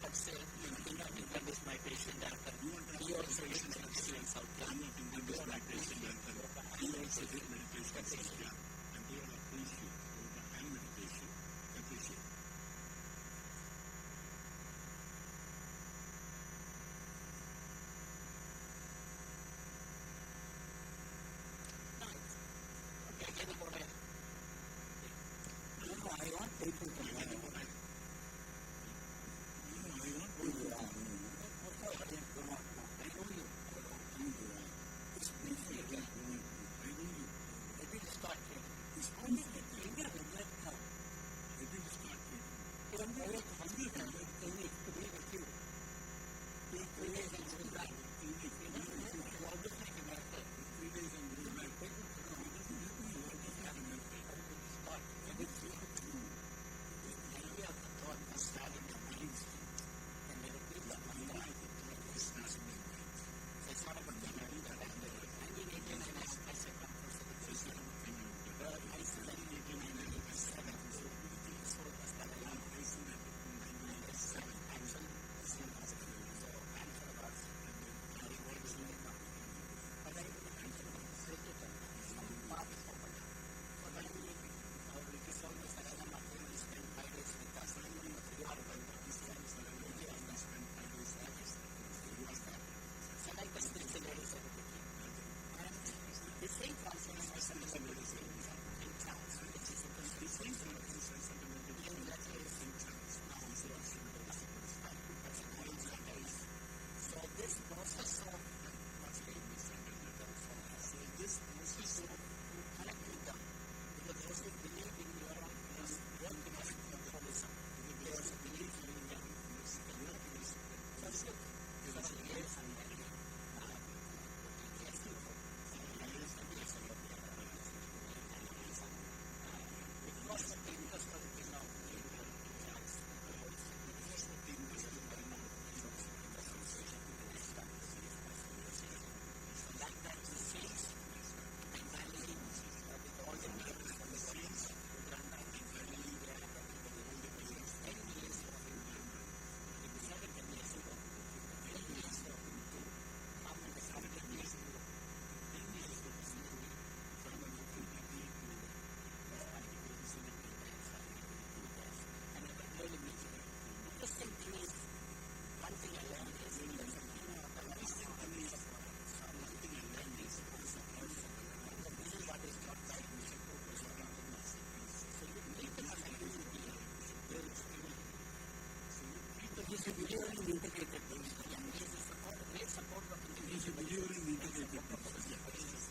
but say, that is my patient doctor. He also is meditation in South Carolina. That is my patient doctor. He also did meditation in South Carolina. And they all appreciate yoga and meditation. Appreciate. Okay, get about it. I want people to learn. I want He's a believer in integrated things. Great support of He's a believer in integrated things.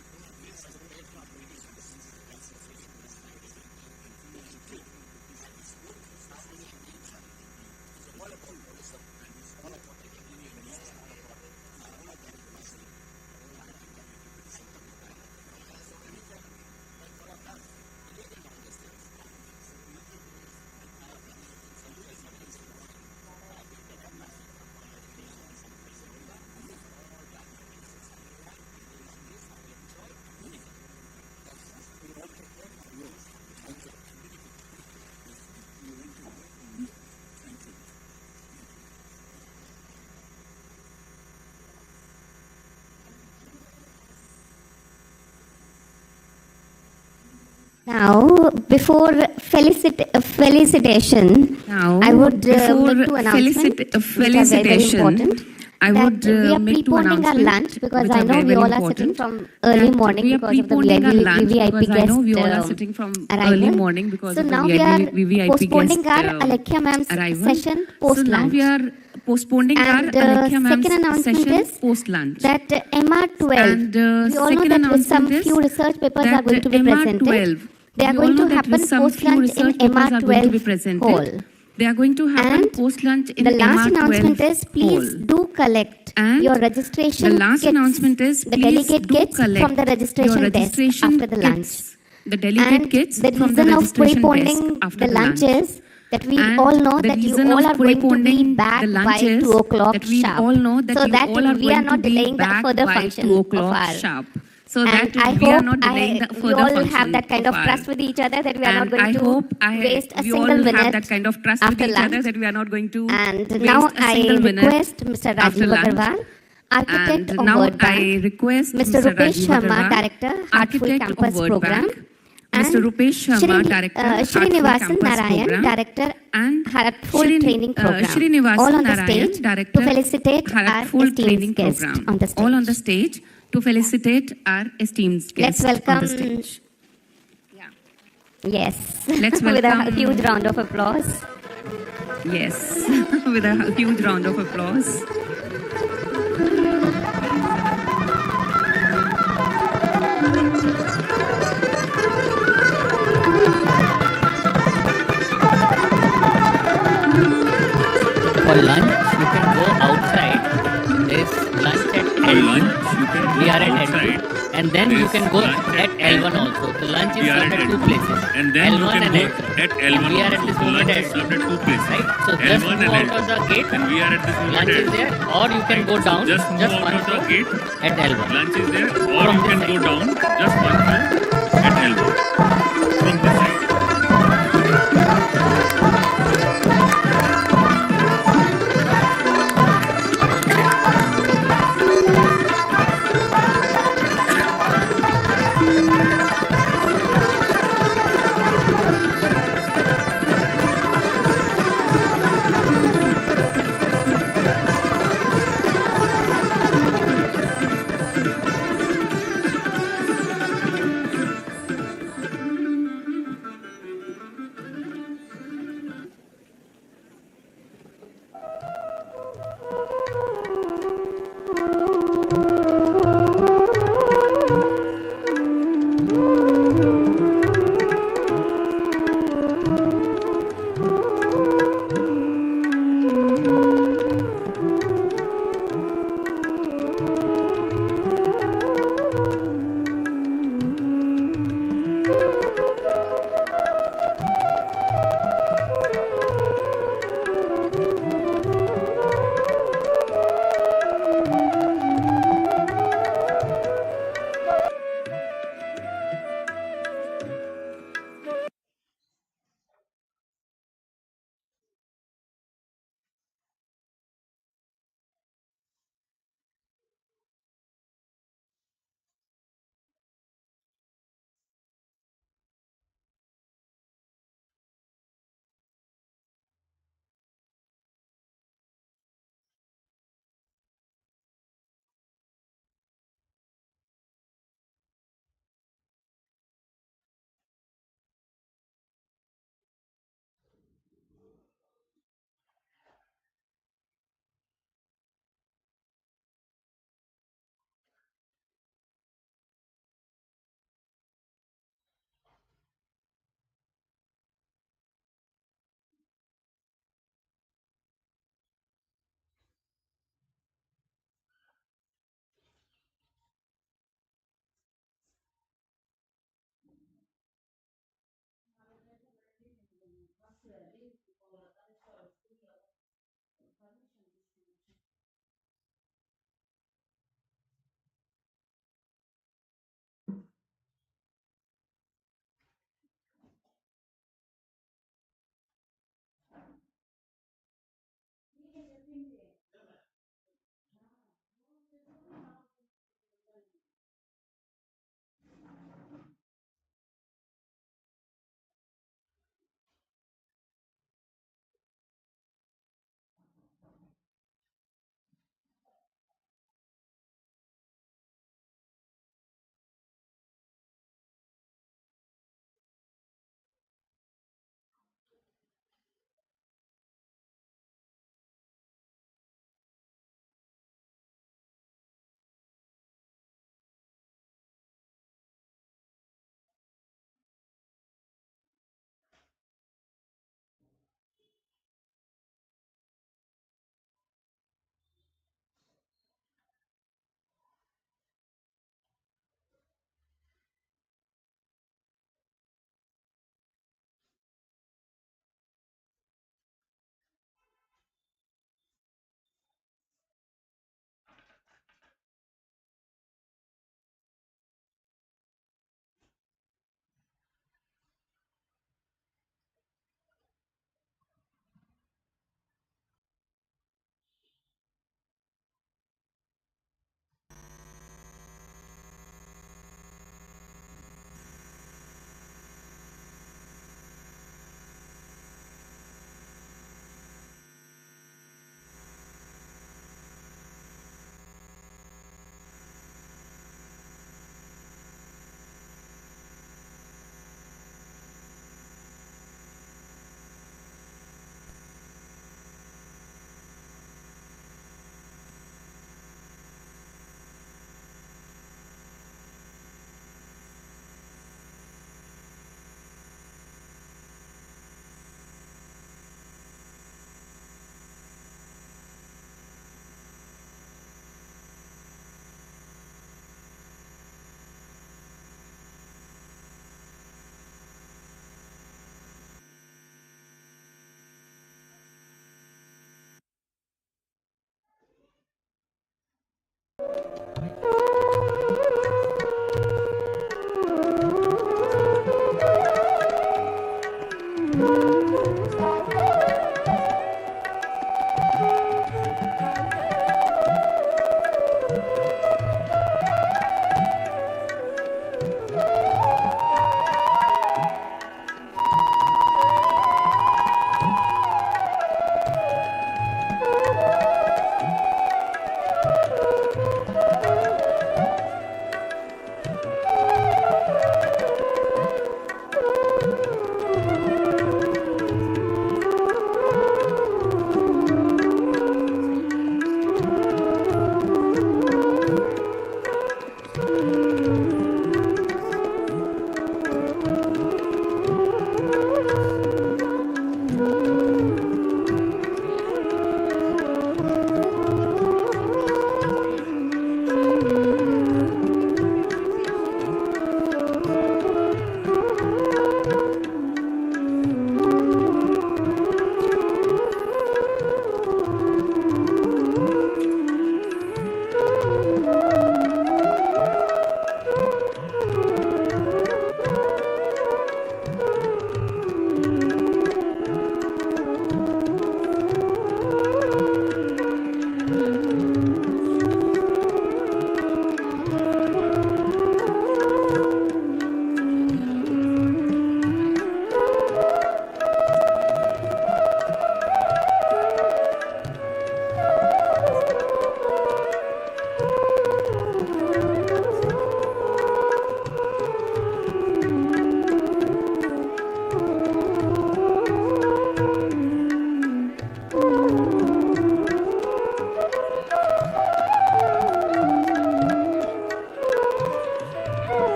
Now, before felicitation, I would make two announcements which are very important. I would we are make two preponing our announcements lunch because which I are know very, we very all are important. sitting from early morning We are because of the preponing our lunch VVIP because I know we all are guest sitting from arrival. early morning because So of the now we are VVIP postponing guest our Alekhya ma'am's arrival. session post So now lunch. we are postponing our And Alekhya second ma'am's announcement session is post lunch. that MR12, And we all know second that with some announcement is few research papers are that going to be presented. MR12, They are we all going know to that with happen some post few lunch in research papers are going to be MR12 presented. hall. They are going to happen And post lunch in the last announcement MR12 is please hall. do collect And your registration the last kits, announcement is the please delegate do kits collect from the registration your desk registration after the lunch. kits. The delegate And kits the from the reason of registration desk preponing after the the lunch lunch. is that we And all know the that you reason all of are going to be preponing back the by lunch is 2 o'clock that we sharp. all know that so you that all are we are going not to be delaying the back further by function 2 of o'clock our. sharp. so And that I we are hope not delaying the we further all function have that kind of our- trust with each other that we are not And going I to hope waste a we all single have minute that kind of trust with after each lunch. other that we are not going to And waste now a I single minute request Mr. after Rajiv lunch. Agarwal, Architect And of now Word I Bank, request Mr. Rupesh Rajiv Sharma, Agarwal, Director, Heartful Architect Campus of Word Program, Bank, Mr. Rupesh Sharma, Director, Heartful Srinivasan Campus Narayan, Program, Director, and Heartful Training Program, Srinivasan all on the Narayan, stage Director, to felicitate our Heartful esteemed Training guest Program, on the stage. all on the stage to felicitate our esteemed Let's guest welcome. on the stage. Yes, Let's with a welcome- huge round of applause. Yes, with a huge round of applause. For lunch, you can go outside. There is lunch at For L1. lunch, you can go We are at outside. L2. And then There you is can go lunch at L1 also. The lunch is We are served at at two L2. places. And then you L1 can and go L2. at L1 And we are at also. this The moment lunch at is served at two places. Right? So just L1 move and out L2. of the gate. And we are at this moment Lunch at is there. Or you can go down Just move just out one of the floor gate. at L1. Lunch is there, or From you this can side. go down just one floor at L1 from this side.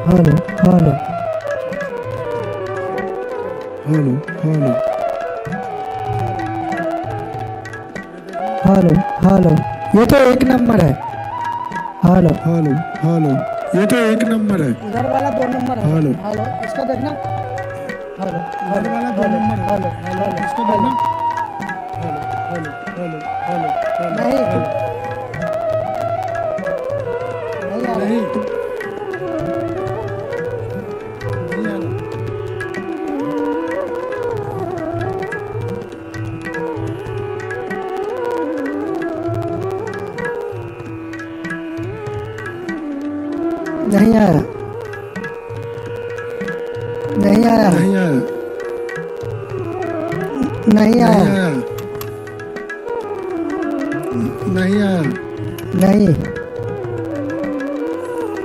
Hello hello hello hello hello hello, ये तो एक number है। Hello hello hello ये तो 1 number है। इधर वाला 2 number है। हेलो हेलो इसका देखना। हेलो इधर वाला 2 नंबर है। हेलो हेलो इसको देखना। Hello hello hello hello hello नहीं। हेलो। नहीं आ रहा। नहीं नहीं आ रहा। नहीं आया। नहीं आया। नहीं आया। नहीं आया। नहीं आया।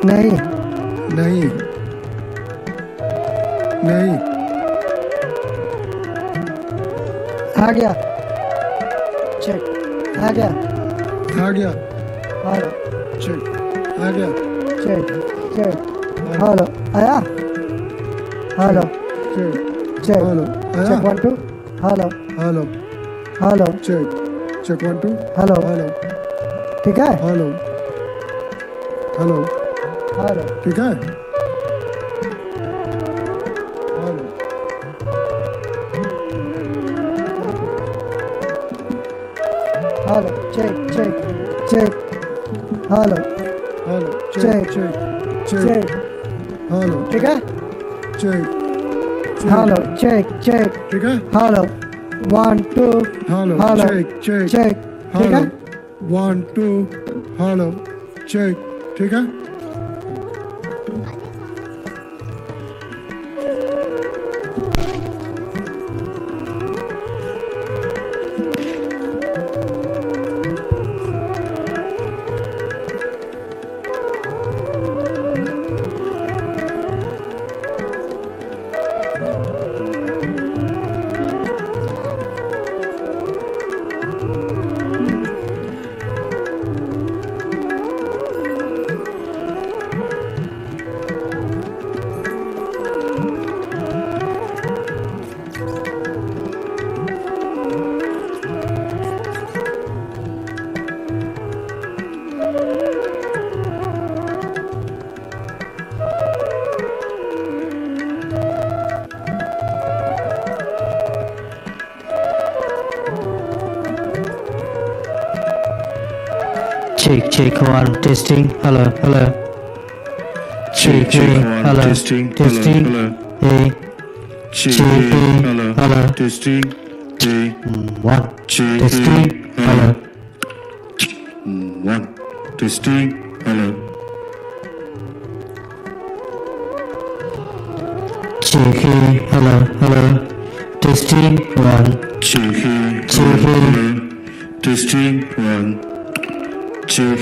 नहीं नहीं नहीं नहीं आ गया। चेक आ गया। आ गया। हेलो चेक आ गया। चेक चेक हेलो आया। हेलो चेक चेक हेलो आया। Check 1 2 hello hello hello check check 1 2 hello hello ठीक है। हेलो हेलो हेलो ठीक है। Hello hello check check check hello hello check check check check hello ठीक है। चेक हेलो चेक चेक ठीक है। Hello 1 2 hello hello check check check ठीक है। 1 2 हेलो चेक ठीक है। check 1 testing hello hello check hello testing hey check hello testing 1 testing hello 1 testing hello check hello hello testing 1 check hello testing 1 check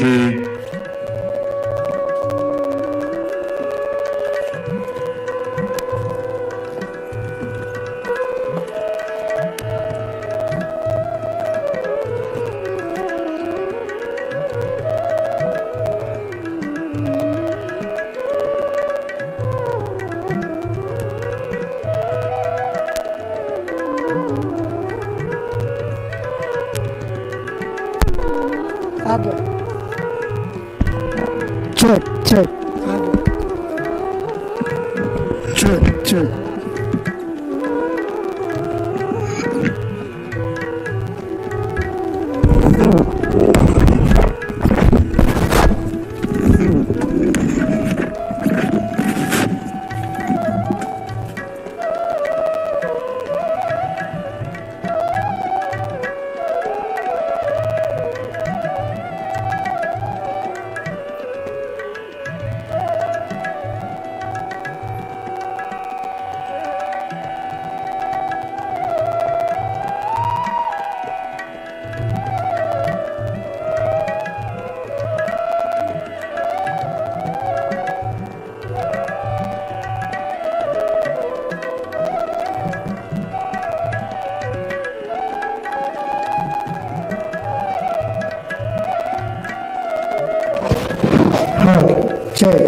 आ गया। Check check आ गया। check check check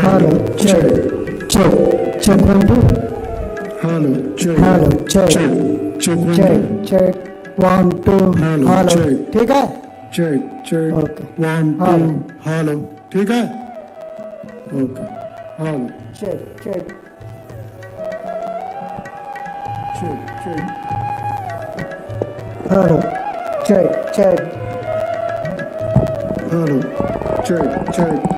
hello check check check 1 2 hello check hello check check check check check 1 2 Hello, hello check. ठीक है। Check check Okay. 1 2 hello ठीक है okay hello check, check. Check check Hello, check, check. Hello check check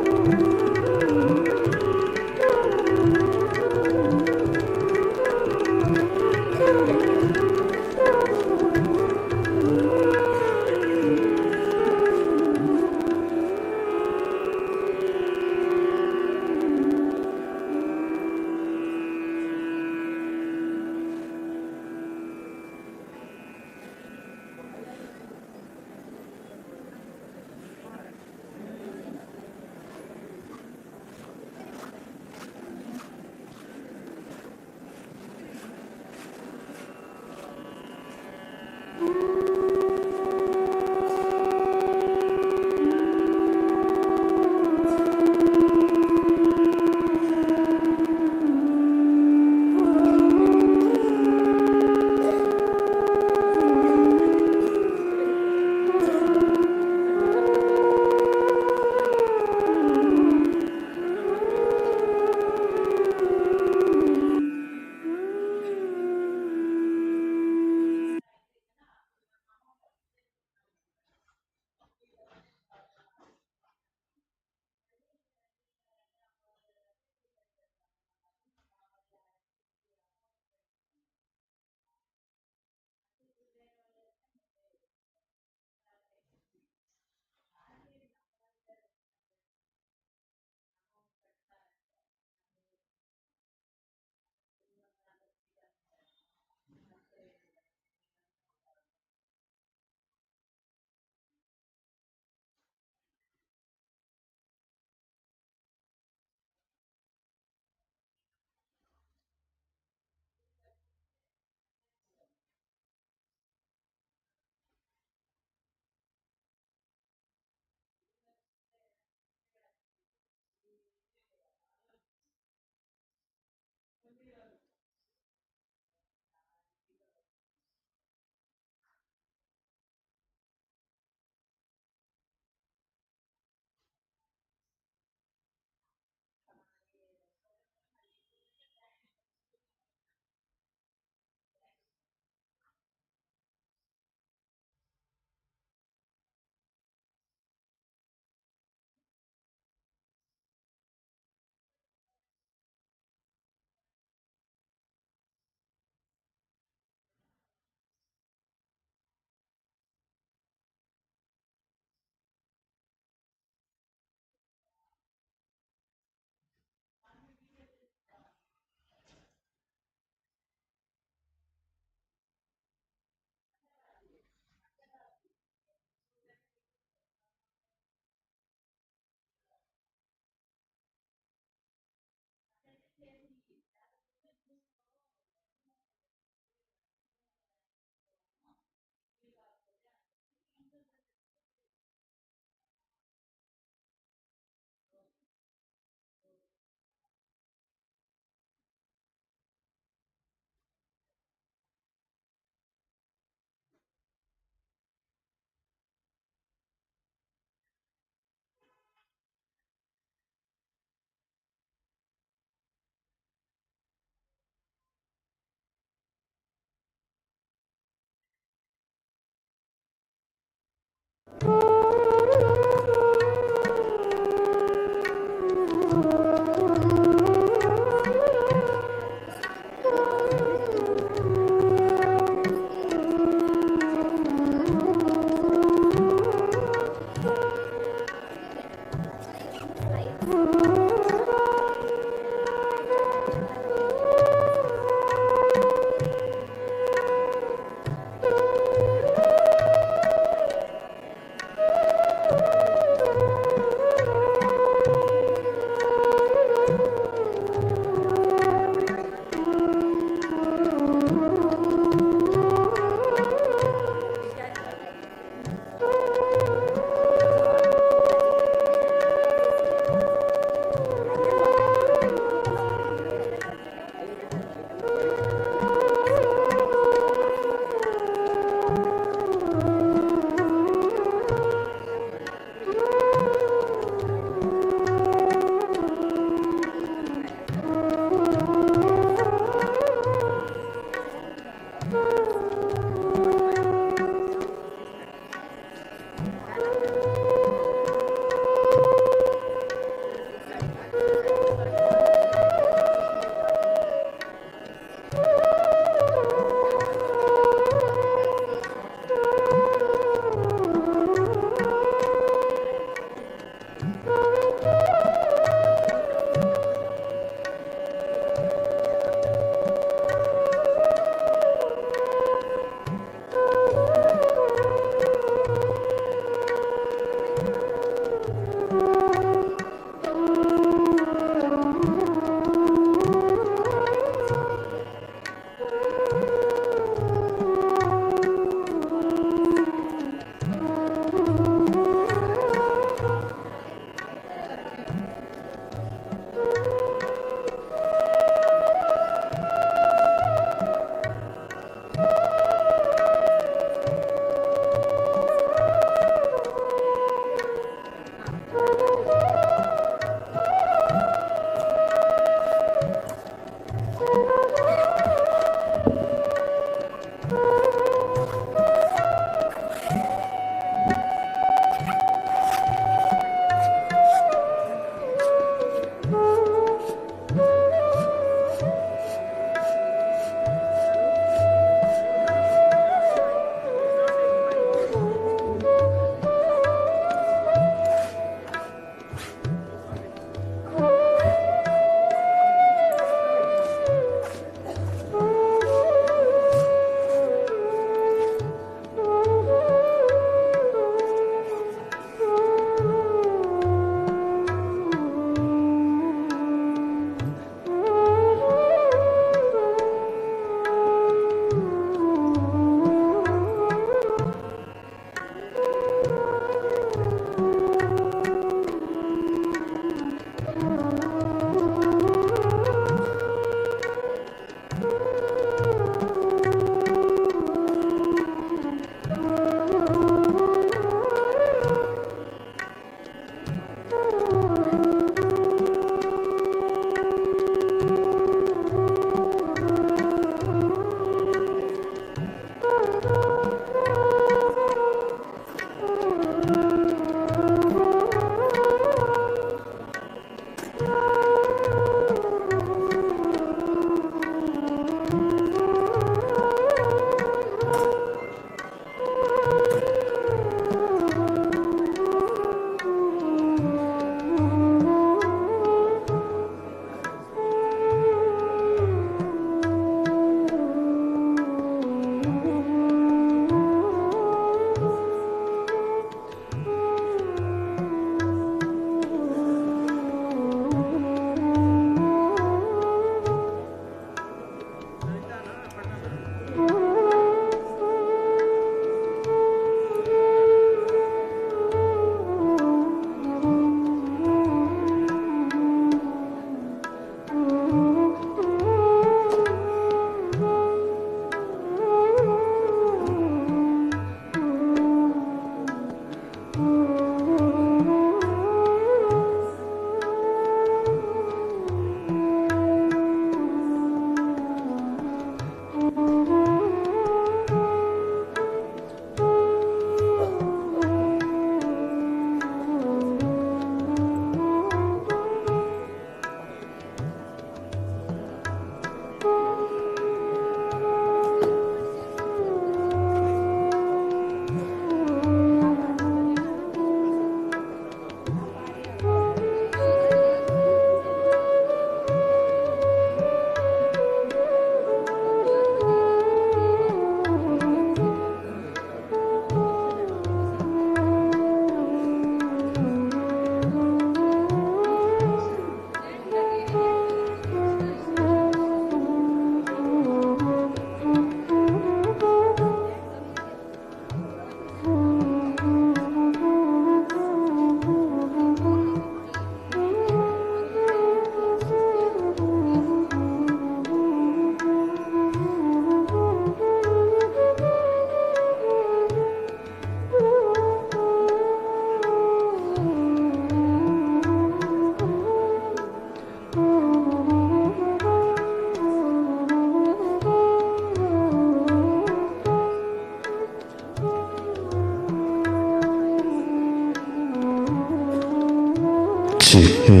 Chiki.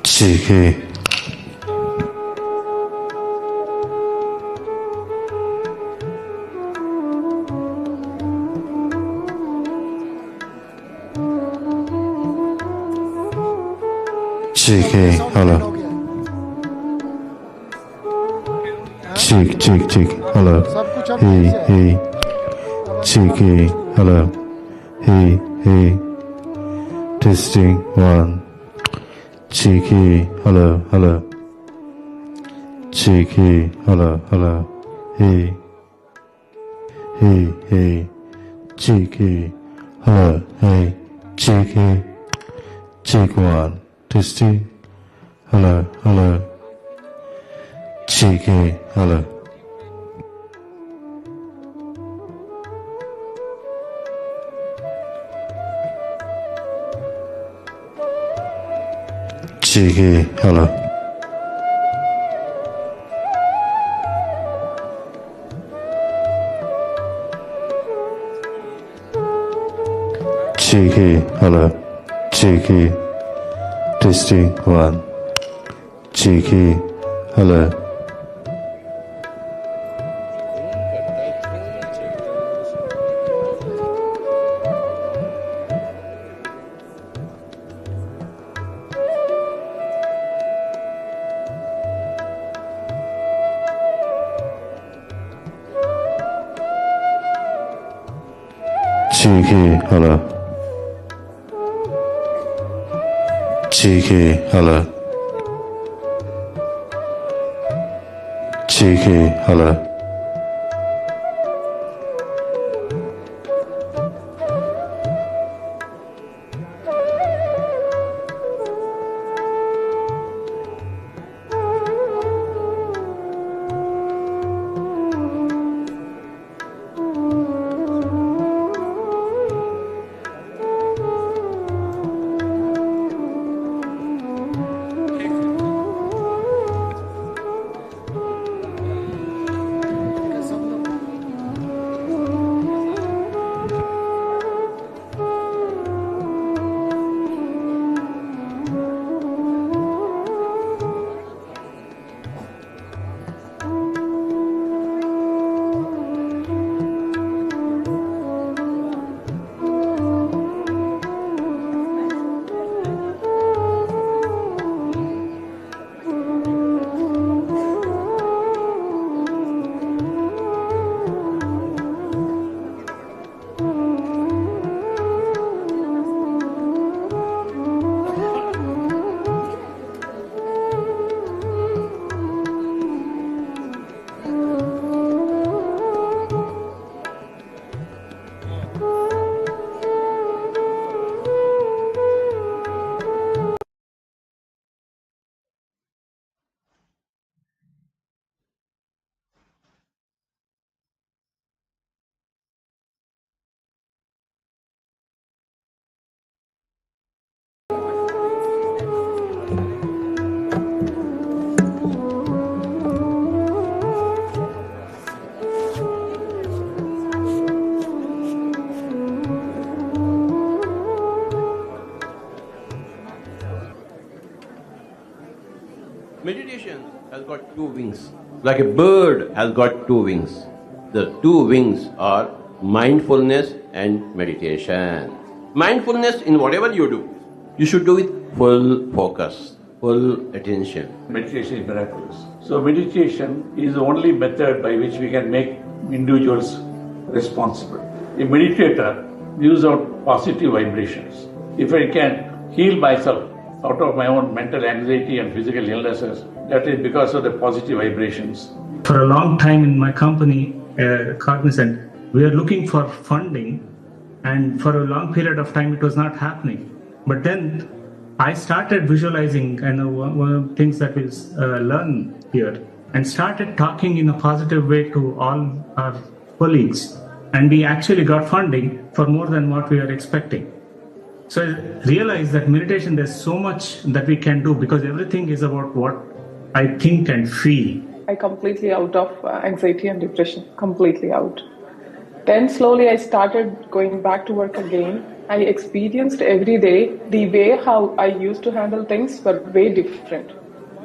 Chiki. Chiki. Hello. Chick. Hello. Hey. Cheeky. Hello. Hey. Testing 1. Cheeky. Hello. Cheeky. Hello. Hey. Cheeky. Hello. Hey. Cheeky. Check 1. Testing. Hello. Cheeky. Hello. Cheeky. Hello. Cheeky. Hello. Cheeky. Testing 1. Cheeky. Hello. Cheeky. Hello. Cheeky. Hello. Cheeky. Hello. Meditation has got two wings. Like a bird has got two wings. The two wings are mindfulness and meditation. Mindfulness in whatever you do, you should do with full focus, full attention. Meditation is miraculous. So meditation is the only method by which we can make individuals responsible. A meditator gives out positive vibrations. If I can heal myself out of my own mental anxiety and physical illnesses, that is because of the positive vibrations. For a long time in my company, Cognizant, we are looking for funding, and for a long period of time it was not happening. But then I started visualizing, and one of the things that we learn here, and started talking in a positive way to all our colleagues, and we actually got funding for more than what we were expecting. So I realized that meditation, there's so much that we can do, because everything is about what I think and feel. I completely out of anxiety and depression, completely out. Then slowly I started going back to work again. I experienced every day the way how I used to handle things were way different.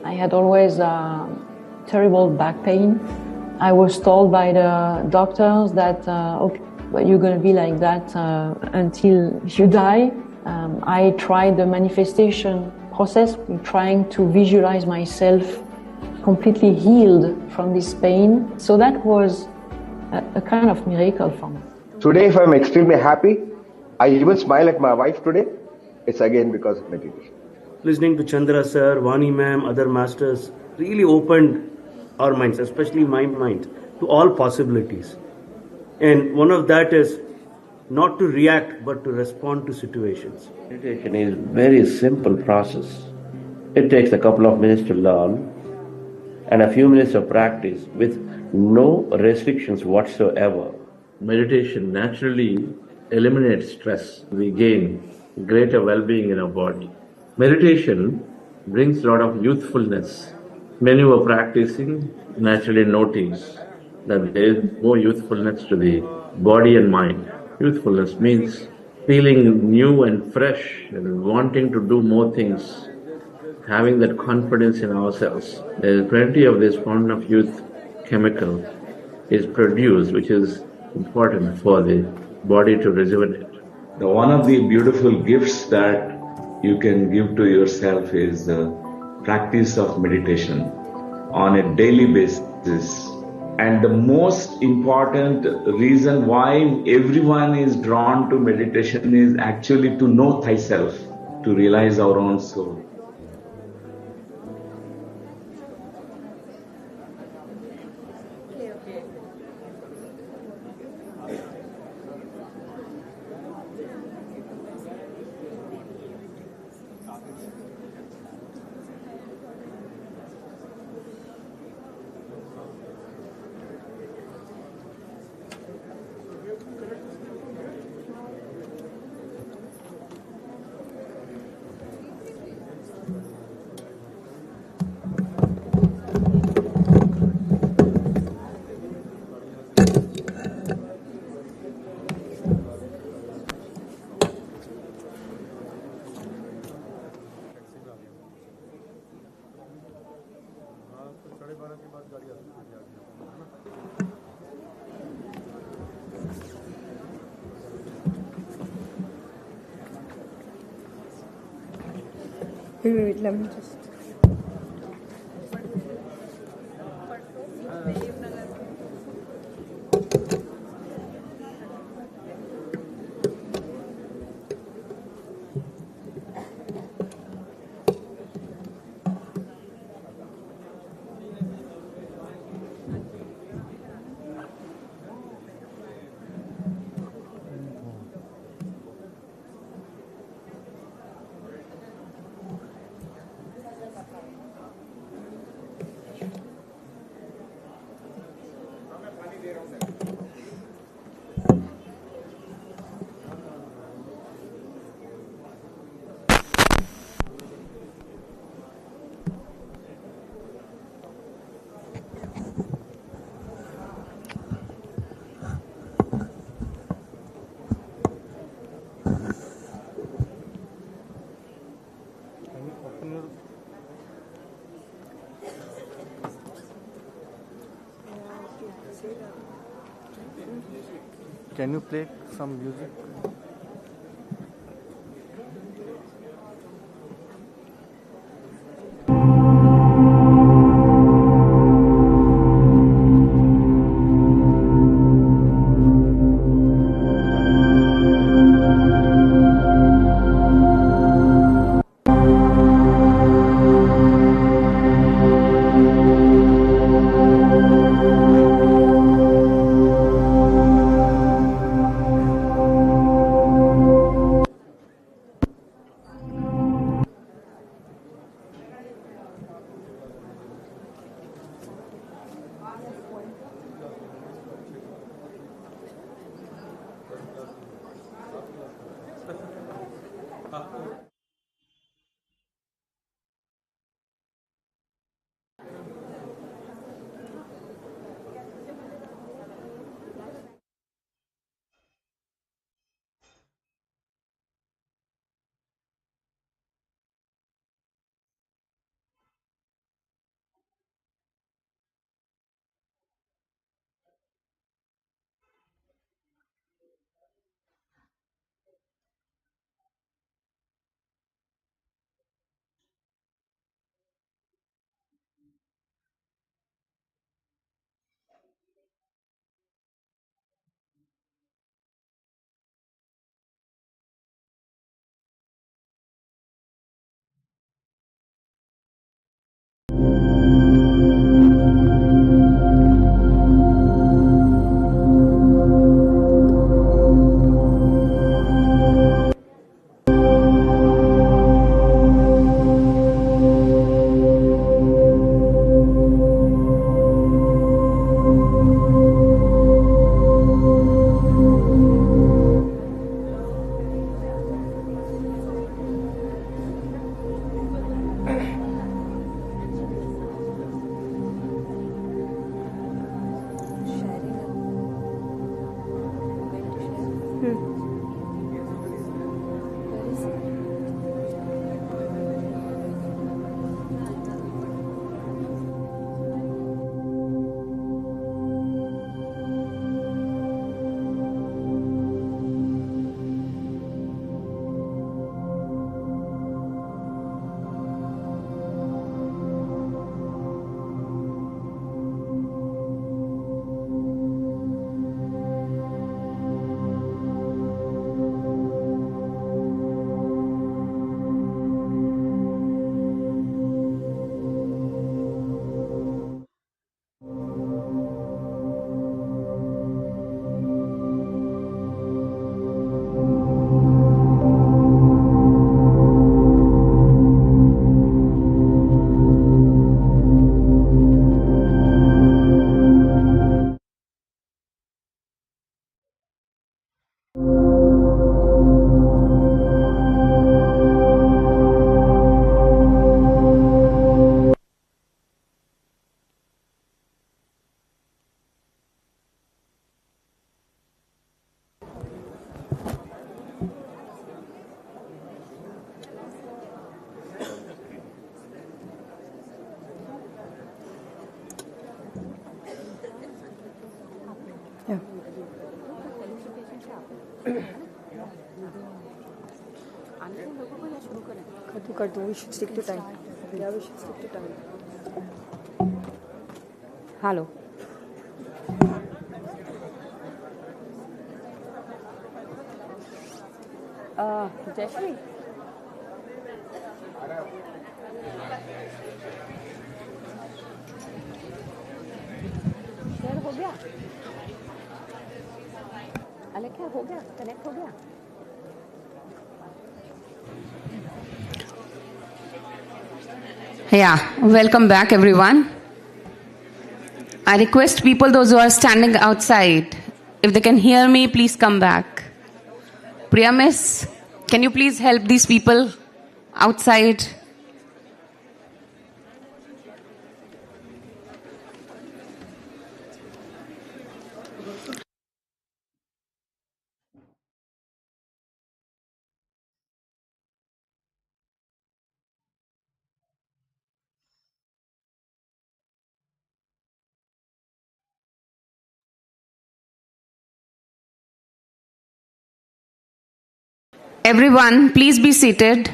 I had always terrible back pain. I was told by the doctors that okay, but you're going to be like that until you die. I tried the manifestation process, trying to visualize myself completely healed from this pain. So that was a kind of miracle for me. Today, if I'm extremely happy, I even smile at my wife today, it's again because of meditation. Listening to Chandra sir, Vani ma'am, other masters really opened our minds, especially my mind, to all possibilities. And one of that is not to react, but to respond to situations. Meditation is a very simple process. It takes a couple of minutes to learn and a few minutes of practice with no restrictions whatsoever. Meditation naturally eliminates stress. We gain greater well-being in our body. Meditation brings a lot of youthfulness. When you are practicing, naturally notice that there is more youthfulness to the body and mind. Youthfulness means feeling new and fresh and wanting to do more things, having that confidence in ourselves. There is plenty of this fountain of youth chemical is produced, which is important for the body to rejuvenate. One of the beautiful gifts that you can give to yourself is the practice of meditation on a daily basis. And the most important reason why everyone is drawn to meditation is actually to know thyself, to realize our own soul. Wait, let me just. Can you play some music? कर दो. We should stick to time. Yeah, we should stick to time. Hello. Jeffrey. Share हो गया? अरे क्या हो गया? Connect हो गया? Yeah, welcome back everyone. I request people, those who are standing outside, if they can hear me, please come back. Priya Miss, can you please help these people outside? Everyone, please be seated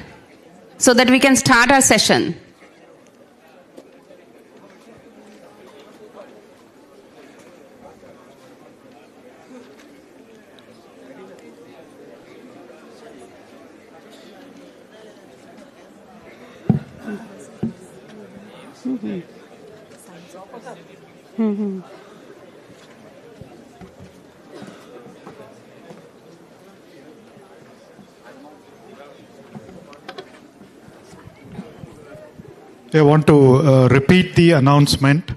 so that we can start our session. I want to repeat the announcement.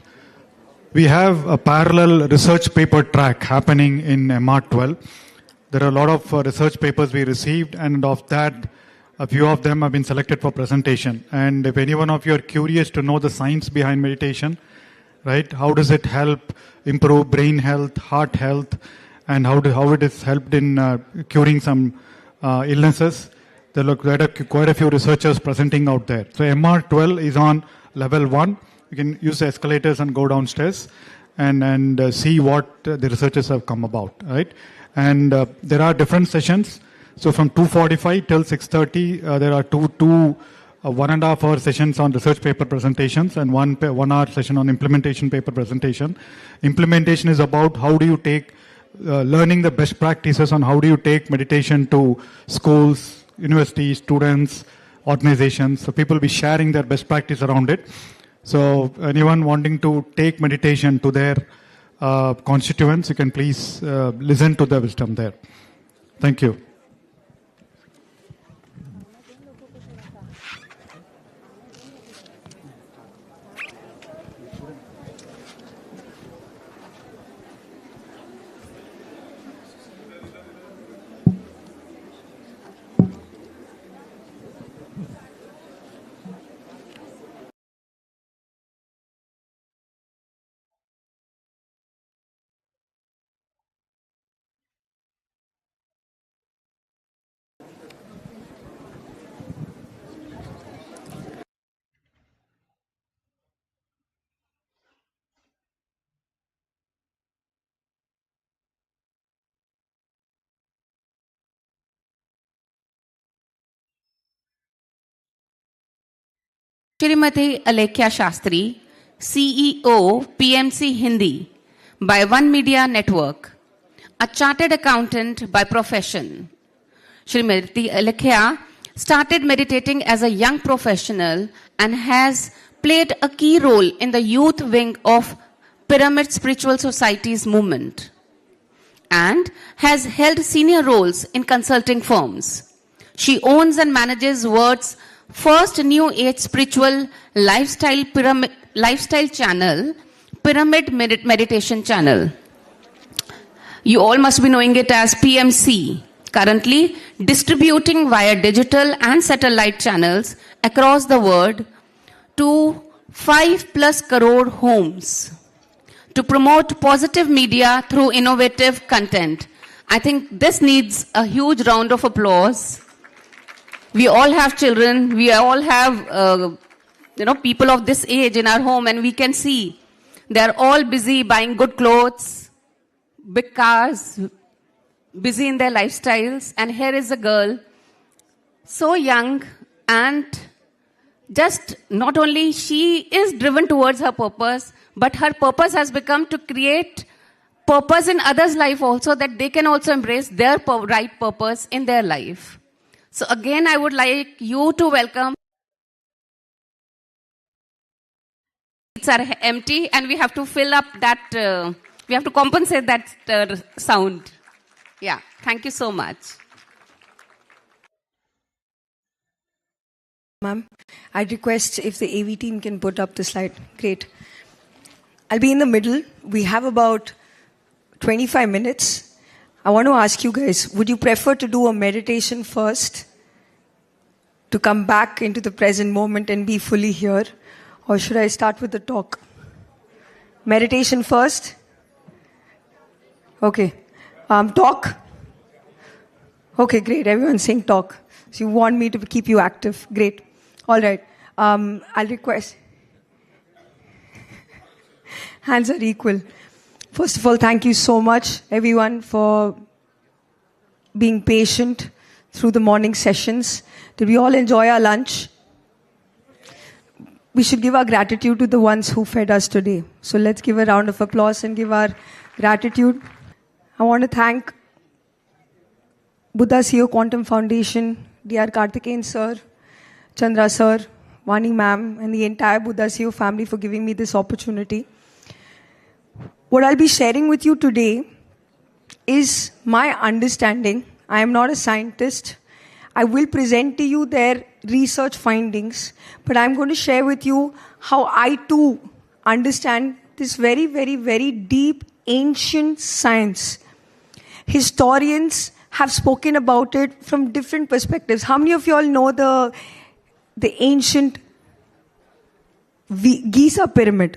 We have a parallel research paper track happening in MR12. There are a lot of research papers we received, and of that, a few of them have been selected for presentation. And if any one of you are curious to know the science behind meditation, right? How does it help improve brain health, heart health, and how it has helped in curing some illnesses? There are quite a few researchers presenting out there. So MR12 is on level 1. You can use the escalators and go downstairs and see what the researchers have come about, right? And there are different sessions. So from 2:45 till 6:30, there are two 1.5 hour sessions on research paper presentations and 1 hour session on implementation paper presentation. Implementation is about how do you take learning the best practices on how do you take meditation to schools, universities, students, organizations. So people will be sharing their best practice around it. So anyone wanting to take meditation to their constituents, you can please listen to the wisdom there. Thank you. Shrimati Alekhya Shastri, CEO, PMC Hindi, by One Media Network, a chartered accountant by profession. Shrimati Alekhya started meditating as a young professional and has played a key role in the youth wing of Pyramid Spiritual Society's movement and has held senior roles in consulting firms. She owns and manages Word's first new age spiritual lifestyle channel, Pyramid Meditation Channel. You all must be knowing it as PMC, currently distributing via digital and satellite channels across the world to 5+ crore homes to promote positive media through innovative content. I think this needs a huge round of applause. We all have children, we all have people of this age in our home, and we can see they're all busy buying good clothes, big cars, busy in their lifestyles. And here is a girl, so young, and just not only she is driven towards her purpose, but her purpose has become to create purpose in others' life also, that they can also embrace their right purpose in their life. So again, I would like you to welcome. Seats are empty and we have to fill up that, we have to compensate that sound. Yeah, thank you so much. Ma'am, I'd request if the AV team can put up the slide. Great. I'll be in the middle. We have about 25 minutes. I want to ask you guys, would you prefer to do a meditation first, to come back into the present moment and be fully here? Or should I start with the talk? Meditation first? Okay. Talk? Okay, great. Everyone's saying talk. So you want me to keep you active. Great. All right. I'll request. Hands are equal. First of all, thank you so much, everyone, for being patient through the morning sessions. Did we all enjoy our lunch? We should give our gratitude to the ones who fed us today. So let's give a round of applause and give our gratitude. I want to thank Buddha CEO Quantum Foundation, Dr. Karthikeyan sir, Chandra sir, Vani ma'am, and the entire Buddha CEO family for giving me this opportunity. What I'll be sharing with you today is my understanding. I am not a scientist. I will present to you their research findings, but I'm going to share with you how I too understand this very, very, very deep ancient science. Historians have spoken about it from different perspectives. How many of you all know the ancient Giza pyramid?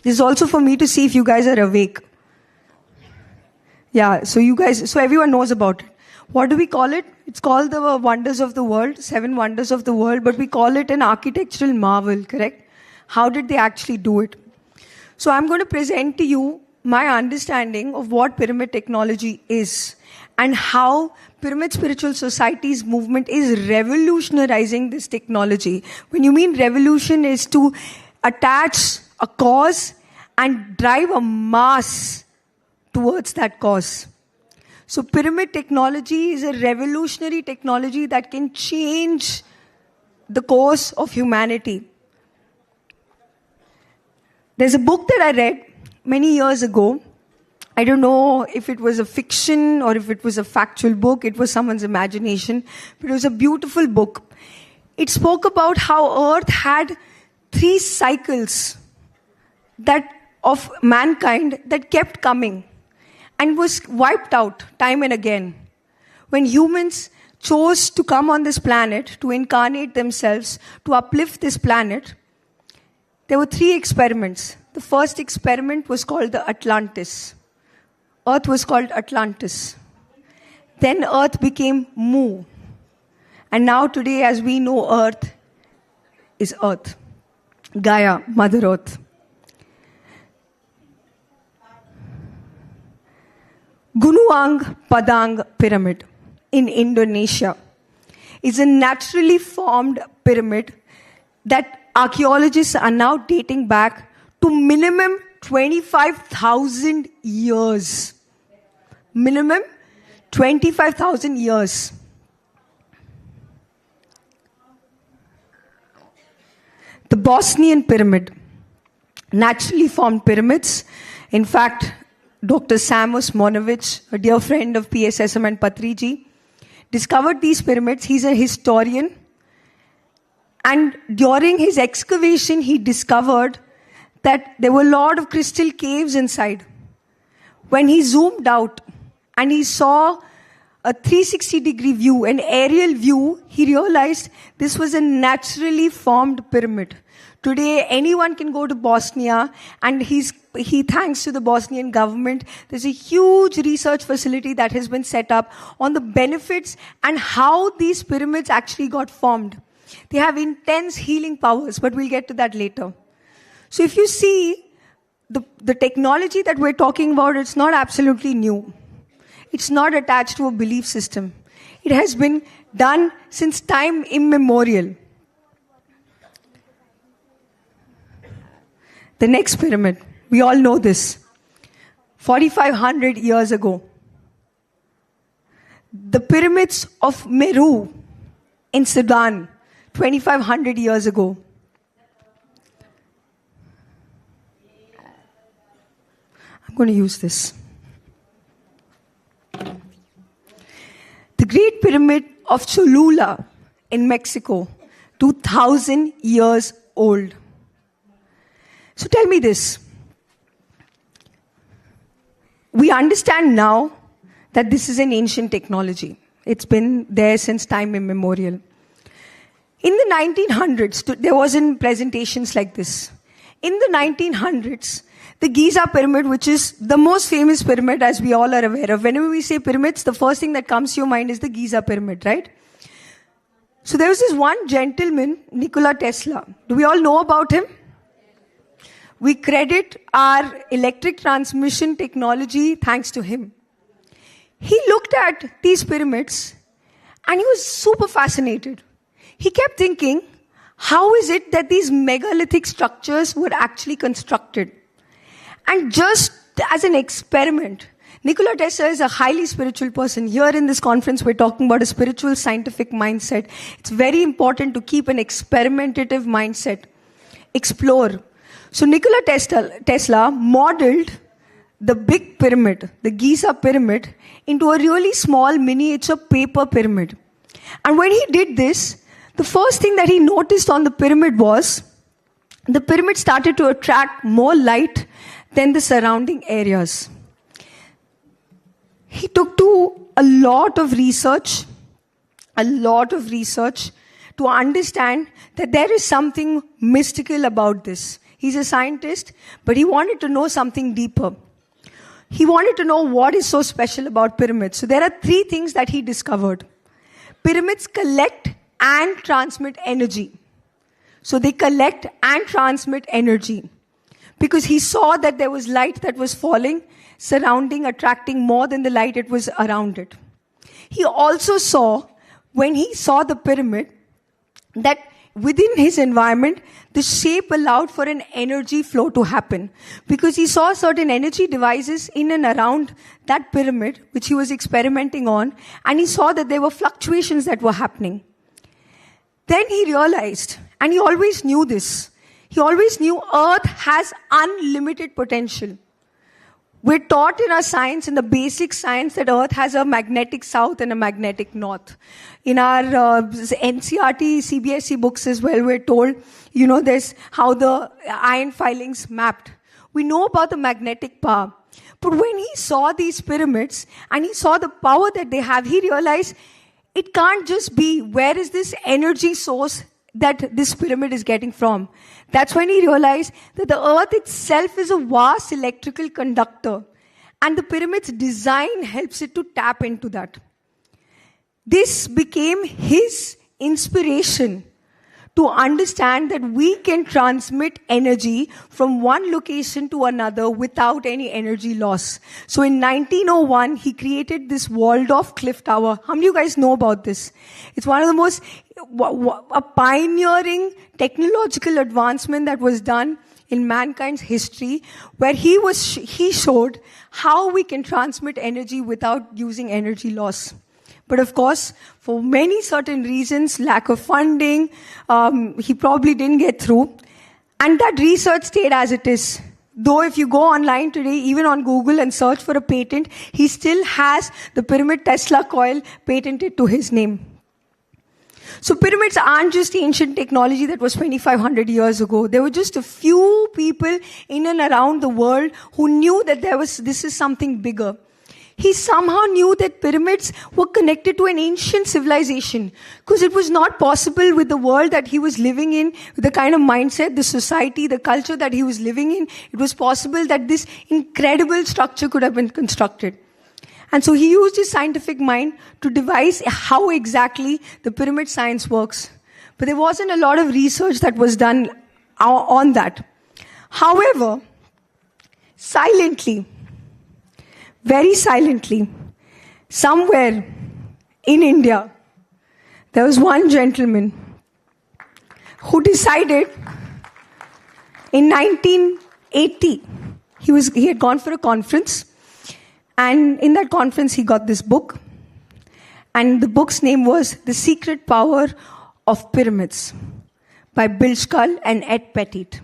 This is also for me to see if you guys are awake. Yeah, so everyone knows about it. What do we call it? It's called the wonders of the world, 7 wonders of the world, but we call it an architectural marvel, correct? How did they actually do it? So I'm going to present to you my understanding of what pyramid technology is and how Pyramid Spiritual Society's movement is revolutionizing this technology. When you mean revolution, is to attach a cause and drive a mass towards that cause. So pyramid technology is a revolutionary technology that can change the course of humanity. There's a book that I read many years ago. I don't know if it was a fiction or if it was a factual book. It was someone's imagination. But it was a beautiful book. It spoke about how Earth had 3 cycles of mankind that kept coming and was wiped out time and again. When humans chose to come on this planet, to incarnate themselves, to uplift this planet, there were 3 experiments. The first experiment was called the Atlantis. Earth was called Atlantis. Then Earth became Mu. And now today, as we know, Earth is Earth. Gaia, Mother Earth. Gunuang Padang Pyramid in Indonesia. is a naturally formed pyramid that archaeologists are now dating back to minimum 25,000 years. Minimum 25,000 years. The Bosnian pyramid, naturally formed pyramids. In fact, Dr. Sam Osmonovich, a dear friend of PSSM and Patriji, discovered these pyramids. He's a historian. And during his excavation, he discovered that there were a lot of crystal caves inside. When he zoomed out and he saw a 360-degree view, an aerial view, he realized this was a naturally formed pyramid. Today, anyone can go to Bosnia, and he thanks to the Bosnian government, there's a huge research facility that has been set up on the benefits and how these pyramids actually got formed. They have intense healing powers, but we'll get to that later. So if you see, the technology that we're talking about, it's not absolutely new. It's not attached to a belief system. It has been done since time immemorial. The next pyramid, we all know this. 4,500 years ago, the pyramids of Meru in Sudan, 2,500 years ago. I'm going to use this. The Great Pyramid of Cholula in Mexico, 2,000 years old. So tell me this. We understand now that this is an ancient technology. It's been there since time immemorial. In the 1900s, there wasn't presentations like this. In the 1900s, the Giza pyramid, which is the most famous pyramid as we all are aware of. Whenever we say pyramids, the first thing that comes to your mind is the Giza pyramid, right? So there was this one gentleman, Nikola Tesla. Do we all know about him? We credit our electric transmission technology thanks to him. He looked at these pyramids and he was super fascinated. He kept thinking, how is it that these megalithic structures were actually constructed? And just as an experiment, Nikola Tesla is a highly spiritual person. Here in this conference, we're talking about a spiritual scientific mindset. It's very important to keep an experimentative mindset. Explore. So Nikola Tesla modeled the big pyramid, the Giza pyramid, into a really small miniature paper pyramid. And when he did this, the first thing that he noticed on the pyramid was the pyramid started to attract more light than the surrounding areas. He took to a lot of research to understand that there is something mystical about this. He's a scientist, but he wanted to know something deeper. He wanted to know what is so special about pyramids. So there are 3 things that he discovered. Pyramids collect and transmit energy. So they collect and transmit energy. Because he saw that there was light that was falling, surrounding, attracting more than the light it was around it. He also saw, when he saw the pyramid, that within his environment, the shape allowed for an energy flow to happen. Because he saw certain energy devices in and around that pyramid, which he was experimenting on, and he saw that there were fluctuations that were happening. Then he realized, and he always knew this, he always knew Earth has unlimited potential. We're taught in our science, in the basic science, that Earth has a magnetic south and a magnetic north. In our NCRT, CBSE books as well, we're told, there's how the iron filings mapped. We know about the magnetic power. But when he saw these pyramids and he saw the power that they have, he realized it can't just be, where is this energy source that this pyramid is getting from? That's when he realized that the earth itself is a vast electrical conductor, and the pyramid's design helps it to tap into that. This became his inspiration to understand that we can transmit energy from one location to another without any energy loss. So in 1901, he created this Waldorf Cliff Tower. How many of you guys know about this? It's one of the most a pioneering technological advancement that was done in mankind's history, where he showed how we can transmit energy without using energy loss. But of course, for many certain reasons, lack of funding, he probably didn't get through. And that research stayed as it is. Though if you go online today, even on Google, and search for a patent, he still has the pyramid Tesla coil patented to his name. So pyramids aren't just ancient technology that was 2,500 years ago. There were just a few people in and around the world who knew that this is something bigger. He somehow knew that pyramids were connected to an ancient civilization, because it was not possible with the world that he was living in, with the kind of mindset, the society, the culture that he was living in. It was possible that this incredible structure could have been constructed. And so he used his scientific mind to devise how exactly the pyramid science works. But there wasn't a lot of research that was done on that. However, silently, very silently, somewhere in India, there was one gentleman who decided in 1980, he had gone for a conference, and in that conference he got this book, and the book's name was The Secret Power of Pyramids by Bill Scull and Ed Pettit.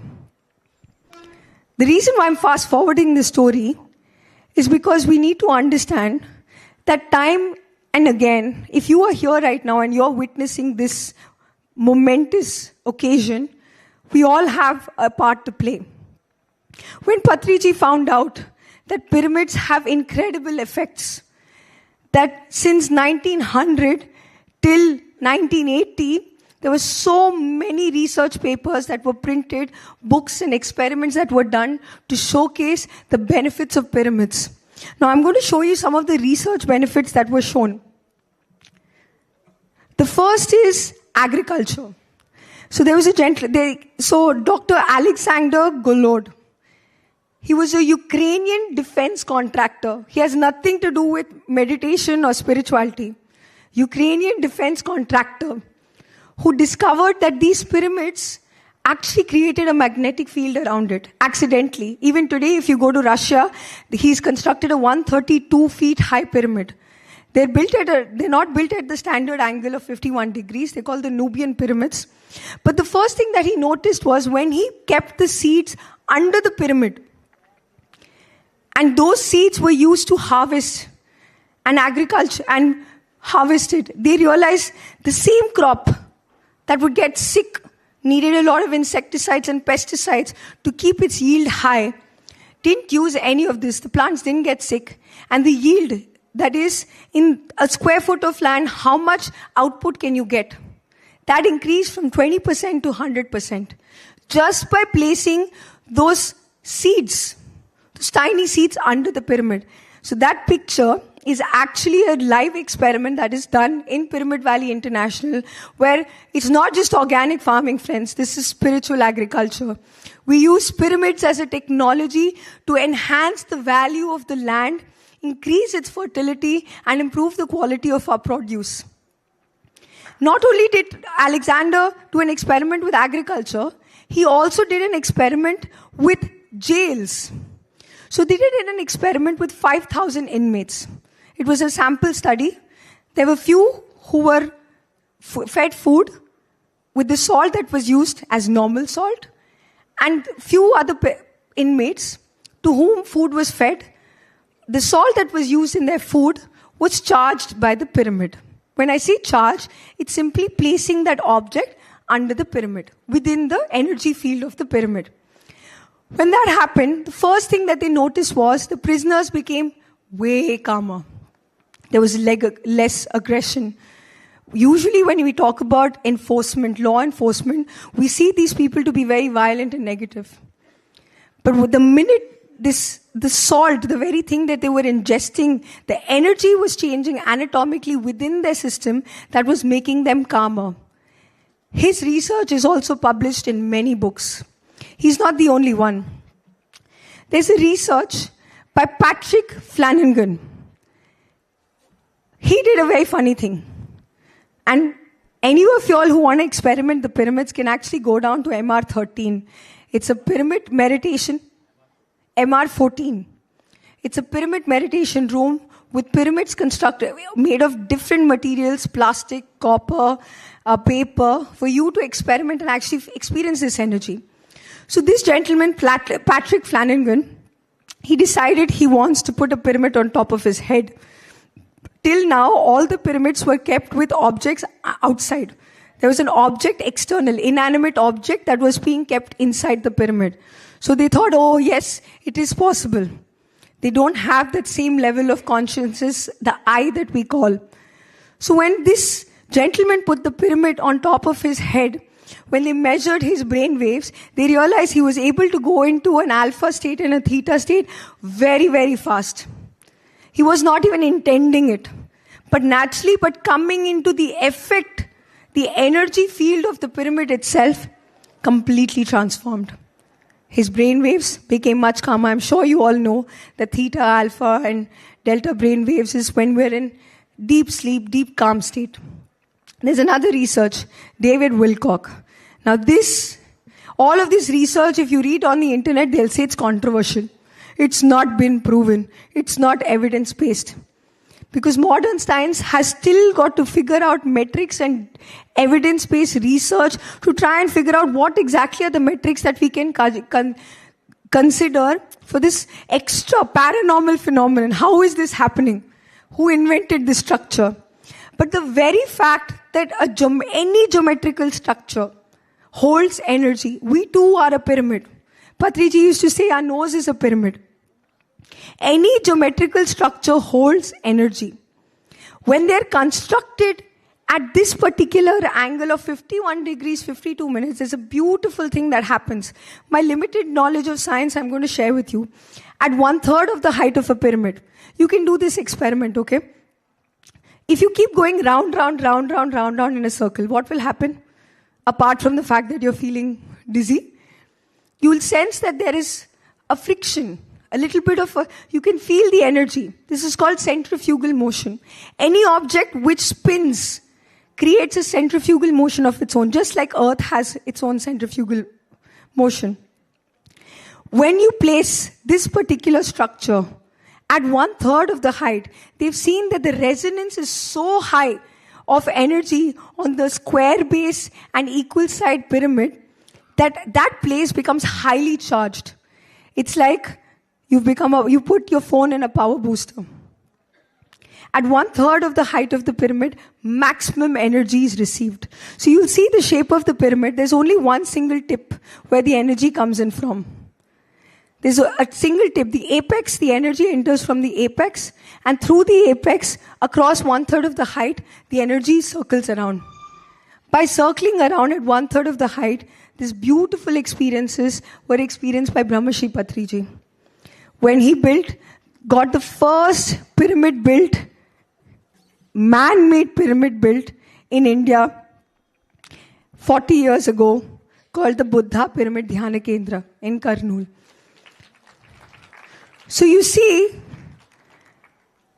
The reason why I'm fast forwarding this story is because we need to understand that time and again, if you are here right now and you're witnessing this momentous occasion, we all have a part to play. When Patriji found out that pyramids have incredible effects, that since 1900 till 1980, there were so many research papers that were printed, books and experiments that were done to showcase the benefits of pyramids. Now I'm going to show you some of the research benefits that were shown. The first is agriculture. So there was Dr. Alexander Golod. He was a Ukrainian defense contractor. He has nothing to do with meditation or spirituality. Ukrainian defense contractor who discovered that these pyramids actually created a magnetic field around it, accidentally. Even today, if you go to Russia, he's constructed a 132 feet high pyramid. They're not built at the standard angle of 51 degrees. They're called the Nubian pyramids. But the first thing that he noticed was when he kept the seeds under the pyramid, and those seeds were used to harvest and agriculture and harvested, they realized the same crop that would get sick needed a lot of insecticides and pesticides to keep its yield high. Didn't use any of this. The plants didn't get sick. And the yield, that is, in a square foot of land, how much output can you get? That increased from 20% to 100%. Just by placing those seeds, those tiny seeds under the pyramid. So that picture is actually a live experiment that is done in Pyramid Valley International, where it's not just organic farming, friends. This is spiritual agriculture. We use pyramids as a technology to enhance the value of the land, increase its fertility, and improve the quality of our produce. Not only did Alexander do an experiment with agriculture, he also did an experiment with jails. So they did an experiment with 5,000 inmates. It was a sample study. There were few who were fed food with the salt that was used as normal salt, and few other inmates to whom food was fed. The salt that was used in their food was charged by the pyramid. When I say charge, it's simply placing that object under the pyramid, within the energy field of the pyramid. When that happened, the first thing that they noticed was the prisoners became way calmer. There was less aggression. Usually when we talk about enforcement, law enforcement, we see these people to be very violent and negative. But with the minute the salt, the very thing that they were ingesting, the energy was changing anatomically within their system that was making them calmer. His research is also published in many books. He's not the only one. There's a research by Patrick Flanagan. He did a very funny thing. And any of you all who want to experiment the pyramids can actually go down to MR13. It's a pyramid meditation. MR14. It's a pyramid meditation room with pyramids constructed, made of different materials, plastic, copper, paper, for you to experiment and actually experience this energy. So this gentleman, Patrick Flanagan, he decided he wants to put a pyramid on top of his head. Till now, all the pyramids were kept with objects outside. There was an object, external, inanimate object that was being kept inside the pyramid. So they thought, oh yes, it is possible. They don't have that same level of consciousness, the I that we call. So when this gentleman put the pyramid on top of his head, when they measured his brain waves, they realized he was able to go into an alpha state and a theta state very, very fast. He was not even intending it. But naturally, but coming into the effect, the energy field of the pyramid itself completely transformed. His brain waves became much calmer. I'm sure you all know that theta, alpha, and delta brain waves is when we're in deep sleep, deep calm state. There's another research, David Wilcock. Now all of this research, if you read on the internet, they'll say it's controversial. It's not been proven. It's not evidence-based. Because modern science has still got to figure out metrics and evidence-based research to try and figure out what exactly are the metrics that we can consider for this extra paranormal phenomenon. How is this happening? Who invented this structure? But the very fact that any geometrical structure holds energy, we too are a pyramid. Patriji used to say our nose is a pyramid. Any geometrical structure holds energy. When they're constructed at this particular angle of 51 degrees, 52 minutes, there's a beautiful thing that happens. My limited knowledge of science, I'm going to share with you. At 1/3 of the height of a pyramid, you can do this experiment, okay? If you keep going round in a circle, what will happen? Apart from the fact that you're feeling dizzy, you will sense that there is a friction, a little bit of you can feel the energy. This is called centrifugal motion. Any object which spins creates a centrifugal motion of its own, just like Earth has its own centrifugal motion. When you place this particular structure at 1/3 of the height, they've seen that the resonance is so high of energy on the square base and equal side pyramid that place becomes highly charged. It's like you put your phone in a power booster. At 1/3 of the height of the pyramid, maximum energy is received. So you'll see the shape of the pyramid. There's only one single tip where the energy comes in from. There's a single tip. The apex, the energy enters from the apex, and through the apex, across 1/3 of the height, the energy circles around. By circling around at 1/3 of the height, these beautiful experiences were experienced by Brahmarshi Patriji. When he got the first pyramid built, man-made pyramid built in India 40 years ago, called the Buddha Pyramid Dhyana Kendra in Kurnool. So you see,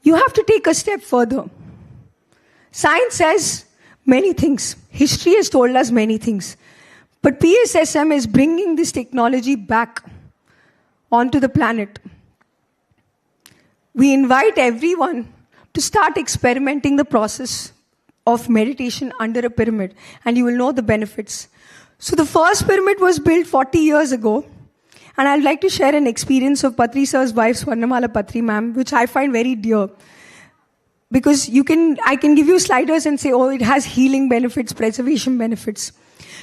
you have to take a step further. Science says many things. History has told us many things. But PSSM is bringing this technology back onto the planet. We invite everyone to start experimenting the process of meditation under a pyramid, and you will know the benefits. So the first pyramid was built 40 years ago, and I'd like to share an experience of Patri sir's wife, Swarnamala Patri ma'am, which I find very dear. Because I can give you sliders and say, oh, it has healing benefits, preservation benefits.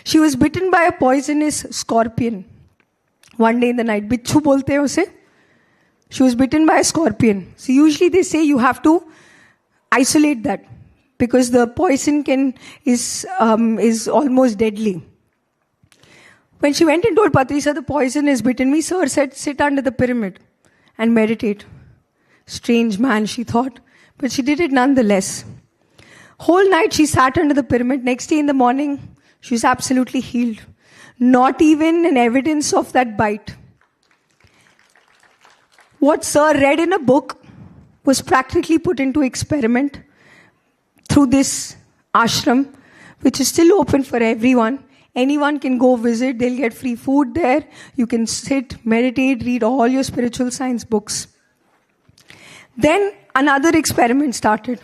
She was bitten by a poisonous scorpion one day in the night. Bichu bolte hain use. She was bitten by a scorpion. So usually they say you have to isolate that because the poison is almost deadly. When she went and told Patri sir, the poison has bitten me, sir said, sit under the pyramid and meditate. Strange man, she thought. But she did it nonetheless. Whole night she sat under the pyramid. Next day in the morning, She's absolutely healed. Not even an evidence of that bite. What Sir read in a book was practically put into experiment through this ashram, which is still open for everyone. Anyone can go visit. They'll get free food there. You can sit, meditate, read all your spiritual science books. Then another experiment started.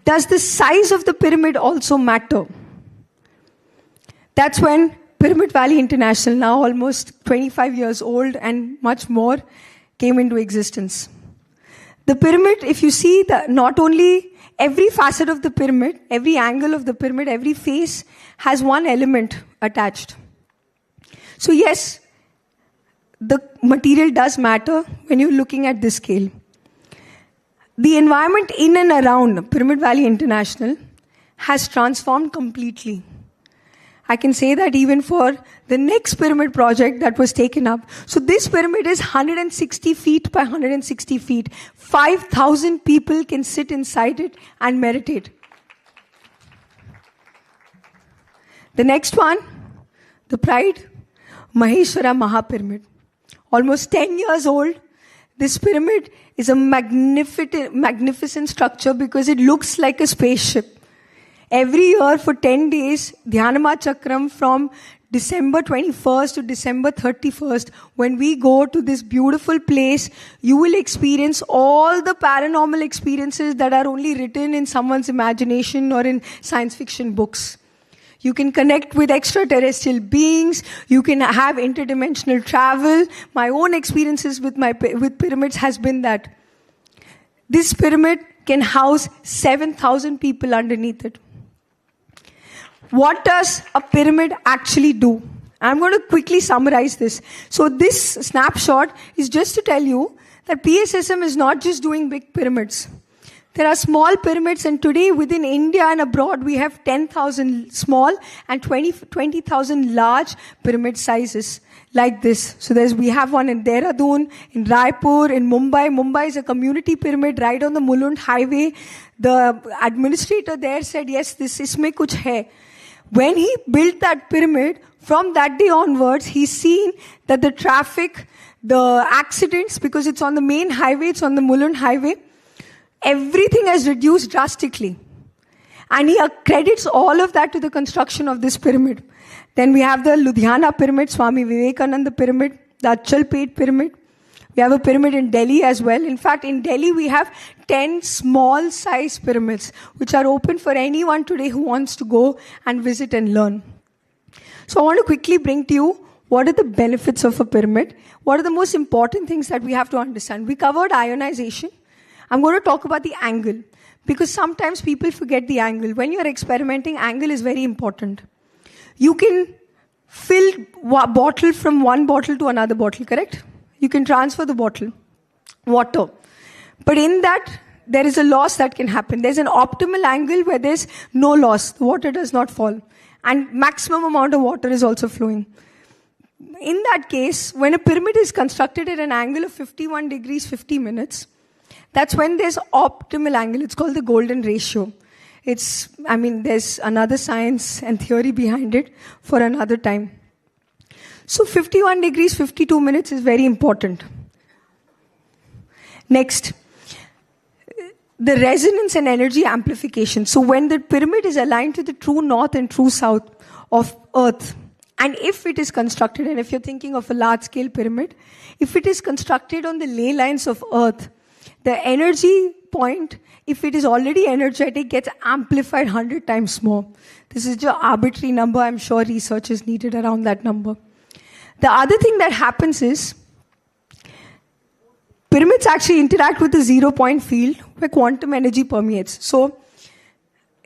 Does the size of the pyramid also matter? That's when Pyramid Valley International, now almost 25 years old and much more, came into existence. The pyramid, if you see, not only every facet of the pyramid, every angle of the pyramid, every face has one element attached. So yes, the material does matter when you're looking at this scale. The environment in and around Pyramid Valley International has transformed completely. I can say that even for the next pyramid project that was taken up. So this pyramid is 160 feet by 160 feet. 5,000 people can sit inside it and meditate. The next one, the Pride Maheshwara Mahapyramid. Almost 10 years old. This pyramid is a magnificent structure because it looks like a spaceship. Every year for 10 days, Dhyanama Chakram from December 21st to December 31st, when we go to this beautiful place, you will experience all the paranormal experiences that are only written in someone's imagination or in science fiction books. You can connect with extraterrestrial beings. You can have interdimensional travel. My own experiences with pyramids has been that this pyramid can house 7,000 people underneath it. What does a pyramid actually do? I'm going to quickly summarize this. So this snapshot is just to tell you that PSSM is not just doing big pyramids. There are small pyramids, and today within India and abroad we have 10,000 small and 20,000 large pyramid sizes like this. So we have one in Dehradun, in Raipur, in Mumbai. Mumbai is a community pyramid right on the Mulund highway. The administrator there said, yes, this isme kuch hai. When he built that pyramid, from that day onwards, he's seen that the traffic, the accidents, because it's on the main highway, it's on the Mulund highway, everything has reduced drastically. And he credits all of that to the construction of this pyramid. Then we have the Ludhiana pyramid, Swami Vivekananda pyramid, the Achalpet pyramid. We have a pyramid in Delhi as well. In fact, in Delhi we have 10 small size pyramids, which are open for anyone today who wants to go and visit and learn. So I want to quickly bring to you what are the benefits of a pyramid. What are the most important things that we have to understand. We covered ionization. I'm going to talk about the angle, because sometimes people forget the angle. When you're experimenting, angle is very important. You can fill bottle from one bottle to another bottle, correct? You can transfer the bottle, water. But in that, there is a loss that can happen. There's an optimal angle where there's no loss. The water does not fall. And maximum amount of water is also flowing. In that case, when a pyramid is constructed at an angle of 51 degrees, 50 minutes, that's when there's optimal angle. It's called the golden ratio. There's another science and theory behind it for another time. So 51 degrees, 52 minutes is very important. Next, the resonance and energy amplification. So when the pyramid is aligned to the true north and true south of Earth, and if it is constructed, and if you're thinking of a large-scale pyramid, if it is constructed on the ley lines of Earth, the energy point, if it is already energetic, gets amplified 100 times more. This is just an arbitrary number. I'm sure research is needed around that number. The other thing that happens is, pyramids actually interact with the 0-point field where quantum energy permeates. So,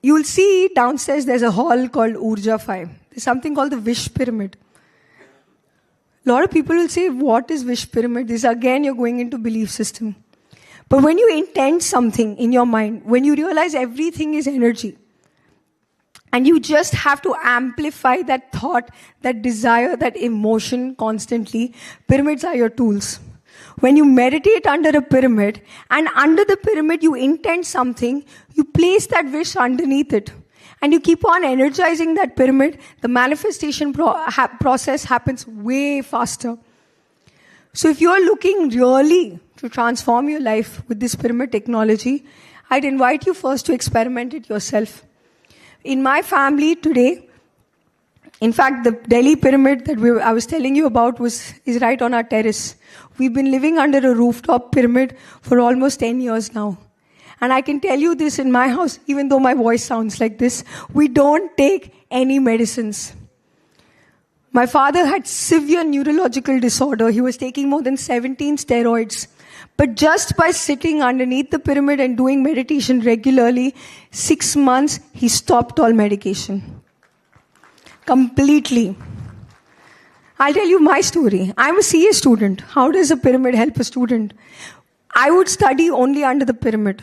you'll see downstairs there's a hall called Urja 5. There's something called the Wish Pyramid. A lot of people will say, what is Wish Pyramid? This again, you're going into belief system. But when you intend something in your mind, when you realize everything is energy, and you just have to amplify that thought, that desire, that emotion constantly, pyramids are your tools. When you meditate under a pyramid, and under the pyramid you intend something, you place that wish underneath it. and you keep on energizing that pyramid, the manifestation process happens way faster. So if you're looking really to transform your life with this pyramid technology, I'd invite you first to experiment it yourself. In my family today, in fact, the Delhi pyramid that I was telling you about is right on our terrace. We've been living under a rooftop pyramid for almost 10 years now. And I can tell you this, in my house, even though my voice sounds like this, we don't take any medicines. My father had severe neurological disorder. He was taking more than 17 steroids. But just by sitting underneath the pyramid and doing meditation regularly, 6 months, he stopped all medication. Completely. I'll tell you my story. I'm a CA student. How does a pyramid help a student? I would study only under the pyramid.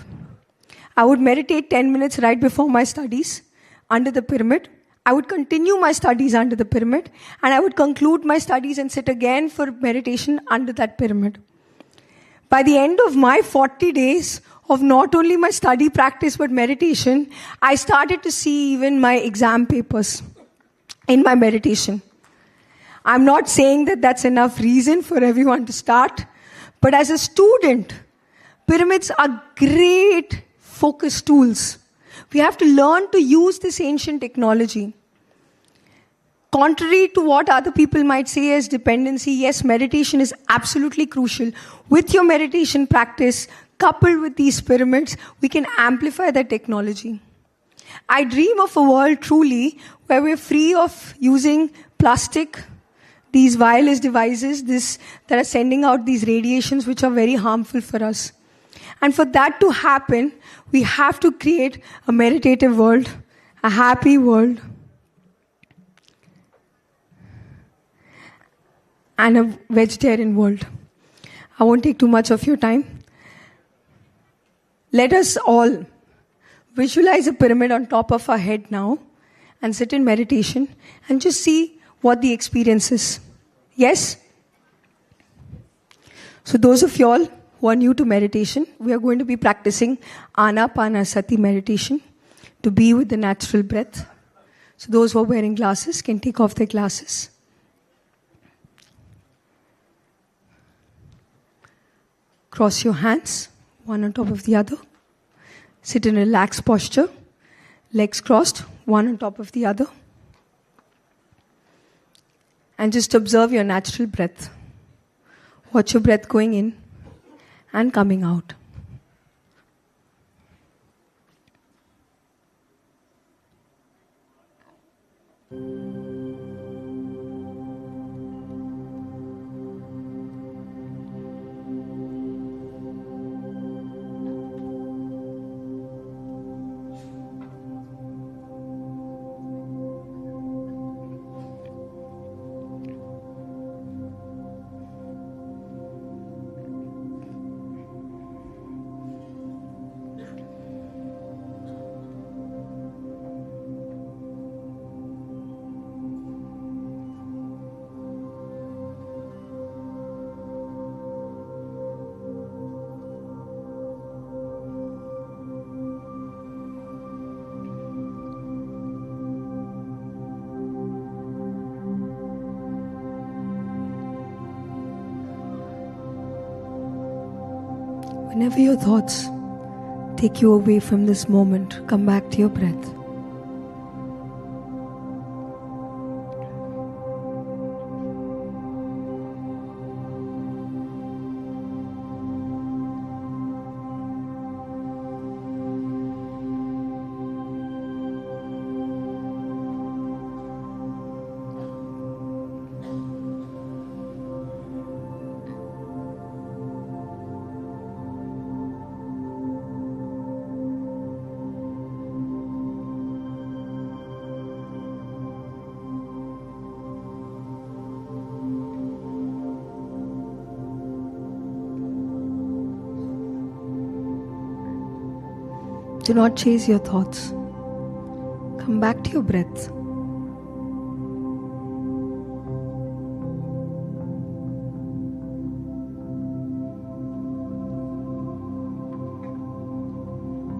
I would meditate 10 minutes right before my studies under the pyramid. I would continue my studies under the pyramid, and I would conclude my studies and sit again for meditation under that pyramid. By the end of my 40 days of not only my study practice but meditation, I started to see even my exam papers in my meditation. I'm not saying that that's enough reason for everyone to start, but as a student, pyramids are great focus tools. We have to learn to use this ancient technology. Contrary to what other people might say as dependency, yes, meditation is absolutely crucial. With your meditation practice, coupled with these pyramids, we can amplify that technology. I dream of a world truly where we're free of using plastic, these wireless devices that are sending out these radiations which are very harmful for us. And for that to happen, we have to create a meditative world, a happy world, and a vegetarian world. I won't take too much of your time. Let us all visualize a pyramid on top of our head now and sit in meditation and just see what the experience is. Yes? So those of y'all who are new to meditation, we are going to be practicing Anapanasati meditation to be with the natural breath. So those who are wearing glasses can take off their glasses. Cross your hands, one on top of the other. Sit in a relaxed posture, legs crossed, one on top of the other. And just observe your natural breath. Watch your breath going in and coming out. Whenever your thoughts take you away from this moment, come back to your breath. Do not chase your thoughts. Come back to your breath.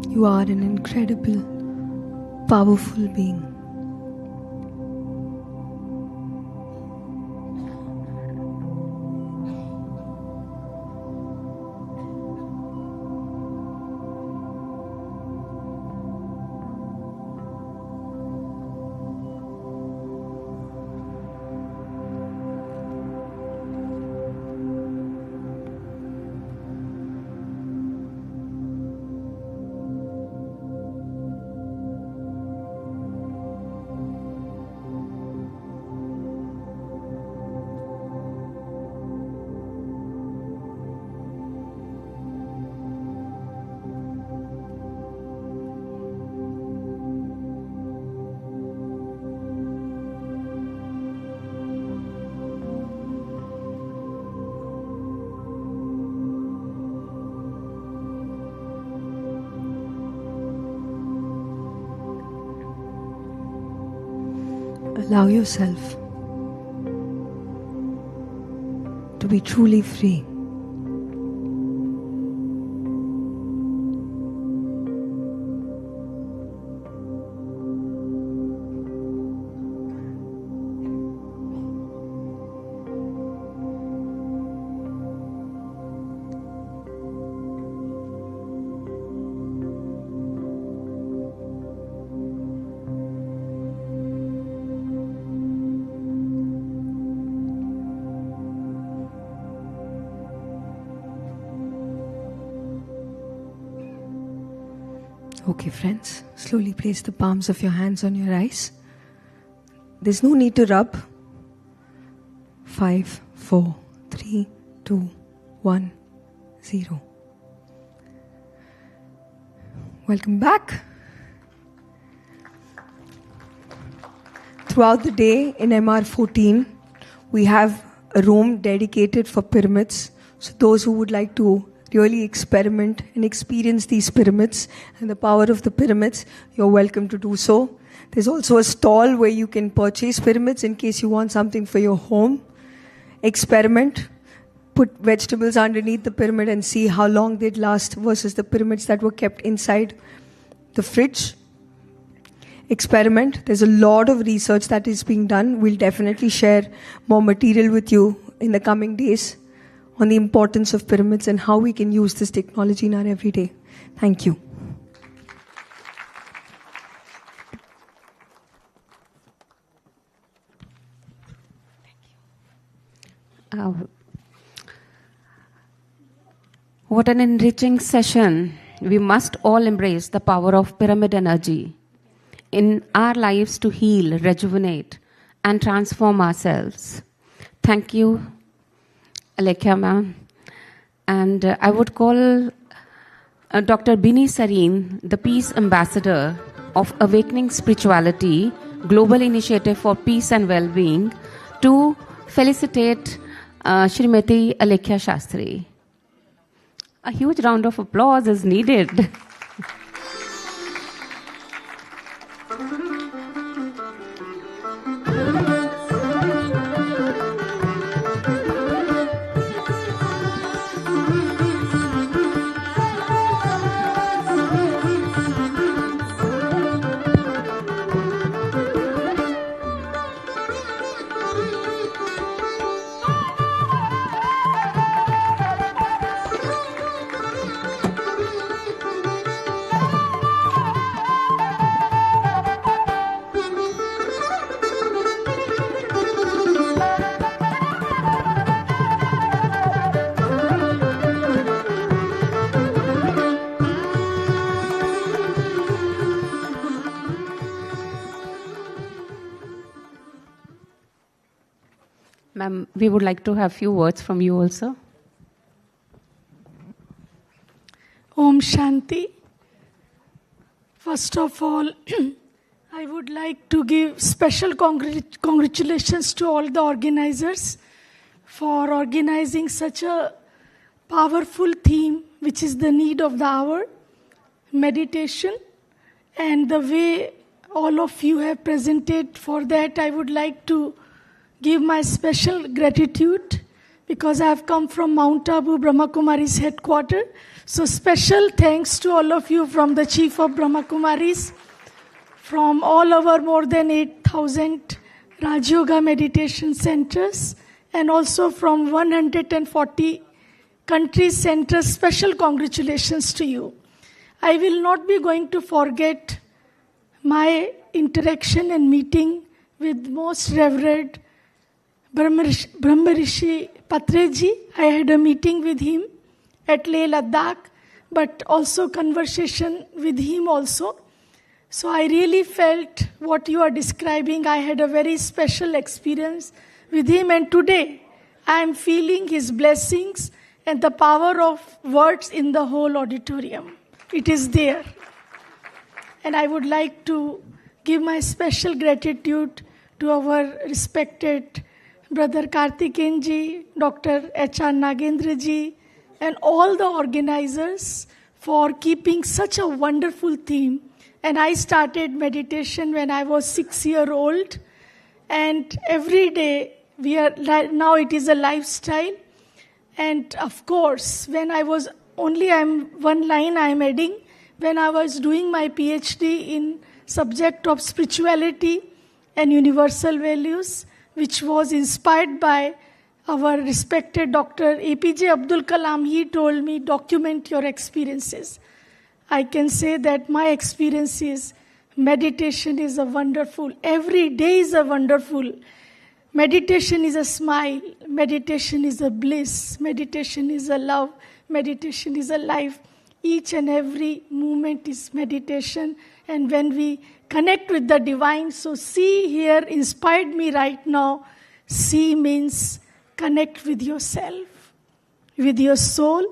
You are an incredible, powerful being. Allow yourself to be truly free. Okay, friends, slowly place the palms of your hands on your eyes. There's no need to rub. 5, 4, 3, 2, 1, 0. Welcome back. Throughout the day in MR14, we have a room dedicated for pyramids. So those who would like to really experiment and experience these pyramids and the power of the pyramids, you're welcome to do so. There's also a stall where you can purchase pyramids in case you want something for your home. Experiment. Put vegetables underneath the pyramid and see how long they'd last versus the pyramids that were kept inside the fridge. Experiment. There's a lot of research that is being done. We'll definitely share more material with you in the coming days on the importance of pyramids and how we can use this technology in our everyday. Thank you. What an enriching session. We must all embrace the power of pyramid energy in our lives to heal, rejuvenate, and transform ourselves. Thank you, Alekhya ma'am. And I would call Dr. Bini Sareen, the Peace Ambassador of Awakening Spirituality, Global Initiative for Peace and Well-Being, to felicitate Shrimati Alekhya Shastri. A huge round of applause is needed. Ma'am, we would like to have a few words from you also. Om Shanti. First of all, I would like to give special congratulations to all the organizers for organizing such a powerful theme, which is the need of the hour, meditation, and the way all of you have presented. For that, I would like to give my special gratitude because I have come from Mount Abu, Brahma Kumari's headquarters. So special thanks to all of you from the Chief of Brahma Kumaris from all over more than 8,000 Raj Yoga meditation centers and also from 140 countries centers. Special congratulations to you. I will not be going to forget my interaction and meeting with most revered Brahmarishi Patreji. I had a meeting with him at Leh Ladakh, but also conversation with him also. So I really felt what you are describing. I had a very special experience with him, and today I am feeling his blessings and the power of words in the whole auditorium. It is there. And I would like to give my special gratitude to our respected Brother Karthikeyanji, Dr. H.R. Nagendraji, and all the organizers for keeping such a wonderful theme. And I started meditation when I was 6 years old. And every day, now it is a lifestyle. And of course, when I was one line I am adding, when I was doing my PhD in subject of spirituality and universal values, which was inspired by our respected Dr. APJ Abdul Kalam, he told me, document your experiences. I can say that my experience is meditation is a wonderful, every day is a wonderful. Meditation is a smile, meditation is a bliss, meditation is a love, meditation is a life. Each and every moment is meditation. And when we connect with the divine, so see here inspired me right now. See means connect with yourself, with your soul.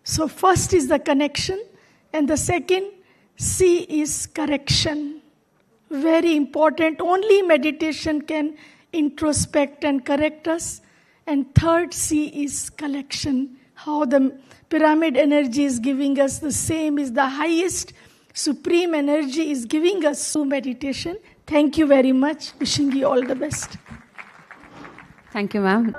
So first is the connection, and the second, C is correction. Very important. Only meditation can introspect and correct us. And third, C is collection. How the pyramid energy is giving us the same is the highest supreme energy is giving us through meditation. Thank you very much. Wishing you all the best. Thank you, ma'am.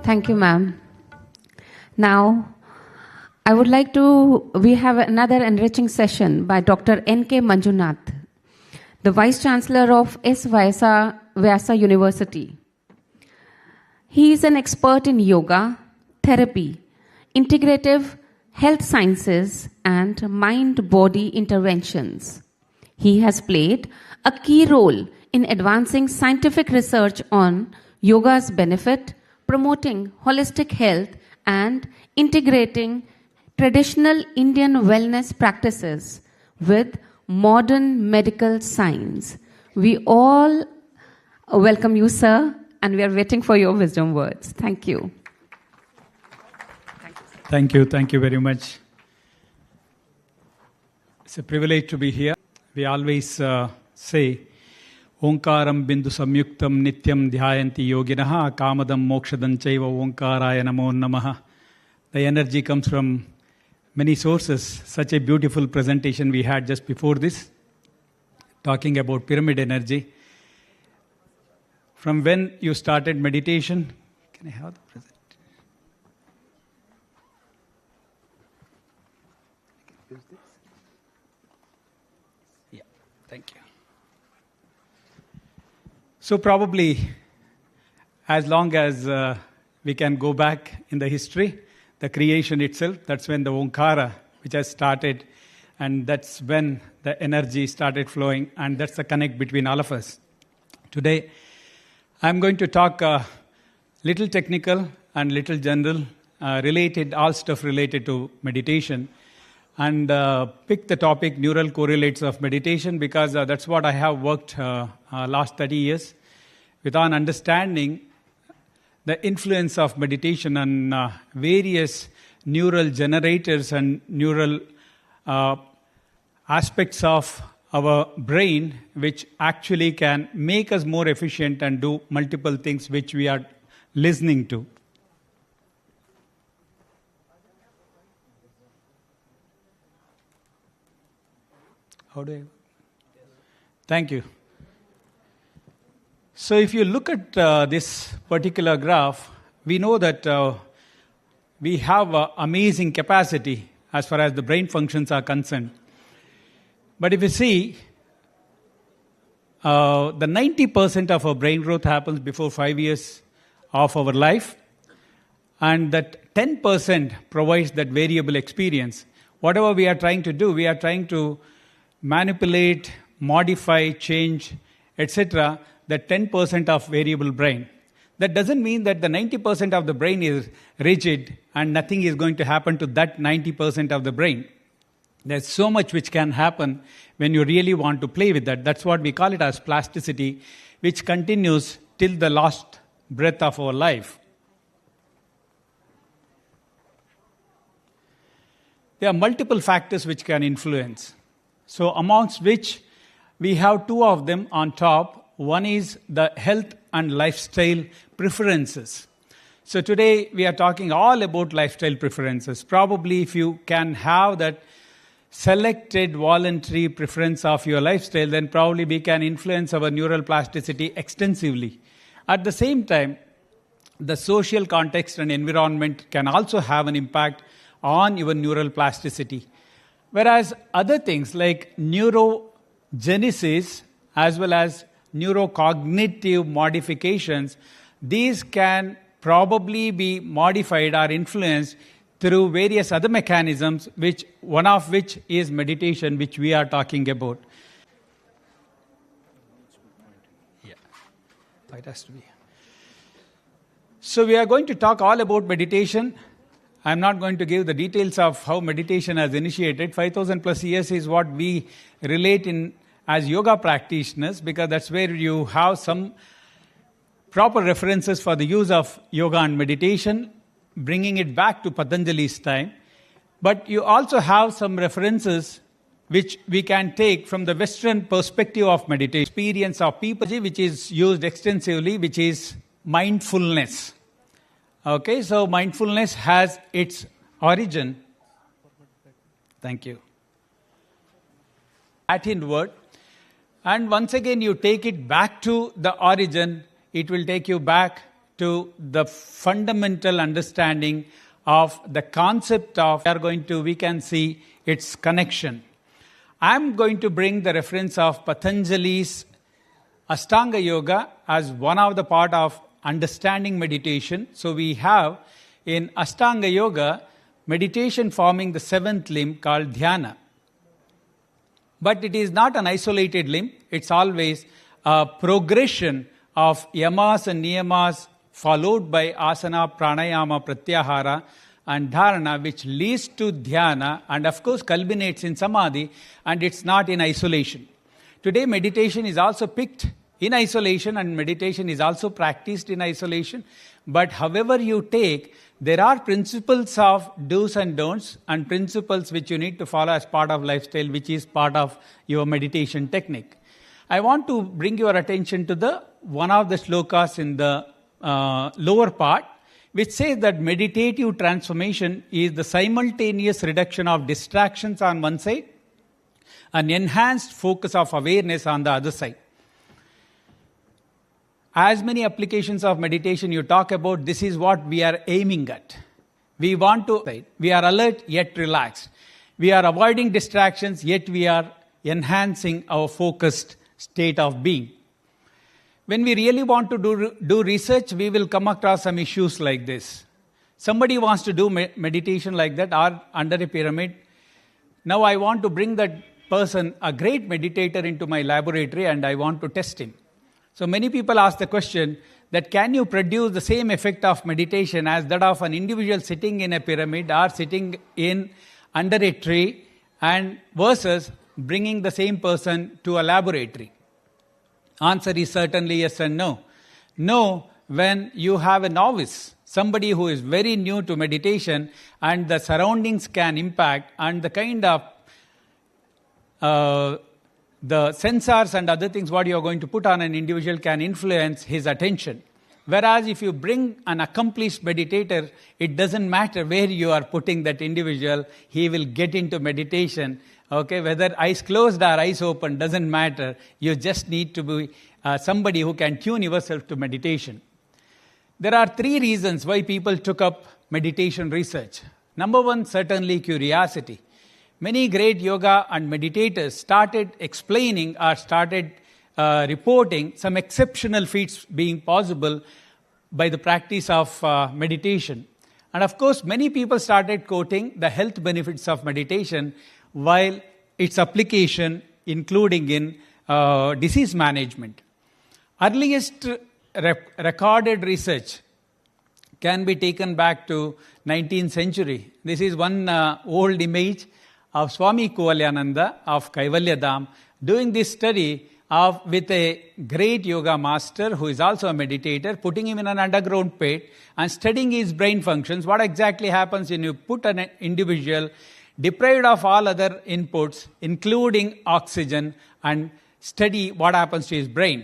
Thank you, ma'am. Now, I would like we have another enriching session by Dr. N.K. Manjunath, the Vice Chancellor of S. Vyasa University. He is an expert in yoga, therapy, integrative health sciences, and mind-body interventions. He has played a key role in advancing scientific research on yoga's benefit, promoting holistic health, and integrating traditional Indian wellness practices with modern medical science. We all welcome you, sir, and we are waiting for your wisdom words. Thank you. Thank you very much. It's a privilege to be here. We always say, Omkaram bindu samyuktam nityam dhyayanti yoginaha kamadam mokshadam chaiva omkaraya namo namaha. The energy comes from many sources. Such a beautiful presentation we had just before this, talking about pyramid energy. From when you started meditation, can I have the presentation? Yeah, thank you. So probably, as long as we can go back in the history, the creation itself, that's when the Omkara, which has started, and that's when the energy started flowing, and that's the connect between all of us. Today, I'm going to talk little technical and little general, all stuff related to meditation, and pick the topic neural correlates of meditation, because that's what I have worked last 30 years with on understanding the influence of meditation on various neural generators and neural aspects of our brain, which actually can make us more efficient and do multiple things which we are listening to. How do I? Thank you. So if you look at this particular graph, we know that we have amazing capacity as far as the brain functions are concerned. But if you see, the 90% of our brain growth happens before 5 years of our life, and that 10% provides that variable experience. Whatever we are trying to do, we are trying to manipulate, modify, change, etc., that 10% of variable brain. That doesn't mean that the 90% of the brain is rigid and nothing is going to happen to that 90% of the brain. There's so much which can happen when you really want to play with that. That's what we call it as plasticity, which continues till the last breath of our life. There are multiple factors which can influence. So amongst which we have two of them on top. One is the health and lifestyle preferences. So today we are talking all about lifestyle preferences. Probably if you can have that selected voluntary preference of your lifestyle, then probably we can influence our neural plasticity extensively. At the same time, the social context and environment can also have an impact on your neural plasticity. Whereas other things like neurogenesis as well as neurocognitive modifications, these can probably be modified or influenced through various other mechanisms, which one of which is meditation, which we are talking about. Yeah, it has to be. So we are going to talk all about meditation. I'm not going to give the details of how meditation has initiated. 5,000 plus years is what we relate in as yoga practitioners, because that's where you have some proper references for the use of yoga and meditation, bringing it back to Patanjali's time. But you also have some references which we can take from the Western perspective of meditation. Experience of people, which is used extensively, which is mindfulness. Okay, so mindfulness has its origin. Thank you. Latin word. And once again, you take it back to the origin, it will take you back to the fundamental understanding of the concept of, we can see its connection. I'm going to bring the reference of Patanjali's Ashtanga Yoga as one of the part of understanding meditation. So we have in Ashtanga Yoga, meditation forming the seventh limb called dhyana. But it is not an isolated limb. It's always a progression of yamas and niyamas followed by asana, pranayama, pratyahara and dharana, which leads to dhyana and of course culminates in samadhi, and it's not in isolation. Today meditation is also picked in isolation and meditation is also practiced in isolation. But however you take, there are principles of do's and don'ts and principles which you need to follow as part of lifestyle, which is part of your meditation technique. I want to bring your attention to the one of the shlokas in the lower part, which says that meditative transformation is the simultaneous reduction of distractions on one side and enhanced focus of awareness on the other side. As many applications of meditation you talk about, this is what we are aiming at. We want to, we are alert yet relaxed. We are avoiding distractions yet we are enhancing our focused state of being. When we really want to do research, we will come across some issues like this. Somebody wants to do meditation like that or under a pyramid. Now I want to bring that person, a great meditator, into my laboratory and I want to test him. So many people ask the question that can you produce the same effect of meditation as that of an individual sitting in a pyramid or sitting in under a tree and versus bringing the same person to a laboratory? Answer is certainly yes and no. No, when you have a novice, somebody who is very new to meditation and the surroundings can impact and the kind of the sensors and other things what you are going to put on an individual can influence his attention. Whereas if you bring an accomplished meditator, it doesn't matter where you are putting that individual, he will get into meditation Okay, whether eyes closed or eyes open doesn't matter. You just need to be somebody who can tune yourself to meditation. There are 3 reasons why people took up meditation research. Number 1, certainly curiosity. Many great yoga and meditators started explaining or started reporting some exceptional feats being possible by the practice of meditation. And of course, many people started quoting the health benefits of meditation while its application including in disease management. Earliest recorded research can be taken back to 19th century. This is one old image of Swami Kuvalyananda of Kaivalyadam doing this study with a great yoga master who is also a meditator, putting him in an underground pit and studying his brain functions. What exactly happens when you put an individual deprived of all other inputs, including oxygen, and study what happens to his brain.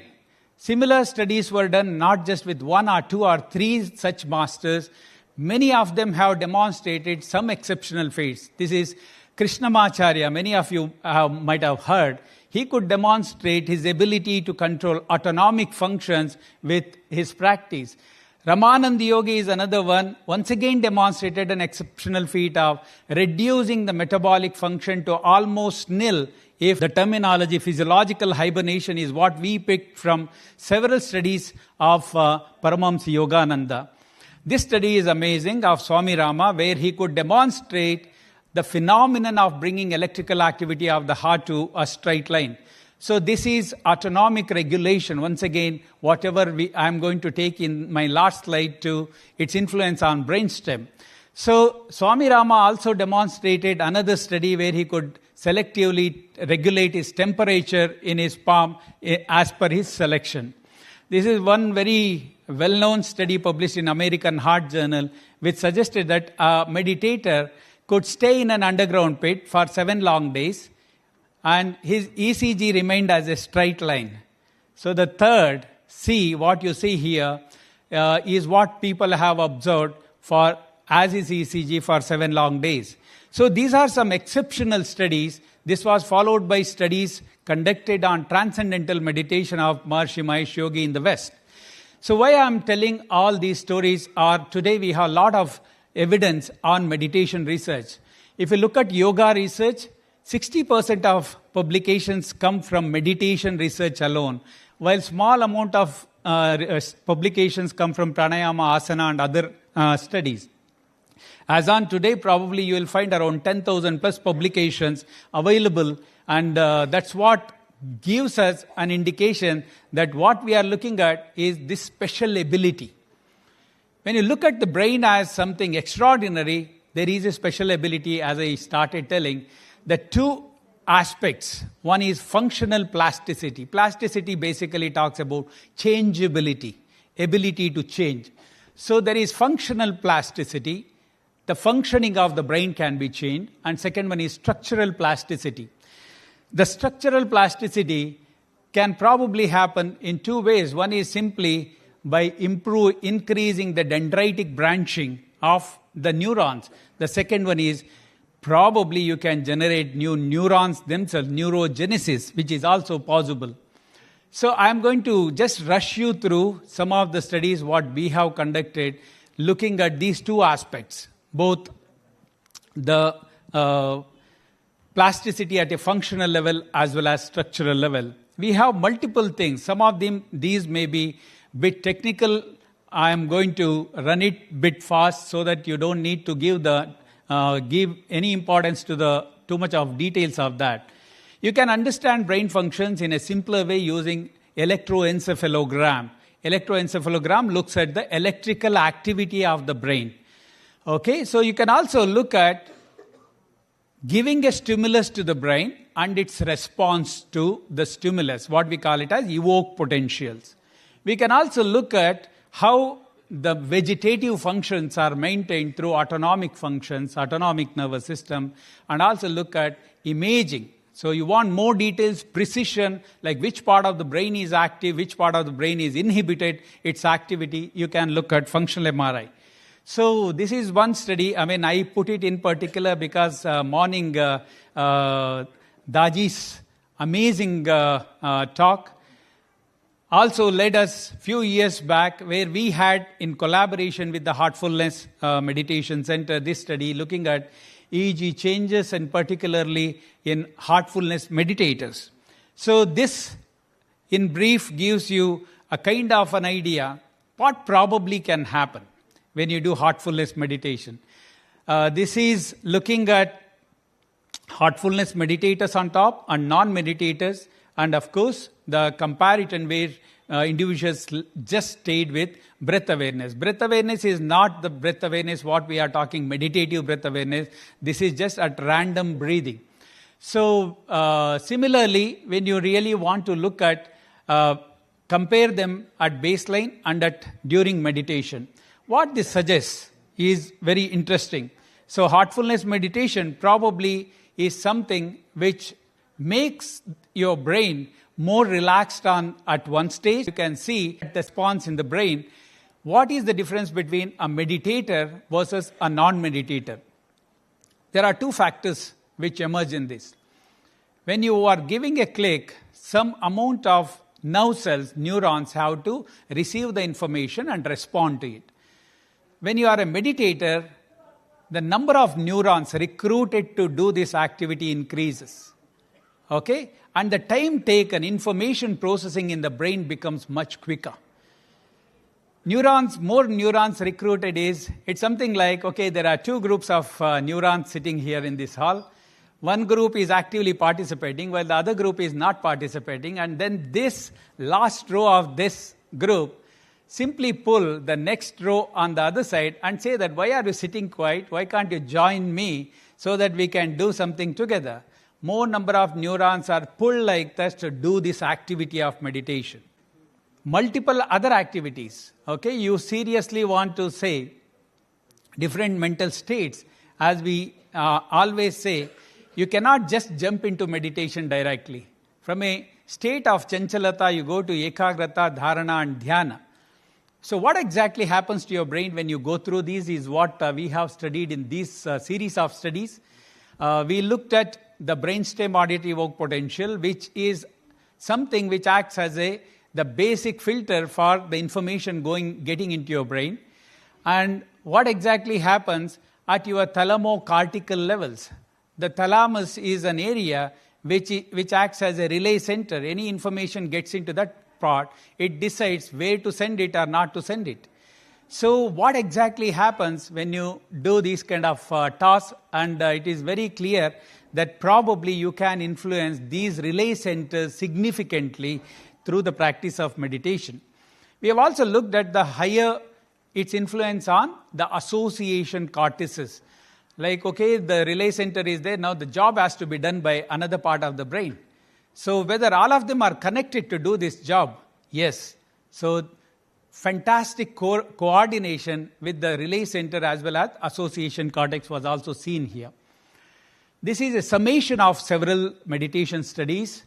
Similar studies were done not just with 1 or 2 or 3 such masters. Many of them have demonstrated some exceptional feats. This is Krishnamacharya, many of you might have heard. He could demonstrate his ability to control autonomic functions with his practice. Ramananda Yogi is another one, once again demonstrated an exceptional feat of reducing the metabolic function to almost nil, if the terminology physiological hibernation is what we picked from several studies of Paramahamsa Yogananda. This study is amazing of Swami Rama, where he could demonstrate the phenomenon of bringing electrical activity of the heart to a straight line. So this is autonomic regulation. Once again, whatever I am going to take in my last slide to its influence on brainstem. So Swami Rama also demonstrated another study where he could selectively regulate his temperature in his palm as per his selection. This is one very well-known study published in American Heart Journal, which suggested that a meditator could stay in an underground pit for 7 long days, and his ECG remained as a straight line. So the third C, what you see here, is what people have observed for as his ECG for 7 long days. So these are some exceptional studies. This was followed by studies conducted on transcendental meditation of Maharishi Mahesh Yogi in the West. So why I am telling all these stories are today we have a lot of evidence on meditation research. If you look at yoga research, 60% of publications come from meditation research alone, while small amount of publications come from pranayama, asana and other studies. As on today, probably you will find around 10,000 plus publications available, and that's what gives us an indication that what we are looking at is this special ability. When you look at the brain as something extraordinary, there is a special ability, as I started telling. The 2 aspects. One is functional plasticity. Plasticity basically talks about changeability, ability to change. So there is functional plasticity. The functioning of the brain can be changed. And second one is structural plasticity. The structural plasticity can probably happen in 2 ways. One is simply by increasing the dendritic branching of the neurons. The second one is probably you can generate new neurons themselves, neurogenesis, which is also possible. So I'm going to just rush you through some of the studies what we have conducted looking at these 2 aspects, both the plasticity at a functional level as well as structural level. We have multiple things. Some of these may be a bit technical. I am going to run it a bit fast so that you don't need to give any importance to too much of details of that. You can understand brain functions in a simpler way using electroencephalogram. Electroencephalogram looks at the electrical activity of the brain. Okay, so you can also look at giving a stimulus to the brain and its response to the stimulus, what we call it as evoke potentials. We can also look at how the vegetative functions are maintained through autonomic functions, autonomic nervous system, and also look at imaging. So you want more details, precision, like which part of the brain is active, which part of the brain is inhibited, its activity, you can look at functional MRI. So this is one study. I mean, I put it in particular because morning Daji's amazing talk also led us few years back where we had, in collaboration with the Heartfulness Meditation Center, this study looking at EEG changes and particularly in heartfulness meditators. So this, in brief, gives you a kind of an idea what probably can happen when you do heartfulness meditation. This is looking at heartfulness meditators on top and non-meditators, and of course the comparison where individuals just stayed with breath awareness. Breath awareness is not the breath awareness what we are talking, meditative breath awareness. This is just at random breathing. So similarly, when you really want to look at, compare them at baseline and at during meditation, what this suggests is very interesting. So heartfulness meditation probably is something which makes your brain more relaxed at one stage. You can see the response in the brain. What is the difference between a meditator versus a non-meditator? There are two factors which emerge in this. When you are giving a click, some amount of nerve cells, neurons, have to receive the information and respond to it. When you are a meditator, the number of neurons recruited to do this activity increases. Okay? And the time taken, information processing in the brain becomes much quicker. More neurons recruited it's something like, okay, there are two groups of neurons sitting here in this hall. One group is actively participating while the other group is not participating, and then this last row of this group simply pull the next row on the other side and say that, why are you sitting quiet? Why can't you join me so that we can do something together? More number of neurons are pulled like this to do this activity of meditation. Multiple other activities. Okay, you seriously want to say different mental states. As we always say, you cannot just jump into meditation directly. From a state of chanchalata, you go to ekagrata, dharana and dhyana. So what exactly happens to your brain when you go through these is what we have studied in this series of studies. We looked at the brainstem auditory evoked potential, which is something which acts as the basic filter for the information getting into your brain. And what exactly happens at your thalamo-cortical levels. The thalamus is an area which acts as a relay center. Any information gets into that part, it decides where to send it or not to send it. So what exactly happens when you do these kind of tasks? And it is very clear that probably you can influence these relay centers significantly through the practice of meditation. We have also looked at the higher its influence on the association cortices. Like, okay, the relay center is there, now the job has to be done by another part of the brain. So whether all of them are connected to do this job? Yes. So fantastic coordination with the relay center as well as association cortex was also seen here. This is a summation of several meditation studies.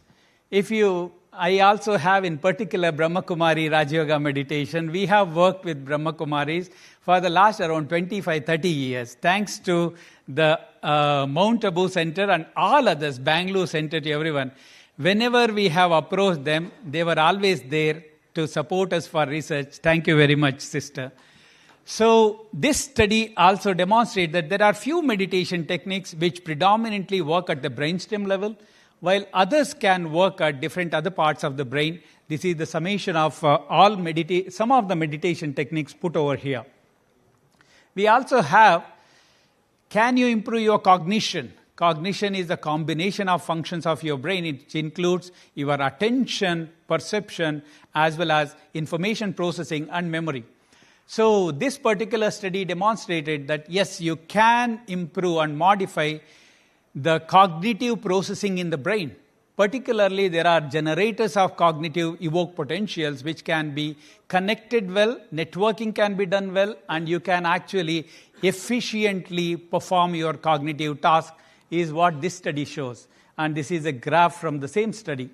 I also have in particular Brahma Kumari Raja Yoga meditation. We have worked with Brahma Kumaris for the last around 25-30 years. Thanks to the Mount Abu Center and all others, Bangalore Center, to everyone. Whenever we have approached them, they were always there to support us for research. Thank you very much, sister. So this study also demonstrates that there are few meditation techniques which predominantly work at the brainstem level, while others can work at different other parts of the brain. This is the summation of some of the meditation techniques put over here. We also have, can you improve your cognition? Cognition is a combination of functions of your brain. It includes your attention, perception, as well as information processing and memory. So this particular study demonstrated that yes, you can improve and modify the cognitive processing in the brain. Particularly, there are generators of cognitive evoked potentials which can be connected well, networking can be done well, and you can actually efficiently perform your cognitive task, is what this study shows. And this is a graph from the same study.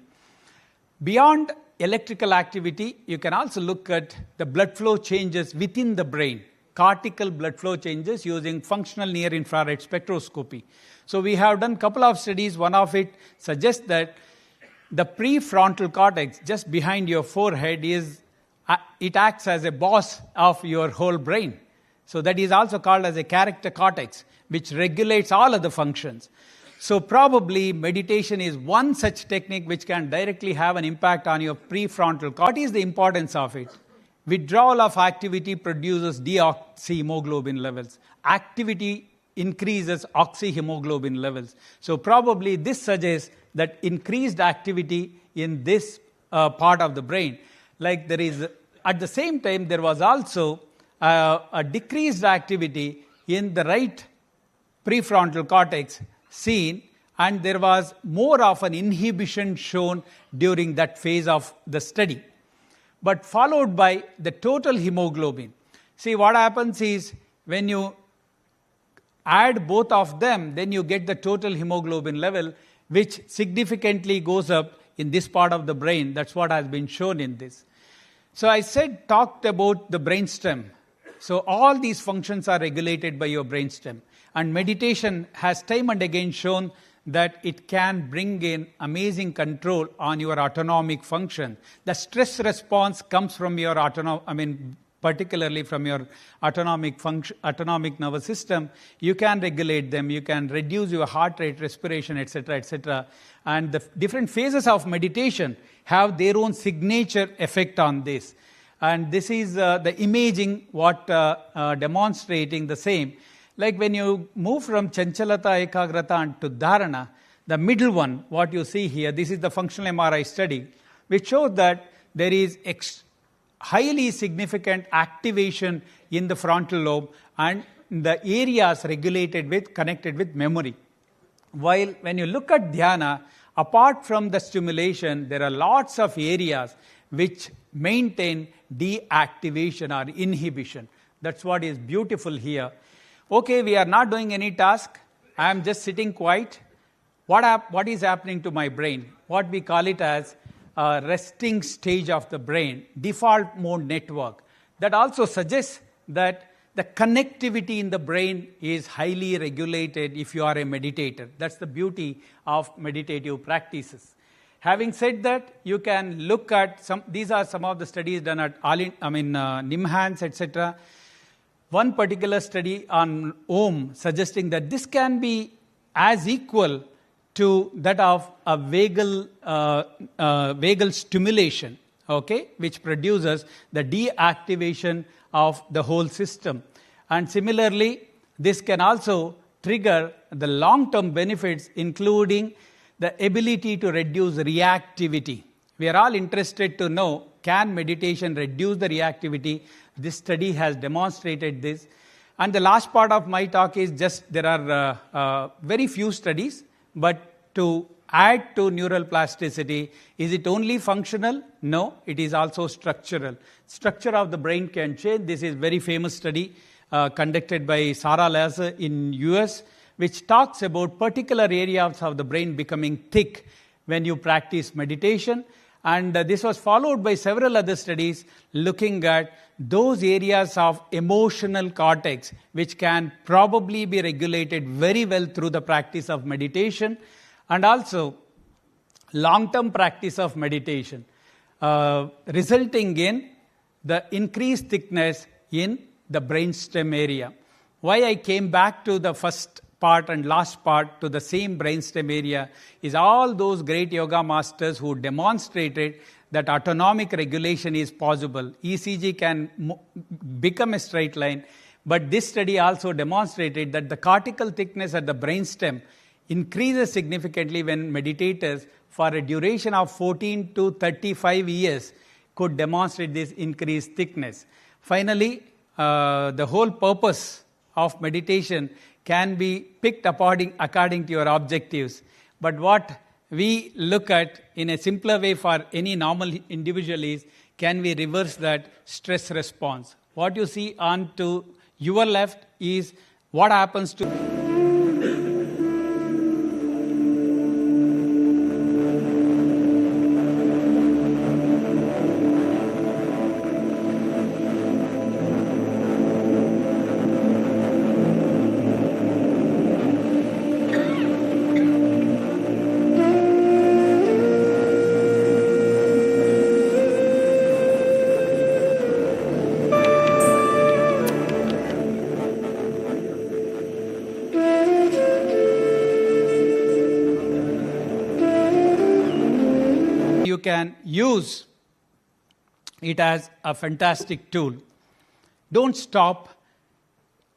Beyond electrical activity, you can also look at the blood flow changes within the brain. cortical blood flow changes using functional near-infrared spectroscopy. So we have done a couple of studies. One of it suggests that the prefrontal cortex, just behind your forehead, it acts as a boss of your whole brain. So that is also called as a character cortex, which regulates all of the functions. So probably meditation is one such technique which can directly have an impact on your prefrontal cortex. What is the importance of it? Withdrawal of activity produces deoxyhemoglobin levels. Activity increases oxyhemoglobin levels. So probably this suggests that increased activity in this part of the brain. Like there is, at the same time, there was also a decreased activity in the right prefrontal cortex seen, and there was more of an inhibition shown during that phase of the study, but followed by the total hemoglobin. See, what happens is when you add both of them, then you get the total hemoglobin level, which significantly goes up in this part of the brain. That's what has been shown in this. So I talked about the brainstem. So all these functions are regulated by your brainstem. And meditation has time and again shown that it can bring in amazing control on your autonomic function. The stress response comes from your particularly from your autonomic nervous system. You can regulate them. You can reduce your heart rate, respiration, etc., etc. And the different phases of meditation have their own signature effect on this. And this is the imaging what demonstrating the same. Like when you move from Chanchalata, Ekagrata and to Dharana, the middle one, what you see here, this is the functional MRI study, which shows that there is highly significant activation in the frontal lobe and the areas connected with memory. While when you look at dhyana, apart from the stimulation, there are lots of areas which maintain deactivation or inhibition. That's what is beautiful here. Okay, we are not doing any task. I am just sitting quiet. What is happening to my brain? What we call it as a resting stage of the brain, default mode network. That also suggests that the connectivity in the brain is highly regulated if you are a meditator. That's the beauty of meditative practices. Having said that, you can look at these are some of the studies done at NIMHANS, etc. One particular study on Om suggesting that this can be as equal to that of a vagal stimulation, okay, which produces the deactivation of the whole system. And similarly, this can also trigger the long-term benefits, including the ability to reduce reactivity. We are all interested to know, can meditation reduce the reactivity? This study has demonstrated this. And the last part of my talk is just there are very few studies, but to add to neural plasticity, is it only functional? No, it is also structural. Structure of the brain can change. This is very famous study conducted by Sarah Lazer in US, which talks about particular areas of the brain becoming thick when you practice meditation. And this was followed by several other studies looking at those areas of emotional cortex which can probably be regulated very well through the practice of meditation, and also long-term practice of meditation, resulting in the increased thickness in the brainstem area. Why I came back to the first part and last part to the same brainstem area is all those great yoga masters who demonstrated that autonomic regulation is possible. ECG can become a straight line, but this study also demonstrated that the cortical thickness at the brainstem increases significantly when meditators for a duration of 14 to 35 years could demonstrate this increased thickness. Finally, the whole purpose of meditation can be picked according to your objectives. But what we look at in a simpler way for any normal individual is, can we reverse that stress response? What you see on to your left is what happens to... can use it as a fantastic tool. Don't stop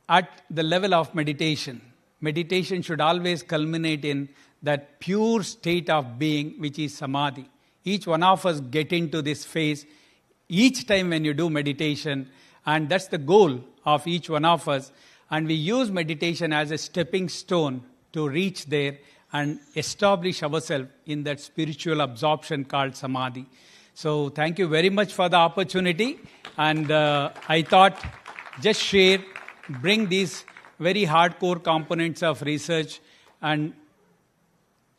at the level of meditation. Meditation should always culminate in that pure state of being, which is samadhi. Each one of us get into this phase each time when you do meditation, and that's the goal of each one of us. And we use meditation as a stepping stone to reach there and establish ourselves in that spiritual absorption called samadhi. So thank you very much for the opportunity. And I thought just share, bring these very hardcore components of research and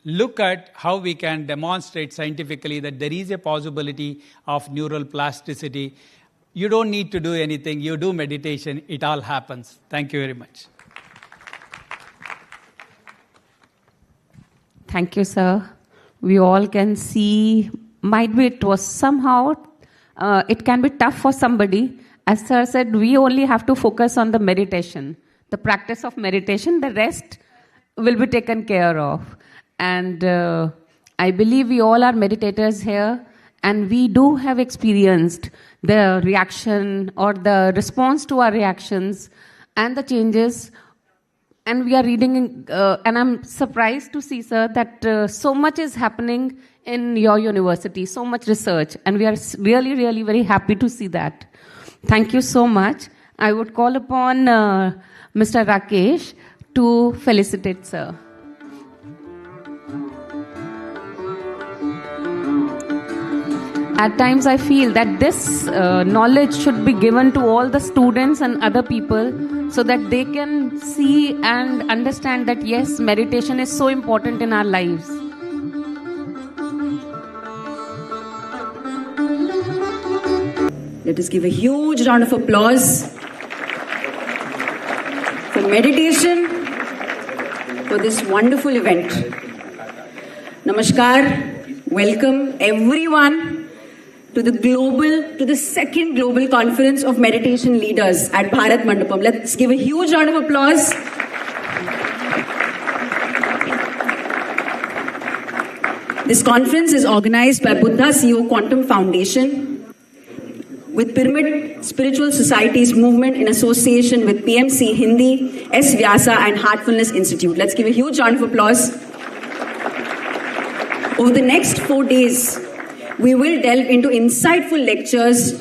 look at how we can demonstrate scientifically that there is a possibility of neural plasticity. You don't need to do anything. You do meditation. It all happens. Thank you very much. Thank you, sir. We all can see, might be it was somehow, it can be tough for somebody. As sir said, we only have to focus on the meditation, the practice of meditation. The rest will be taken care of. And I believe we all are meditators here, and we do have experienced the reaction or the response to our reactions and the changes. And we are reading, and I'm surprised to see, sir, that so much is happening in your university, so much research, and we are really, really very happy to see that. Thank you so much. I would call upon Mr. Rakesh to felicitate, sir. At times I feel that this knowledge should be given to all the students and other people so that they can see and understand that yes, meditation is so important in our lives. Let us give a huge round of applause for meditation, for this wonderful event. Namaskar, welcome everyone to the second global conference of meditation leaders at Bharat Mandapam. Let's give a huge round of applause. This conference is organized by Buddha CEO Quantum Foundation with Pyramid Spiritual Societies Movement in association with PMC Hindi, S. Vyasa and Heartfulness Institute. Let's give a huge round of applause. Over the next 4 days, we will delve into insightful lectures,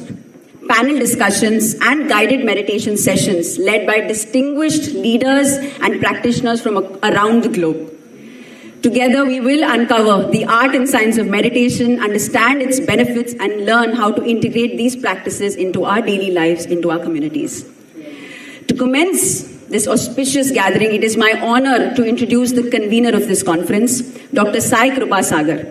panel discussions, and guided meditation sessions led by distinguished leaders and practitioners from around the globe. Together, we will uncover the art and science of meditation, understand its benefits, and learn how to integrate these practices into our daily lives, into our communities. To commence this auspicious gathering, it is my honor to introduce the convener of this conference, Dr. Sai Krupa Sagar.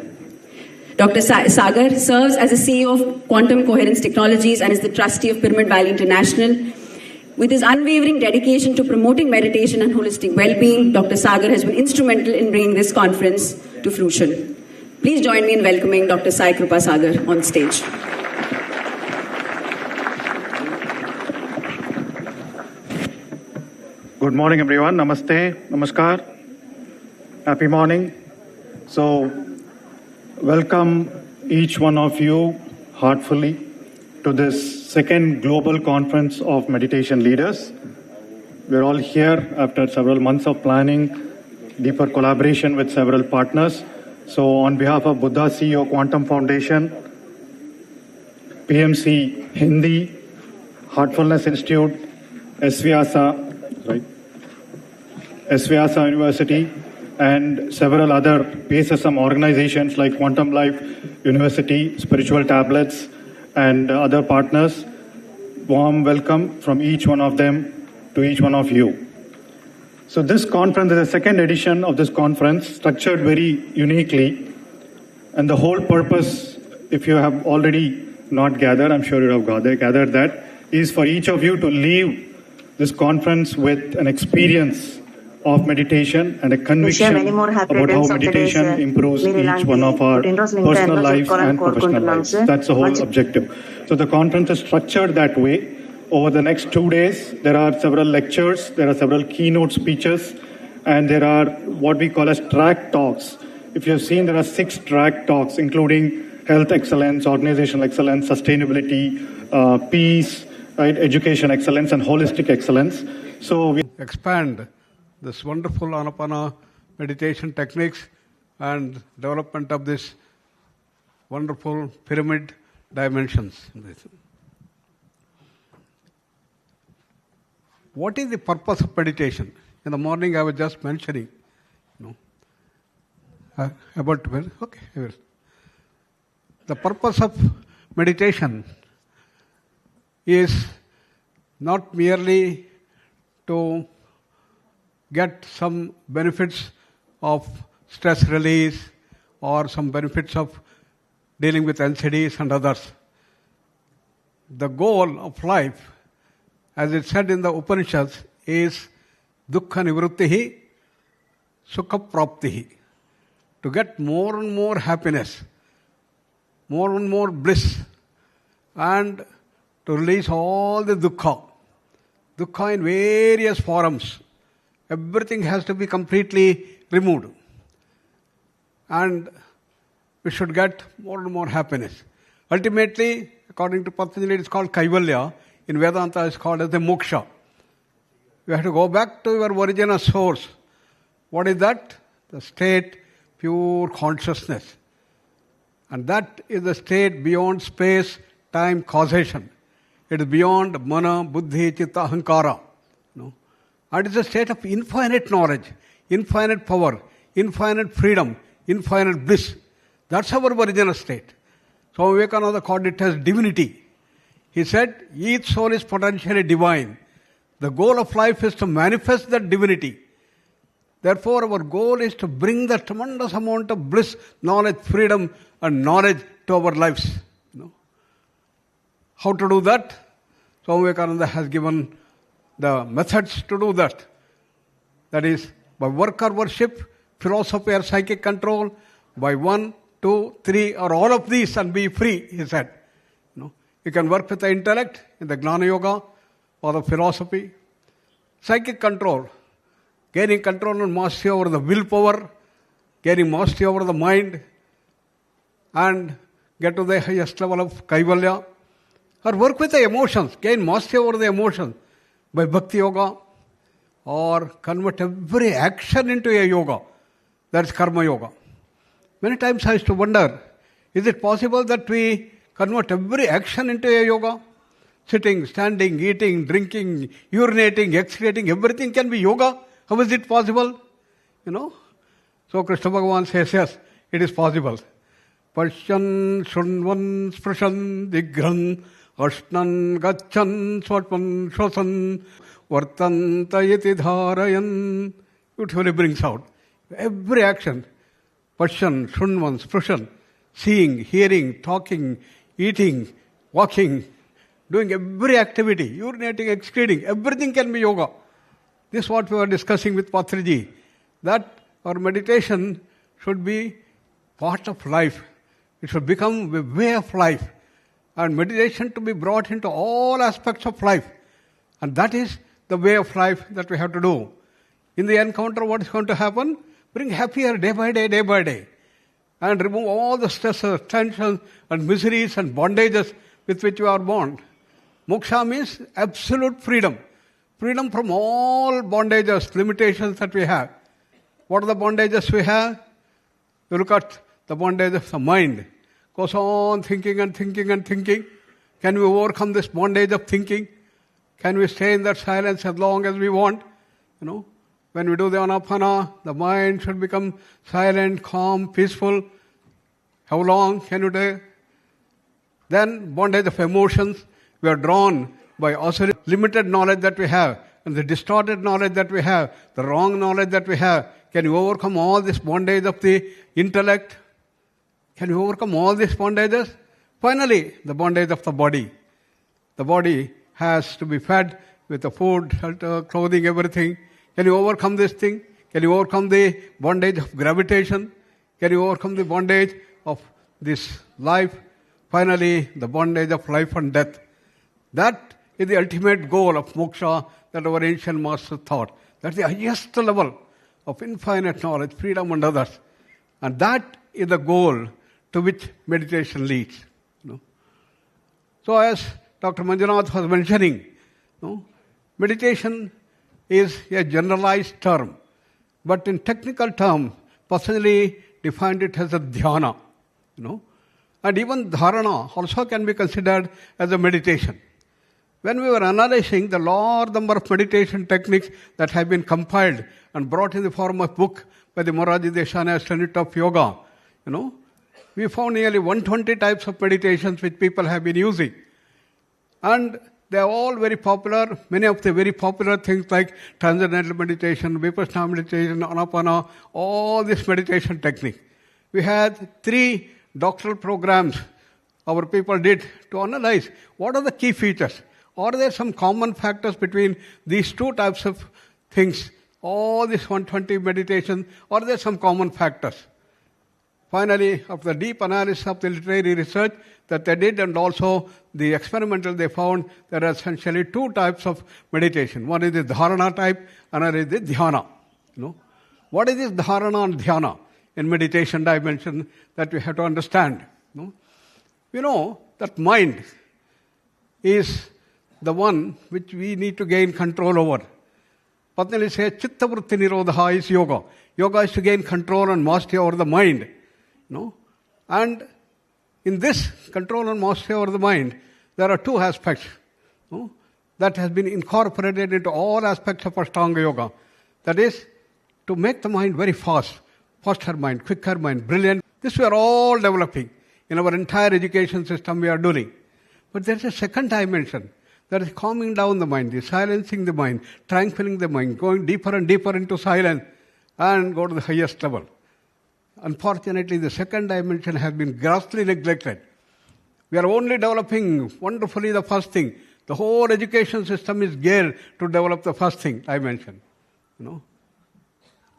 Dr. Sagar serves as the CEO of Quantum Coherence Technologies and is the trustee of Pyramid Valley International. With his unwavering dedication to promoting meditation and holistic well-being, Dr. Sagar has been instrumental in bringing this conference to fruition. Please join me in welcoming Dr. Sai Krupa Sagar on stage. Good morning, everyone. Namaste, namaskar. Happy morning. So, welcome each one of you heartfully to this second global conference of meditation leaders. We're all here after several months of planning, deeper collaboration with several partners. So on behalf of Buddha CEO Quantum Foundation, PMC Hindi, Heartfulness Institute, S. Vyasa University, and several other PSSM organizations like Quantum Life University, Spiritual Tablets, and other partners. Warm welcome from each one of them to each one of you. So this conference is the second edition of this conference, structured very uniquely. And the whole purpose, if you have already not gathered, I'm sure you have gathered that, is for each of you to leave this conference with an experience of meditation and a conviction about how meditation improves each one of our personal lives and professional lives. That's the whole objective. So the conference is structured that way. Over the next 2 days, there are several lectures, there are several keynote speeches, and there are what we call as track talks. If you have seen, there are 6 track talks, including health excellence, organizational excellence, sustainability, peace, right, education excellence, and holistic excellence. So we expand this wonderful Anapana meditation techniques and development of this wonderful pyramid dimensions. What is the purpose of meditation? In the morning I was just mentioning, about, okay, the purpose of meditation is not merely to get some benefits of stress release or some benefits of dealing with NCDs and others. The goal of life, as it said in the Upanishads, is dukkha nivrittihi, sukha praptihi. To get more and more happiness, more and more bliss, and to release all the dukkha. Dukkha in various forms. Everything has to be completely removed. And we should get more and more happiness. Ultimately, according to Patanjali, it is called Kaivalya. In Vedanta, it's called as the moksha. You have to go back to your original source. What is that? The state, pure consciousness. And that is the state beyond space, time, causation. It is beyond mana, buddhi, chitta, ahankara. And it is a state of infinite knowledge, infinite power, infinite freedom, infinite bliss. That's our original state. So Vivekananda called it as divinity. He said, each soul is potentially divine. The goal of life is to manifest that divinity. Therefore, our goal is to bring the tremendous amount of bliss, knowledge, freedom, and knowledge to our lives. How to do that? Swami Vivekananda has given the methods to do that. That is, by work or worship, philosophy or psychic control, by 1, 2, 3, or all of these and be free, he said. You can work with the intellect in the Gnana Yoga or the philosophy. Psychic control, gaining control and mastery over the willpower, gaining mastery over the mind, and get to the highest level of Kaivalya. Or work with the emotions, gain mastery over the emotions by Bhakti Yoga, or convert every action into a yoga. That's Karma Yoga. Many times I used to wonder, is it possible that we convert every action into a yoga? Sitting, standing, eating, drinking, urinating, excreting, everything can be yoga. How is it possible? So Krishna Bhagavan says, yes, it is possible. Pashyan, Shunvan, Sprishan, Digran, Ashnan, Gachan, Swatman, Shosan, Vartanta, Yeti Dharayan. Beautifully brings out every action. Pashyan, Shunvan, Sprishan, seeing, hearing, talking, eating, walking, doing every activity, urinating, excreting, everything can be yoga. This is what we were discussing with Patriji, that our meditation should be part of life. It should become a way of life. And meditation to be brought into all aspects of life. And that is the way of life that we have to do. In the encounter, what is going to happen? Bring happier day by day, day by day. And remove all the stresses, tensions, and miseries and bondages with which you are born. Moksha means absolute freedom. Freedom from all bondages, limitations that we have. What are the bondages we have? You look at the bondage of the mind. Goes on thinking and thinking and thinking. Can we overcome this bondage of thinking? Can we stay in that silence as long as we want? When we do the Anapana, the mind should become silent, calm, peaceful. How long can you do? Then bondage of emotions. We are drawn by also limited knowledge that we have and the distorted knowledge that we have, the wrong knowledge that we have. Can you overcome all this bondage of the intellect? Can you overcome all these bondages? Finally, the bondage of the body. The body has to be fed with the food, shelter, clothing, everything. Can you overcome this thing? Can you overcome the bondage of gravitation? Can you overcome the bondage of this life? Finally, the bondage of life and death. That is the ultimate goal of moksha that our ancient masters thought. That's the highest level of infinite knowledge, freedom and others. And that is the goal to which meditation leads. So as Dr. Manjunath was mentioning, meditation is a generalized term, but in technical term, personally defined it as a dhyana. And even dharana also can be considered as a meditation. When we were analyzing the large number of meditation techniques that have been compiled and brought in the form of book by the Moraji Deshani Institute of Yoga, we found nearly 120 types of meditations which people have been using. And they are all very popular. Many of the very popular things like transcendental meditation, vipassana meditation, anapana, all this meditation technique. We had 3 doctoral programs our people did to analyze what are the key features. Are there some common factors between these 2 types of things? All this 120 meditation, are there some common factors? Finally, after deep analysis of the literary research that they did and also the experimental, they found there are essentially 2 types of meditation. One is the dharana type, another is the dhyana. What is this dharana and dhyana in meditation dimension that we have to understand? We know that mind is the one which we need to gain control over. Patanjali says, chitta vritti nirodha is yoga. Yoga is to gain control and mastery over the mind. And in this control and mastery over the mind, there are 2 aspects that has been incorporated into all aspects of Ashtanga Yoga. That is, to make the mind very fast, faster mind, quicker mind, brilliant. This we are all developing. In our entire education system we are doing. But there is a second dimension. That is calming down the mind, silencing the mind, tranquilizing the mind, going deeper and deeper into silence and go to the highest level. Unfortunately, the second dimension has been grossly neglected. We are only developing wonderfully the first thing. The whole education system is geared to develop the first thing dimension.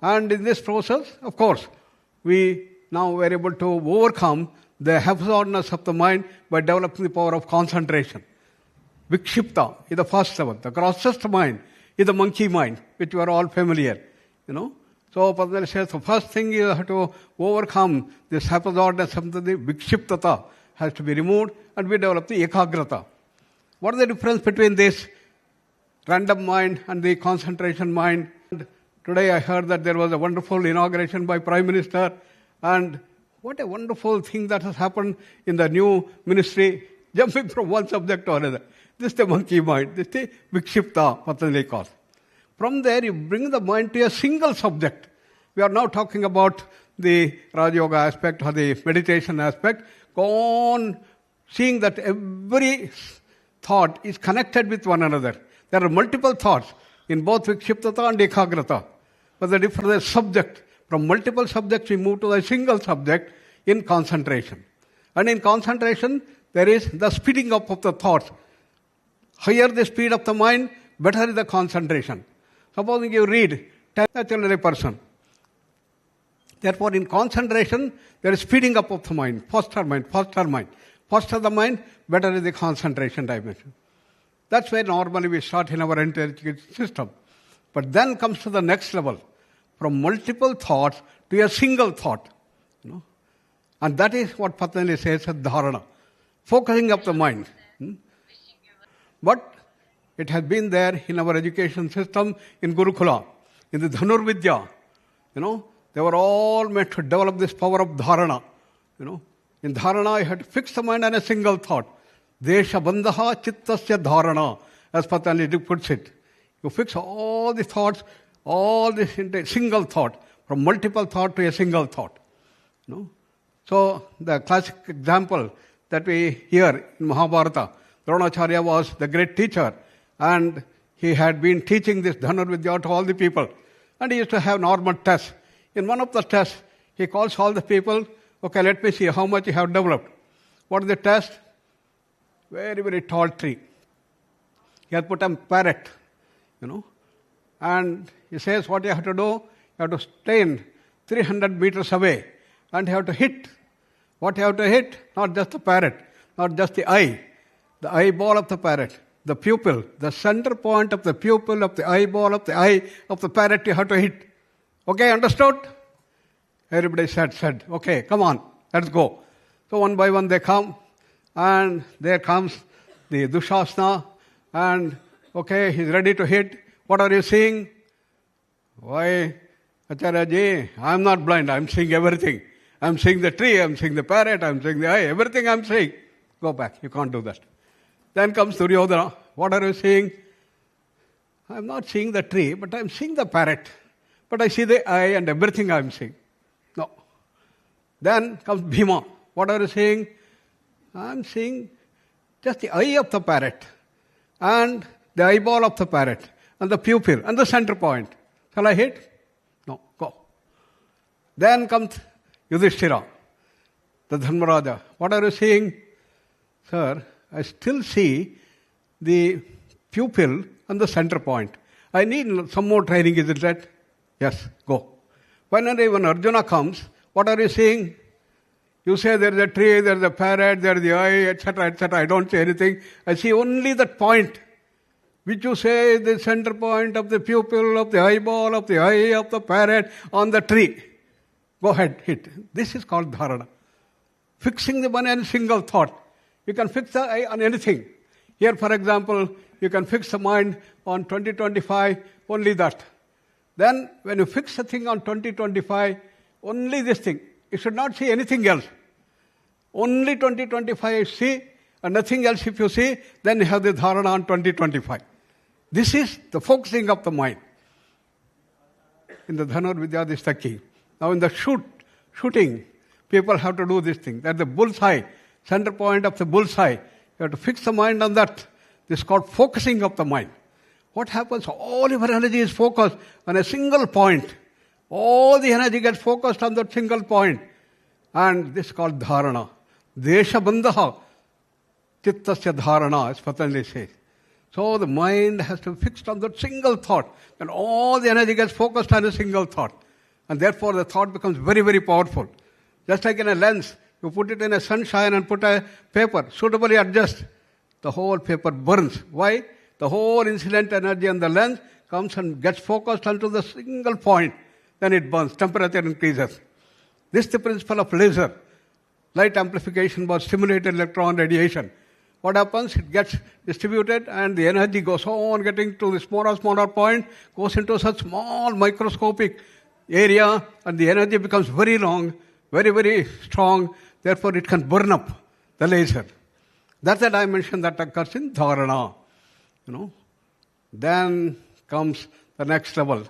And in this process, of course, we now were able to overcome the haphazardness of the mind by developing the power of concentration. Vikshipta is the first level. The grossest mind is the monkey mind, which we are all familiar. So Patanjali says the first thing you have to overcome this haphazardness of the vikshiptata has to be removed and we develop the ekagrata. What is the difference between this random mind and the concentration mind? Today I heard that there was a wonderful inauguration by Prime Minister, and what a wonderful thing that has happened in the new ministry, jumping from one subject to another. This is the monkey mind. This is the vikshipta, Patanjali calls. From there, you bring the mind to a single subject. We are now talking about the Raja Yoga aspect or the meditation aspect. Go on seeing that every thought is connected with one another. There are multiple thoughts in both vikshiptata and ekagrata. But the different subject, from multiple subjects we move to a single subject in concentration. And in concentration, there is the speeding up of the thoughts. Higher the speed of the mind, better is the concentration. Supposing you read 10 a person. Therefore, in concentration, there is speeding up of the mind, faster mind, faster mind. Faster the mind, better is the concentration dimension. That's where normally we start in our entire education system. But then comes to the next level, from multiple thoughts to a single thought. And that is what Patanjali says as dharana, focusing up the mind. But it has been there in our education system in Gurukula, in the Dhanurvidya. They were all meant to develop this power of dharana. In dharana, you had to fix the mind on a single thought. Desha bandhaha chittasya dharana, as Patanjali puts it. You fix all the thoughts, all this into a single thought, from multiple thought to a single thought. So the classic example that we hear in Mahabharata, Dronacharya was the great teacher, and he had been teaching this Dhanurvidya to all the people. And he used to have normal tests. In one of the tests, he calls all the people, okay, let me see how much you have developed. What is the test? Very, very tall tree. He has put a parrot, and he says what you have to do, you have to stand 300 meters away and you have to hit. What you have to hit? Not just the parrot, not just the eyeball of the parrot, the pupil, the center point of the pupil of the eyeball of the eye of the parrot you have to hit. Okay, understood? Everybody said, okay, come on, let's go. So one by one they come, and there comes the Dushasana, and okay, he's ready to hit. What are you seeing? Why, Acharya ji, I'm not blind, I'm seeing everything. I'm seeing the tree, I'm seeing the parrot, I'm seeing the eye, everything I'm seeing. Go back, you can't do that. Then comes Duryodhana. What are you seeing? I'm not seeing the tree, but I'm seeing the parrot. But I see the eye and everything I'm seeing. No. Then comes Bhima. What are you seeing? I'm seeing just the eye of the parrot and the eyeball of the parrot and the pupil and the center point. Shall I hit? No, go. Then comes Yudhishthira, the Dharmaraja. What are you seeing? Sir, I still see the pupil and the center point. I need some more training, isn't it? Yes, go. Finally, when Arjuna comes, what are you seeing? You say there is a tree, there is a parrot, there is the eye, etc., etc. I don't say anything. I see only that point, which you say is the center point of the pupil, of the eyeball, of the eye, of the parrot, on the tree. Go ahead, hit. This is called dharana. Fixing the one and single thought. You can fix the eye on anything. Here, for example, you can fix the mind on 2025, only that. Then, when you fix the thing on 2025, only this thing. You should not see anything else. Only 2025 see, and nothing else if you see, then you have the dharana on 2025. This is the focusing of the mind. In the Dhanur Vidya, this is the key. Now in the shooting, people have to do this thing. That's the bullseye, center point of the bullseye. You have to fix the mind on that. This is called focusing of the mind. What happens? All your energy is focused on a single point. All the energy gets focused on that single point. And this is called dharana. Desha bandha chittasya dharana, as Patanjali says. So the mind has to be fixed on that single thought. And all the energy gets focused on a single thought. And therefore the thought becomes very, very powerful. Just like in a lens, you put it in a sunshine and put a paper, suitably adjust, the whole paper burns. Why? The whole incident energy on the lens comes and gets focused onto the single point. Then it burns, temperature increases. This is the principle of laser. Light amplification by stimulated electron radiation. What happens? It gets distributed and the energy goes on getting to the smaller point, goes into such small microscopic area, and the energy becomes very long, very, very strong. Therefore, it can burn up the laser. That's the dimension that occurs in dharana. Then comes the next level.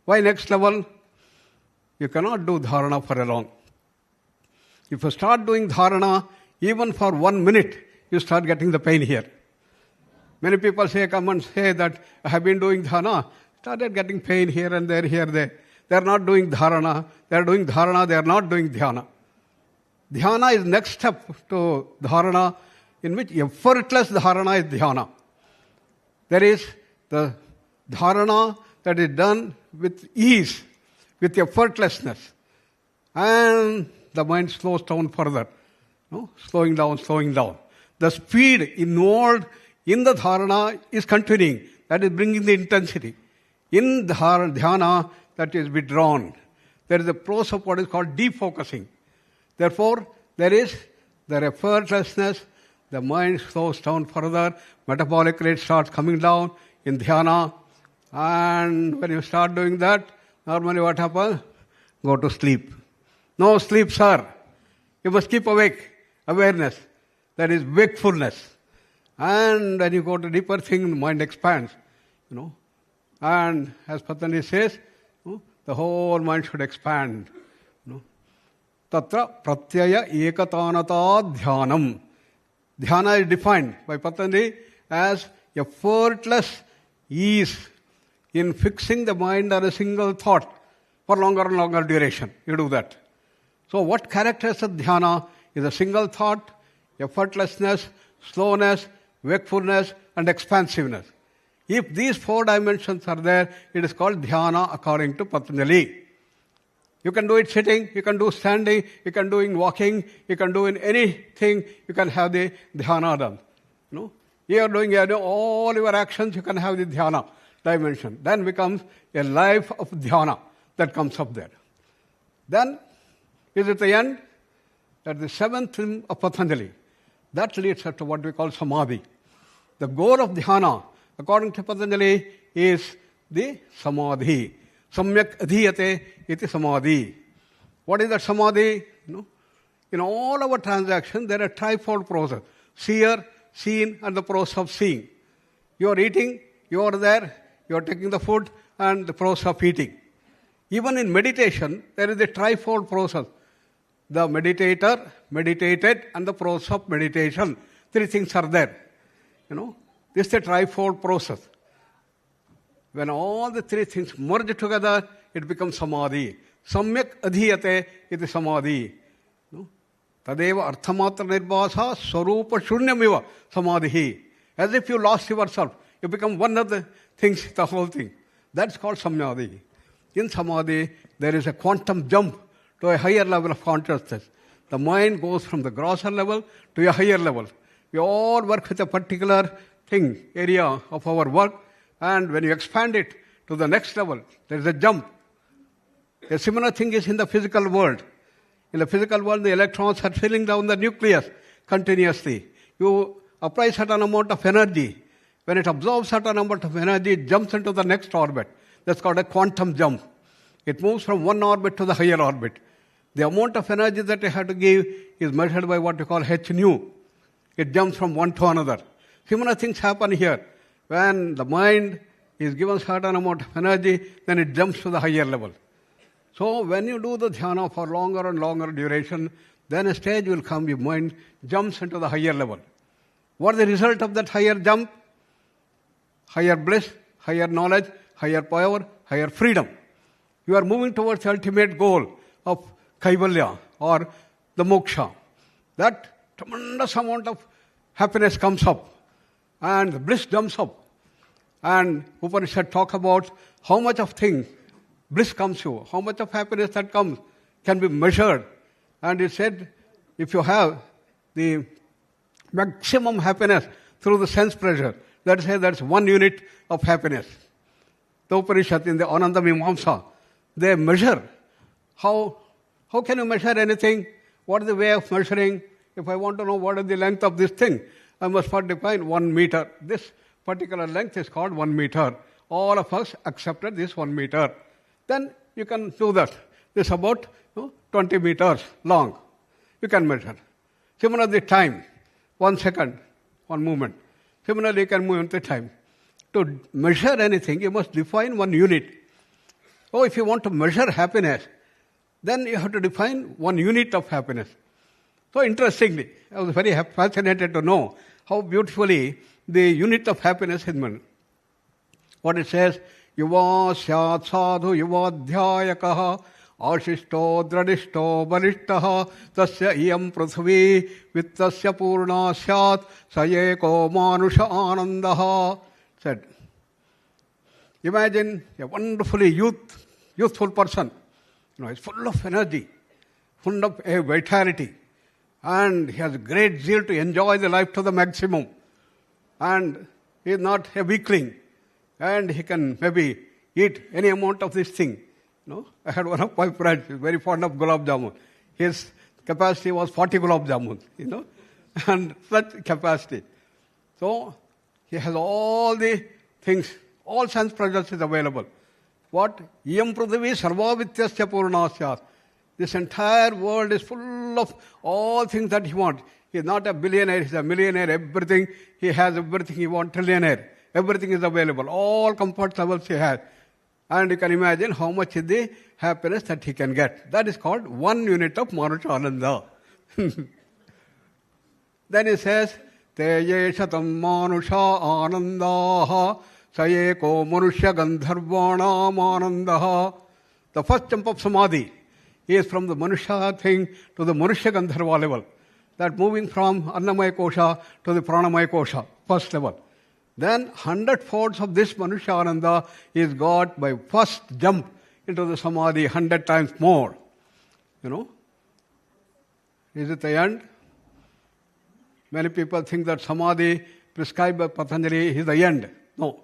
Why next level? You cannot do dharana for long. If you start doing dharana, even for 1 minute, you start getting the pain here. Many people come and say that I have been doing dharana, started getting pain here and there, here, there. They are not doing dharana. They are doing dharana, they are not doing dhyana. Dhyana is next step to dharana, in which effortless dharana is dhyana. There is the dharana that is done with ease, with effortlessness. And the mind slows down further. Slowing down. The speed involved in the dharana is continuing. That is bringing the intensity. In dhyana, that is withdrawn. There is a process of what is called defocusing. Therefore, there is the effortlessness. The mind slows down further. Metabolic rate starts coming down in dhyana. And when you start doing that, normally what happens? Go to sleep. No sleep, sir. You must keep awake. Awareness. That is wakefulness. And when you go to deeper thing, the mind expands. And as Patanjali says, the whole mind should expand. Tatra pratyaya ekatanata dhyanam. Dhyana is defined by Patanjali as effortless ease in fixing the mind on a single thought for longer and longer duration. You do that. So what characterizes dhyana is a single thought, effortlessness, slowness, wakefulness, and expansiveness. If these 4 dimensions are there, it is called dhyana according to Patanjali. You can do it sitting, you can do standing, you can do in walking, you can do in anything, you can have the dhyana done. You are doing all your actions, you can have the dhyana dimension. Then becomes a life of dhyana that comes up there. Then, is it the end? That's the seventh limb of Patanjali. That leads us to what we call samadhi. The goal of dhyana, according to Patanjali, is the samadhi. Samyak adhiyate iti samadhi. What is that samadhi? In all our transactions, there are trifold process. Seer, seen, and the process of seeing. You are eating, you are there, you are taking the food, and the process of eating. Even in meditation, there is a trifold process. The meditator, meditated, and the process of meditation. Three things are there. This is a trifold process. When all the three things merge together, it becomes samadhi. Samyak adhiyate iti samadhi. Tadeva arthamatra nirbhasa swarupa shunyamiva samadhi. As if you lost yourself. You become one of the things, the whole thing. That's called samadhi. In samadhi, there is a quantum jump to a higher level of consciousness. The mind goes from the grosser level to a higher level. We all work with a particular thing, area of our work, and when you expand it to the next level, there is a jump. A similar thing is in the physical world. In the physical world, the electrons are filling down the nucleus continuously. You apply certain amount of energy. When it absorbs certain amount of energy, it jumps into the next orbit. That's called a quantum jump. It moves from one orbit to the higher orbit. The amount of energy that you have to give is measured by what we call h nu. It jumps from one to another. Similar things happen here. When the mind is given certain amount of energy, then it jumps to the higher level. So when you do the dhyana for longer and longer duration, then a stage will come, your mind jumps into the higher level. What is the result of that higher jump? Higher bliss, higher knowledge, higher power, higher freedom. You are moving towards the ultimate goal of kaivalya or the moksha. That tremendous amount of happiness comes up and the bliss jumps up. And Upanishad talk about how much of thing bliss comes to, how much of happiness that comes can be measured. And it said, if you have the maximum happiness through the sense pleasure, let's say that's 1 unit of happiness. The Upanishad in the Ananda Mimamsa, they measure. How can you measure anything? What is the way of measuring? If I want to know what is the length of this thing, I must first define 1 meter. This particular length is called 1 meter. All of us accepted this 1 meter. Then you can do that. This is about 20 meters long. You can measure. Similarly, time. 1 second, 1 moment. Similarly, you can move into time. To measure anything, you must define 1 unit. If you want to measure happiness, then you have to define 1 unit of happiness. So interestingly, I was very fascinated to know how beautifully the unit of happiness is meant. What it says, yuva syat sadhu yuva dhyayakaha ashishto dradishto balishtaha tasya iyam prithvi vittasya purna syat sayeko manusha anandaha. Said, imagine a wonderfully youthful person. He's full of energy, full of vitality, and he has great zeal to enjoy the life to the maximum. And he is not a weakling, and he can maybe eat any amount of this thing. I had one of my friends, he's very fond of gulab jamun. His capacity was 40 gulab jamun, and such capacity. So he has all the things, all sense pleasures is available. What? Iyam prithvi sarvavityasya purnasyat. This entire world is full of all things that he wants. He is not a billionaire, he is a millionaire. Everything, he has everything he wants, trillionaire. Everything is available. All comfort levels he has. And you can imagine how much is the happiness that he can get. That is called 1 unit of manusha ananda. Then he says, Teye shatam manusha anandaha sayeko manushya gandharvana anandaha. The first jump of samadhi is from the manusha thing to the manushya gandharva level. That moving from annamaya kosha to the pranamaya kosha, first level. Then 100 folds of this manusha ananda is got by first jump into the samadhi 100 times more. Is it the end? Many people think that samadhi prescribed by Patanjali is the end. No.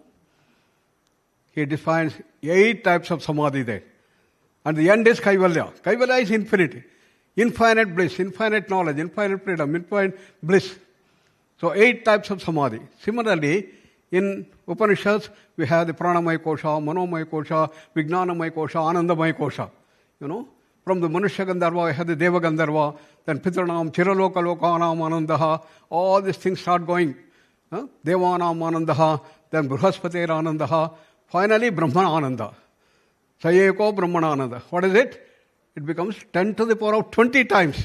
He defines 8 types of samadhi there. And the end is kaivalya. Kaivalya is infinity. infinite bliss, infinite knowledge, infinite freedom, infinite bliss. So 8 types of samadhi. Similarly, in Upanishads, we have the Pranamaya Kosha, Manomaya Kosha, Vijnanamaya Kosha, Anandamaya Kosha. From the Manushya Gandharva, we have the Deva Gandharva, then Pitranam, Chiraloka Lokanam Anandaha, all these things start going. Devanam Anandaha, then Brihaspati Anandaha, finally Brahmana Ananda. Sayeko Brahmana Ananda. What is it? It becomes 10 to the power of 20 times.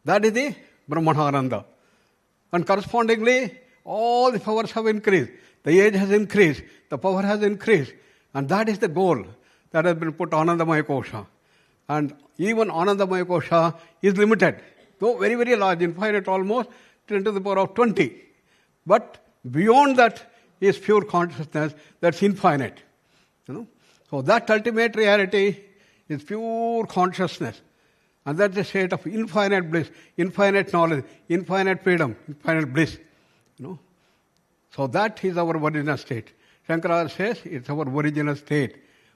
That is the Brahmana Ananda. And correspondingly, all the powers have increased. The age has increased. The power has increased. And that is the goal that has been put on Anandamaya Kosha. And even Anandamaya Kosha is limited. Though very, very large, infinite almost, 10 to the power of 20. But beyond that is pure consciousness that's infinite. So that ultimate reality is pure consciousness. And that's the state of infinite bliss, infinite knowledge, infinite freedom, infinite bliss. So that is our original state. Shankara says it's our original state.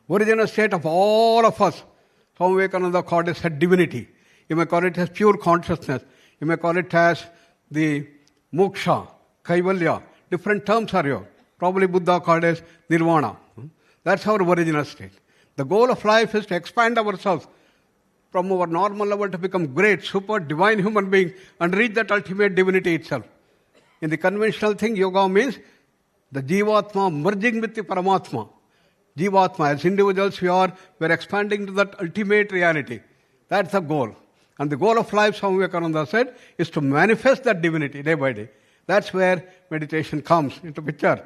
Original state of all of us. Swami Vivekananda called it as divinity. You may call it as pure consciousness. You may call it as the moksha, kaivalya. Different terms are here. Probably Buddha called it as nirvana. That's our original state. The goal of life is to expand ourselves from our normal level to become great, super, divine human beings and reach that ultimate divinity itself. In the conventional thing, yoga means the Jivatma merging with the Paramatma. Jivatma, as individuals we're expanding to that ultimate reality. That's the goal. And the goal of life, Swami Vivekananda said, is to manifest that divinity day by day. That's where meditation comes into picture.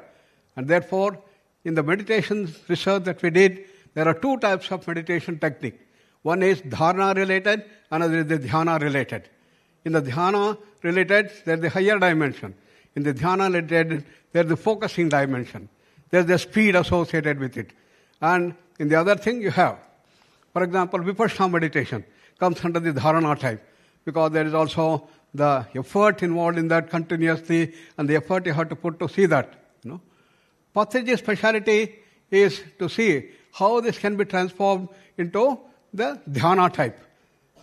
And therefore, in the meditation research that we did, there are 2 types of meditation technique. One is dharana related, another is the dhyana related. In the dhyana related, there's the higher dimension. In the dhyana related, there's the focusing dimension. There's the speed associated with it. And in the other thing you have, for example, vipassana meditation comes under the dharana type because there is also the effort involved in that continuously and the effort you have to put to see that. Pathology's speciality is to see how this can be transformed into the dhyana type.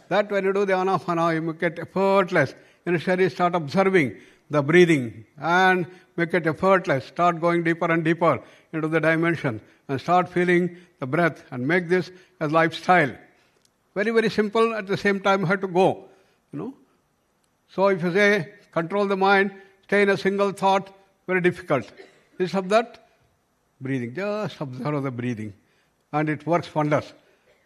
That when you do the anapana, you make it effortless. Initially start observing the breathing and make it effortless. Start going deeper and deeper into the dimension and start feeling the breath and make this a lifestyle. Very, very simple. At the same time, you have to go. So if you say, control the mind, stay in a single thought, very difficult. Instead of that, breathing. Just observe the breathing. And it works wonders.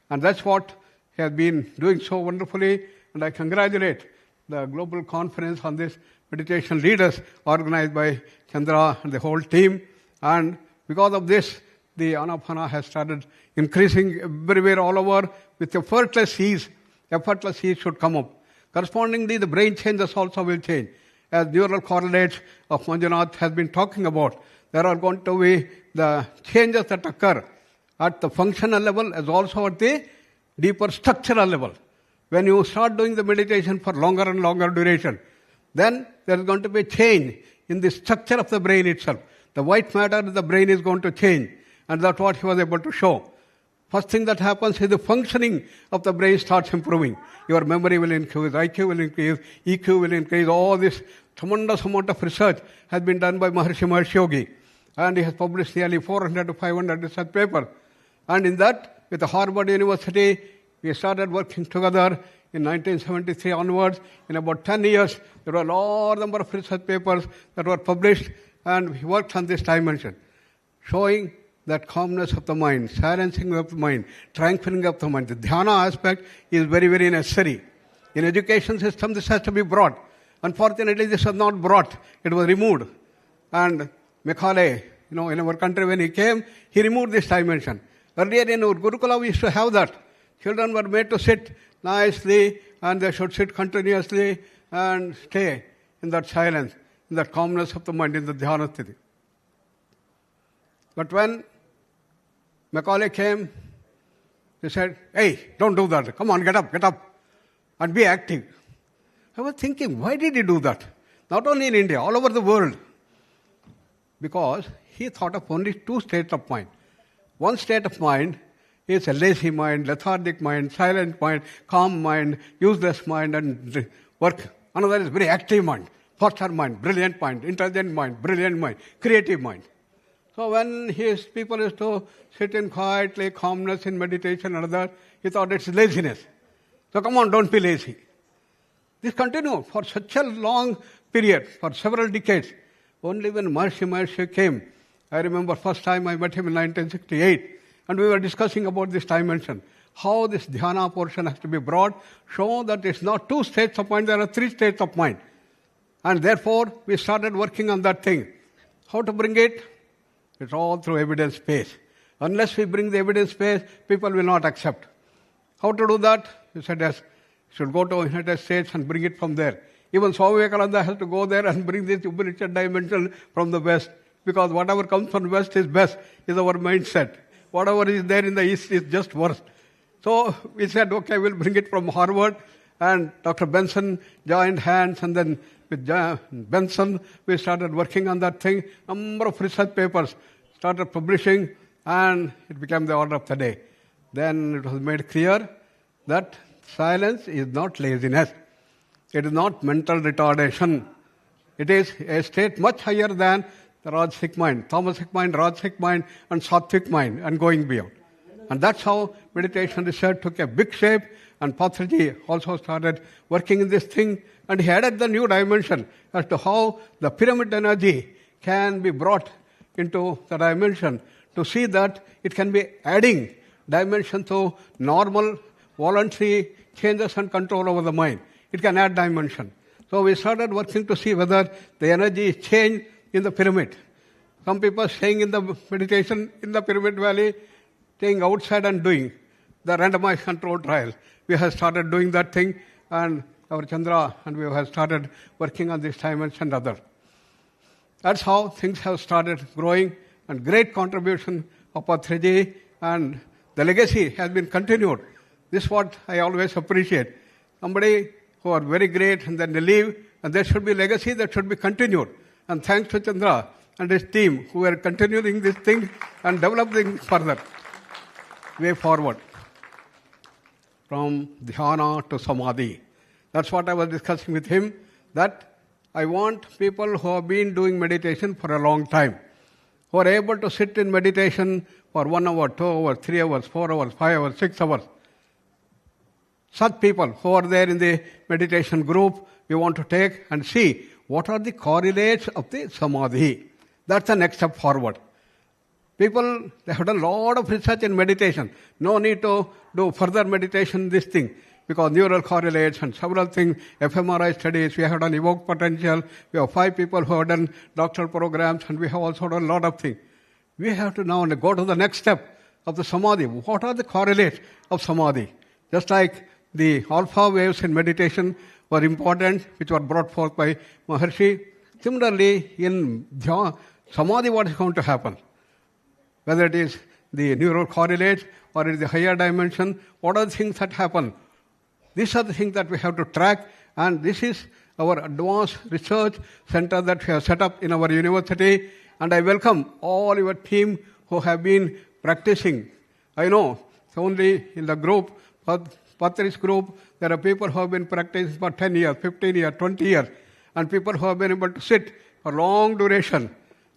And that's what he has been doing so wonderfully. And I congratulate the global conference on this meditation leaders organized by Chandra and the whole team. And because of this, the anapana has started increasing everywhere all over with effortless ease. Effortless ease should come up. Correspondingly, the brain changes also will change. As neural correlates of Manjunath has been talking about, there are going to be the changes that occur at the functional level as also at the deeper structural level. When you start doing the meditation for longer and longer duration, then there is going to be a change in the structure of the brain itself. The white matter of the brain is going to change. And that's what he was able to show. First thing that happens is the functioning of the brain starts improving. Your memory will increase, IQ will increase, EQ will increase. All this tremendous amount of research has been done by Maharishi Yogi. And he has published nearly 400 to 500 research papers. And in that, with the Harvard University, we started working together in 1973 onwards. In about 10 years, there were a large number of research papers that were published, and we worked on this dimension, showing that calmness of the mind, silencing of the mind, tranquilizing of the mind. The dhyana aspect is very, very necessary. In education system, this has to be brought. Unfortunately, this was not brought. It was removed. And Macaulay, in our country when he came, he removed this dimension. Earlier in our Gurukula, we used to have that. Children were made to sit nicely and they should sit continuously and stay in that silence, in that calmness of the mind, in the dhyana sthiti. But when Macaulay came, he said, hey, don't do that. Come on, get up and be active. I was thinking, why did he do that? Not only in India, all over the world. Because he thought of only two states of mind. One state of mind It's a lazy mind, lethargic mind, silent mind, calm mind, useless mind, and work. Another is very active mind, faster mind, brilliant mind, intelligent mind, brilliant mind, creative mind. So when his people used to sit in quietly, calmness in meditation and other, he thought it's laziness. So come on, don't be lazy. This continued for such a long period, for several decades. Only when Maharshi came, I remember first time I met him in 1968, and we were discussing about this dimension, how this dhyana portion has to be brought, show that it's not 2 states of mind, there are 3 states of mind. And therefore, we started working on that thing. How to bring it? It's all through evidence-based. Unless we bring the evidence-based, people will not accept. How to do that? He said, yes, should go to United States and bring it from there. Even Swami Vivekananda has to go there and bring this Upanishad dimension from the West. Because whatever comes from West is best, is our mindset. Whatever is there in the East is just worse. So we said, okay, we'll bring it from Harvard. And Dr. Benson joined hands, and then with Benson, we started working on that thing. Number of research papers started publishing, and it became the order of the day. Then it was made clear that silence is not laziness. It is not mental retardation. It is a state much higher than the Rajasic mind, Tamasic mind, Rajasic mind, and Sattvic mind, and going beyond. And that's how meditation research took a big shape, and Patraji also started working in this thing, and he added the new dimension as to how the pyramid energy can be brought into the dimension to see that it can be adding dimension to normal, voluntary changes and control over the mind. It can add dimension. So we started working to see whether the energy is changed in the pyramid. Some people staying in the meditation in the pyramid valley, staying outside and doing the randomized control trial. We have started doing that thing, and our Chandra and we have started working on this dimension and other. That's how things have started growing, and great contribution of Patraji, and the legacy has been continued. This is what I always appreciate. Somebody who are very great and then they leave, and there should be legacy that should be continued. And thanks to Chandra and his team who are continuing this thing and developing further way forward from dhyana to samadhi. That's what I was discussing with him, that I want people who have been doing meditation for a long time, who are able to sit in meditation for 1 hour, 2 hours, 3 hours, 4 hours, 5 hours, 6 hours. Such people who are there in the meditation group, we want to take and see what are the correlates of the samadhi. That's the next step forward. People, they have done a lot of research in meditation. No need to do further meditation, this thing, because neural correlates and several things, fMRI studies, we have done evoked potential, we have 5 people who have done doctoral programs, and we have also done a lot of things. We have to now go to the next step of the samadhi. What are the correlates of samadhi? Just like the alpha waves in meditation were important, which were brought forth by Maharshi. Similarly, in samadhi, what is going to happen? Whether it is the neural correlates or it is the higher dimension, what are the things that happen? These are the things that we have to track, and this is our advanced research center that we have set up in our university. And I welcome all your team who have been practicing. I know only in the group, Patri's group, there are people who have been practicing for 10 years, 15 years, 20 years, and people who have been able to sit for long duration.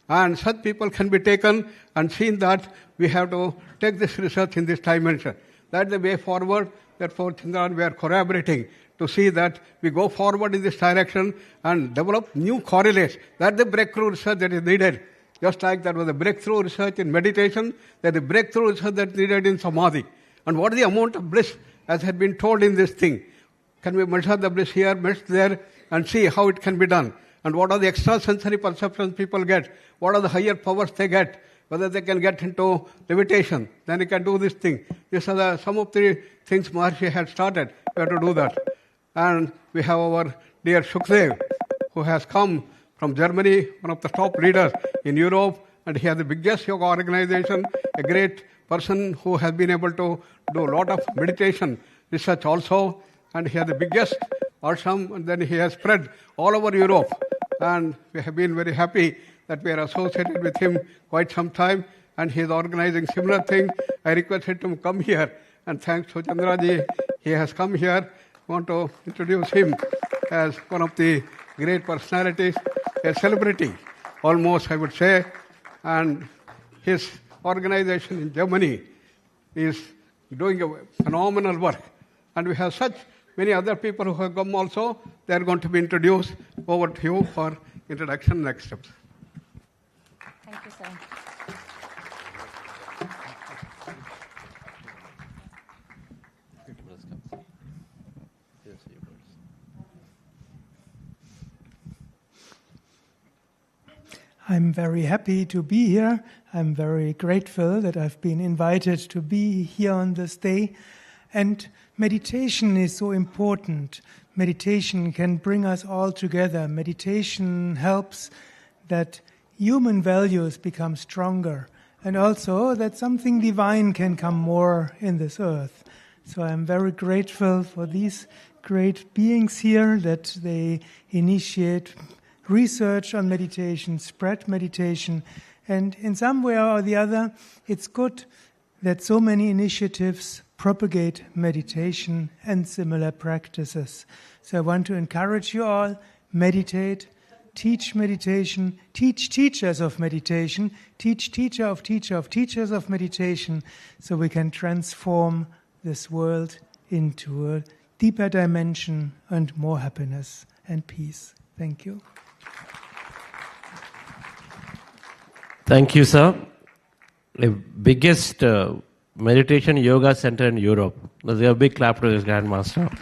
And such people can be taken and seen that we have to take this research in this dimension. That's the way forward. Therefore, Chandra and we are collaborating to see that we go forward in this direction and develop new correlates. That's the breakthrough research that is needed. Just like that was a breakthrough research in meditation, that is breakthrough research that is needed in samadhi. And what is the amount of bliss as had been told in this thing? Can we measure the bliss here, measure there, and see how it can be done? And what are the extrasensory perceptions people get? What are the higher powers they get? Whether they can get into levitation, then they can do this thing. These are some of the things Maharshi had started. We have to do that. And we have our dear Shukdev, who has come from Germany, one of the top leaders in Europe, and he has the biggest yoga organization, a great person who has been able to do a lot of meditation research also, and he has the biggest ashram, and then he has spread all over Europe. And we have been very happy that we are associated with him quite some time, and he is organizing similar thing. I requested him to come here, and thanks to Chandraji, he has come here. I want to introduce him as one of the great personalities, a celebrity, almost I would say, and his organization in Germany is doing a phenomenal work. And we have such many other people who have come also. They are going to be introduced. Over to you for introduction, next steps. Thank you, sir. I'm very happy to be here. I'm very grateful that I've been invited to be here on this day. And meditation is so important. Meditation can bring us all together. Meditation helps that human values become stronger, and also that something divine can come more in this earth. So I'm very grateful for these great beings here, that they initiate research on meditation, spread meditation, and in some way or the other, it's good that so many initiatives propagate meditation and similar practices. So I want to encourage you all, meditate, teach meditation, teach teachers of meditation, teach teacher of teachers of meditation, so we can transform this world into a deeper dimension and more happiness and peace. Thank you. Thank you, sir. The biggest meditation yoga center in Europe. Let's give a big clap to this Grandmaster.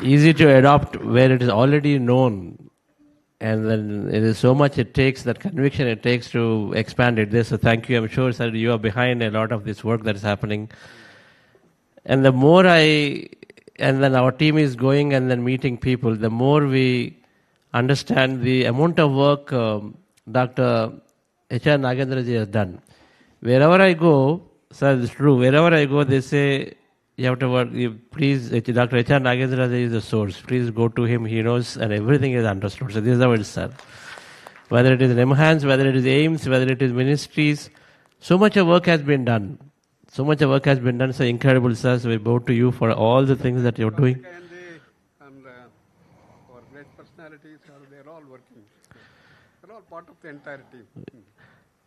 Easy to adopt where it is already known, and then it is so much it takes, that conviction it takes to expand it. So thank you. I'm sure, sir, you are behind a lot of this work that is happening. And the more and then our team is going and then meeting people, the more we understand the amount of work Dr. H.R. Nagendraji has done. Wherever I go, sir, it's true, wherever I go, they say, you have to work, please, Dr. H.R. Nagendraji is the source. Please go to him, he knows, and everything is understood. So this is how it is, sir. Whether it is in MHANS, whether it is AIMS, whether it is ministries, so much of work has been done. So much of work has been done, so incredible, sir. So we bow to you for all the things that you're doing. And our great personalities, they're all working. They're all part of the entire team.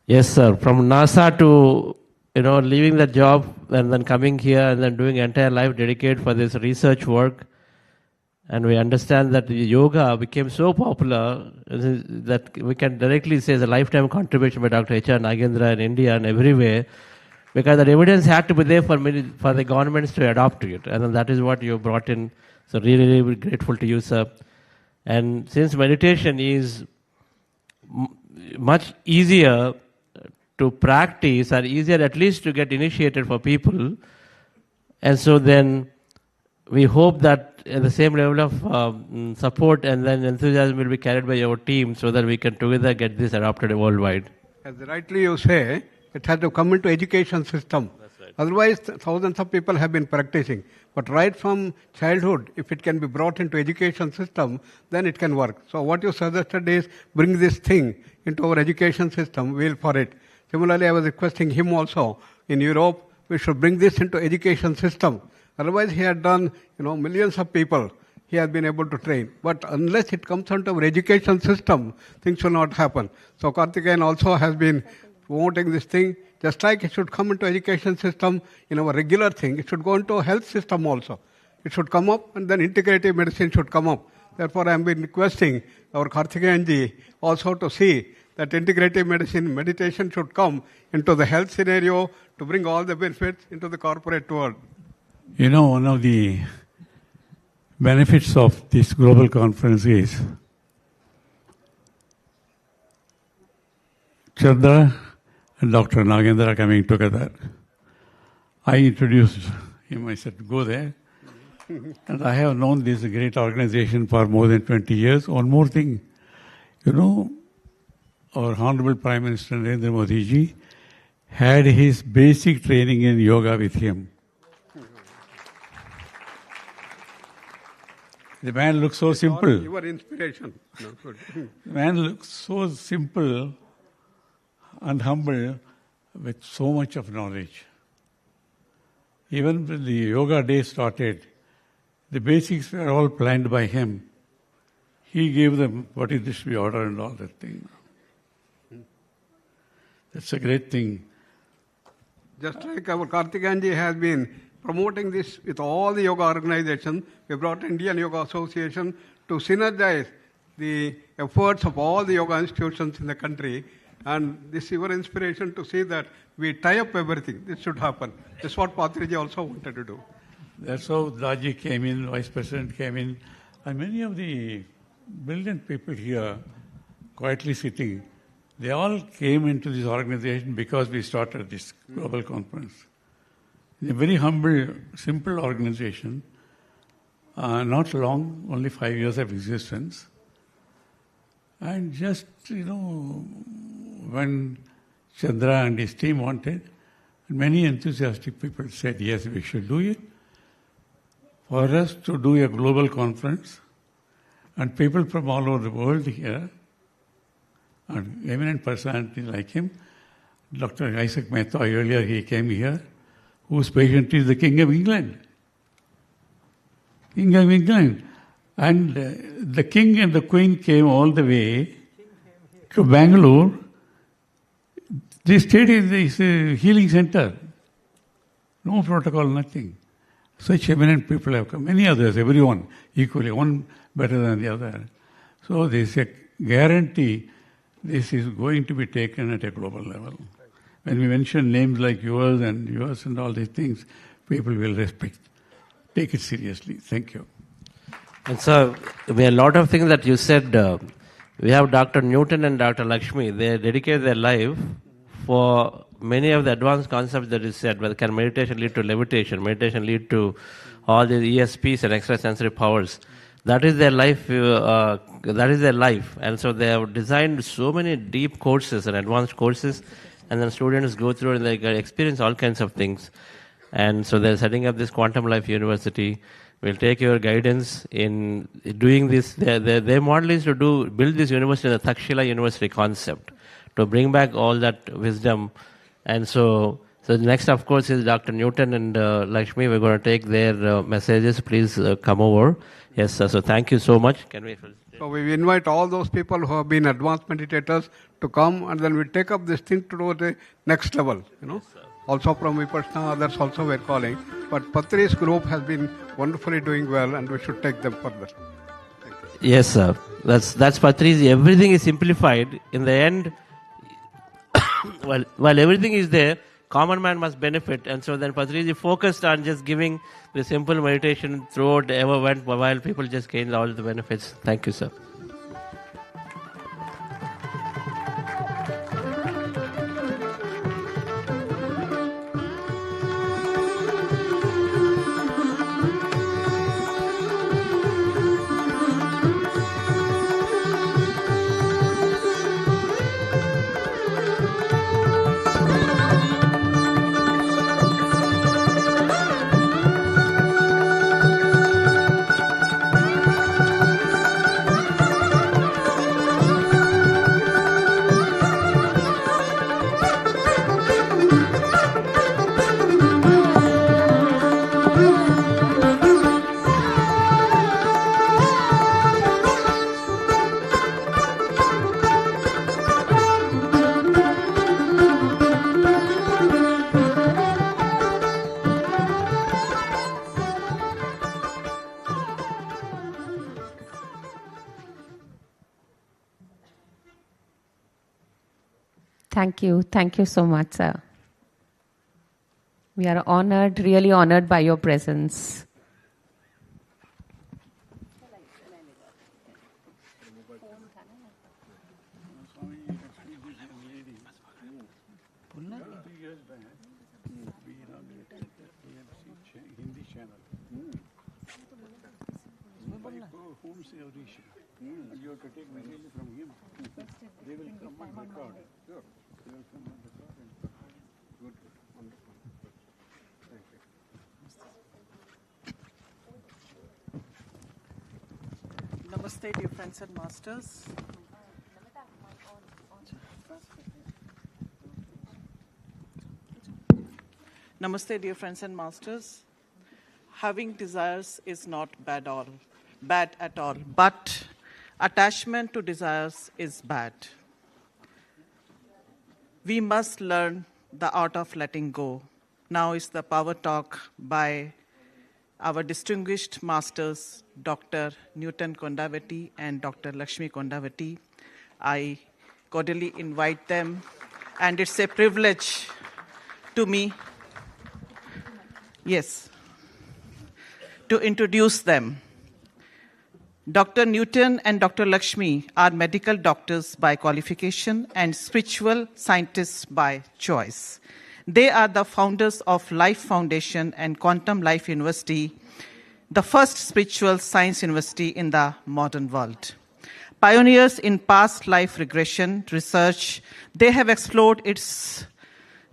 Yes, sir. From NASA to, leaving the job and then coming here and then doing entire life dedicated for this research work. And we understand that yoga became so popular that we can directly say it's a lifetime contribution by Dr. H.R. Nagendra in India and everywhere, because the evidence had to be there for the governments to adopt to it. And then that is what you brought in. So really, really grateful to you, sir. And since meditation is much easier to practice, or easier at least to get initiated for people, and so then we hope that the same level of support and then enthusiasm will be carried by your team, so that we can together get this adopted worldwide. As rightly you say, it has to come into education system. That's right. Otherwise, thousands of people have been practicing. But right from childhood, if it can be brought into education system, then it can work. So what you suggested is bring this thing into our education system. We'll for it. Similarly, I was requesting him also in Europe, we should bring this into education system. Otherwise, he had done, millions of people he has been able to train. But unless it comes into our education system, things will not happen. So Karthikeyan also has been promoting this thing. Just like it should come into education system in our regular thing, it should go into health system also. It should come up, and then integrative medicine should come up. Therefore, I have been requesting our Karthikeyan ji also to see that integrative medicine, meditation should come into the health scenario to bring all the benefits into the corporate world. One of the benefits of this global conference is Chandra and Dr. Nagendra coming together. I introduced him, I said, go there. And I have known this great organization for more than 20 years. One more thing, our Honorable Prime Minister Narendra Modi ji had his basic training in yoga with him. The man looks so simple. Your inspiration. No, good. The man looks so simple, and humble with so much of knowledge. Even when the yoga day started, the basics were all planned by him. He gave them what is this we order and all that thing. That's a great thing. Just like our Kartikeyanji has been promoting this with all the yoga organizations, we brought Indian Yoga Association to synergize the efforts of all the yoga institutions in the country. And this is your inspiration to see that we tie up everything. This should happen. This is what Patriji also wanted to do. That's how Daji came in, Vice President came in, and many of the brilliant people here, quietly sitting, they all came into this organization because we started this global conference. A very humble, simple organization, not long, only 5 years of existence. And just, when Chandra and his team wanted, many enthusiastic people said, yes, we should do it. For us to do a global conference, and people from all over the world here, and eminent personality like him, Dr. Isaac Mehta, earlier he came here, whose patient is the King of England. King of England. And the King and the Queen came all the way to Bangalore. They stayed in this healing center. No protocol, nothing. Such eminent people have come. Many others, everyone, equally, one better than the other. So there is a guarantee this is going to be taken at a global level. When we mention names like yours and all these things, people will respect. Take it seriously. Thank you. And so, there are a lot of things that you said. We have Dr. Newton and Dr. Lakshmi. They dedicated their life for many of the advanced concepts that you said. Whether can meditation lead to levitation? Meditation lead to all the ESPs and extrasensory powers. That is their life. That is their life. And so they have designed so many deep courses and advanced courses, and then students go through and they experience all kinds of things. And so they're setting up this Quantum Life University. We'll take your guidance in doing this. Their model is to build this university in the Takshila University concept, to bring back all that wisdom. And so next, of course, is Dr. Newton and Lakshmi. We're going to take their messages. Please come over. Yes, sir. So thank you so much. Can we? So we invite all those people who have been advanced meditators to come, and then we take up this thing to the next level. Yes, also from Vipassana, others also we're calling. But Patri's group has been wonderfully doing well, and we should take them further. Yes, sir. That's Patri's. Everything is simplified. In the end, while everything is there, common man must benefit. And so then Patriji focused on just giving the simple meditation throughout ever went, while people just gained all the benefits. Thank you, sir. Thank you. Thank you so much, sir. We are honored, really honored by your presence. You have to take message from him. They will come and record. Sure. They will come and record. Good. Wonderful. Thank you. Namaste, dear friends and masters. Namaste, dear friends and masters. Having desires is not bad at all, but attachment to desires is bad. We must learn the art of letting go. Now is the power talk by our distinguished masters, Dr. Newton Kondavati and Dr. Lakshmi Kondavati. I cordially invite them, and it's a privilege to me, to introduce them. Dr. Newton and Dr. Lakshmi are medical doctors by qualification and spiritual scientists by choice. They are the founders of Life Foundation and Quantum Life University, the first spiritual science university in the modern world. Pioneers in past life regression research, they have explored its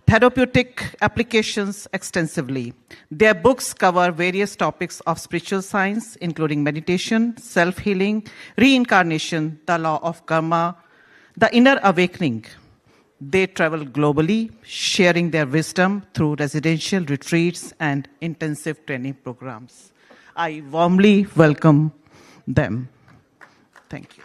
therapeutic applications extensively. Their books cover various topics of spiritual science, including meditation, self-healing, reincarnation, the law of karma, the inner awakening. They travel globally, sharing their wisdom through residential retreats and intensive training programs. I warmly welcome them. Thank you.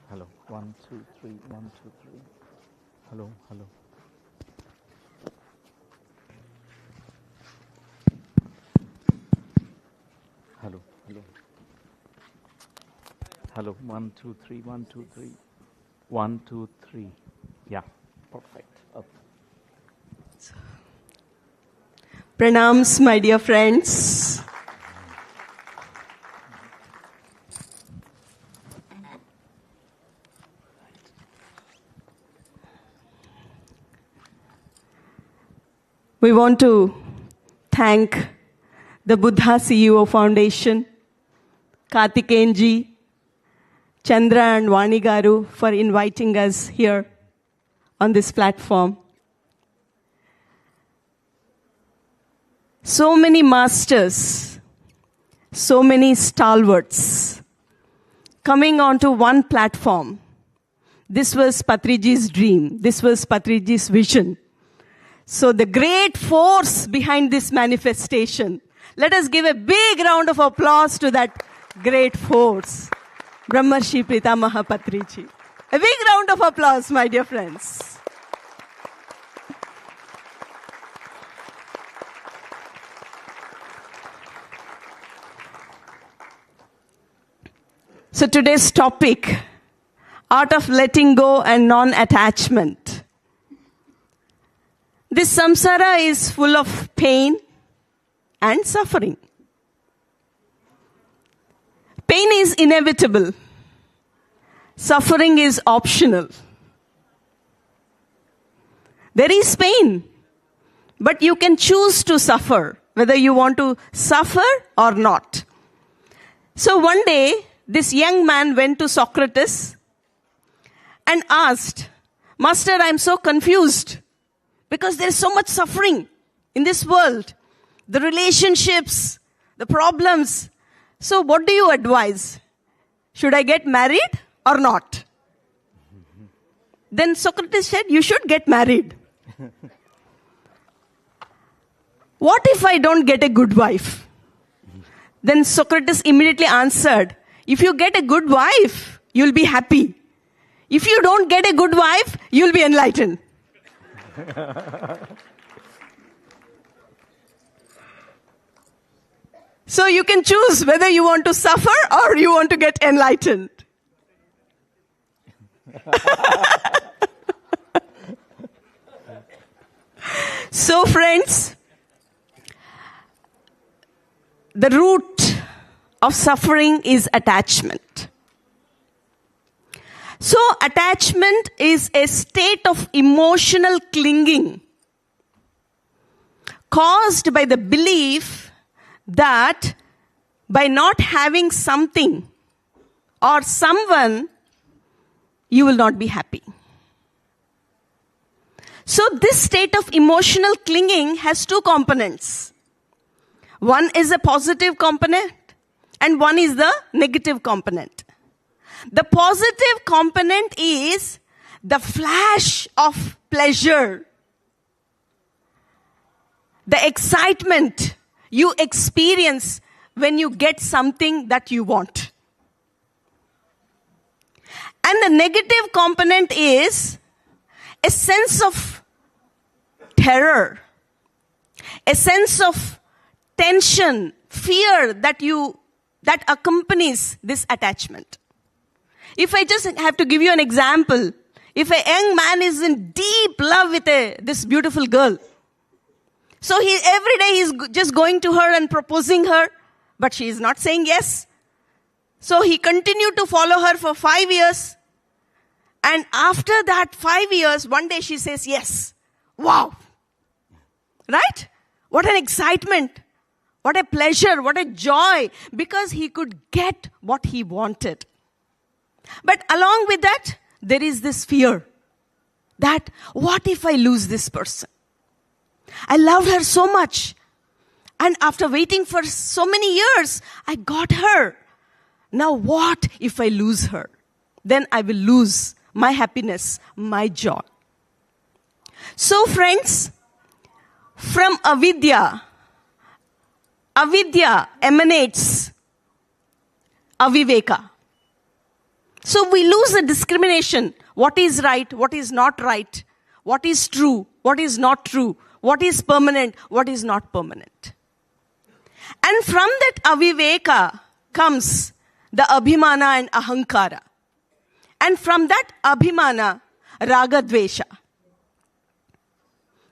Hello, 1, 2, 3, 1, 2, 3. Hello. Hello, 1, 2, 3, 1, 2, 3. 1, 2, 3. Yeah, perfect. Up. Pranams, my dear friends. We want to thank the Buddha CEO Foundation, Karthikeyanji, Chandra and Vani Garu for inviting us here on this platform. So many masters, so many stalwarts coming onto one platform. This was Patriji's dream. This was Patriji's vision. So the great force behind this manifestation, let us give a big round of applause to that great force, Brahmarshi Pitamaha Patriji. A big round of applause, my dear friends. So today's topic, art of letting go and non-attachment. This samsara is full of pain and suffering. Pain is inevitable. Suffering is optional. There is pain, but you can choose to suffer, whether you want to suffer or not. So one day, this young man went to Socrates and asked, "Master, I'm so confused because there's so much suffering in this world. The relationships, the problems. So what do you advise? Should I get married or not?" Then Socrates said, "You should get married." "What if I don't get a good wife?" Then Socrates immediately answered, "If you get a good wife, you'll be happy. If you don't get a good wife, you'll be enlightened." So you can choose whether you want to suffer or you want to get enlightened. So friends, the root of suffering is attachment. So attachment is a state of emotional clinging caused by the belief that by not having something or someone, you will not be happy. So this state of emotional clinging has two components. One is a positive component and one is the negative component. The positive component is the flash of pleasure, the excitement you experience when you get something that you want. And the negative component is a sense of terror, a sense of tension, fear that accompanies this attachment. If I just have to give you an example, if a young man is in deep love with this beautiful girl, so every day he's just going to her and proposing her, but she is not saying yes. So he continued to follow her for 5 years. And after that 5 years, one day she says yes. Wow. Right? What an excitement. What a pleasure. What a joy. Because he could get what he wanted. But along with that, there is this fear that what if I lose this person? I loved her so much. And after waiting for so many years, I got her. Now what if I lose her? Then I will lose my happiness, my joy. So friends, from avidya emanates aviveka. So we lose the discrimination. What is right, what is not right, what is true, what is not true, what is permanent, what is not permanent. And from that aviveka comes the abhimana and ahankara. And from that abhimana, raga dvesha.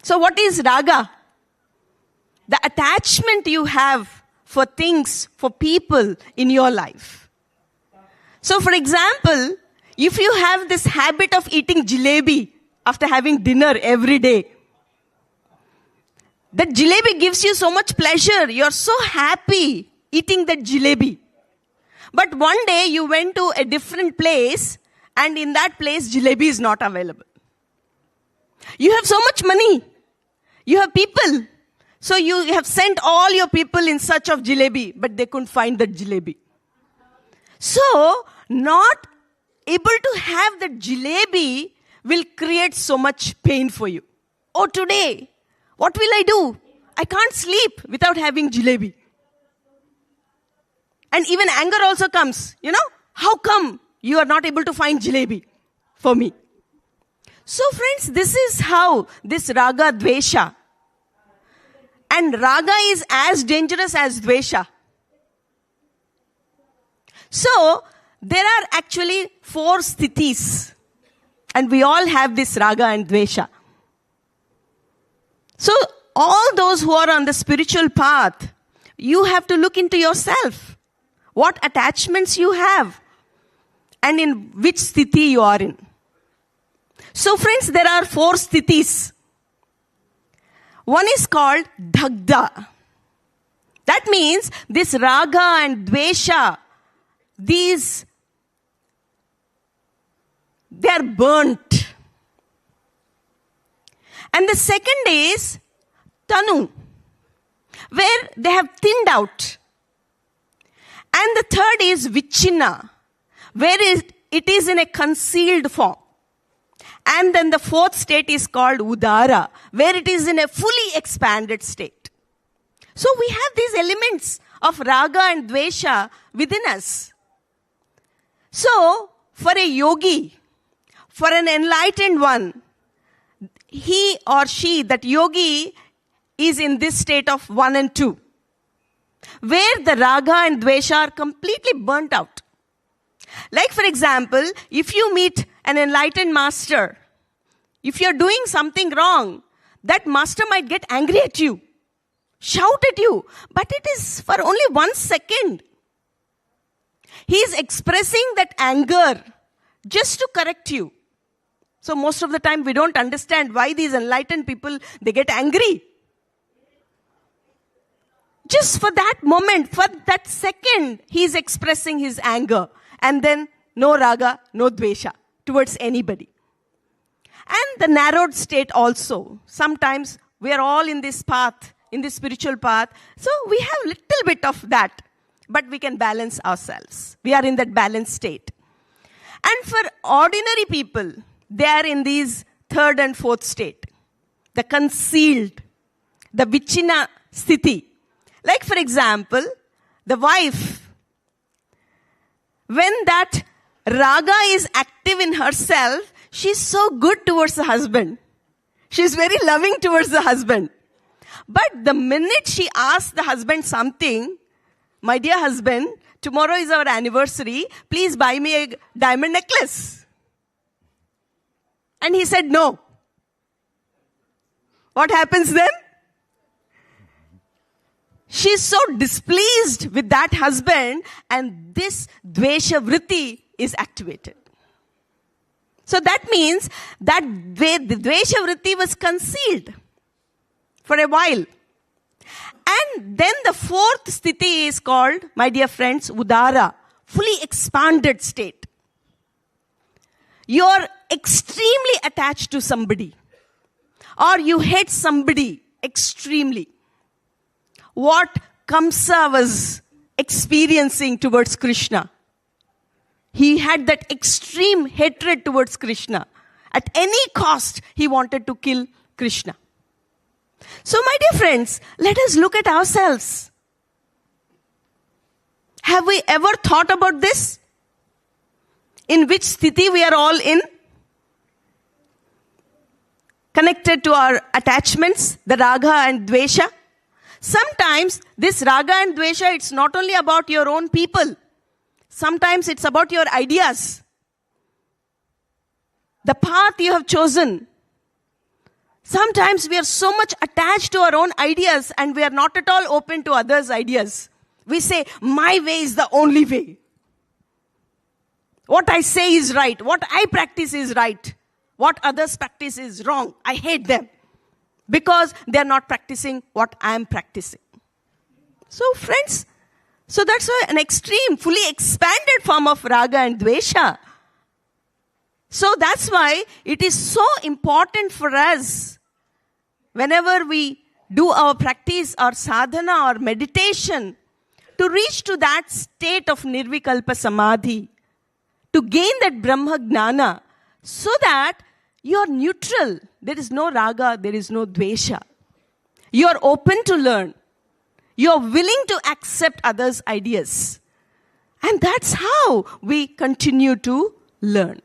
So what is raga? The attachment you have for things, for people in your life. So for example, if you have this habit of eating jalebi after having dinner every day, that jalebi gives you so much pleasure. You're so happy eating that jalebi. But one day you went to a different place and in that place jalebi is not available. You have so much money. You have people. So you have sent all your people in search of jalebi, but they couldn't find that jalebi. So not able to have that jalebi will create so much pain for you. Oh, today, what will I do? I can't sleep without having jalebi. And even anger also comes. How come you are not able to find jalebi for me? So friends, this is how this raga dvesha. And raga is as dangerous as dvesha. So there are actually 4 sthithis. And we all have this raga and dvesha. So all those who are on the spiritual path, you have to look into yourself. What attachments you have. And in which sthiti you are in. So friends, there are 4 sthithis. One is called dagda. That means this raga and dvesha, they are burnt. And the second is tanu, where they have thinned out. And the third is vichina, where it is in a concealed form. And then the 4th state is called udara, where it is in a fully expanded state. So we have these elements of raga and dvesha within us. So for a yogi, for an enlightened one, he or she, that yogi, is in this state of 1 and 2. where the raga and dvesha are completely burnt out. Like, for example, if you meet an enlightened master, if you're doing something wrong, that master might get angry at you, shout at you, but it is for only 1 second. He is expressing that anger just to correct you. So most of the time we don't understand why these enlightened people, they get angry. Just for that moment, for that second, he is expressing his anger. And then no raga, no dvesha towards anybody. And the narrowed state also. Sometimes we are all in this path, in this spiritual path. So we have little bit of that. But we can balance ourselves. We are in that balanced state. And for ordinary people, they are in these third and fourth state. The concealed, the vichina sthiti. Like, for example, the wife, when that raga is active in herself, she's so good towards the husband. She's very loving towards the husband. But the minute she asks the husband something, my dear husband, tomorrow is our anniversary, please buy me a diamond necklace. And he said no. What happens then? She's so displeased with that husband, and this dvesha vritti is activated. So that means that the dvesha vritti was concealed for a while. And then the fourth sthiti is called, my dear friends, udara, fully expanded state. You're extremely attached to somebody, or you hate somebody extremely. What Kamsa was experiencing towards Krishna. He had that extreme hatred towards Krishna. At any cost, he wanted to kill Krishna. So, my dear friends, let us look at ourselves. Have we ever thought about this? In which sthiti we are all in? Connected to our attachments, the raga and dvesha. Sometimes this raga and dvesha, it's not only about your own people. Sometimes it's about your ideas. The path you have chosen. Sometimes we are so much attached to our own ideas and we are not at all open to others' ideas. We say, my way is the only way. What I say is right. What I practice is right. What others practice is wrong. I hate them. Because they are not practicing what I am practicing. So friends, so that's why an extreme, fully expanded form of raga and dvesha. So that's why it is so important for us, whenever we do our practice or sadhana or meditation, to reach to that state of nirvikalpa samadhi, to gain that Brahma Gnana, so that you are neutral. There is no raga, there is no dvesha. You are open to learn. You are willing to accept others' ideas. And that's how we continue to learn.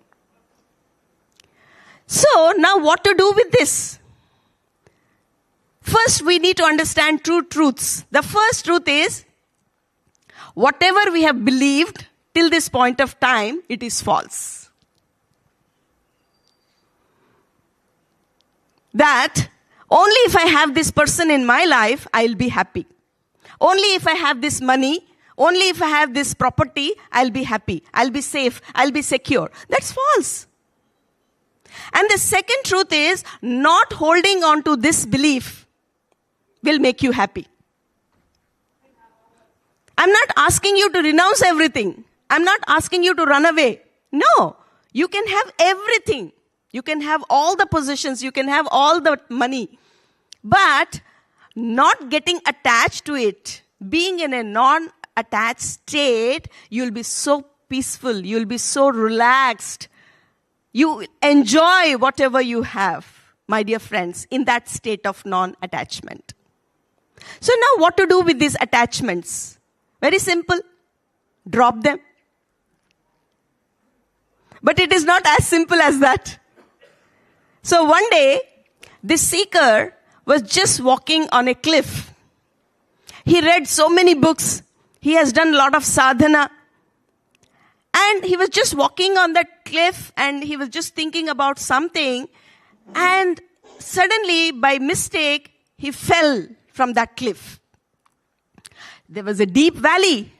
So, now what to do with this? First, we need to understand two truths. The first truth is, whatever we have believed till this point of time, it is false. That only if I have this person in my life, I'll be happy. Only if I have this money, only if I have this property, I'll be happy. I'll be safe. I'll be secure. That's false. And the second truth is, not holding on to this belief will make you happy. I'm not asking you to renounce everything. I'm not asking you to run away. No, you can have everything. You can have all the positions. You can have all the money. But not getting attached to it, being in a non-attached state, you'll be so peaceful. You'll be so relaxed. You enjoy whatever you have, my dear friends, in that state of non-attachment. So now what to do with these attachments? Very simple. Drop them. But it is not as simple as that. So one day, this seeker was just walking on a cliff. He read so many books. He has done a lot of sadhana. And he was just walking on that cliff and he was just thinking about something. And suddenly, by mistake, he fell from that cliff. There was a deep valley.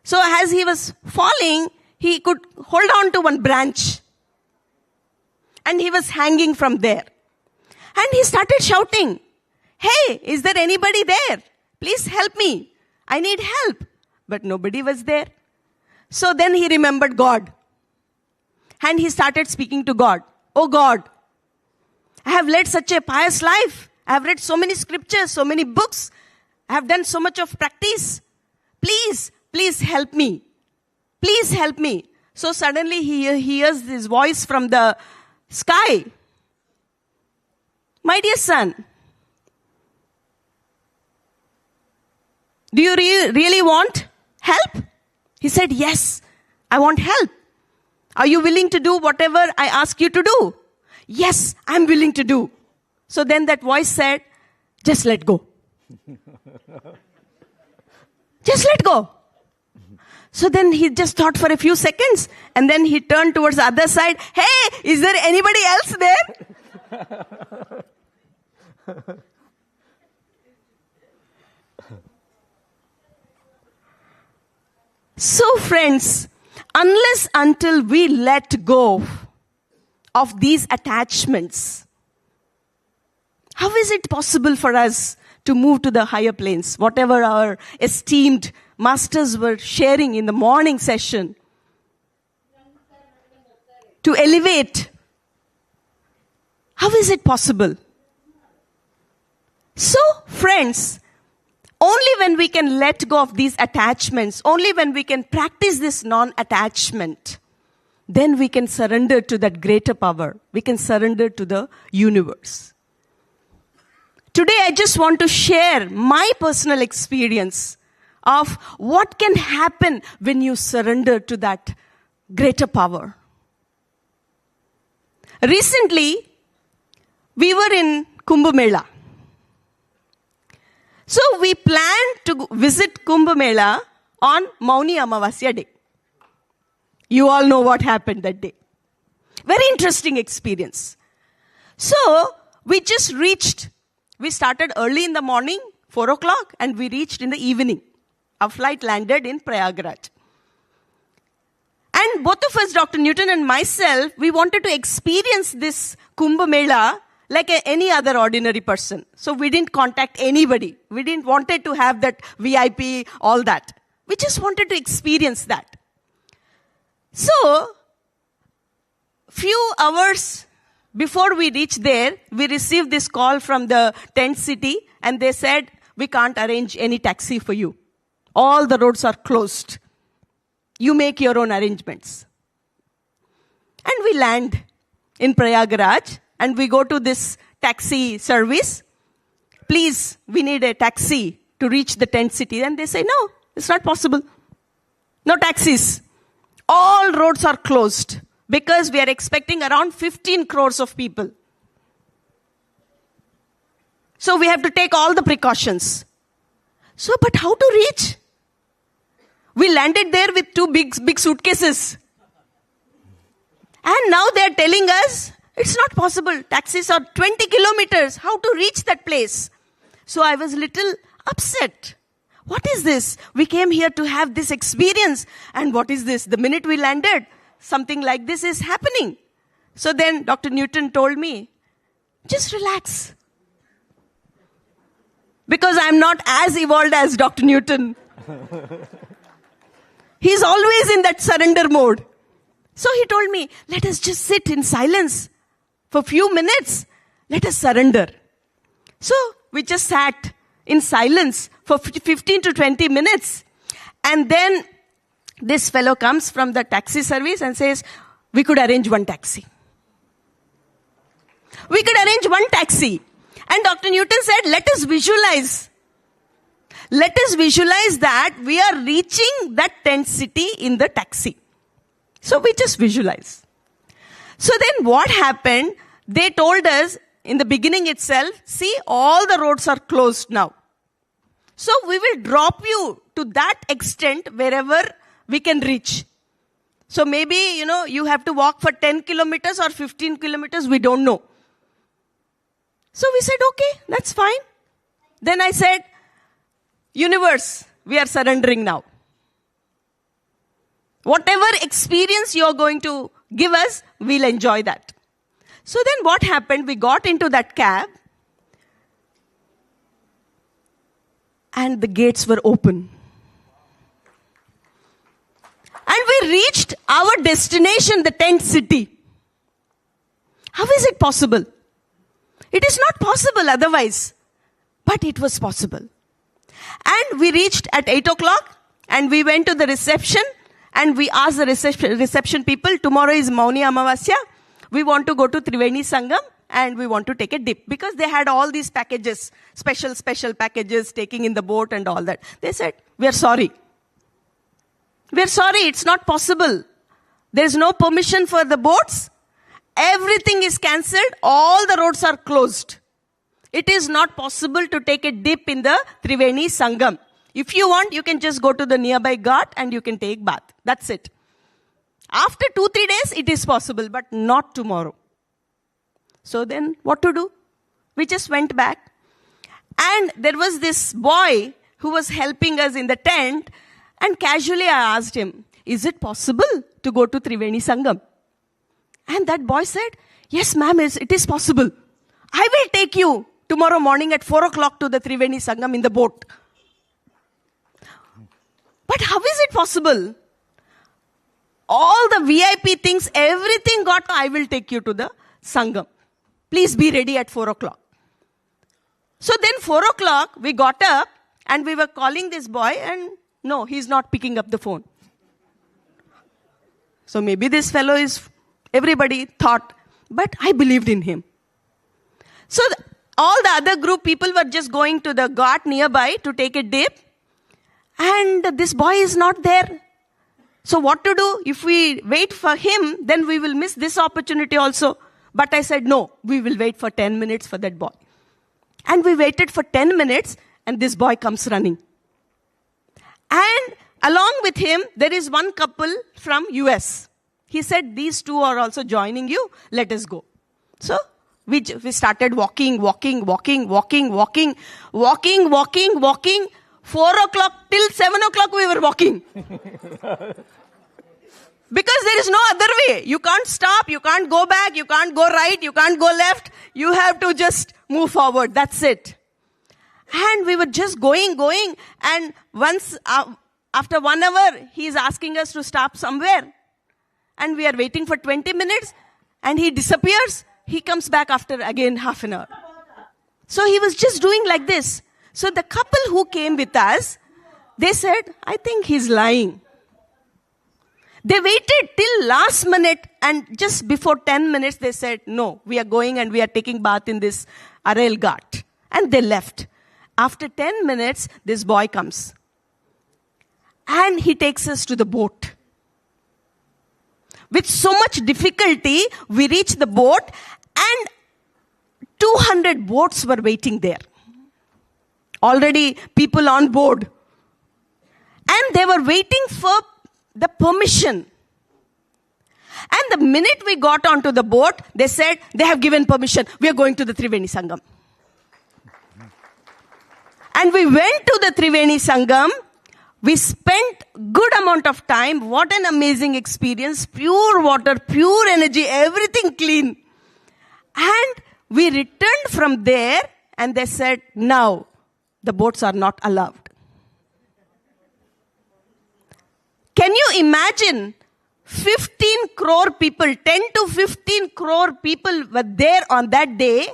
So as he was falling, he could hold on to one branch. And he was hanging from there. And he started shouting, "Hey, is there anybody there? Please help me. I need help." But nobody was there. So then he remembered God. And he started speaking to God. "Oh God, I have led such a pious life. I have read so many scriptures, so many books. I have done so much of practice. Please help me. Please help me." So suddenly he hears this voice from the sky. "My dear son, do you really want help?" He said, "Yes, I want help. Are you willing to do whatever I ask you to do?" "Yes, I'm willing to do." So then that voice said, "Just let go. Just let go." So then he just thought for a few seconds and then he turned towards the other side. "Hey, is there anybody else there?" So friends, unless until we let go of these attachments, how is it possible for us to move to the higher planes? Whatever our esteemed masters were sharing in the morning session, to elevate, how is it possible? So friends, only when we can let go of these attachments, only when we can practice this non-attachment, then we can surrender to that greater power. We can surrender to the universe. Today, I just want to share my personal experience of what can happen when you surrender to that greater power. Recently, we were in Kumbh Mela. So we planned to visit Kumbh Mela on Mauni Amavasya day. You all know what happened that day. Very interesting experience. So we just reached. We started early in the morning, 4 o'clock, and we reached in the evening. Our flight landed in Prayagraj. And both of us, Dr. Newton and myself, we wanted to experience this Kumbh Mela like any other ordinary person. So we didn't contact anybody. We didn't wanted to have that VIP, all that. We just wanted to experience that. So, few hours before we reached there, we received this call from the tent city and they said, "We can't arrange any taxi for you. All the roads are closed. You make your own arrangements." And we land in Prayagraj and we go to this taxi service. "Please, we need a taxi to reach the tent city." And they say, "No, it's not possible. No taxis. All roads are closed because we are expecting around 15 crores of people. So we have to take all the precautions." So, but how to reach? We landed there with 2 big suitcases. And now they're telling us, it's not possible. Taxis are 20 kilometers. How to reach that place? So I was a little upset. What is this? We came here to have this experience. And what is this? The minute we landed, something like this is happening. So then Dr. Newton told me, just relax. Because I'm not as evolved as Dr. Newton. He's always in that surrender mode. So he told me, let us just sit in silence for a few minutes. Let us surrender. So we just sat in silence for 15 to 20 minutes. And then this fellow comes from the taxi service and says, we could arrange one taxi. We could arrange one taxi. And Dr. Newton said, let us visualize. Let us visualize that we are reaching that tent city in the taxi. So we just visualize. So then what happened? They told us in the beginning itself, see, all the roads are closed now. So we will drop you to that extent wherever we can reach. So maybe, you have to walk for 10 kilometers or 15 kilometers, we don't know. So we said, okay, that's fine. Then I said, universe, we are surrendering now. Whatever experience you're going to give us, we'll enjoy that. So then what happened? We got into that cab and the gates were open. And we reached our destination, the tent city. How is it possible? It is not possible otherwise. But it was possible. And we reached at 8 o'clock and we went to the reception and we asked the reception people, tomorrow is Mauni Amavasya. We want to go to Triveni Sangam and we want to take a dip. Because they had all these packages, special packages, taking in the boat and all that. They said, we are sorry. We are sorry, it's not possible. There is no permission for the boats. Everything is cancelled. All the roads are closed. It is not possible to take a dip in the Triveni Sangam. If you want, you can just go to the nearby ghat and you can take bath. That's it. After 2-3 days, it is possible, but not tomorrow. So then, what to do? We just went back. And there was this boy who was helping us in the tent. And casually I asked him, is it possible to go to Triveni Sangam? And that boy said, yes ma'am, it is possible. I will take you tomorrow morning at 4 o'clock to the Triveni Sangam in the boat. But how is it possible? All the VIP things, everything got, I will take you to the Sangam. Please be ready at 4 o'clock. So then 4 o'clock, we got up and we were calling this boy and no, he's not picking up the phone. So maybe this fellow is, everybody thought, but I believed in him. So all the other group people were just going to the ghat nearby to take a dip. And this boy is not there. So what to do? If we wait for him, then we will miss this opportunity also. But I said, no, we will wait for 10 minutes for that boy. And we waited for 10 minutes and this boy comes running. And along with him, there is one couple from US. He said, these two are also joining you. Let us go. So we started walking. 4 o'clock till 7 o'clock we were walking. Because there is no other way. You can't stop, you can't go back, you can't go right, you can't go left. You have to just move forward. That's it. And we were just going. And once, after 1 hour, he is asking us to stop somewhere. And we are waiting for 20 minutes. And he disappears. He comes back after again half an hour. So he was just doing like this. So the couple who came with us, they said, I think he's lying. They waited till last minute and just before 10 minutes they said, no, we are going and we are taking bath in this Arail Ghat. And they left. After 10 minutes, this boy comes. And he takes us to the boat. With so much difficulty, we reached the boat and 200 boats were waiting there. Already people on board. And they were waiting for the permission. And the minute we got onto the boat, they said, they have given permission. We are going to the Triveni Sangam. And we went to the Triveni Sangam. We spent good amount of time. What an amazing experience. Pure water, pure energy, everything clean. And we returned from there and they said, now the boats are not allowed. Can you imagine 15 crore people, 10 to 15 crore people were there on that day,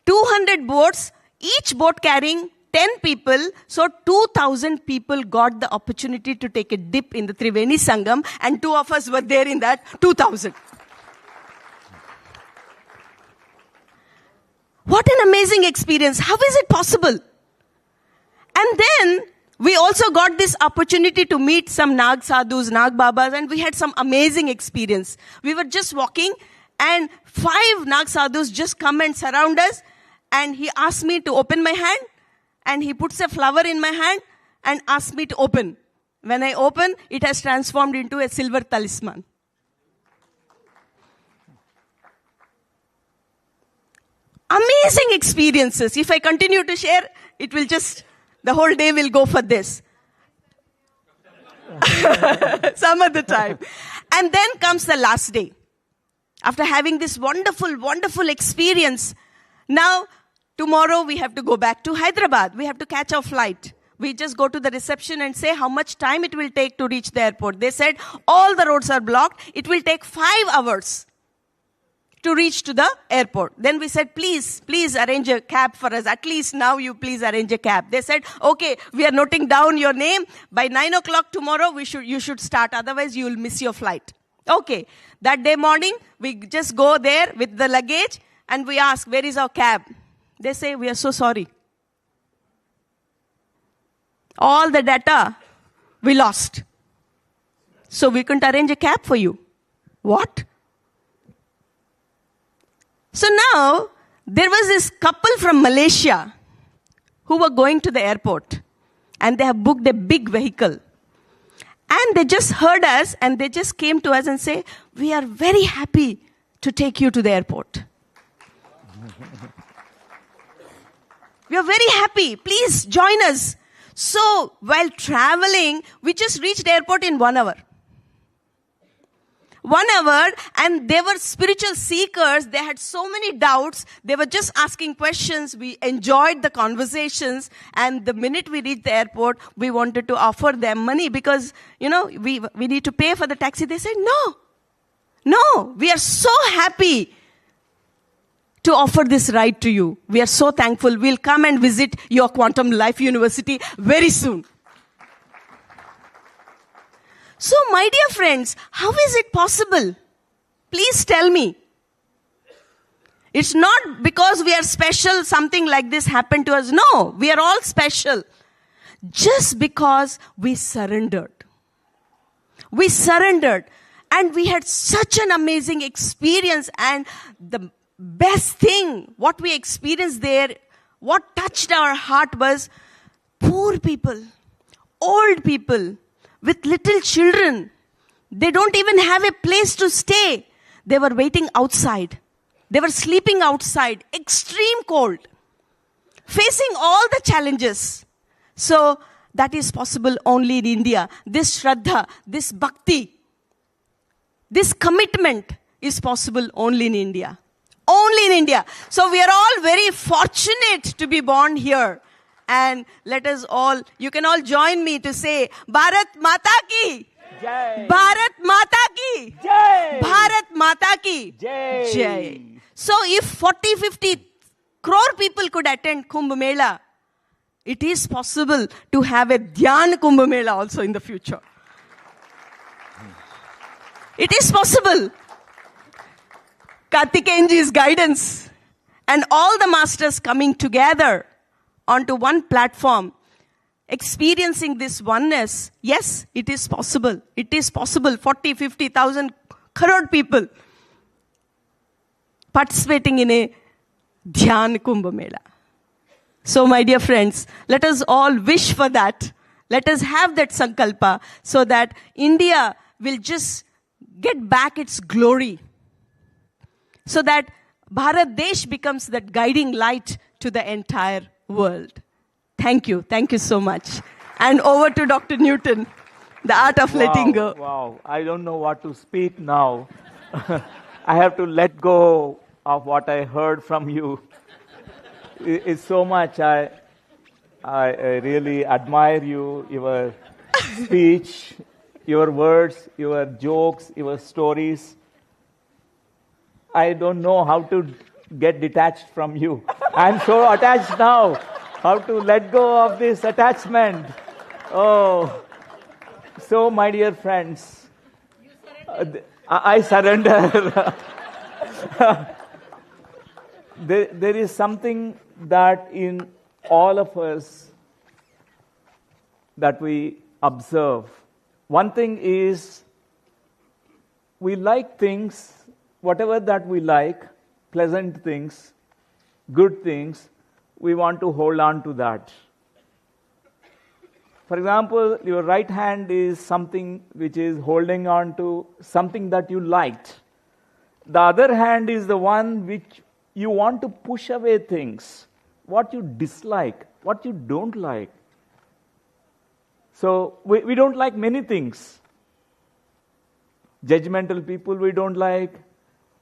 200 boats, each boat carrying 10 people, so 2,000 people got the opportunity to take a dip in the Triveni Sangam and 2 of us were there in that 2,000. What an amazing experience. How is it possible? And then we also got this opportunity to meet some Nag Sadhus, Nag Babas, and we had some amazing experience. We were just walking and 5 Nag Sadhus just come and surround us and he asked me to open my hand and he puts a flower in my hand and asks me to open. When I open, it has transformed into a silver talisman. Amazing experiences. If I continue to share, it will just, the whole day will go for this. Some other time. And then comes the last day. After having this wonderful, wonderful experience, now tomorrow we have to go back to Hyderabad. We have to catch our flight. We just go to the reception and say how much time it will take to reach the airport. They said all the roads are blocked. It will take 5 hours to reach to the airport. Then we said, please arrange a cab for us. At least now you please arrange a cab. They said, okay, we are noting down your name. By 9 o'clock tomorrow, you should start. Otherwise, you will miss your flight. Okay. That day morning, we just go there with the luggage and we ask, where is our cab? They say, we are so sorry. All the data we lost. So we couldn't arrange a cab for you. What? So now, there was this couple from Malaysia who were going to the airport and they have booked a big vehicle. And they just heard us and they just came to us and say, we are very happy to take you to the airport. We are very happy. Please join us. So while traveling, we just reached the airport in 1 hour. 1 hour, and they were spiritual seekers. They had so many doubts. They were just asking questions. We enjoyed the conversations. And the minute we reached the airport, we wanted to offer them money because, we need to pay for the taxi. They said, no, we are so happy to offer this ride to you. We are so thankful. We'll come and visit your Quantum Life University very soon. So, my dear friends, how is it possible? Please tell me. It's not because we are special, something like this happened to us. No, we are all special. Just because we surrendered. We surrendered. And we had such an amazing experience. And the best thing, what we experienced there, what touched our heart was poor people, old people, with little children. They don't even have a place to stay. They were waiting outside. They were sleeping outside. Extreme cold. Facing all the challenges. So that is possible only in India. This Shraddha, this Bhakti, this commitment is possible only in India. Only in India. So we are all very fortunate to be born here. And let us all, you can all join me to say, Bharat Mata Ki Jai. Bharat Mata Ki Jai. Bharat Mata Ki Jai. Jai. So if 40-50 crore people could attend Kumbh Mela, it is possible to have a Dhyan Kumbh Mela also in the future. It is possible. Karthikeyanji's guidance and all the masters coming together onto one platform, experiencing this oneness. Yes, it is possible. It is possible. 40-50,000 crore people participating in a Dhyan Kumbh Mela. So, my dear friends, let us all wish for that. Let us have that sankalpa so that India will just get back its glory. So that Bharat Desh becomes that guiding light to the entire world. Thank you. Thank you so much. And over to Dr. Newton, the art of letting go. Wow. I don't know what to speak now. I have to let go of what I heard from you. It's so much. I really admire you, your speech, your words, your jokes, your stories. I don't know how to get detached from you. I'm so attached now. How to let go of this attachment. Oh. So, my dear friends, I surrender. There is something that in all of us that we observe. One thing is, we like things, whatever that we like, pleasant things, good things, we want to hold on to that. For example, your right hand is something which is holding on to something that you liked. The other hand is the one which you want to push away things, what you dislike, what you don't like. So we don't like many things. Judgmental people we don't like.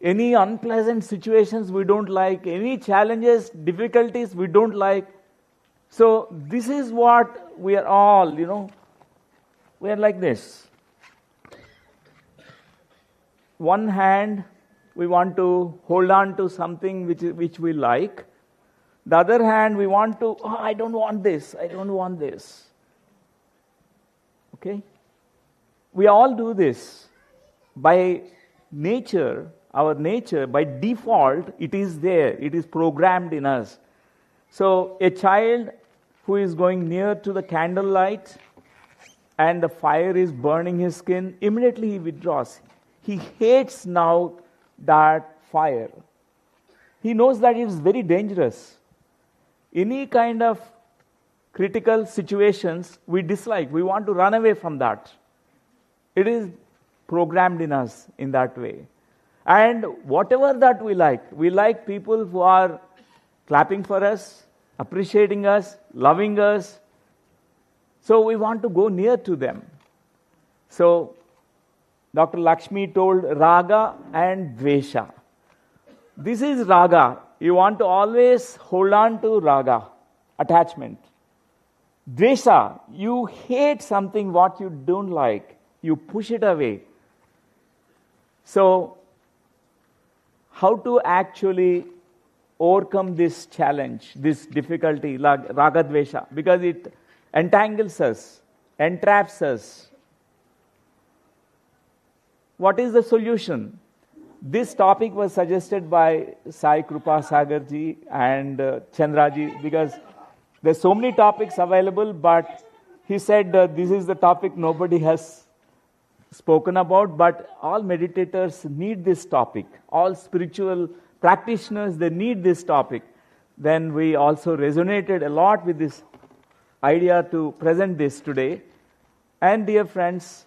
Any unpleasant situations we don't like. Any challenges, difficulties we don't like. So this is what we are all, we are like this. One hand, we want to hold on to something which we like. The other hand, we want to, I don't want this, I don't want this. Okay? We all do this. By nature, our nature, by default, it is there. It is programmed in us. So a child who is going near to the candlelight and the fire is burning his skin, immediately he withdraws. He hates now that fire. He knows that it is very dangerous. Any kind of critical situations we dislike. We want to run away from that. It is programmed in us in that way. And whatever that we like people who are clapping for us, appreciating us, loving us. So we want to go near to them. So Dr. Lakshmi told raga and dvesha. This is raga. You want to always hold on to raga, attachment. Dvesha, you hate something what you don't like. You push it away. So, how to actually overcome this challenge, this difficulty, like raga dvesha? Because it entangles us, entraps us. What is the solution? This topic was suggested by Sai Krupa Sagarji and Chandraji, because there's so many topics available, but he said this is the topic nobody has spoken about, but all meditators need this topic. All spiritual practitioners, they need this topic. Then we also resonated a lot with this idea to present this today. And dear friends,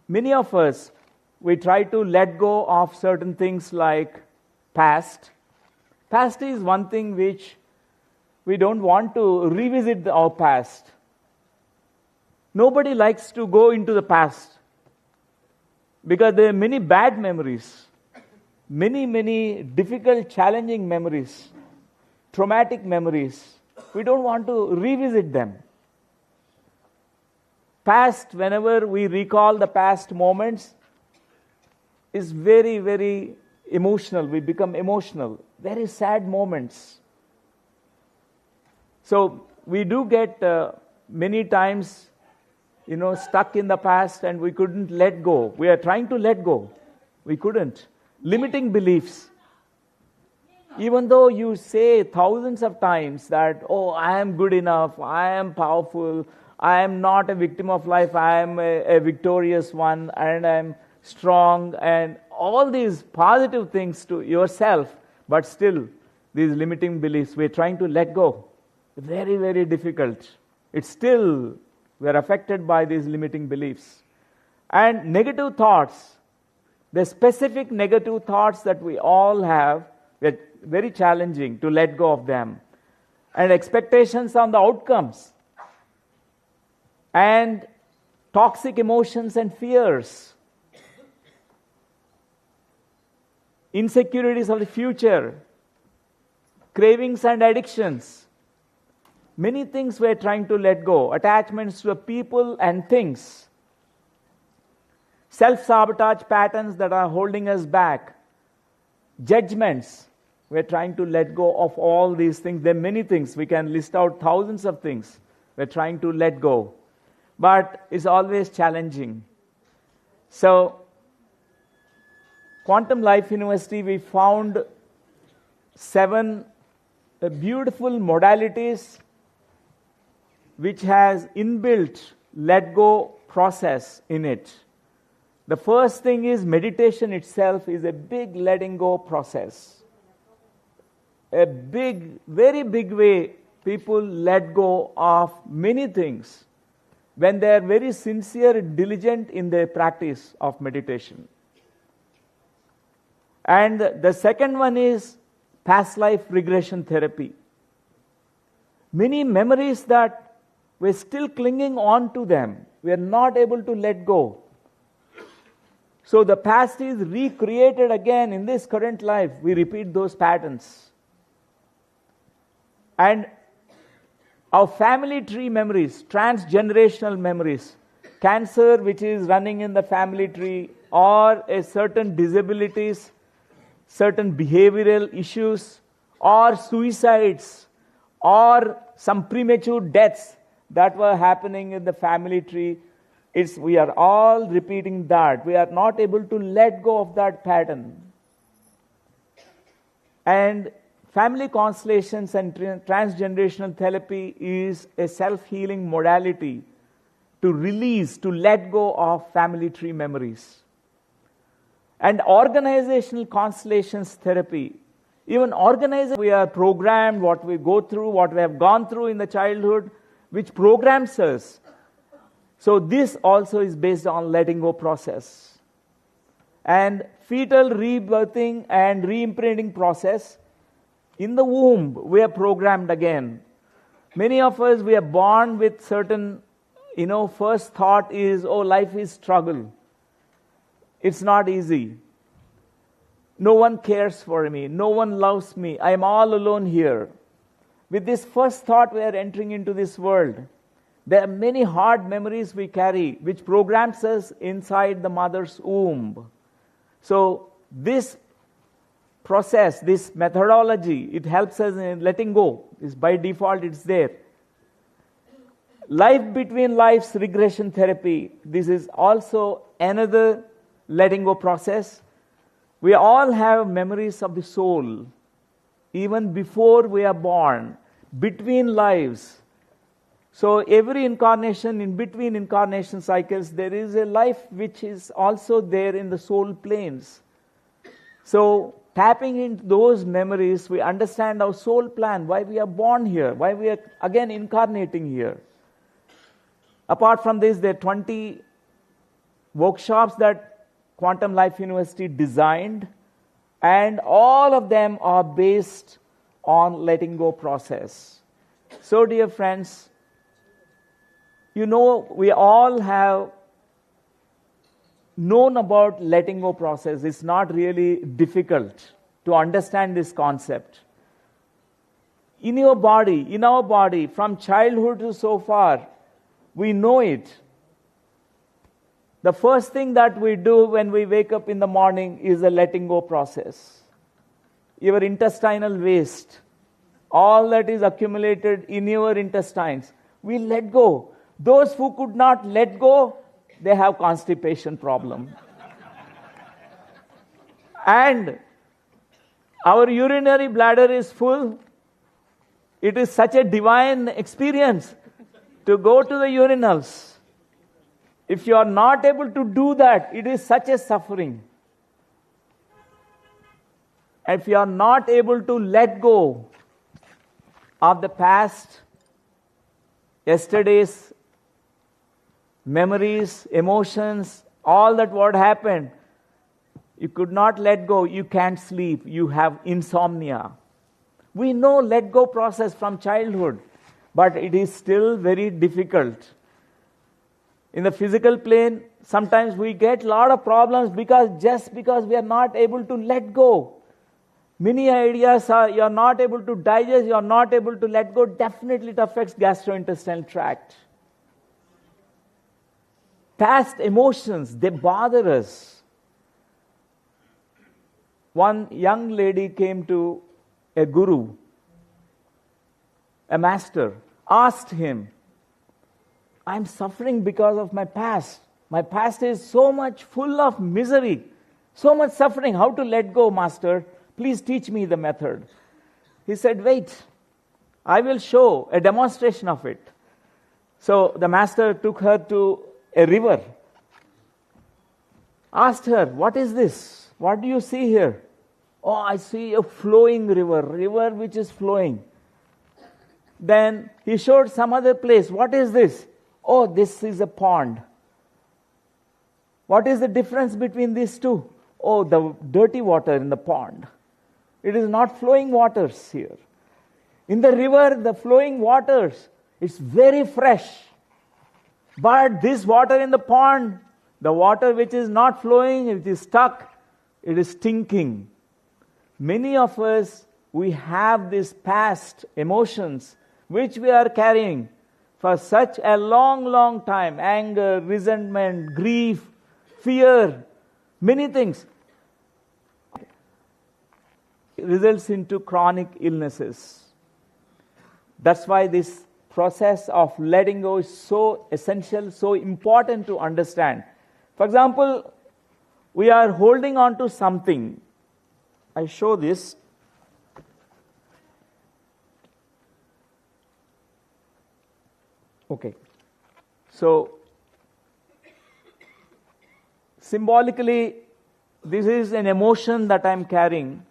many of us, we try to let go of certain things like past. Past is one thing which we don't want to revisit our past. Nobody likes to go into the past because there are many bad memories, many difficult, challenging memories, traumatic memories. We don't want to revisit them. Past, whenever we recall the past moments, is very, very emotional. We become emotional. Very sad moments. So we do get many times, stuck in the past and we couldn't let go. We are trying to let go. We couldn't. Limiting beliefs. Even though you say thousands of times that, I am good enough, I am powerful, I am not a victim of life, I am a victorious one, and I am strong, and all these positive things to yourself, but still, these limiting beliefs, we're trying to let go. Very, very difficult. It's still, we're affected by these limiting beliefs. And negative thoughts, the specific negative thoughts that we all have, they're very challenging to let go of them. And expectations on the outcomes. And toxic emotions and fears. Insecurities of the future. Cravings and addictions. Many things we're trying to let go. Attachments to people and things. Self-sabotage patterns that are holding us back. Judgments. We're trying to let go of all these things. There are many things. We can list out thousands of things. We're trying to let go. But it's always challenging. So, Quantum Life University, we found 7 beautiful modalities which has inbuilt let go process in it. The first thing is meditation itself is a big letting go process. A big, very big way people let go of many things when they are very sincere and diligent in their practice of meditation. And the second one is past life regression therapy. Many memories that we're still clinging on to them, we are not able to let go. So the past is recreated again in this current life. We repeat those patterns. And our family tree memories, transgenerational memories, cancer which is running in the family tree, or a certain disabilities, certain behavioral issues, or suicides, or some premature deaths that were happening in the family tree. We are all repeating that. We are not able to let go of that pattern. And family constellations and transgenerational therapy is a self-healing modality to release, to let go of family tree memories. And organizational constellations therapy. Even organizing, we are programmed, what we go through, what we have gone through in the childhood, which programs us. So this also is based on letting go process. And fetal rebirthing and re-imprinting process. In the womb, we are programmed again. Many of us, we are born with certain, first thought is, oh, life is struggle. It's not easy. No one cares for me. No one loves me. I am all alone here. With this first thought, we are entering into this world. There are many hard memories we carry, which programs us inside the mother's womb. So this process, this methodology, it helps us in letting go. It's by default, it's there. Life between lives regression therapy. This is also another letting go process. We all have memories of the soul, even before we are born, between lives. So every incarnation, in between incarnation cycles, there is a life which is also there in the soul planes. So tapping into those memories, we understand our soul plan, why we are born here, why we are again incarnating here. Apart from this, there are 20 workshops that Quantum Life University designed, and all of them are based on letting go process. So dear friends, we all have known about letting go process. It's not really difficult to understand this concept. In our body, from childhood to so far, we know it. The first thing that we do when we wake up in the morning is the letting go process. Your intestinal waste, all that is accumulated in your intestines, we let go. Those who could not let go, they have constipation problem. And our urinary bladder is full. It is such a divine experience to go to the urinals. If you are not able to do that, it is such a suffering. If you are not able to let go of the past, yesterday's memories, emotions, all that what happened, you could not let go, you can't sleep, you have insomnia. We know let go process from childhood, but it is still very difficult. In the physical plane, sometimes we get a lot of problems because we are not able to let go. Many ideas you are not able to digest, you are not able to let go. Definitely it affects gastrointestinal tract. Past emotions, they bother us. One young lady came to a guru, a master, asked him, I'm suffering because of my past. My past is so much full of misery, so much suffering. How to let go, master? Please teach me the method. He said, wait, I will show a demonstration of it. So the master took her to a river, asked her, what is this? What do you see here? Oh, I see a flowing river which is flowing. Then he showed some other place. What is this? Oh, this is a pond. What is the difference between these two? Oh, the dirty water in the pond. It is not flowing waters here. In the river, the flowing waters, it's very fresh. But this water in the pond, the water which is not flowing, which is stuck, it is stinking. Many of us, we have these past emotions which we are carrying for such a long, long time. Anger, resentment, grief, fear, many things. It results into chronic illnesses. That's why this process of letting go is so essential, so important to understand. For example, we are holding on to something. I show this. Okay. So, symbolically, this is an emotion that I'm carrying.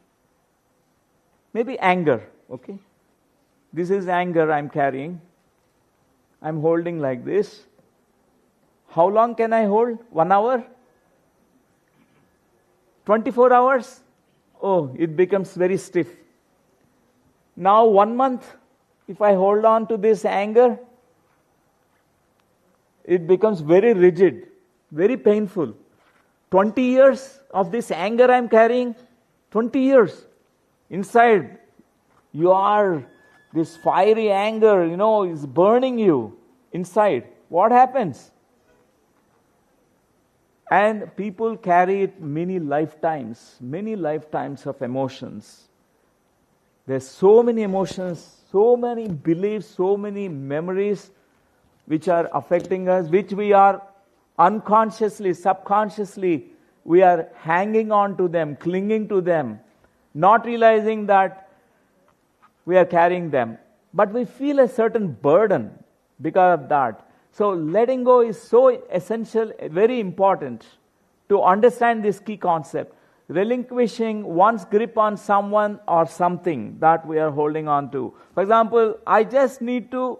Maybe anger, okay? This is anger I'm carrying. I'm holding like this. How long can I hold? 1 hour? 24 hours? Oh, it becomes very stiff. Now 1 month, if I hold on to this anger, it becomes very rigid, very painful. 20 years of this anger I'm carrying, 20 years. Inside, you are, this fiery anger, is burning you inside. What happens? And people carry it many lifetimes of emotions. There's so many emotions, so many beliefs, so many memories which are affecting us, which we are unconsciously, subconsciously, we are hanging on to them, clinging to them, not realizing that we are carrying them. But we feel a certain burden because of that. So letting go is so essential, very important to understand this key concept. Relinquishing one's grip on someone or something that we are holding on to. For example, I just need to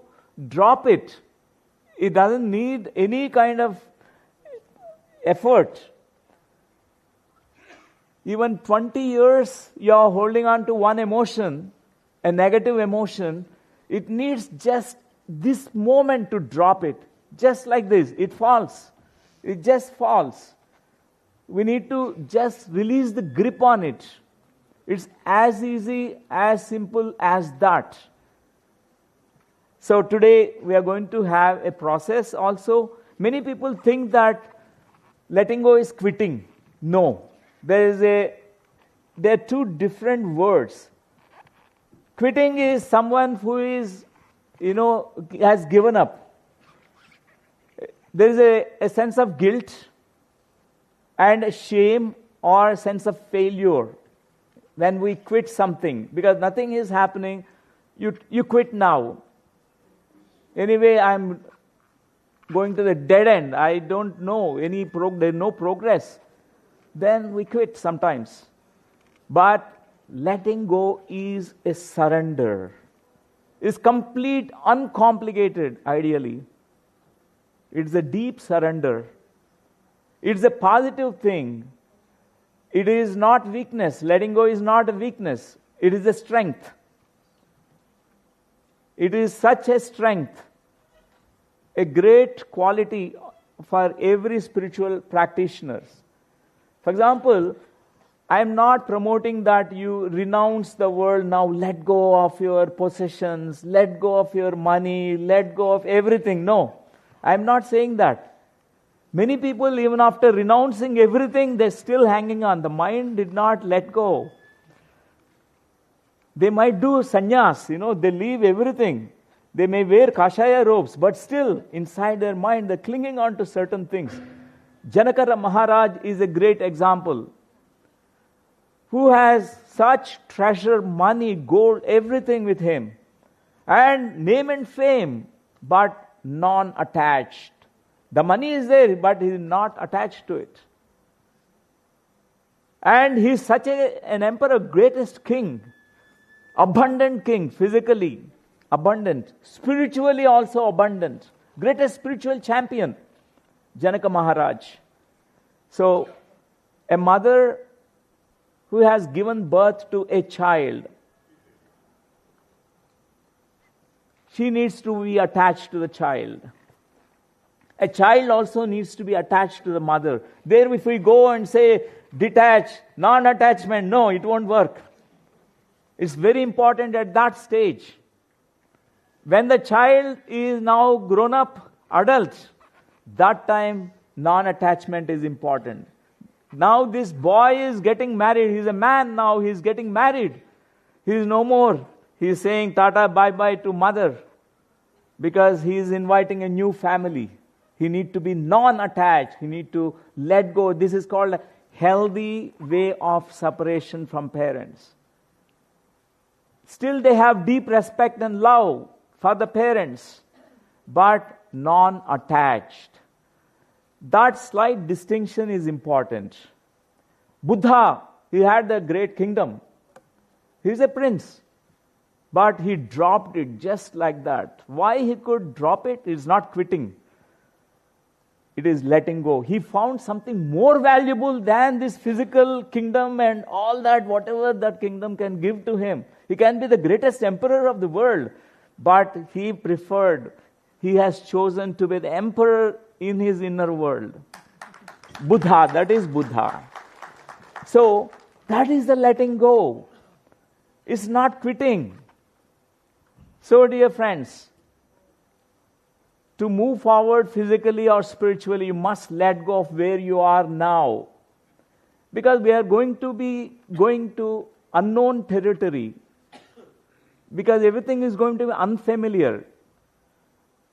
drop it. It doesn't need any kind of effort. Even 20 years you are holding on to one emotion, a negative emotion, it needs just this moment to drop it. Just like this, it falls. It just falls. We need to just release the grip on it. It's as easy, as simple as that. So today we are going to have a process also. Many people think that letting go is quitting. No. There are two different words. Quitting is someone who is, has given up. There is a sense of guilt and a shame or a sense of failure when we quit something because nothing is happening. You quit now. Anyway, I'm going to the dead end. I don't know there's no progress. Then we quit sometimes. But letting go is a surrender. It's complete, uncomplicated, ideally. It's a deep surrender. It's a positive thing. It is not weakness. Letting go is not a weakness. It is a strength. It is such a strength, a great quality for every spiritual practitioner. For example, I am not promoting that you renounce the world now, let go of your possessions, let go of your money, let go of everything. No, I am not saying that. Many people, even after renouncing everything, they're still hanging on. The mind did not let go. They might do sannyas, they leave everything. They may wear kashaya robes, but still, inside their mind, they're clinging on to certain things. Janaka Maharaj is a great example. Who has such treasure, money, gold, everything with him. And name and fame, but non-attached. The money is there, but he is not attached to it. And he is such an emperor, greatest king, abundant king physically, abundant, spiritually also abundant, greatest spiritual champion, Janaka Maharaj. So, a mother who has given birth to a child, she needs to be attached to the child. A child also needs to be attached to the mother. There, if we go and say detach, non-attachment, no, it won't work. It's very important at that stage. When the child is now grown up, adult, that time non-attachment is important. Now this boy is getting married. He's a man now. He's getting married. He is no more. He is saying tata bye-bye to mother because he is inviting a new family. He need to be non-attached. He need to let go. This is called a healthy way of separation from parents. Still they have deep respect and love for the parents, but non-attached. That slight distinction is important. Buddha, he had a great kingdom. He's a prince. But he dropped it just like that. Why he could drop it is not quitting. It is letting go. He found something more valuable than this physical kingdom and all that, whatever that kingdom can give to him. He can be the greatest emperor of the world. But he preferred, he has chosen to be the emperor in his inner world. Buddha, that is Buddha. So, that is the letting go. It's not quitting. So, dear friends, to move forward physically or spiritually, you must let go of where you are now. Because we are going to be going to unknown territory. Because everything is going to be unfamiliar.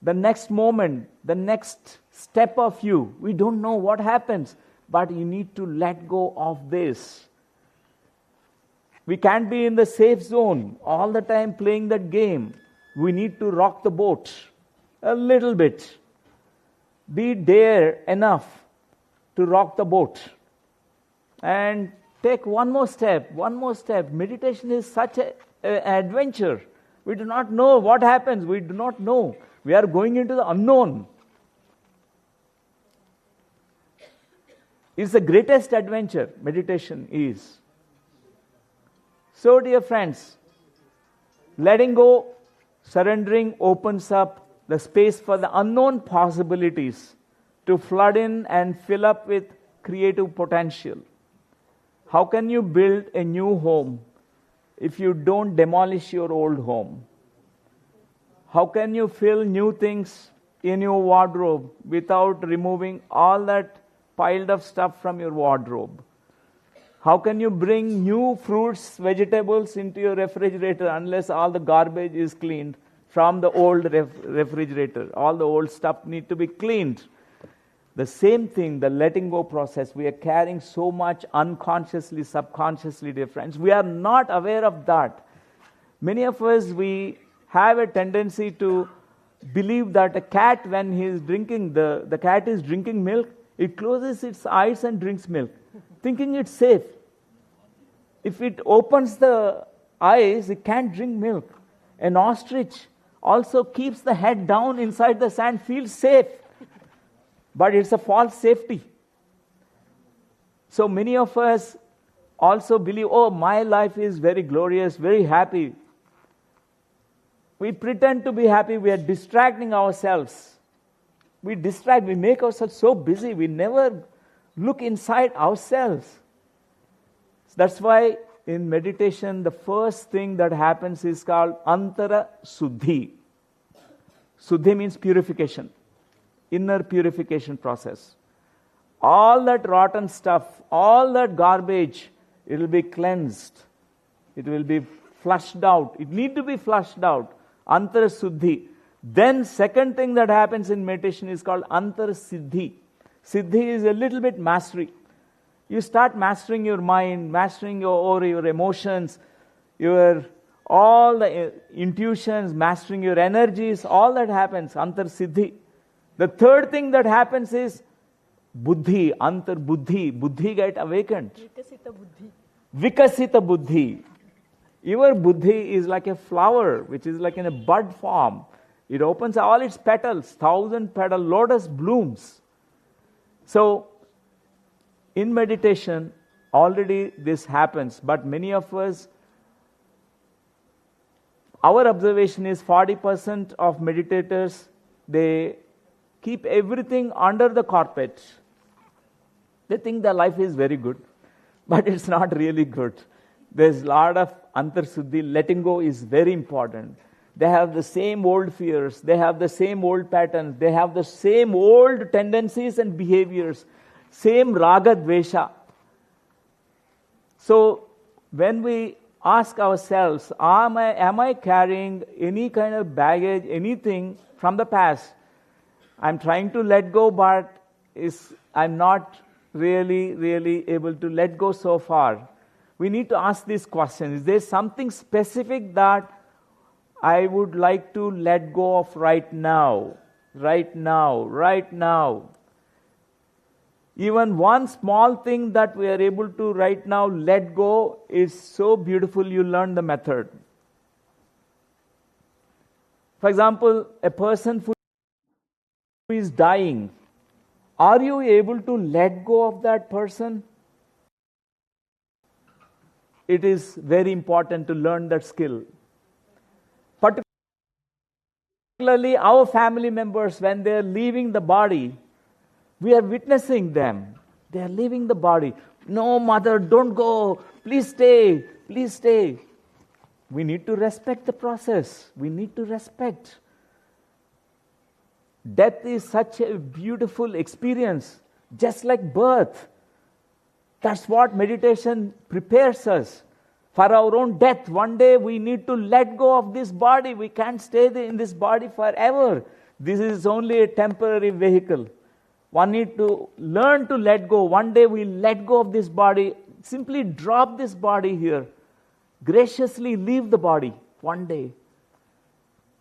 The next moment, the next step of you, we don't know what happens. But you need to let go of this. We can't be in the safe zone all the time playing that game. We need to rock the boat a little bit. Be dare enough to rock the boat. And take one more step, one more step. Meditation is such an adventure. We do not know what happens. We do not know. We are going into the unknown. It's the greatest adventure, meditation is. So, dear friends, letting go, surrendering opens up the space for the unknown possibilities to flood in and fill up with creative potential. How can you build a new home if you don't demolish your old home? How can you fill new things in your wardrobe without removing all that piled up stuff from your wardrobe? How can you bring new fruits, vegetables into your refrigerator unless all the garbage is cleaned from the old refrigerator? All the old stuff need to be cleaned. The same thing, the letting go process. We are carrying so much unconsciously, subconsciously, dear friends. We are not aware of that. Many of us, we have a tendency to believe that a cat, when he is drinking, the cat is drinking milk, it closes its eyes and drinks milk, thinking it's safe. If it opens the eyes, it can't drink milk. An ostrich also keeps the head down inside the sand, feels safe. But it's a false safety. So many of us also believe, oh, my life is very glorious, very happy. We pretend to be happy, we are distracting ourselves. We make ourselves so busy, we never look inside ourselves. That's why in meditation, the first thing that happens is called antara suddhi. Suddhi means purification, inner purification process. All that rotten stuff, all that garbage, it will be cleansed. It will be flushed out. It needs to be flushed out. Antara suddhi. Then second thing that happens in meditation is called antara siddhi. Siddhi is a little bit mastery. You start mastering your mind, mastering your emotions, all the intuitions, mastering your energies, all that happens, antar siddhi. The third thing that happens is buddhi, antar buddhi. Buddhi get awakened. Vikasita buddhi. Your buddhi is like a flower, which is like in a bud form. It opens all its petals, 1,000 petal lotus blooms. So, in meditation, already this happens, but many of us, our observation is 40% of meditators, they keep everything under the carpet. They think their life is very good, but it's not really good. There's a lot of antarsuddhi, letting go is very important. They have the same old fears, they have the same old patterns, they have the same old tendencies and behaviors, same raga dvesha. So, when we ask ourselves, am I carrying any kind of baggage, anything from the past? I'm trying to let go, but I'm not really able to let go so far. We need to ask this question. Is there something specific that I would like to let go of right now? Right now, right now. Even one small thing that we are able to right now let go is so beautiful, you learn the method. For example, a person who is dying, are you able to let go of that person? It is very important to learn that skill. Particularly our family members, when they are leaving the body, we are witnessing them. They are leaving the body. No, mother, don't go. Please stay. Please stay. We need to respect the process. We need to respect. Death is such a beautiful experience, just like birth. That's what meditation prepares us for our own death. One day we need to let go of this body. We can't stay in this body forever. This is only a temporary vehicle. One need to learn to let go. One day we let go of this body. Simply drop this body here. Graciously leave the body one day.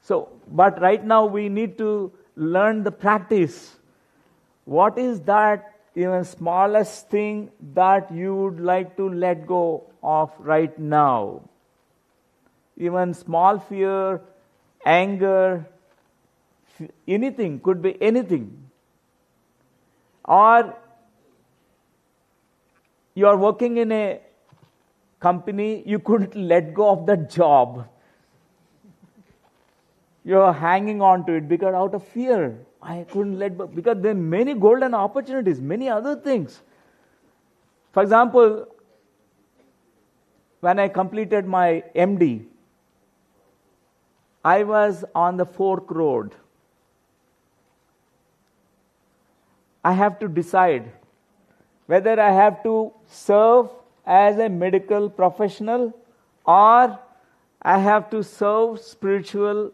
So, but right now we need to learn the practice. What is that even smallest thing that you would like to let go of right now? Even small fear, anger, anything, could be anything. Or you are working in a company, you couldn't let go of that job. You are hanging on to it because out of fear, I couldn't let go. Because there are many golden opportunities, many other things. For example, when I completed my MD, I was on the fork road. I have to decide whether I have to serve as a medical professional or I have to serve spiritual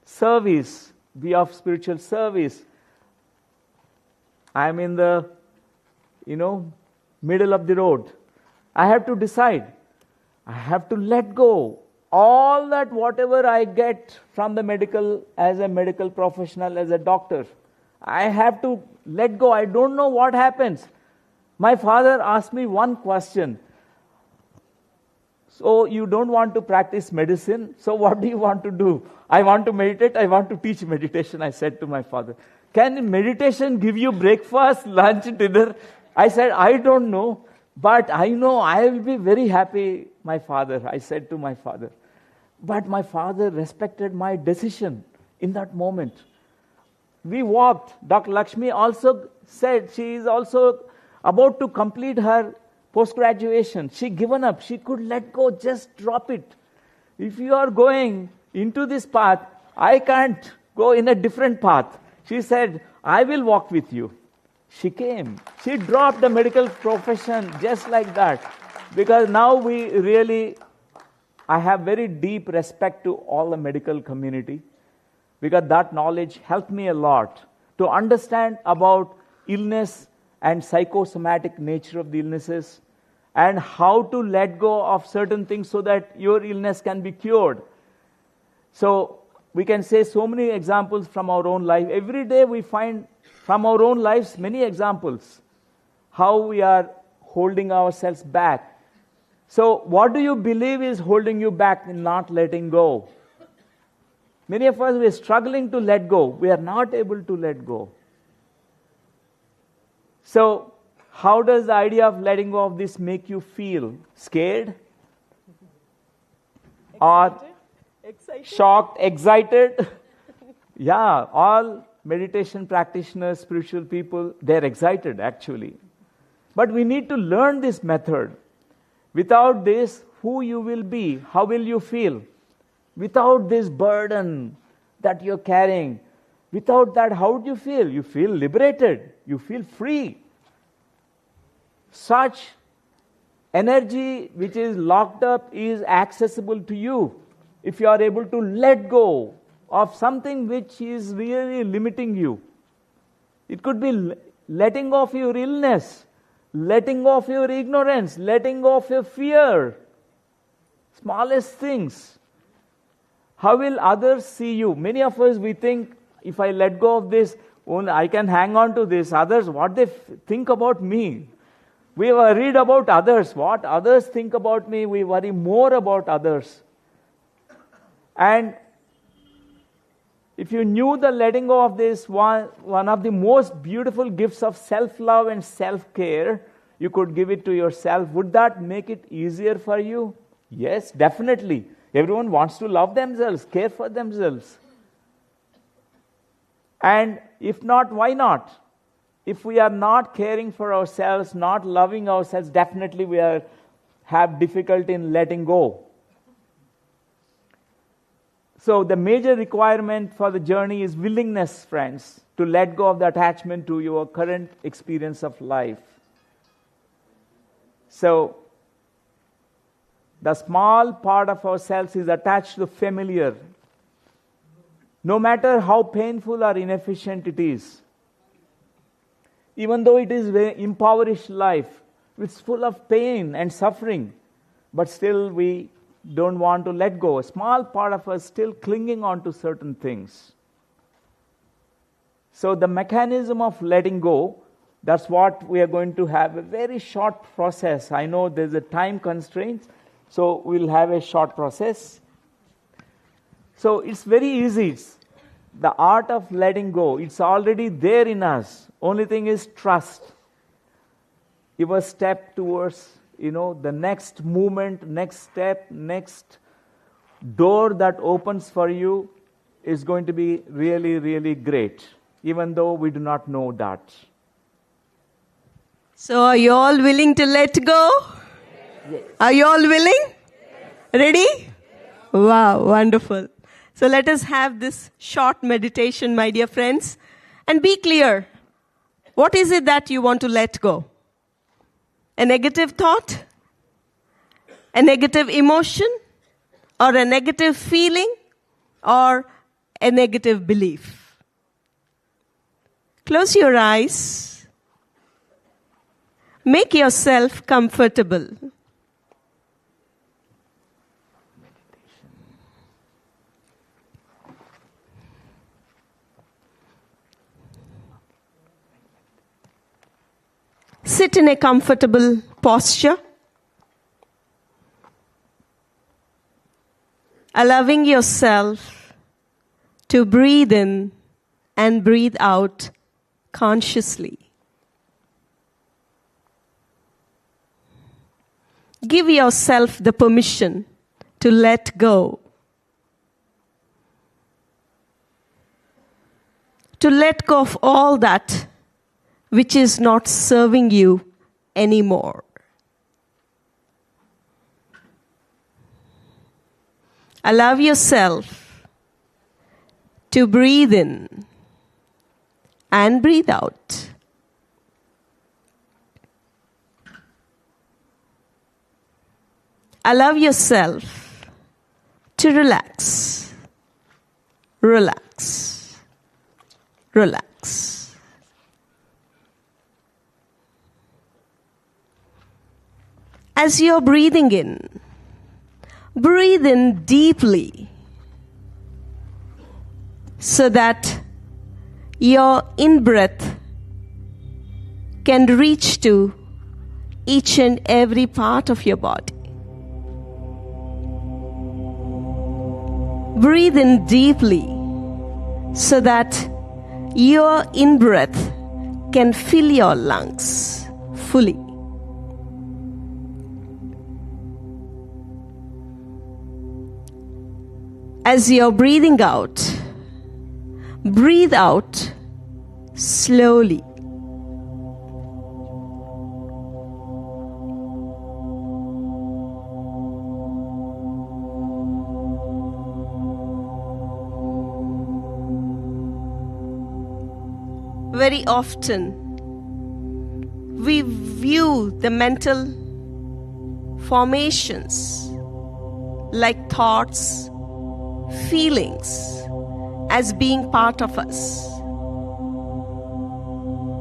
service, be of spiritual service. I'm in the, middle of the road. I have to decide. I have to let go all that whatever I get from the medical, as a medical professional, as a doctor. I have to let go. I don't know what happens. My father asked me one question. So you don't want to practice medicine, so what do you want to do? I want to meditate, I want to teach meditation, I said to my father. Can meditation give you breakfast, lunch, dinner? I said, I don't know, but I know I will be very happy, my father, I said to my father. But my father respected my decision in that moment. We walked. Dr. Lakshmi also said she is also about to complete her post-graduation. She given up. She could let go, just drop it. If you are going into this path, I can't go in a different path. She said, I will walk with you. She came. She dropped the medical profession just like that. Because now I have very deep respect to all the medical community. Because that knowledge helped me a lot to understand about illness and psychosomatic nature of the illnesses and how to let go of certain things so that your illness can be cured. So we can say so many examples from our own life. Every day we find from our own lives many examples how we are holding ourselves back. So what do you believe is holding you back in not letting go? Many of us, we are struggling to let go. We are not able to let go. So how does the idea of letting go of this make you feel? Scared? Or shocked, excited? Yeah, all meditation practitioners, spiritual people, they're excited actually. But we need to learn this method. Without this, who you will be, how will you feel? Without this burden that you're carrying, without that, how would you feel? You feel liberated, you feel free. Such energy which is locked up is accessible to you if you are able to let go of something which is really limiting you. It could be letting go of your illness, letting go of your ignorance, letting go of your fear. Smallest things. How will others see you? Many of us, we think, if I let go of this, I can hang on to this. Others, what they think about me. We worried about others. What others think about me, we worry more about others. And if you knew the letting go of this, one of the most beautiful gifts of self-love and self-care, you could give it to yourself. Would that make it easier for you? Yes, definitely. Everyone wants to love themselves, care for themselves. And if not, why not? If we are not caring for ourselves, not loving ourselves, definitely we have difficulty in letting go. So the major requirement for the journey is willingness, friends, to let go of the attachment to your current experience of life. So the small part of ourselves is attached to the familiar. No matter how painful or inefficient it is, even though it is a very impoverished life, it's full of pain and suffering, but still we don't want to let go. A small part of us still clinging on to certain things. So the mechanism of letting go, that's what we are going to have a very short process. I know there's a time constraint, so we'll have a short process. So it's very easy. It's the art of letting go. It's already there in us. Only thing is trust. Your step towards, the next movement, next step, next door that opens for you is going to be really, really great, even though we do not know that. So are you all willing to let go? Yes. Are you all willing? Yes. Ready? Yes. Wow, wonderful. So let us have this short meditation, my dear friends, and be clear. What is it that you want to let go? A negative thought? A negative emotion? Or a negative feeling? Or a negative belief? Close your eyes. Make yourself comfortable. Sit in a comfortable posture, allowing yourself to breathe in and breathe out consciously. Give yourself the permission to let go. To let go of all that which is not serving you anymore. Allow yourself to breathe in and breathe out. Allow yourself to relax, relax, relax. As you're breathing in, breathe in deeply so that your in-breath can reach to each and every part of your body. Breathe in deeply so that your in-breath can fill your lungs fully. As you're breathing out, breathe out slowly. Very often, we view the mental formations like thoughts, feelings as being part of us.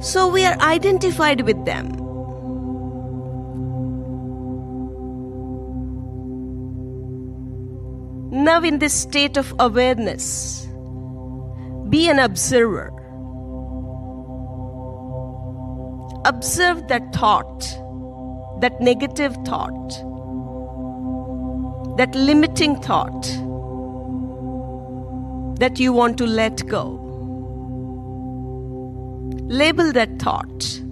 So we are identified with them. Now, in this state of awareness, be an observer. Observe that thought, that negative thought, that limiting thought that you want to let go. Label that thought.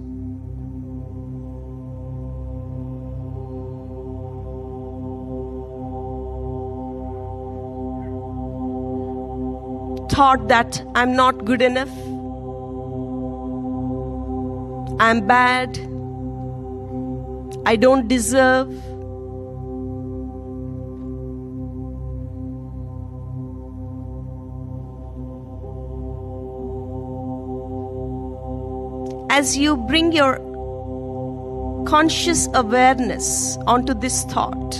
Thought that I'm not good enough, I'm bad, I don't deserve. As you bring your conscious awareness onto this thought,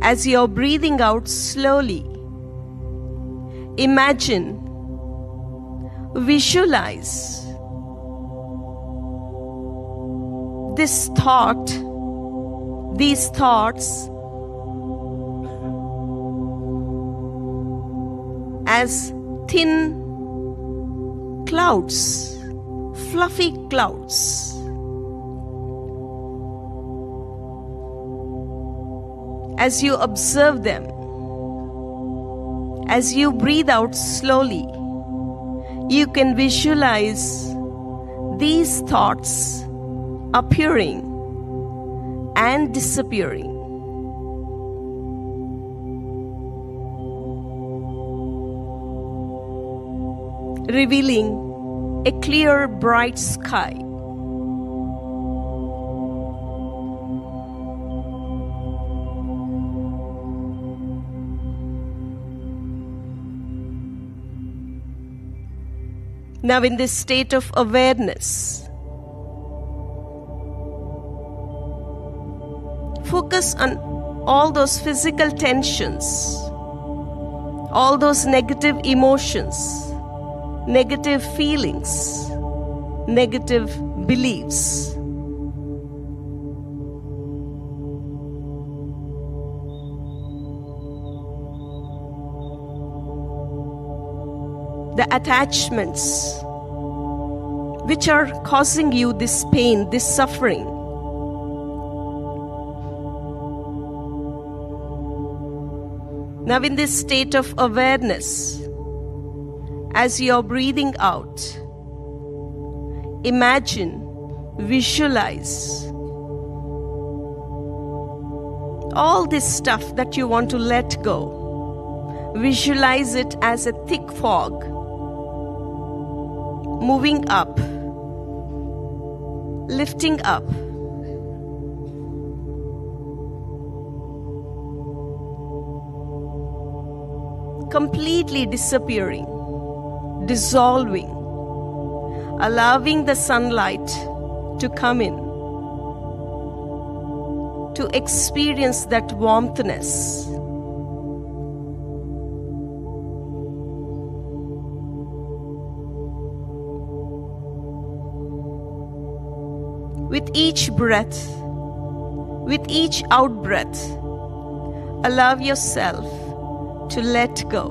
as you're breathing out slowly, imagine, visualize this thought, these thoughts as thin clouds, fluffy clouds. As you observe them, as you breathe out slowly, you can visualize these thoughts appearing and disappearing. Revealing a clear, bright sky. Now, in this state of awareness, focus on all those physical tensions, all those negative emotions, negative feelings, negative beliefs. The attachments which are causing you this pain, this suffering. Now, in this state of awareness, as you're breathing out, imagine, visualize all this stuff that you want to let go. Visualize it as a thick fog, moving up, lifting up, completely disappearing, dissolving, allowing the sunlight to come in, to experience that warmthness. With each breath, with each out breath, allow yourself to let go,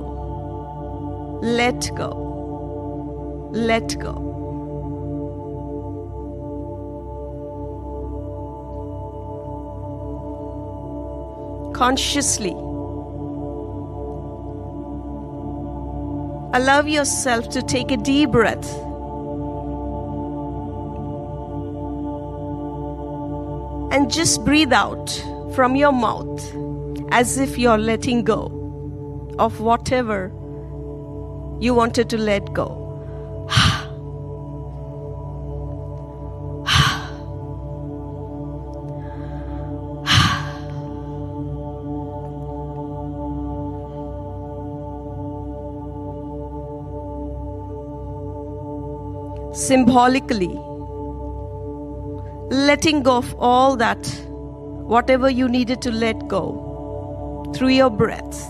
let go, let go. consciously. Allow yourself to take a deep breath. And just breathe out from your mouth as if you're letting go of whatever you wanted to let go. Symbolically, letting go of all that, whatever you needed to let go through your breath.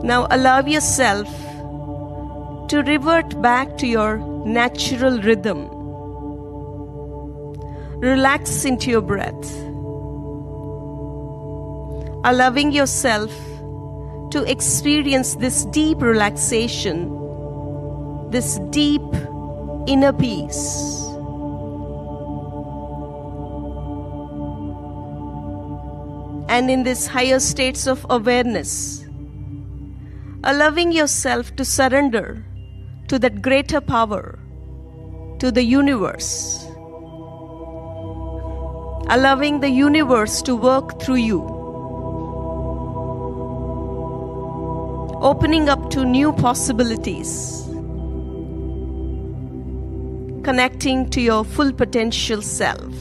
Now allow yourself to revert back to your natural rhythm. Relax into your breath, allowing yourself to experience this deep relaxation, this deep inner peace. And in these higher states of awareness, allowing yourself to surrender to that greater power, to the universe, allowing the universe to work through you, opening up to new possibilities, connecting to your full potential self.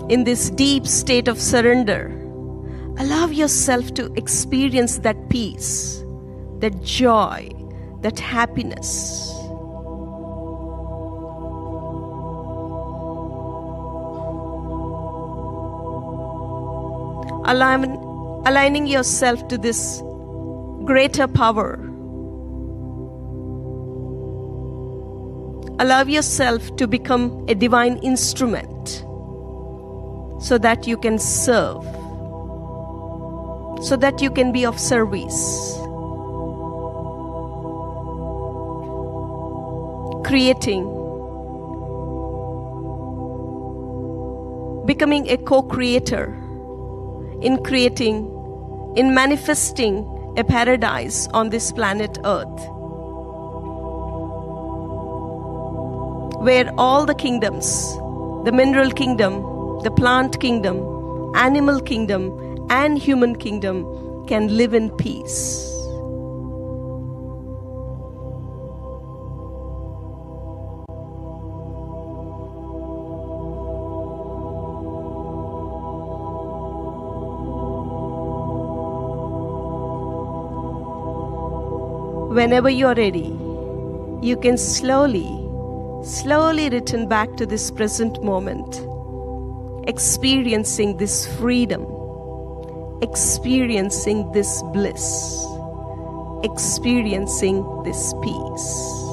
In this deep state of surrender, allow yourself to experience that peace, that joy, that happiness. Aligning yourself to this greater power. Allow yourself to become a divine instrument so that you can serve, so that you can be of service, creating, becoming a co-creator in creating, in manifesting a paradise on this planet Earth, where all the kingdoms, the mineral kingdom, the plant kingdom, animal kingdom, and human kingdom can live in peace. Whenever you're ready, you can slowly return back to this present moment, experiencing this freedom, experiencing this bliss, experiencing this peace.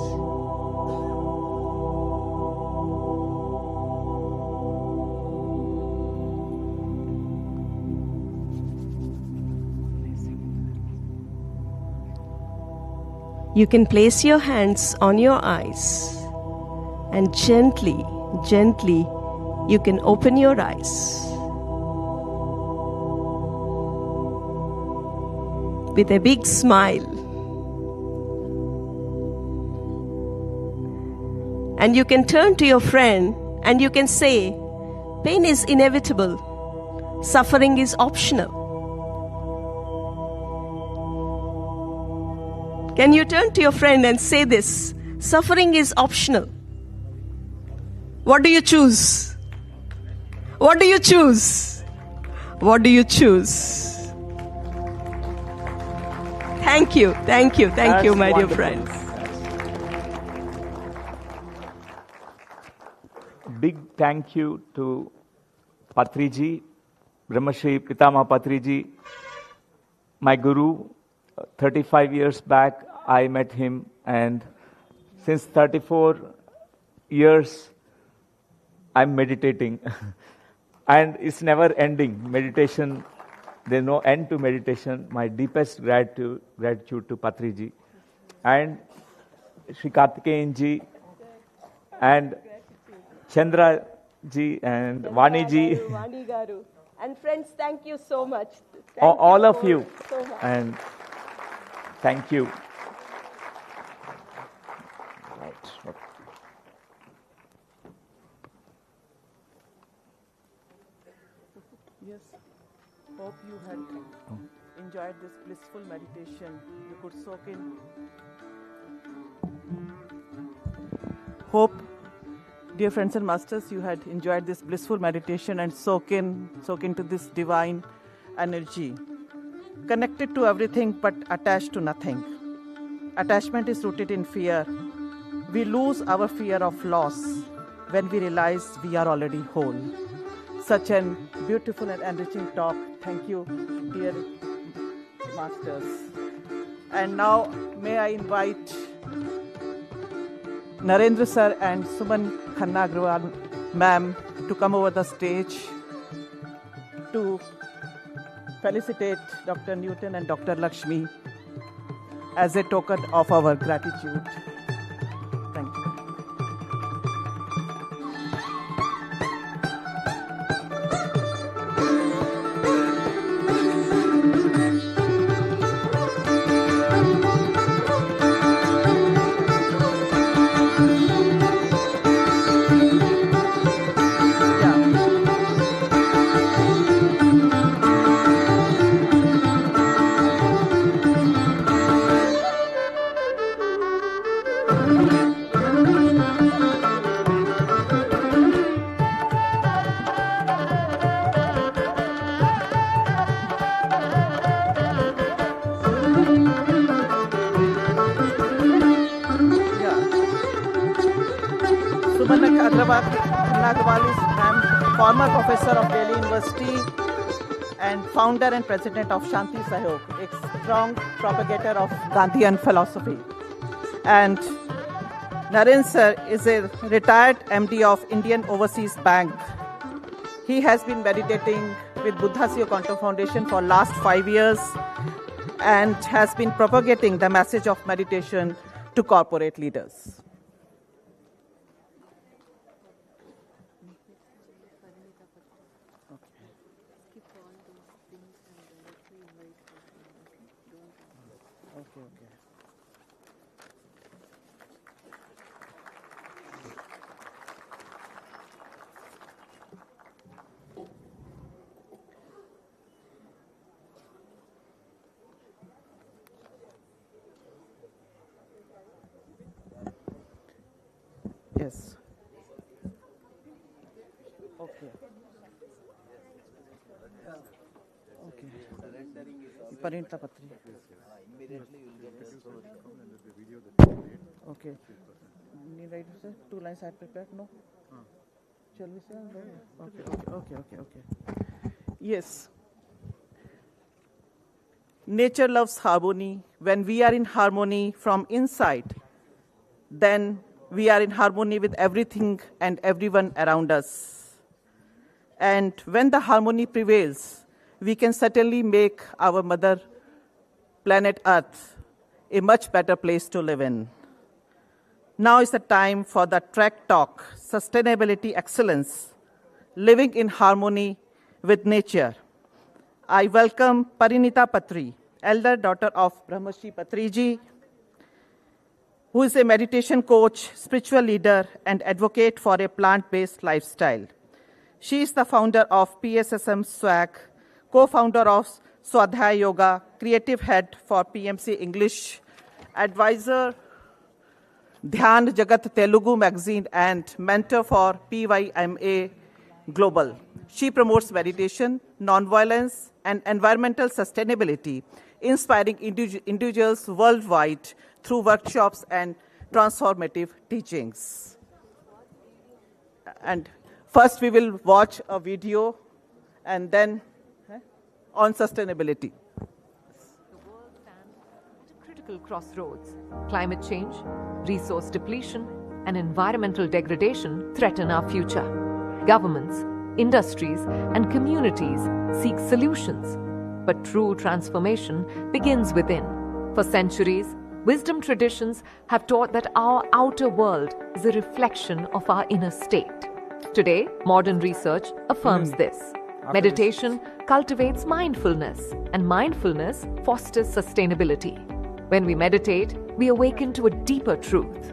You can place your hands on your eyes and gently you can open your eyes. With a big smile. And you can turn to your friend and you can say, pain is inevitable, suffering is optional. Can you turn to your friend and say this? Suffering is optional. What do you choose? What do you choose? What do you choose? Thank you, my dear friends. Big thank you to Patriji, Brahmashri Pitama Patriji, my guru. 35 years back, I met him, and since 34 years, I'm meditating. And it's never ending. Meditation, there's no end to meditation. My deepest gratitude to Patriji and Sri Karthikeyan ji and Chandra ji and Vani ji. Vani Garu. And friends, thank you so much. All of you. So much. And thank you. Right. Yes. Hope you had enjoyed this blissful meditation. You could soak in. Hope, dear friends and masters, you had enjoyed this blissful meditation and soak into this divine energy. Connected to everything but attached to nothing. Attachment is rooted in fear. We lose our fear of loss when we realize we are already whole. Such an beautiful and enriching talk. Thank you, dear masters. And now may I invite Narendra sir and Suman Khanna Agrawal ma'am to come over the stage to felicitate Dr. Newton and Dr. Lakshmi as a token of our gratitude. Thank you. Former professor of Delhi University and founder and president of Shanti Sahayog, a strong propagator of Gandhian philosophy. And Naren sir is a retired MD of Indian Overseas Bank. He has been meditating with Buddha Siyo Quantum Foundation for last 5 years and has been propagating the message of meditation to corporate leaders. Yes. Okay. Okay. Parinta Patri. Okay. Need write sir? 2 lines I prepared? No? Shall we say? No? Okay. Yes. Nature loves harmony. When we are in harmony from inside, then we are in harmony with everything and everyone around us. And when the harmony prevails, we can certainly make our mother planet Earth a much better place to live in. Now is the time for the track talk, Sustainability Excellence, Living in Harmony with Nature. I welcome Parinita Patri, elder daughter of Brahmashri Patriji, who is a meditation coach, spiritual leader, and advocate for a plant-based lifestyle. She is the founder of PSSM SWAG, co-founder of Swadhyaya Yoga, creative head for PMC English, advisor, Dhyan Jagat Telugu magazine, and mentor for PYMA Global. She promotes meditation, non-violence, and environmental sustainability, inspiring individuals worldwide through workshops and transformative teachings. And first we will watch a video and then on sustainability. The world stands at a critical crossroads. Climate change, resource depletion, and environmental degradation threaten our future. Governments, industries, and communities seek solutions. But true transformation begins within. For centuries, wisdom traditions have taught that our outer world is a reflection of our inner state. Today, modern research affirms this. Meditation cultivates mindfulness, and mindfulness fosters sustainability. When we meditate, we awaken to a deeper truth.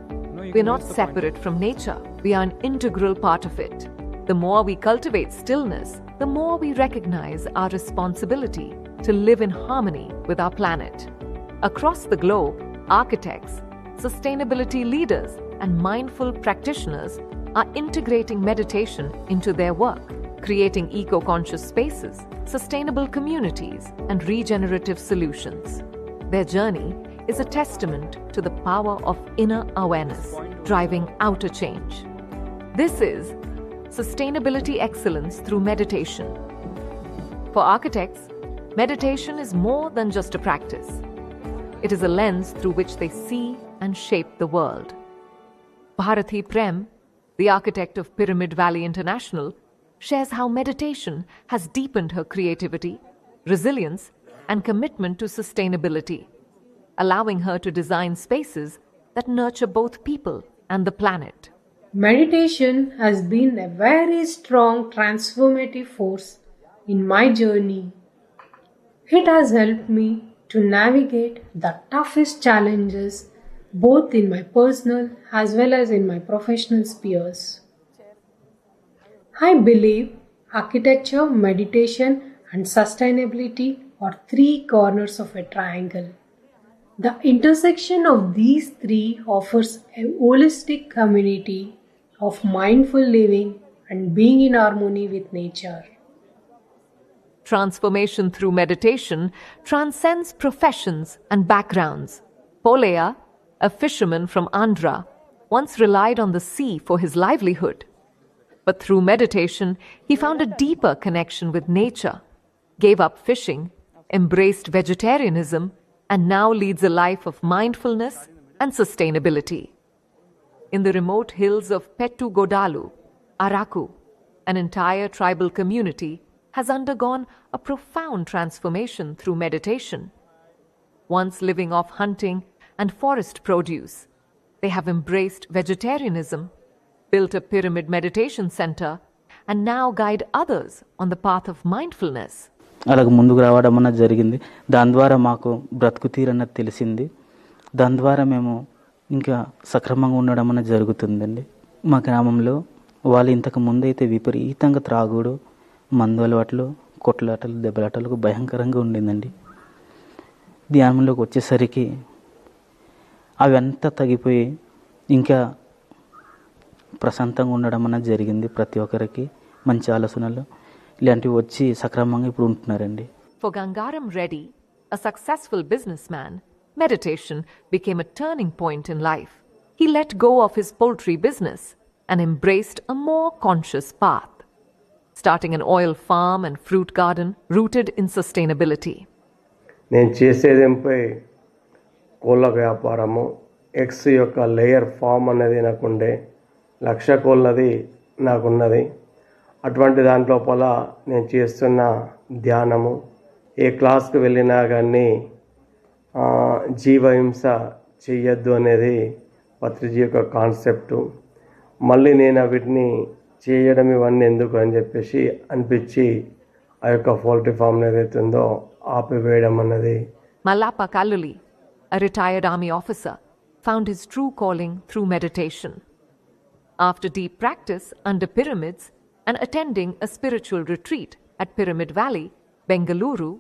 We are not separate from nature. We are an integral part of it. The more we cultivate stillness, the more we recognize our responsibility to live in harmony with our planet. Across the globe, architects, sustainability leaders, and mindful practitioners are integrating meditation into their work, creating eco-conscious spaces, sustainable communities, and regenerative solutions. Their journey is a testament to the power of inner awareness, driving outer change. This is sustainability excellence through meditation. For architects, meditation is more than just a practice. It is a lens through which they see and shape the world. Bharati Prem, the architect of Pyramid Valley International, shares how meditation has deepened her creativity, resilience, and commitment to sustainability, allowing her to design spaces that nurture both people and the planet. Meditation has been a very strong transformative force in my journey. It has helped me to navigate the toughest challenges both in my personal as well as in my professional spheres. I believe architecture, meditation, and sustainability are three corners of a triangle. The intersection of these three offers a holistic community of mindful living and being in harmony with nature. Transformation through meditation transcends professions and backgrounds. Polaya, a fisherman from Andhra, once relied on the sea for his livelihood. But through meditation, he found a deeper connection with nature, gave up fishing, embraced vegetarianism, and now leads a life of mindfulness and sustainability. In the remote hills of Pettu Godalu, Araku, an entire tribal community has undergone a profound transformation through meditation. Once living off hunting and forest produce, they have embraced vegetarianism, built a pyramid meditation center, and now guide others on the path of mindfulness. అలాగ ముందుకు రావడం అన్నది జరిగింది. దాని ద్వారా మాకు బ్రతుకు తీరన్నది తెలిసింది. దాని ద్వారా మేము ఇంకా సక్రమంగా ఉండడం అన్నది జరుగుతుందండి. మా గ్రామంలో వాళ్ళు ఇంతకు ముందైతే విపరీతంగా త్రాగుడు, మందు అలవాట్లు, కొట్లాటలు, దెబ్బలాటలకు భయంకరంగా ఉండిందండి. ధ్యానంలోకి వచ్చేసరికి అవి అంతా తగ్గిపోయి ఇంకా ప్రశాంతంగా ఉండడం అన్నది జరిగింది. ప్రతి ఒక్కరికి మంచి ఆలోచనలు ఇలాంటివి వచ్చి సక్రమంగా ఇప్పుడు ఉంటున్నారండి. For Gangaram Reddy, a successful businessman, meditation became a turning point in life. He let go of his poultry business and embraced a more conscious path, starting an oil farm and fruit garden rooted in sustainability. నేను చేసేదేంపై కోళ్ళ వ్యాపారము, eggs యొక్క layer form అనేది నాకుండే, 1,00,000 కోళ్ళది నాకున్నది. అటువంటి దాంట్లోపల నేను చేస్తున్న ధ్యానము, ఏ క్లాస్కి వెళ్ళినా కానీ జీవహింస చెయ్యొద్దు అనేది పత్రిజీ యొక్క కాన్సెప్టు. మళ్ళీ నేను వీటిని చేయడం ఇవన్నీ ఎందుకు అని చెప్పేసి అనిపించి ఆ యొక్క పౌల్ట్రీ ఫామ్ ఏదైతే ఉందో ఆపివేయడం అన్నది. Mallappa Kalluli, a retired army officer, found his true calling through meditation. After deep practice under pyramids and attending a spiritual retreat at Pyramid Valley, Bengaluru,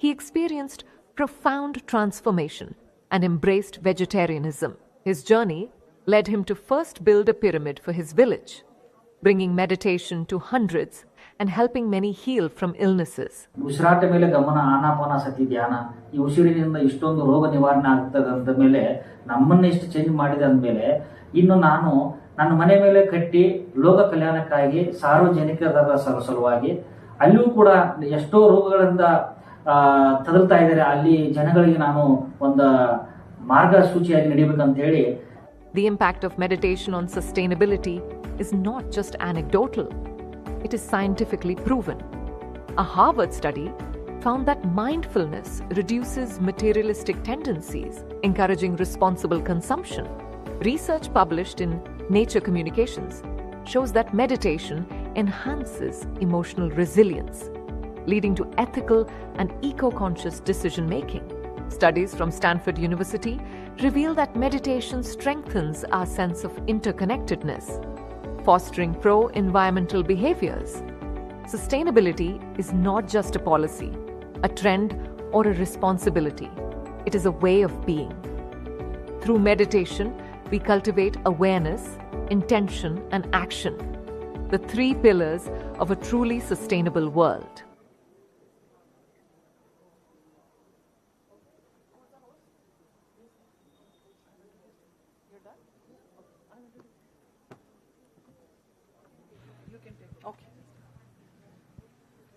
he experienced profound transformation and embraced vegetarianism. His journey led him to first build a pyramid for his village, bringing meditation to hundreds and helping many heal from illnesses. ಉಸಿರಾಟ ಮೇಲೆ ಗಮನ, ಆನಾಪಾನಸತಿ ಧ್ಯಾನ, ಈ ಉಸಿರಿನಿಂದ ಇಷ್ಟೊಂದು ರೋಗ ನಿವಾರಣೆ ಆಗ್ತದೆ ಅಂದ ಮೇಲೆ ನಮ್ಮನ್ನ ಎಷ್ಟು ಚೇಂಜ್ ಮಾಡಿದೆ ಅಂದಮೇಲೆ ಇನ್ನು ನಾನು ನನ್ನ ಮನೆ ಮೇಲೆ ಕಟ್ಟಿ ಲೋಕ ಕಲ್ಯಾಣಕ್ಕಾಗಿ ಸಾರ್ವಜನಿಕರ ಸಲುವಾಗಿ ಅಲ್ಲಿಯೂ ಕೂಡ ಎಷ್ಟೋ ರೋಗಗಳಿಂದ ತದಲ್ತಾ ಇದ್ದಾರೆ, ಅಲ್ಲಿ ಜನಗಳಿಗೆ ನಾನು ಒಂದು ಮಾರ್ಗಸೂಚಿಯಾಗಿ ನಡಿಬೇಕಂತ ಹೇಳಿ. The impact of meditation on sustainability is not just anecdotal. it is scientifically proven. A Harvard study found that mindfulness reduces materialistic tendencies, encouraging responsible consumption. Research published in Nature Communications shows that meditation enhances emotional resilience, leading to ethical and eco-conscious decision-making. Studies from Stanford University reveal that meditation strengthens our sense of interconnectedness, fostering pro-environmental behaviors. Sustainability is not just a policy, a trend, or a responsibility. It is a way of being. Through meditation, we cultivate awareness, intention, and action, the three pillars of a truly sustainable world.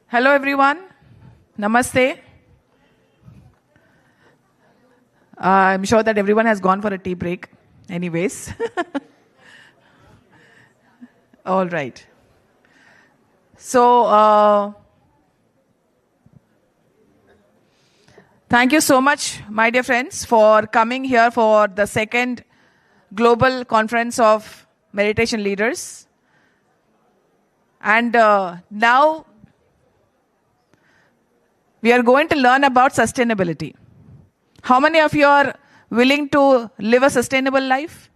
Hello everyone, Namaste. I'm sure that everyone has gone for a tea break anyways. All right. So, thank you so much, my dear friends, for coming here for the second Global Conference of Meditation Leaders. And now, we are going to learn about sustainability. How many of you are willing to live a sustainable life?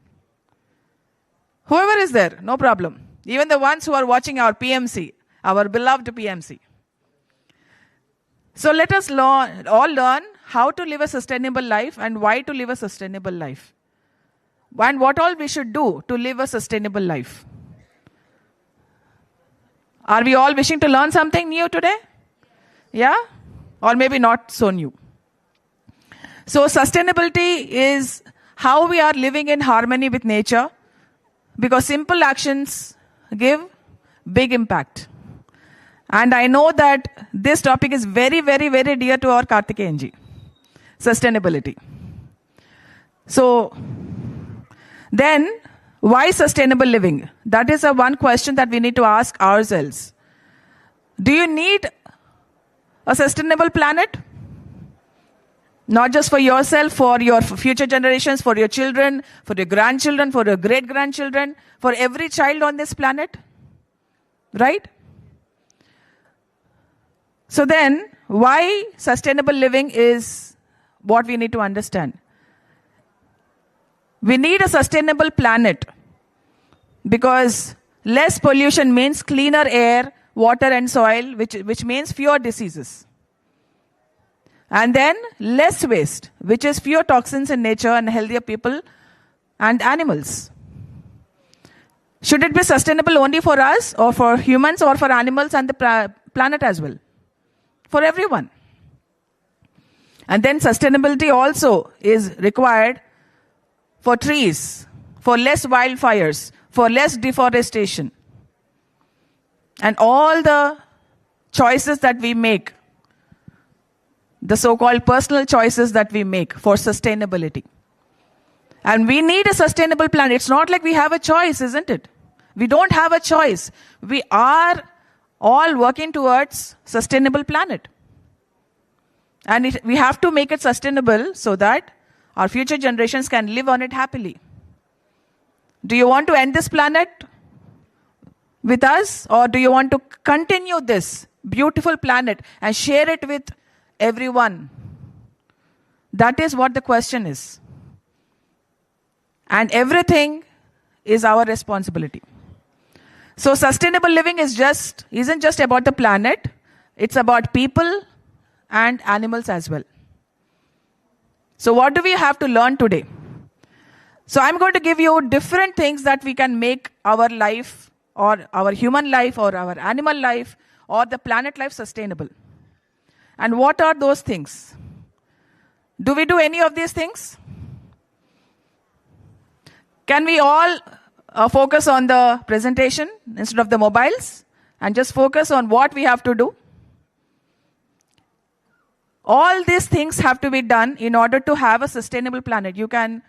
Whoever is there, no problem. Even the ones who are watching our PMC, our beloved PMC. So let us all learn how to live a sustainable life and why to live a sustainable life. And what all we should do to live a sustainable life. Are we all wishing to learn something new today? Yeah? Or maybe not so new. So sustainability is how we are living in harmony with nature, because simple actions give big impact. And I know that this topic is very, very, very dear to our Karthikeyanji. Sustainability. So then, why sustainable living? That is one question that we need to ask ourselves. Do you need a sustainable planet? Not just for yourself, for your future generations, for your children, for your grandchildren, for your great-grandchildren, for every child on this planet. Right? So then, why sustainable living is what we need to understand. We need a sustainable planet because less pollution means cleaner air, water and soil, which means fewer diseases. And then less waste, which is fewer toxins in nature and healthier people and animals. Should it be sustainable only for us or for humans or for animals and the planet as well? For everyone. And then sustainability also is required for trees, for less wildfires, for less deforestation. And all the choices that we make, the so-called personal choices that we make for sustainability. And we need a sustainable planet. It's not like we have a choice, isn't it? We don't have a choice. We are all working towards sustainable planet. And we have to make it sustainable so that our future generations can live on it happily. Do you want to end this planet with us, or do you want to continue this beautiful planet and share it with everyone? That is what the question is. And everything is our responsibility. So sustainable living isn't just about the planet, it's about people and animals as well. So what do we have to learn today? So I'm going to give you different things that we can make our life or our human life or our animal life or the planet life sustainable. And what are those things? Do we do any of these things? Can we all focus on the presentation instead of the mobiles and just focus on what we have to do? All these things have to be done in order to have a sustainable planet. You can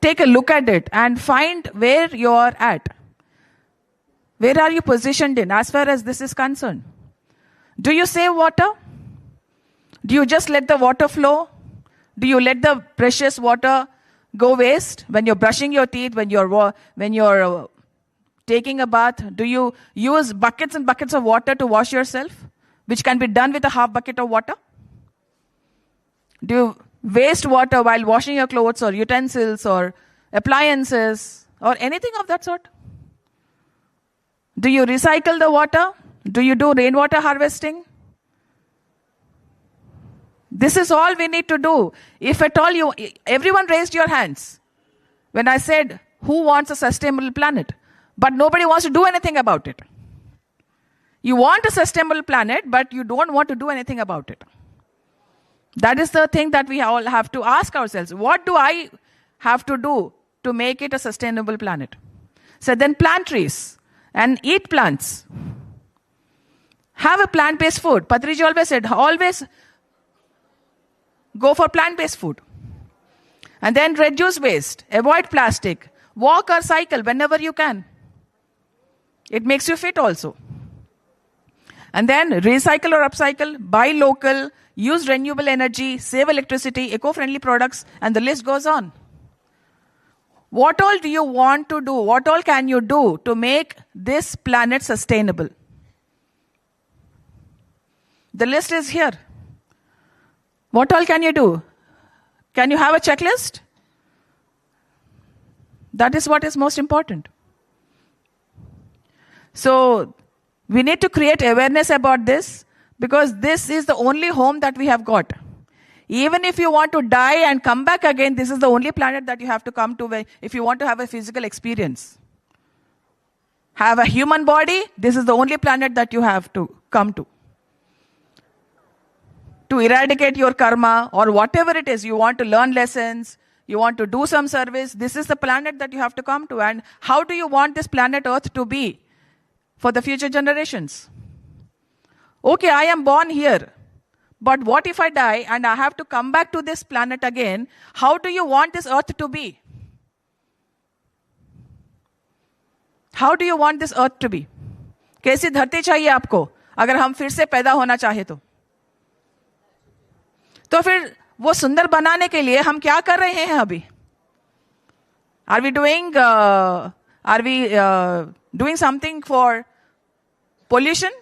take a look at it and find where you're at. Where are you positioned in as far as this is concerned? Do you save water? Do you just let the water flow? Do you let the precious water go waste when you're brushing your teeth, when you're taking a bath? Do you use buckets and buckets of water to wash yourself, which can be done with a half bucket of water? Do you waste water while washing your clothes or utensils or appliances or anything of that sort? Do you recycle the water? Do you do rainwater harvesting? This is all we need to do. If at all everyone raised your hands when I said, who wants a sustainable planet? But nobody wants to do anything about it. You want a sustainable planet, but you don't want to do anything about it. That is the thing that we all have to ask ourselves. What do I have to do to make it a sustainable planet? So then plant trees and eat plants. Have a plant-based food. Patriji always said, always go for plant-based food. And then reduce waste. Avoid plastic. Walk or cycle whenever you can. It makes you fit also. And then recycle or upcycle. Buy local. Use renewable energy. Save electricity. Eco-friendly products. And the list goes on. What all do you want to do? What all can you do to make this planet sustainable? The list is here. What all can you do? Can you have a checklist? That is what is most important. So, we need to create awareness about this because this is the only home that we have got. Even if you want to die and come back again, this is the only planet that you have to come to if you want to have a physical experience. Have a human body, this is the only planet that you have to come to. To eradicate your karma or whatever it is, you want to learn lessons, you want to do some service, this is the planet that you have to come to. And how do you want this planet Earth to be for the future generations? Okay, I am born here, but what if I die and I have to come back to this planet again? How do you want this Earth to be? How do you want this Earth to be? कैसी धरती चाहिए आपको अगर हम फिर से पैदा होना चाहे तो फिर वो सुंदर बनाने के लिए हम क्या कर रहे हैं अभी? Are we doing something for pollution?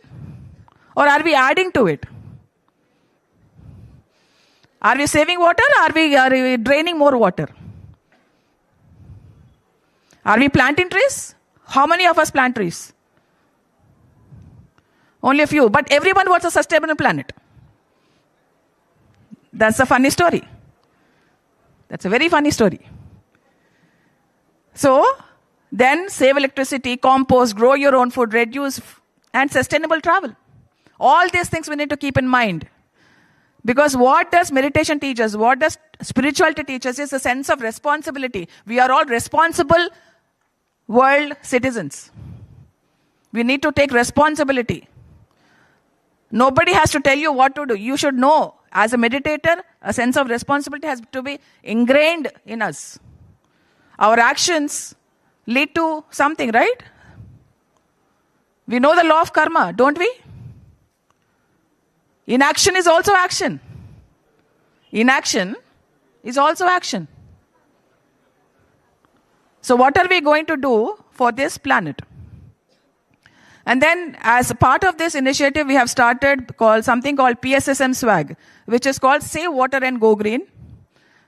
Or are we adding to it? Are we saving water or are we draining more water? Are we planting trees? How many of us plant trees? Only a few. But everyone wants a sustainable planet. That's a funny story. That's a very funny story. So, then save electricity, compost, grow your own food, reduce, and sustainable travel. All these things we need to keep in mind. Because what does meditation teach us? What does spirituality teach us is a sense of responsibility. We are all responsible world citizens. We need to take responsibility. Nobody has to tell you what to do. You should know. As a meditator, a sense of responsibility has to be ingrained in us. Our actions lead to something, right? We know the law of karma, don't we? Inaction is also action. Inaction is also action. So what are we going to do for this planet? And then as a part of this initiative, we have started something called PSSM Swag, which is called Save Water and Go Green,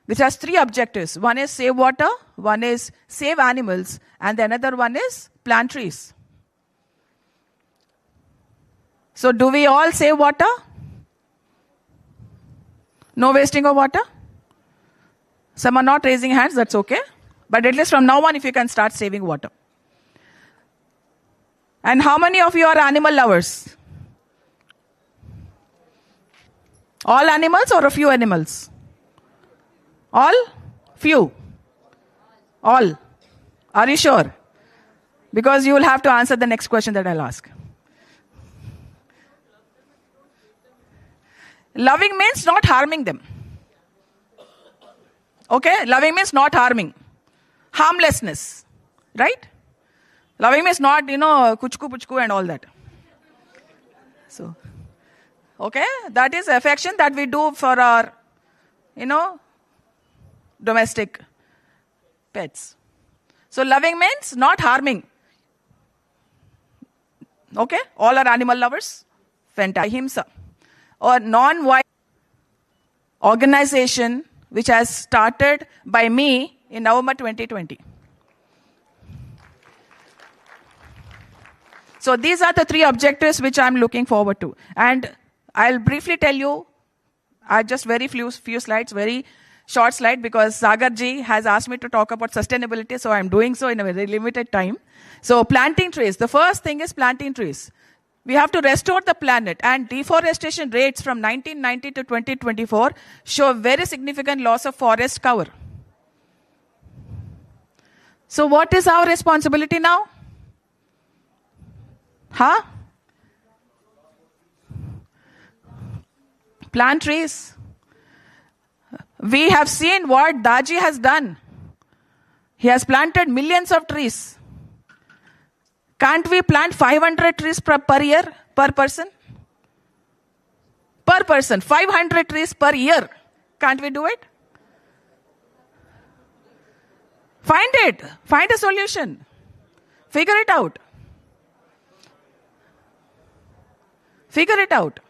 which has 3 objectives. One is save water, one is save animals, and the another one is plant trees. So do we all save water? No wasting of water? Some are not raising hands, that's okay. But at least from now on, if you can start saving water. And how many of you are animal lovers? All animals or a few animals? All? Few? All? Are you sure? Because you will have to answer the next question that I'll ask. Loving means not harming them. Okay? Loving means not harming. harmlessness, right? Loving means not, kuchku puchku and all that. So, okay, that is affection that we do for our, domestic pets. So loving means not harming. Okay, all are animal lovers. Fantastic. Ahimsa, or non-violent organization which has started by me in November 2020. So these are the 3 objectives which I'm looking forward to. And I'll briefly tell you, just very few slides, very short slide, because Sagar ji has asked me to talk about sustainability, so I'm doing so in a very limited time. So planting trees. The first thing is planting trees. We have to restore the planet, and deforestation rates from 1990 to 2024 show very significant loss of forest cover. So what is our responsibility now? Plant trees. We have seen what Daji has done. He has planted millions of trees. Can't we plant 500 trees per year, per person? Per person, 500 trees per year. Can't we do it? Find it. Find a solution. Figure it out. Figure it out.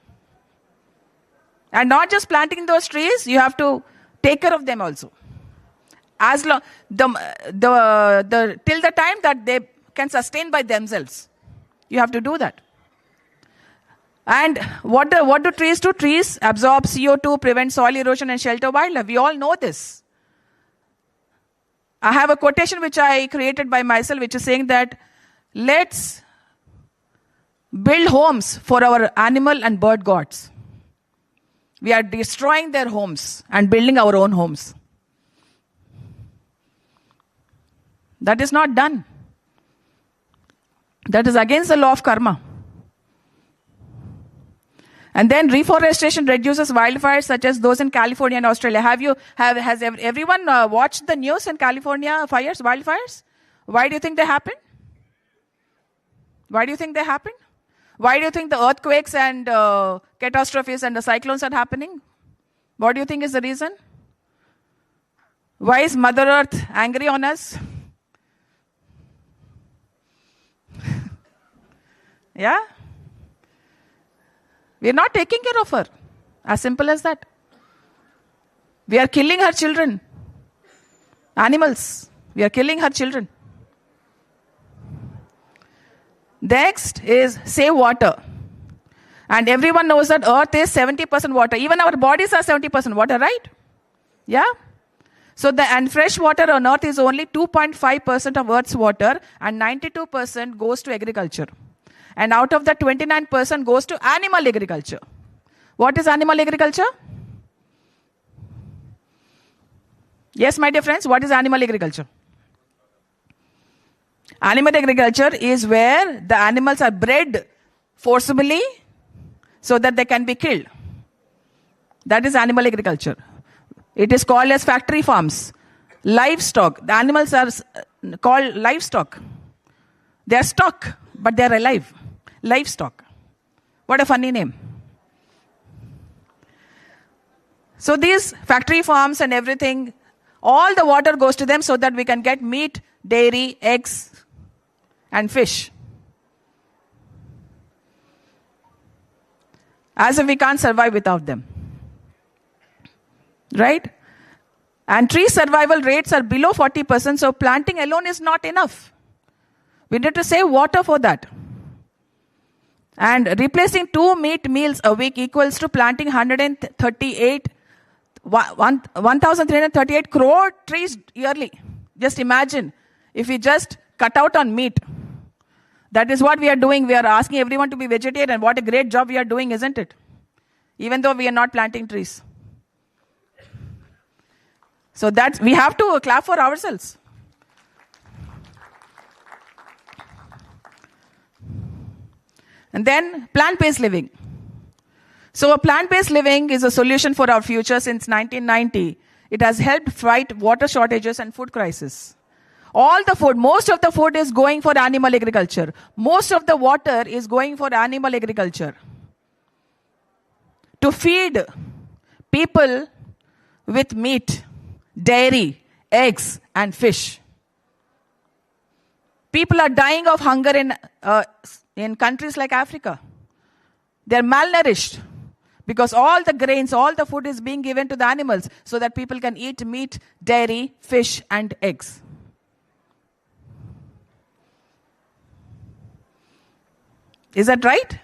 And not just planting those trees, you have to take care of them also. As long till the time that they can sustain by themselves, you have to do that. And what do trees do? Trees absorb CO2, prevent soil erosion, and shelter wildlife. We all know this. I have a quotation which I created by myself, which is saying that let's build homes for our animal and bird gods. We are destroying their homes and building our own homes. That is not done. That is against the law of karma. And then reforestation reduces wildfires such as those in California and Australia. Has everyone watched the news in California wildfires? Why do you think they happen? Why do you think they happen? Why do you think the earthquakes and catastrophes and the cyclones are happening? What do you think is the reason? Why is Mother Earth angry on us? Yeah? We are not taking care of her. As simple as that. We are killing her children. Animals. We are killing her children. Next is save water. And everyone knows that earth is 70% water. Even our bodies are 70% water, right? Yeah? So and fresh water on earth is only 2.5% of earth's water, and 92% goes to agriculture. And out of that, 29% goes to animal agriculture. What is animal agriculture? Yes, my dear friends, what is animal agriculture? Animal agriculture is where the animals are bred forcibly so that they can be killed. That is animal agriculture. It is called as factory farms. Livestock. The animals are called livestock. They are stock, but they are alive. Livestock. What a funny name. So these factory farms and everything, all the water goes to them so that we can get meat, dairy, eggs, and fish. As if we can't survive without them. Right? And tree survival rates are below 40%, so planting alone is not enough. We need to save water for that. And replacing 2 meat meals a week equals to planting 1,338 crore trees yearly. Just imagine if we just cut out on meat. That is what we are doing. We are asking everyone to be vegetarian. What a great job we are doing, isn't it? Even though we are not planting trees. So we have to clap for ourselves. And then plant-based living. So a plant-based living is a solution for our future since 1990. It has helped fight water shortages and food crisis. All the food, most of the food is going for animal agriculture. Most of the water is going for animal agriculture. To feed people with meat, dairy, eggs, and fish. People are dying of hunger in countries like Africa. They're malnourished because all the grains, all the food is being given to the animals so that people can eat meat, dairy, fish, and eggs. Is that right?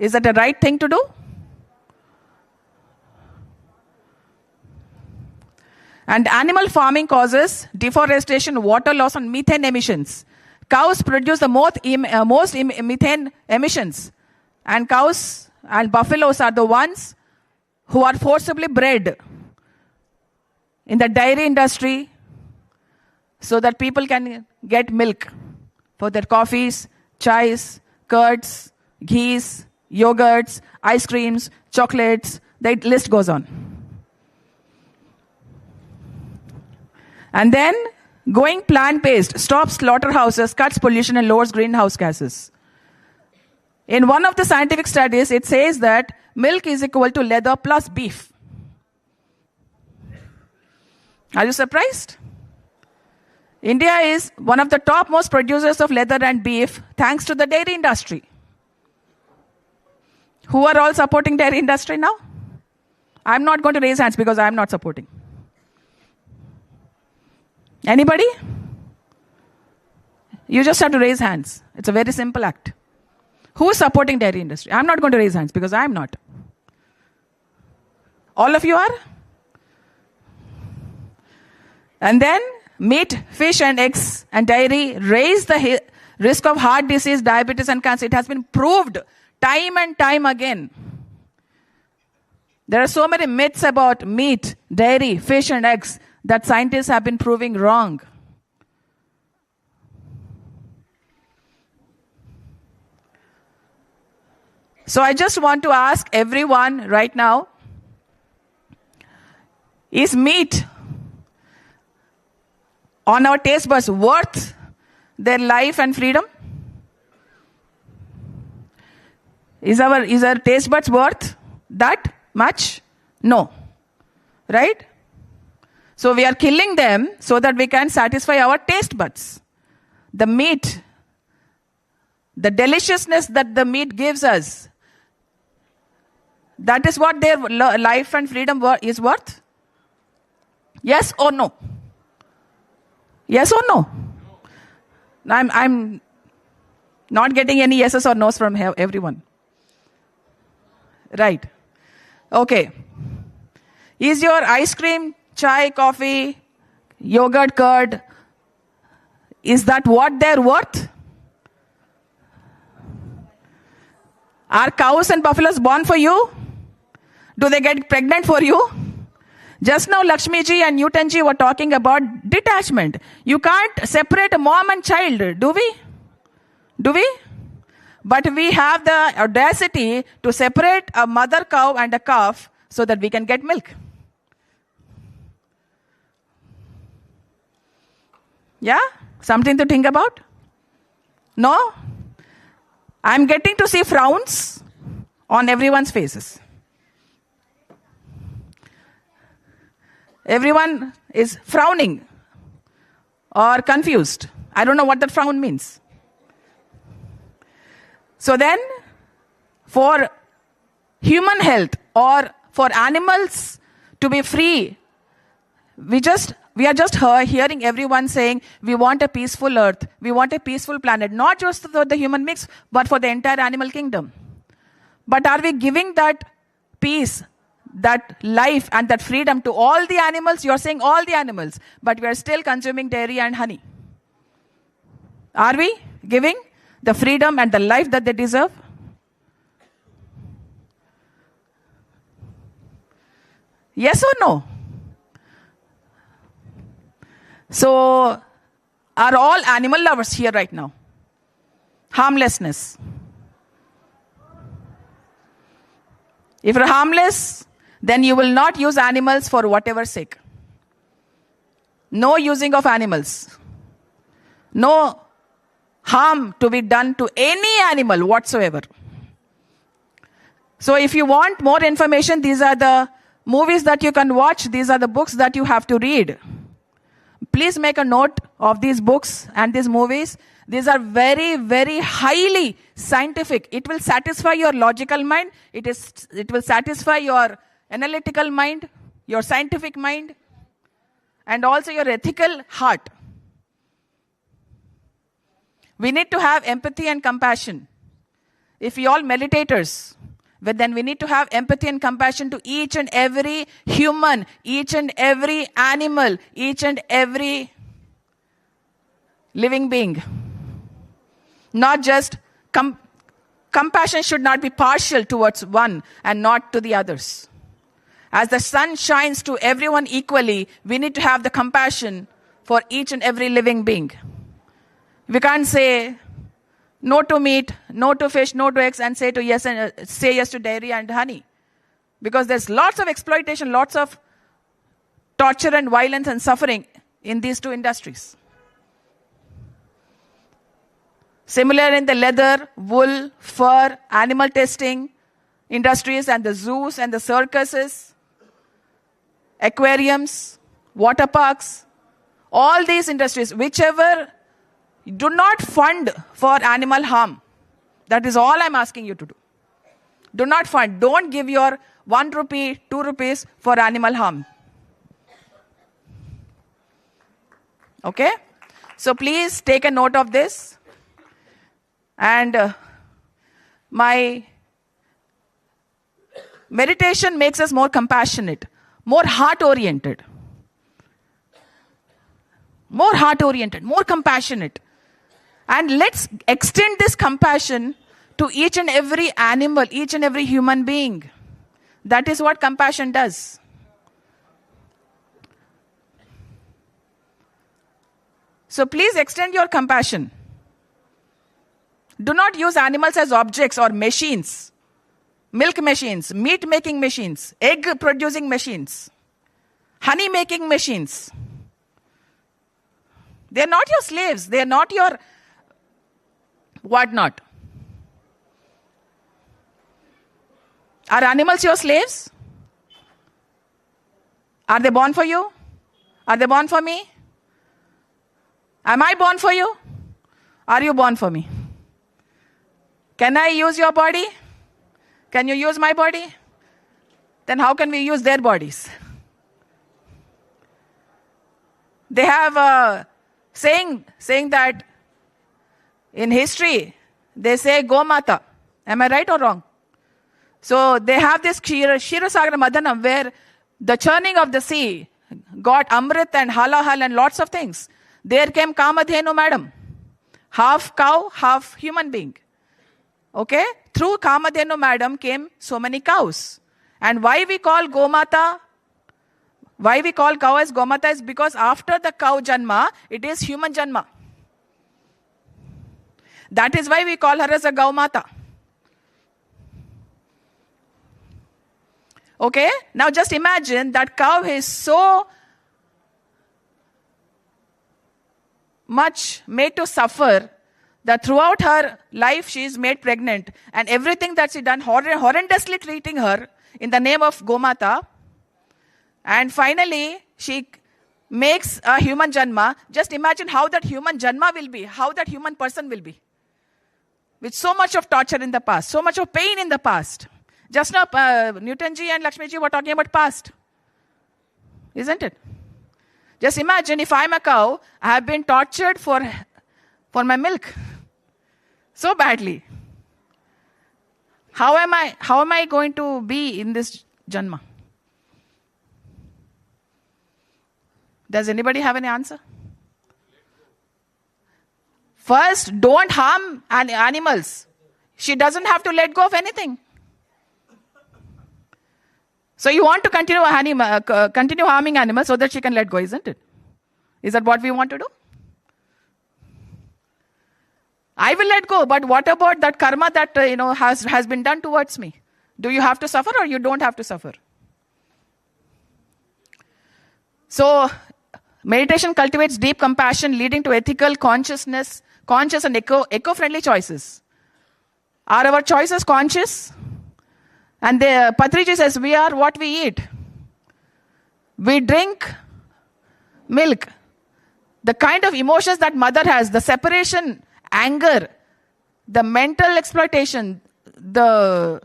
Is that a right thing to do? And animal farming causes deforestation, water loss, and methane emissions. Cows produce the most methane emissions. And cows and buffaloes are the ones who are forcibly bred in the dairy industry so that people can get milk for their coffees, chais, curds, ghees, yogurts, ice creams, chocolates. The list goes on. And then going plant-based stops slaughterhouses, cuts pollution, and lowers greenhouse gases. In one of the scientific studies, it says that milk is equal to leather plus beef. Are you surprised? India is one of the top most producers of leather and beef thanks to the dairy industry. Who are all supporting dairy industry now? I'm not going to raise hands because I'm not supporting. Anybody? You just have to raise hands. It's a very simple act. Who is supporting dairy industry? I'm not going to raise hands because I'm not. All of you are? And then meat, fish, and eggs and dairy raise the risk of heart disease, diabetes, and cancer. It has been proved time and time again. There are so many myths about meat, dairy, fish, and eggs that scientists have been proving wrong. So I just want to ask everyone right now, is meat on our taste buds worth their life and freedom? Is our taste buds worth that much? No. Right? So we are killing them so that we can satisfy our taste buds. The meat, the deliciousness that the meat gives us, that is what their life and freedom is worth? Yes or no? Yes or no? I'm not getting any yeses or nos from everyone. Right. Okay. Is your ice cream, chai, coffee, yogurt, curd, is that what they're worth? Are cows and buffaloes born for you? Do they get pregnant for you? Just now Lakshmi ji and Newton ji were talking about detachment. You can't separate a mom and child, do we? Do we? But we have the audacity to separate a mother cow and a calf so that we can get milk. Yeah? Something to think about? No? I'm getting to see frowns on everyone's faces. Everyone is frowning or confused. I don't know what that frown means. So then, for human health or for animals to be free, we are just hearing everyone saying, we want a peaceful earth, we want a peaceful planet, not just for the human mix, but for the entire animal kingdom. But are we giving that peace, that life, and that freedom to all the animals? You're saying all the animals, but we are still consuming dairy and honey. Are we giving the freedom and the life that they deserve? Yes or no? So, are all animal lovers here right now? Harmlessness. If you're harmless, then you will not use animals for whatever sake. no using of animals, no harm to be done to any animal whatsoever. So if you want more information, these are the movies that you can watch. These are the books that you have to read. Please make a note of these books and these movies. These are very, very highly scientific. It will satisfy your logical mind. It will satisfy your analytical mind, your scientific mind, and also your ethical heart. We need to have empathy and compassion. If we all meditators, but then we need to have empathy and compassion to each and every human, each and every animal, each and every living being. Not just compassion should not be partial towards one and not to the others. As the sun shines to everyone equally, we need to have the compassion for each and every living being. We can't say no to meat, no to fish, no to eggs, and say yes to dairy and honey. Because there's lots of exploitation, lots of torture and violence and suffering in these two industries. Similar in the leather, wool, fur, animal testing industries and the zoos and the circuses, aquariums, water parks, all these industries, whichever do not fund for animal harm. That is all I'm asking you to do. Do not fund. Don't give your 1 rupee, 2 rupees for animal harm. Okay? So please take a note of this. And my meditation makes us more compassionate, more heart-oriented. More heart-oriented, more compassionate. And let's extend this compassion to each and every animal, each and every human being. That is what compassion does. So please extend your compassion. Do not use animals as objects or machines. Milk machines, meat making machines, egg producing machines, honey making machines. They're not your slaves. They're not your whatnot. Are animals your slaves? Are they born for you? Are they born for me? Am I born for you? Are you born for me? Can I use your body? Can you use my body? Then how can we use their bodies? They have a saying that in history, they say Go Mata. Am I right or wrong? So they have this Kshirosagar Madanam where the churning of the sea got Amrit and Halahal and lots of things. There came Kamadhenu madam. Half cow, half human being. Okay? Through Kamadhenu madam came so many cows. And why we call Gomata, why we call cow as Gomata is because after the cow Janma, it is human Janma. That is why we call her as a Gaumata. Okay? Now just imagine that cow is so much made to suffer that throughout her life she is made pregnant and everything that she done horrendously treating her in the name of Gomata. And finally she makes a human Janma. Just imagine how that human Janma will be, how that human person will be. With so much of torture in the past, so much of pain in the past. Just now, Newton ji and Lakshmi ji were talking about past. Isn't it? Just imagine if I'm a cow, I have been tortured for my milk. So badly. How am I going to be in this Janma? Does anybody have any answer? First, don't harm animals. She doesn't have to let go of anything. So you want to continue harming animals so that she can let go, isn't it? Is that what we want to do? I will let go, but what about that karma that has been done towards me? Do you have to suffer or you don't have to suffer? So Meditation cultivates deep compassion, leading to ethical consciousness, conscious and eco-friendly choices. Are our choices conscious? And Patriji says, we are what we eat. We drink milk. The kind of emotions that mother has, the separation, anger, the mental exploitation, the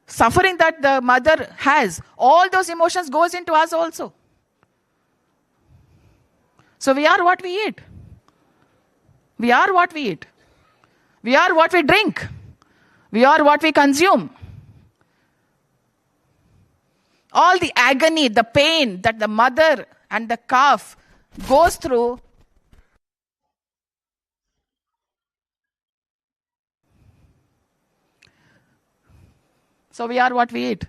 suffering that the mother has, all those emotions goes into us also. So we are what we eat. We are what we eat. We are what we drink. We are what we consume. All the agony, the pain that the mother and the calf goes through, so we are what we eat.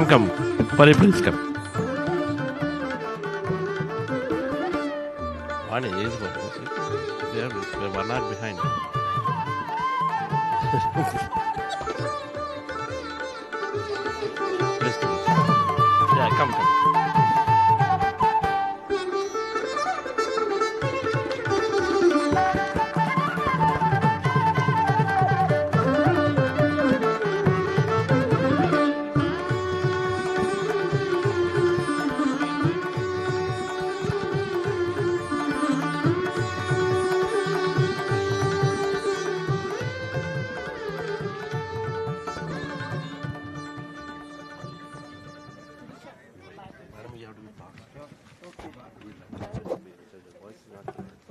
Come. Pari, please come. One is what? We're 1 hour behind. Please come. Yeah, come.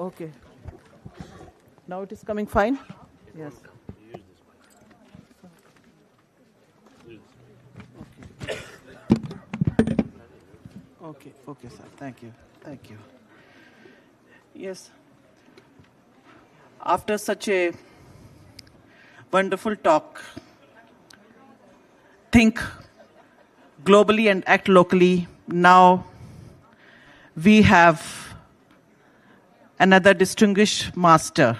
Okay. Now it is coming fine? Yes. Okay, sir. Thank you. Yes. After such a wonderful talk, think globally and act locally. Now we have another distinguished master.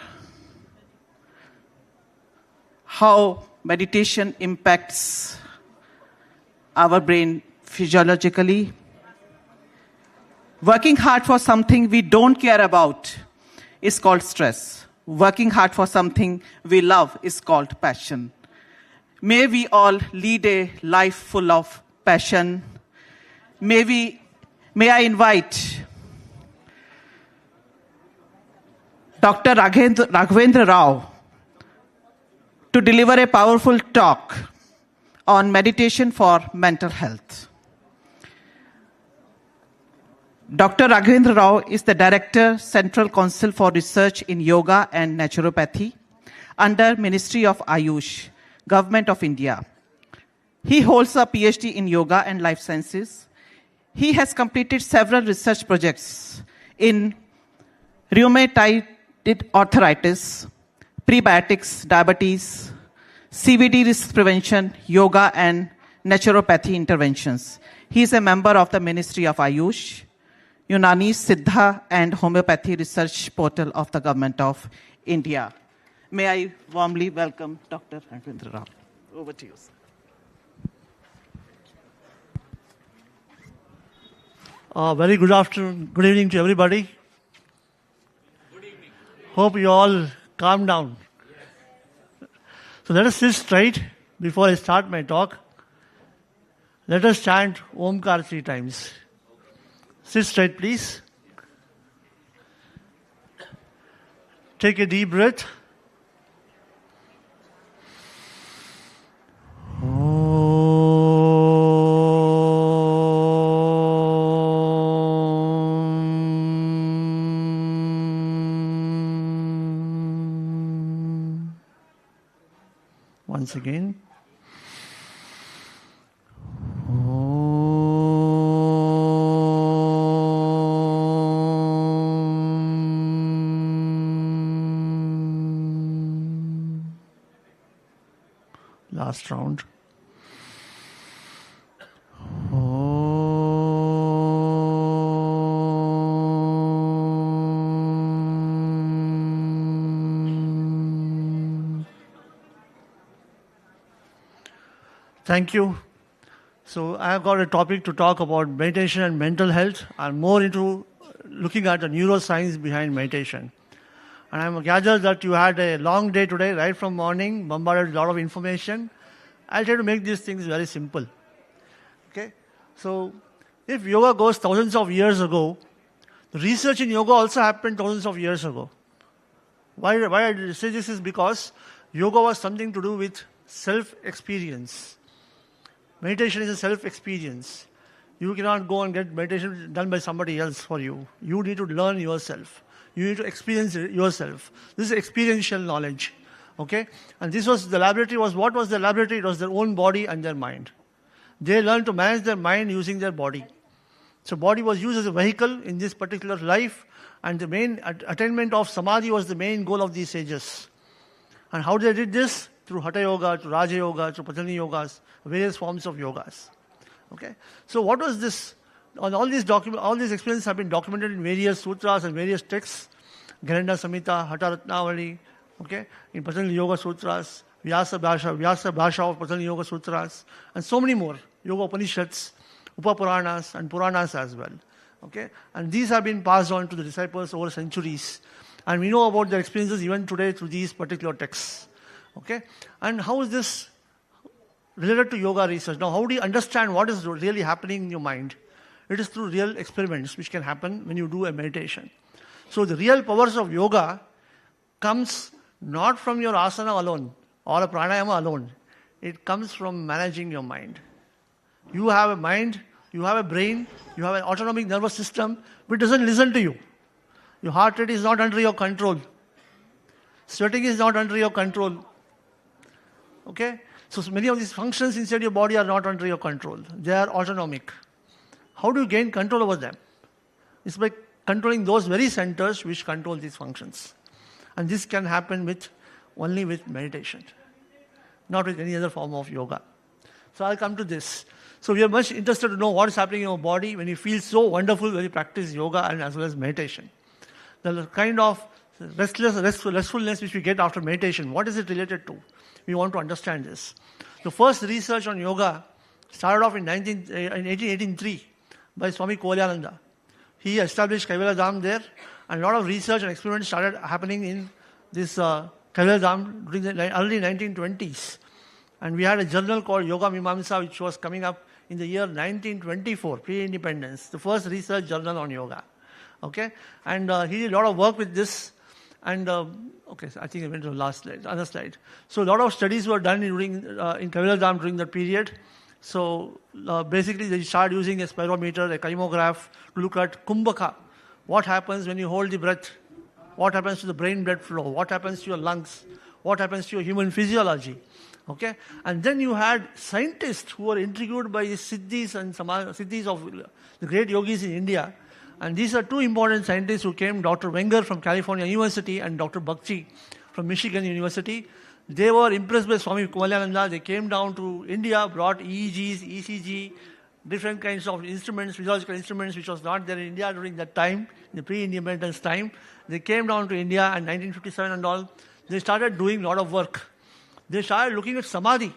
How meditation impacts our brain physiologically. Working hard for something we don't care about is called stress. Working hard for something we love is called passion. May we all lead a life full of passion. May I invite Dr. Raghavendra Rao to deliver a powerful talk on meditation for mental health. Dr. Raghavendra Rao is the Director, Central Council for Research in Yoga and Naturopathy under Ministry of Ayush, Government of India. He holds a PhD in Yoga and Life Sciences. He has completed several research projects in rheumatoid arthritis, prebiotics, diabetes, CVD risk prevention, yoga and naturopathy interventions. He is a member of the Ministry of Ayush, Unani, Siddha and Homeopathy Research Portal of the Government of India. May I warmly welcome Dr. Raghavendra Rao. Over to you, sir. Very good afternoon, good evening to everybody. Good evening. Hope you all calm down. So let us sit straight before I start my talk. Let us chant Omkar 3 times. Sit straight, please. Take a deep breath. Once again. Last round. Thank you. So I have got a topic to talk about meditation and mental health, and more into looking at the neuroscience behind meditation. And I'm gathered that you had a long day today, right from morning, bombarded with a lot of information. I'll try to make these things very simple. Okay? So if yoga goes thousands of years ago, the research in yoga also happened thousands of years ago. Why I say this is because yoga was something to do with self-experience. Meditation is a self-experience. You cannot go and get meditation done by somebody else for you. You need to learn yourself. You need to experience it yourself. This is experiential knowledge. Okay? And this was the laboratory. What was the laboratory? It was their own body and their mind. They learned to manage their mind using their body. So body was used as a vehicle in this particular life, and the main attainment of samadhi was the main goal of these sages. And how they did this? Through Hatha Yoga, through Raja Yoga, through Patanjali Yogas, various forms of yogas. Okay? So what was this? All these experiences have been documented in various sutras and various texts. Garanda Samhita, Hatha Ratnavali, okay? In Patanjali Yoga Sutras, Vyasa Bhasha of Patanjali Yoga Sutras, and so many more. Yoga Upanishads, Upapuranas, and Puranas as well. Okay? And these have been passed on to the disciples over centuries. And we know about their experiences even today through these particular texts. Okay? And how is this related to yoga research? Now, how do you understand what is really happening in your mind? It is through real experiments which can happen when you do a meditation. So the real powers of yoga comes not from your asana alone or a pranayama alone. It comes from managing your mind. You have a mind, you have a brain, you have an autonomic nervous system which doesn't listen to you. Your heart rate is not under your control. Sweating is not under your control. Okay? So many of these functions inside your body are not under your control. They are autonomic. How do you gain control over them? It's by controlling those very centers which control these functions. And this can happen only with meditation, not with any other form of yoga. So I'll come to this. So we are much interested to know what is happening in your body when you feel so wonderful when you practice yoga and as well as meditation. The kind of restfulness which we get after meditation, what is it related to? We want to understand this. The first research on yoga started off in 1883 by Swami Kolyananda. He established Kaivala Dham there, and a lot of research and experiments started happening in this Kaivala Dham during the early 1920s. And we had a journal called Yoga Mimamsa, which was coming up in the year 1924, pre-independence, the first research journal on yoga. Okay? And he did a lot of work with this. And, okay, so I think I went to the last slide, other slide. So a lot of studies were done in Kaivala Dham during that period. So basically they started using a spirometer, a kymograph to look at kumbhaka. What happens when you hold the breath? What happens to the brain blood flow? What happens to your lungs? What happens to your human physiology? Okay? And then you had scientists who were intrigued by the siddhis and siddhis of the great yogis in India. And these are two important scientists who came, Dr. Wenger from California University and Dr. Bakchi from Michigan University. They were impressed by Swami Kolyananda. They came down to India, brought EEGs, ECG, different kinds of instruments, physiological instruments, which was not there in India during that time, the pre-independence time. They came down to India in 1957 and all. They started doing a lot of work. They started looking at samadhi.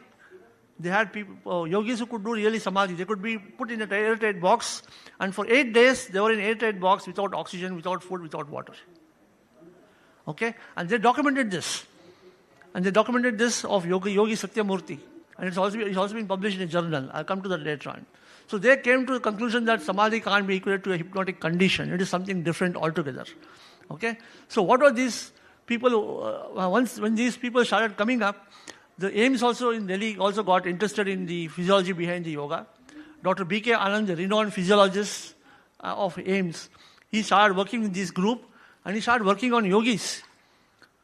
They had people, yogis who could do really samadhi. They could be put in an airtight box, and for 8 days they were in an airtight box without oxygen, without food, without water. Okay? And they documented this. And they documented this of Yogi Satyamurti. And it's also been published in a journal. I'll come to that later on. So they came to the conclusion that samadhi can't be equated to a hypnotic condition. It is something different altogether. Okay? So what were these people, when these people started coming up, the AIMS also in Delhi also got interested in the physiology behind the yoga. Dr. B.K. Anand, the renowned physiologist of AIMS, he started working with this group and he started working on yogis.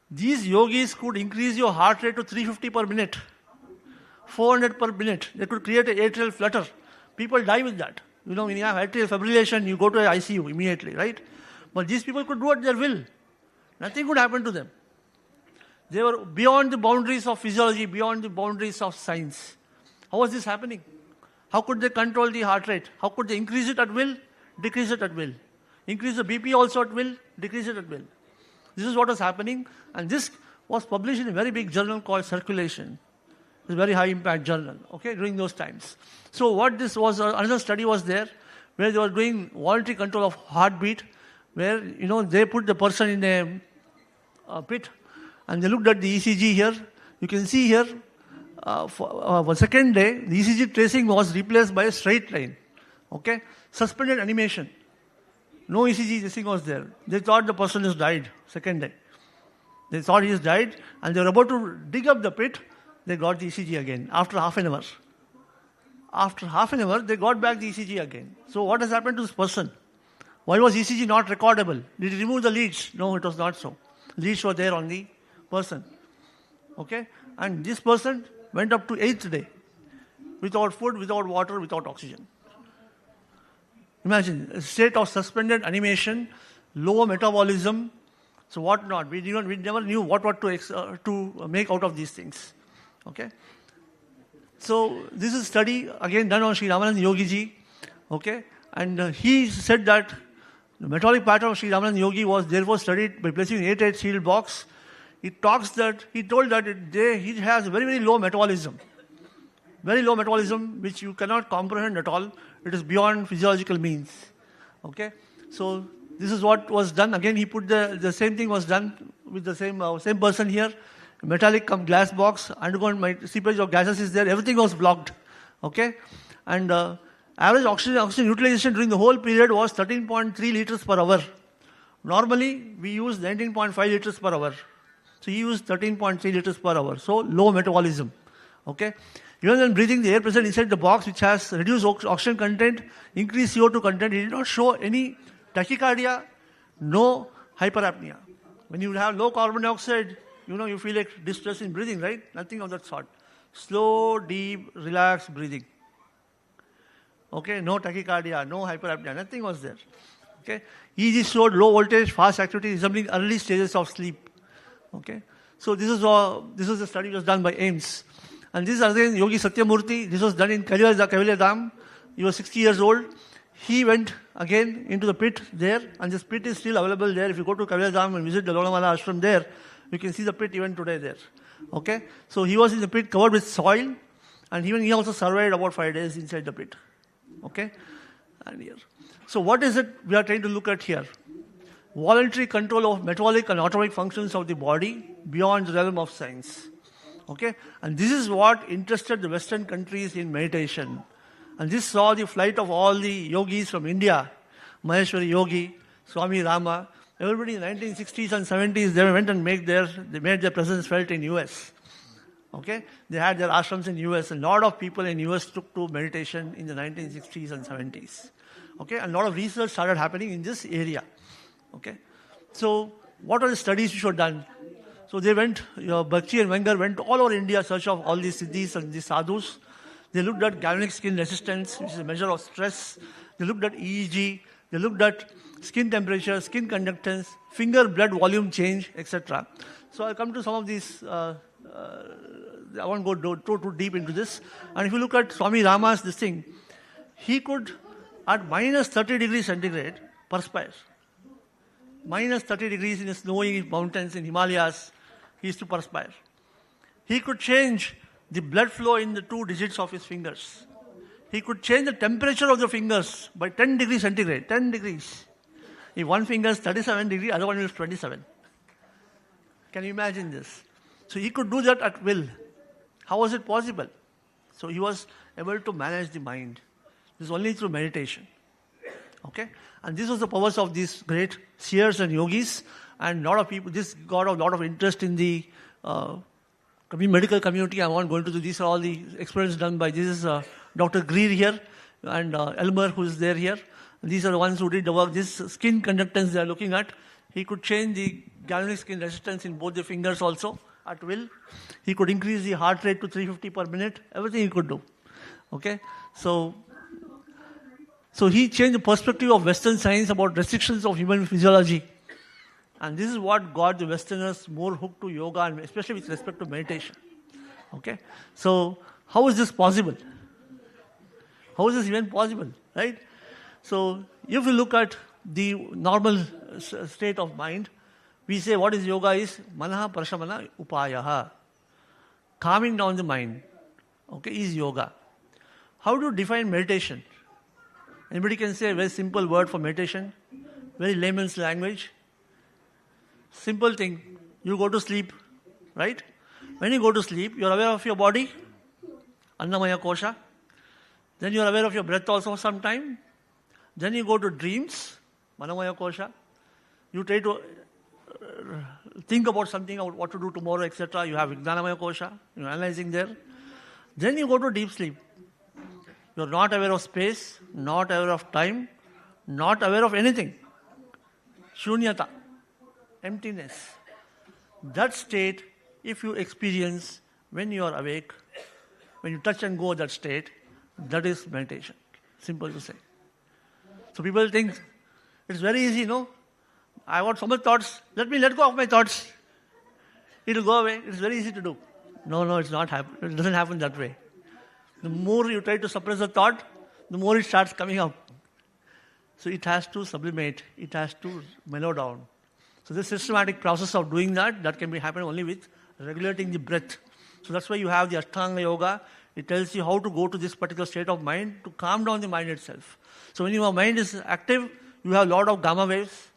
These yogis could increase your heart rate to 350 per minute, 400 per minute. They could create an atrial flutter. People die with that. You know, when you have atrial fibrillation, you go to an ICU immediately, right? But these people could do at their will. Nothing could happen to them. They were beyond the boundaries of physiology, beyond the boundaries of science. How was this happening? How could they control the heart rate? How could they increase it at will, decrease it at will? Increase the BP also at will, decrease it at will. This is what was happening, and this was published in a very big journal called Circulation. It's a very high impact journal, okay, during those times. So what this was, another study was there, where they were doing voluntary control of heartbeat, where, you know, they put the person in a pit, and they looked at the ECG here. You can see here, for second day, the ECG tracing was replaced by a straight line. Okay? Suspended animation. No ECG tracing was there. They thought the person has died, second day. They thought he has died, and they were about to dig up the pit. They got the ECG again, after half an hour. After half an hour, they got back the ECG again. So what has happened to this person? Why was ECG not recordable? Did he remove the leads? No, it was not so. Leads were there on the person. Okay? And this person went up to 8th day without food, without water, without oxygen. Imagine a state of suspended animation, low metabolism. So what not? We never knew what to make out of these things. Okay? So this is a study again done on Sri Ramanand Yogi Ji. Okay? And he said that the metabolic pattern of Sri Ramanand Yogi was therefore studied by placing an 8-8 sealed box. He told that he has a very, very low metabolism. Very low metabolism, which you cannot comprehend at all. It is beyond physiological means. Okay? So this is what was done. Again, he put the same thing was done with the same person here. Metallic glass box, undergone seepage of gases is there. Everything was blocked. Okay? And average oxygen utilization during the whole period was 13.3 liters per hour. Normally, we use 19.5 liters per hour. So he used 13.3 liters per hour. So low metabolism. Okay? Even when breathing the air present inside the box, which has reduced oxygen content, increased CO2 content, he did not show any tachycardia, no hyperapnea. When you have low carbon dioxide, you feel like distress in breathing, right? Nothing of that sort. Slow, deep, relaxed breathing. Okay, no tachycardia, no hyperapnea, nothing was there. Okay, EEG showed low voltage, fast activity resembling early stages of sleep. Okay, so this is a study that was done by AIMS. And this is again Yogi Satyamurthy. This was done in Kaivalya Dham. He was 60 years old. He went again into the pit there, and this pit is still available there. If you go to Kaivalya Dham and visit the Lonavala ashram there, you can see the pit even today there. Okay, so he was in the pit covered with soil, and even he also survived about 5 days inside the pit. Okay, and here. So what is it we are trying to look at here? Voluntary control of metabolic and autonomic functions of the body beyond the realm of science. Okay, and this is what interested the Western countries in meditation. And this saw the flight of all the yogis from India, Maheshwari Yogi, Swami Rama. Everybody in the 1960s and 70s, they went and made their presence felt in US. Okay, they had their ashrams in US, and a lot of people in US took to meditation in the 1960s and 70s. Okay, and a lot of research started happening in this area. Okay, so what are the studies which were done? So they went, Bakshi and Wenger went all over India, search of all these siddhis and these sadhus. They looked at galvanic skin resistance, which is a measure of stress. They looked at EEG. They looked at skin temperature, skin conductance, finger blood volume change, etc. So I'll come to some of these. I won't go too deep into this. And if you look at Swami Rama's this thing, he could, at minus 30 degrees centigrade, perspire. Minus 30 degrees in the snowy mountains in Himalayas, he used to perspire. He could change the blood flow in the 2 digits of his fingers. He could change the temperature of the fingers by 10 degrees centigrade, 10 degrees. If one finger is 37 degrees, other one is 27. Can you imagine this? So he could do that at will. How was it possible? So he was able to manage the mind. This is only through meditation. Okay? And this was the powers of these great seers and yogis. And a lot of people, this got a lot of interest in the medical community. I won't go into this. These are all the experiments done by, this is Dr. Greer here and Elmer who is there here. These are the ones who did the work. This skin conductance they are looking at. He could change the galvanic skin resistance in both the fingers also at will. He could increase the heart rate to 350 per minute. Everything he could do. Okay? So he changed the perspective of Western science about restrictions of human physiology. And this is what got the Westerners more hooked to yoga, and especially with respect to meditation. Okay? So how is this possible? How is this even possible? Right? So if you look at the normal state of mind, we say what is yoga is manaha prashamana upayaha. Calming down the mind. Okay, is yoga. How do you define meditation? Anybody can say a very simple word for meditation? Very layman's language. Simple thing. You go to sleep, right? When you go to sleep, you are aware of your body, Annamaya Kosha. Then you are aware of your breath also sometime. Then you go to dreams, Manomaya Kosha. You try to think about something, about what to do tomorrow, etc. You have Vijnanamaya Kosha. You are analyzing there. Then you go to deep sleep. You are not aware of space, not aware of time, not aware of anything. Shunyata. Emptiness. That state, if you experience when you are awake, when you touch and go that state, that is meditation. Simple to say. So people think it's very easy, no? I want so much thoughts. Let me let go of my thoughts. It will go away. It's very easy to do. No, it's not happen. It doesn't happen that way. The more you try to suppress the thought, the more it starts coming up. So it has to sublimate. It has to mellow down. So this systematic process of doing that can be happen only with regulating the breath. So that's why you have the Ashtanga Yoga. It tells you how to go to this particular state of mind to calm down the mind itself. So when your mind is active, you have a lot of gamma waves,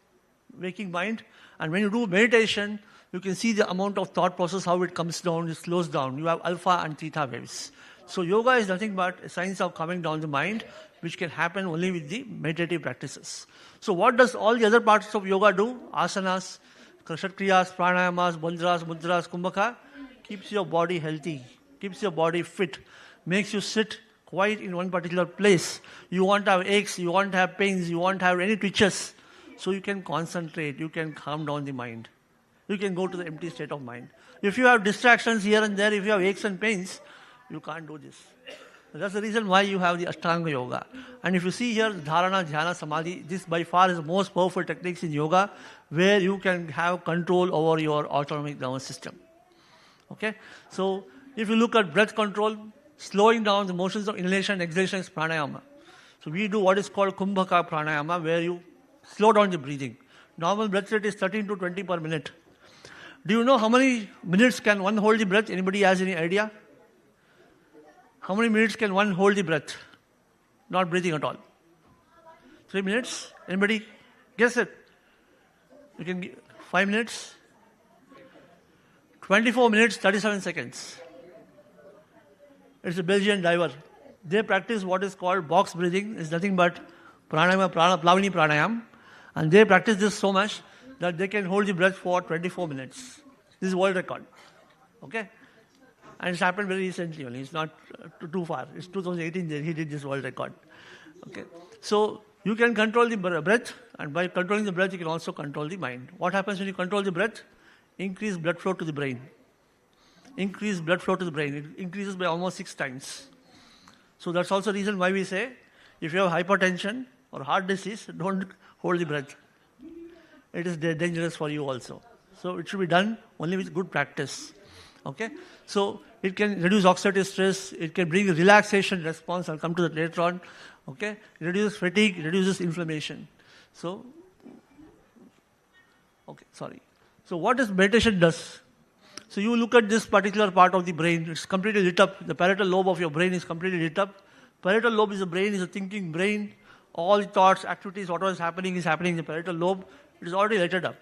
waking mind. And when you do meditation, you can see the amount of thought process, how it comes down, it slows down. You have alpha and theta waves. So yoga is nothing but a science of calming down the mind, which can happen only with the meditative practices. So what does all the other parts of yoga do? Asanas, Kshatriyas, Pranayamas, Bandras, Mudras, Kumbhaka, keeps your body healthy, keeps your body fit, makes you sit quiet in one particular place. You won't have aches, you won't have pains, you won't have any twitches. So you can concentrate, you can calm down the mind. You can go to the empty state of mind. If you have distractions here and there, if you have aches and pains, you can't do this. That's the reason why you have the Ashtanga Yoga. And if you see here, Dharana, Dhyana, Samadhi, this by far is the most powerful techniques in yoga where you can have control over your autonomic nervous system. Okay? So, if you look at breath control, slowing down the motions of inhalation and exhalation is pranayama. So, we do what is called Kumbhaka pranayama where you slow down the breathing. Normal breath rate is 13 to 20 per minute. Do you know how many minutes can one hold the breath? Anybody has any idea? How many minutes can one hold the breath? Not breathing at all. 3 minutes? Anybody? Guess it. You can give 5 minutes? 24 minutes, 37 seconds. It's a Belgian diver. They practice what is called box breathing. It's nothing but pranayama, plavini pranayam. And they practice this so much that they can hold the breath for 24 minutes. This is world record. Okay? And it's happened very recently only. It's not too far. It's 2018 that he did this world record. Okay. So you can control the breath, and by controlling the breath, you can also control the mind. What happens when you control the breath? Increase blood flow to the brain. Increase blood flow to the brain. It increases by almost 6 times. So that's also the reason why we say, if you have hypertension or heart disease, don't hold the breath. It is dangerous for you also. So it should be done only with good practice. Okay? So it can reduce oxidative stress, it can bring a relaxation response, I'll come to that later on. Okay? It reduces fatigue, it reduces inflammation. So, okay, sorry. So what does meditation does? So you look at this particular part of the brain, it's completely lit up. The parietal lobe of your brain is completely lit up. Parietal lobe is a brain, is a thinking brain. All the thoughts, activities, whatever is happening in the parietal lobe. It is already lighted up.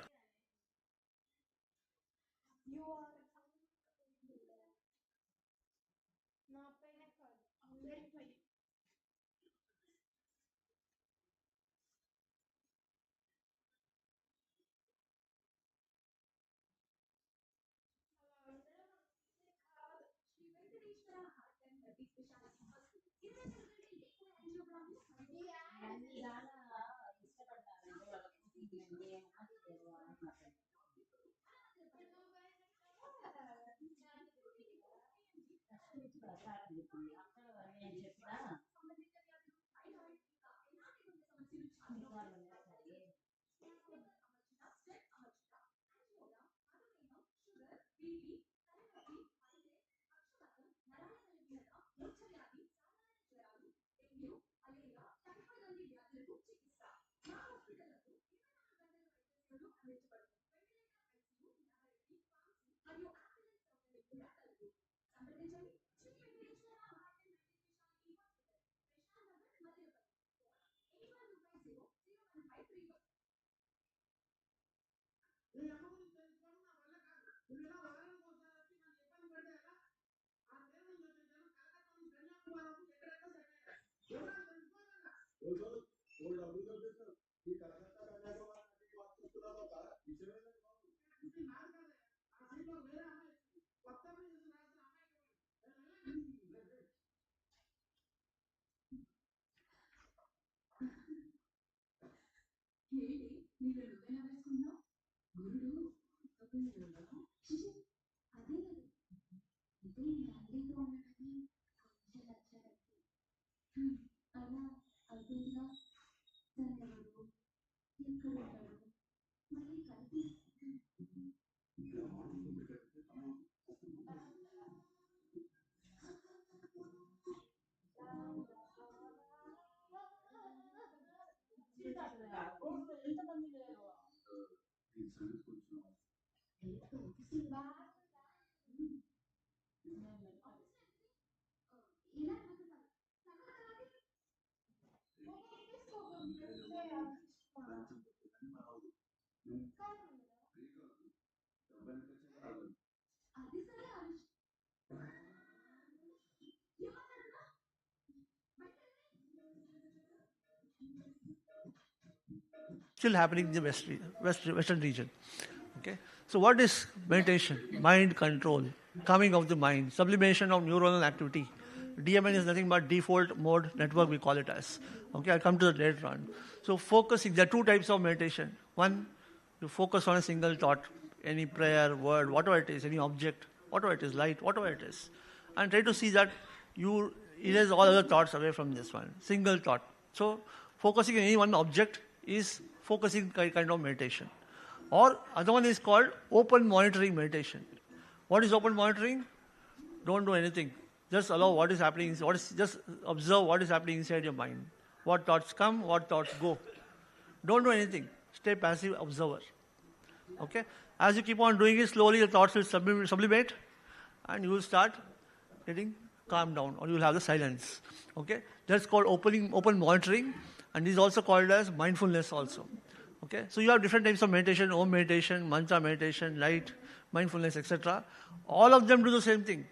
Still happening in the western region. Okay? So what is meditation? Mind control, calming of the mind, sublimation of neuronal activity. DMN is nothing but default mode network, we call it as. Okay, I'll come to that later on. So focusing, there are two types of meditation. One, you focus on a single thought, any prayer, word, whatever it is, any object, whatever it is, light, whatever it is. And try to see that you erase all other thoughts away from this one, single thought. So focusing on any one object is focusing kind of meditation. Or other one is called open monitoring meditation. What is open monitoring? Don't do anything. Just allow what is happening. Just observe what is happening inside your mind. What thoughts come, what thoughts go. Don't do anything. Stay passive observer. Okay? As you keep on doing it, slowly the thoughts will sublimate and you will start getting calm down, or you will have the silence. Okay? That's called open monitoring, and this is also called as mindfulness also. Okay? So you have different types of meditation, Om meditation, mantra meditation, light, mindfulness, etc. All of them do the same thing.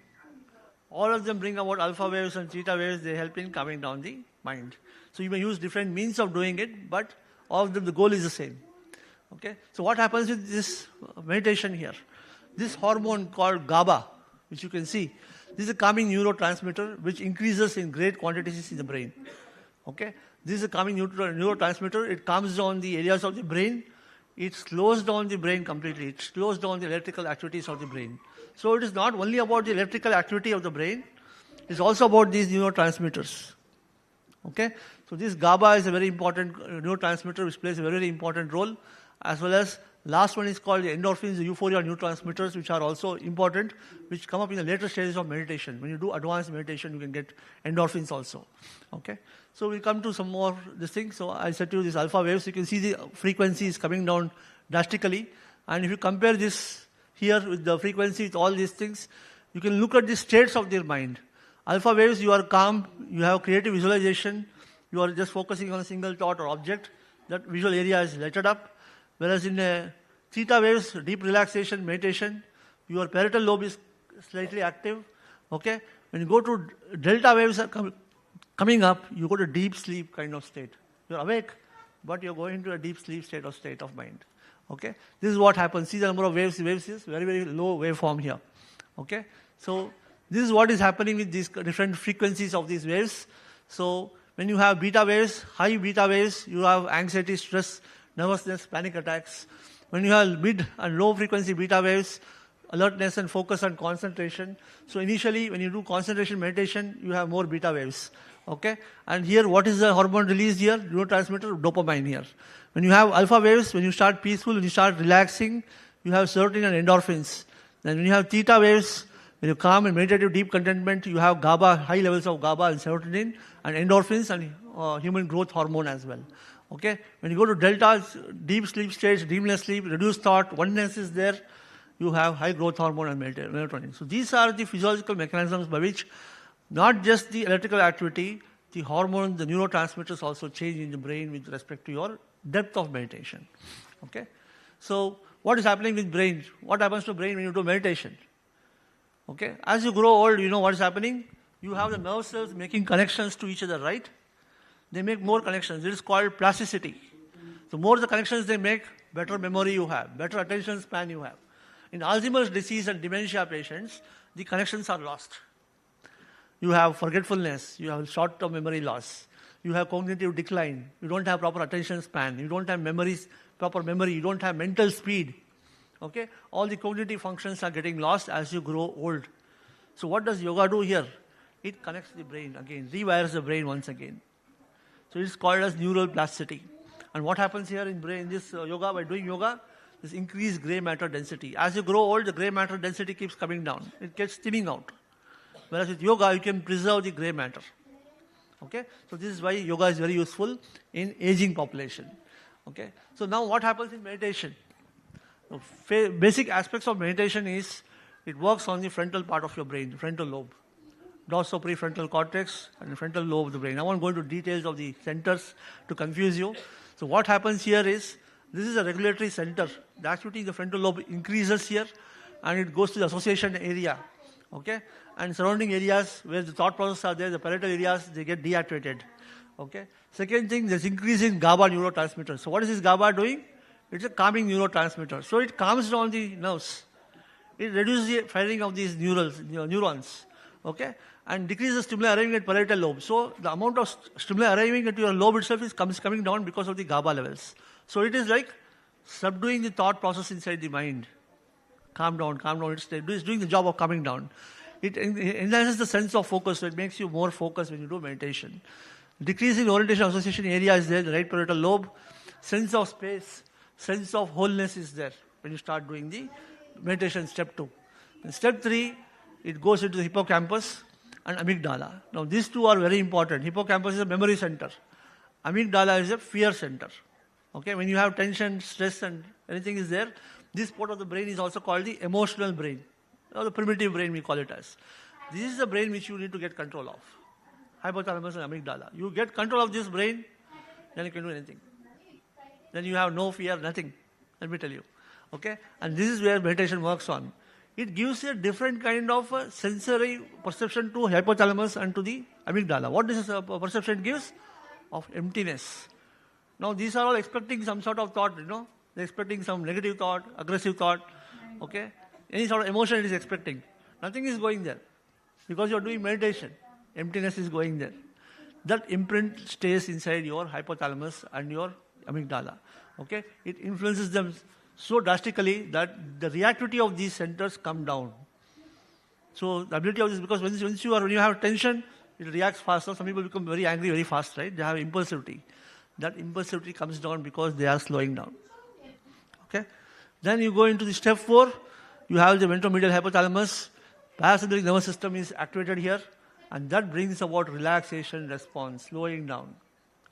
All of them bring about alpha waves and theta waves. They help in calming down the mind. So you may use different means of doing it, but all of them, the goal is the same. Okay? So what happens with this meditation here? This hormone called GABA, which you can see, this is a calming neurotransmitter which increases in great quantities in the brain. Okay? This is a calming neurotransmitter. It calms down the areas of the brain. It slows down the brain completely. It slows down the electrical activities of the brain. So it is not only about the electrical activity of the brain, it is also about these neurotransmitters. Okay? So this GABA is a very important neurotransmitter which plays a very, very important role, as well as last one is called the endorphins, the euphoria neurotransmitters, which are also important, which come up in the later stages of meditation. When you do advanced meditation, you can get endorphins also. Okay? So we'll come to some more this thing. So I said to you, these alpha waves, you can see the frequency is coming down drastically. And if you compare this here with the frequency with all these things, you can look at the states of their mind. Alpha waves, you are calm, you have creative visualization, you are just focusing on a single thought or object, that visual area is lighted up. Whereas in theta waves, deep relaxation, meditation, your parietal lobe is slightly active. Okay? When you go to delta waves are coming up, you go to deep sleep kind of state. You're awake, but you're going to a deep sleep state of mind. Okay? This is what happens. See the number of waves. The waves is very, very low waveform here. Okay? So this is what is happening with these different frequencies of these waves. So when you have beta waves, high beta waves, you have anxiety, stress, nervousness, panic attacks. When you have mid and low frequency beta waves, alertness and focus and concentration. So initially, when you do concentration meditation, you have more beta waves. Okay? And here, what is the hormone released here? Neurotransmitter, dopamine here. When you have alpha waves, when you start peaceful, when you start relaxing, you have serotonin and endorphins. Then when you have theta waves, when you calm and meditative deep contentment, you have GABA, high levels of GABA and serotonin and endorphins and human growth hormone as well. Okay? When you go to delta, deep sleep stage, dreamless sleep, reduced thought, oneness is there, you have high growth hormone and melatonin. So these are the physiological mechanisms by which not just the electrical activity, the hormones, the neurotransmitters also change in the brain with respect to your depth of meditation. Okay? So what is happening with brain? What happens to brain when you do meditation? Okay? As you grow old, you know what is happening? You have the nerve cells making connections to each other, right? They make more connections. It is called plasticity. The more the connections they make, better memory you have, better attention span you have. In Alzheimer's disease and dementia patients, the connections are lost. You have forgetfulness, you have short-term memory loss, you have cognitive decline, you don't have proper attention span, you don't have proper memory, you don't have mental speed. Okay? All the cognitive functions are getting lost as you grow old. So what does yoga do here? It connects the brain again, rewires the brain once again. So it's called as neural plasticity. And what happens here in brain, this yoga, by doing yoga, this increased gray matter density. As you grow old, the gray matter density keeps coming down. It gets thinning out. Whereas with yoga, you can preserve the gray matter. Okay? So this is why yoga is very useful in aging population. Okay? So now what happens in meditation? Basic aspects of meditation is, it works on the frontal part of your brain, the frontal lobe. Dorsoprefrontal cortex and the frontal lobe of the brain. I won't go into details of the centers to confuse you. So what happens here is, this is a regulatory center. The activity in the frontal lobe increases here and it goes to the association area. Okay? And surrounding areas where the thought processes are there, the parietal areas, they get deactivated. Okay? Second thing, there's increase in GABA neurotransmitter. So what is this GABA doing? It's a calming neurotransmitter. So it calms down the nerves. It reduces the firing of these neurons. Okay? And decrease the stimuli arriving at parietal lobe. So the amount of stimuli arriving at your lobe itself is coming down because of the GABA levels. So it is like subduing the thought process inside the mind. Calm down, calm down. It's doing the job of calming down. It enhances the sense of focus, so it makes you more focused when you do meditation. Decrease in orientation association area is there, the right parietal lobe. Sense of space, sense of wholeness is there when you start doing the meditation step 2. In step 3, it goes into the hippocampus and amygdala. Now these two are very important. Hippocampus is a memory center. Amygdala is a fear center. Okay, when you have tension, stress and anything is there, this part of the brain is also called the emotional brain, or the primitive brain we call it as. This is the brain which you need to get control of. Hypothalamus and amygdala. You get control of this brain, then you can do anything. Then you have no fear, nothing. Let me tell you. Okay? And this is where meditation works on. It gives a different kind of sensory perception to hypothalamus and to the amygdala. What this perception gives? Of emptiness. Now these are all expecting some sort of thought, They're expecting some negative thought, aggressive thought. Okay? Any sort of emotion it is expecting. Nothing is going there. Because you are doing meditation. Emptiness is going there. That imprint stays inside your hypothalamus and your amygdala. Okay? It influences them so drastically that the reactivity of these centers come down. So the ability of this, because when you have tension, it reacts faster. Some people become very angry very fast, right? They have impulsivity. That impulsivity comes down because they are slowing down. Okay? Then you go into the step 4. You have the ventromedial hypothalamus. Parasympathetic nervous system is activated here. And that brings about relaxation response, slowing down.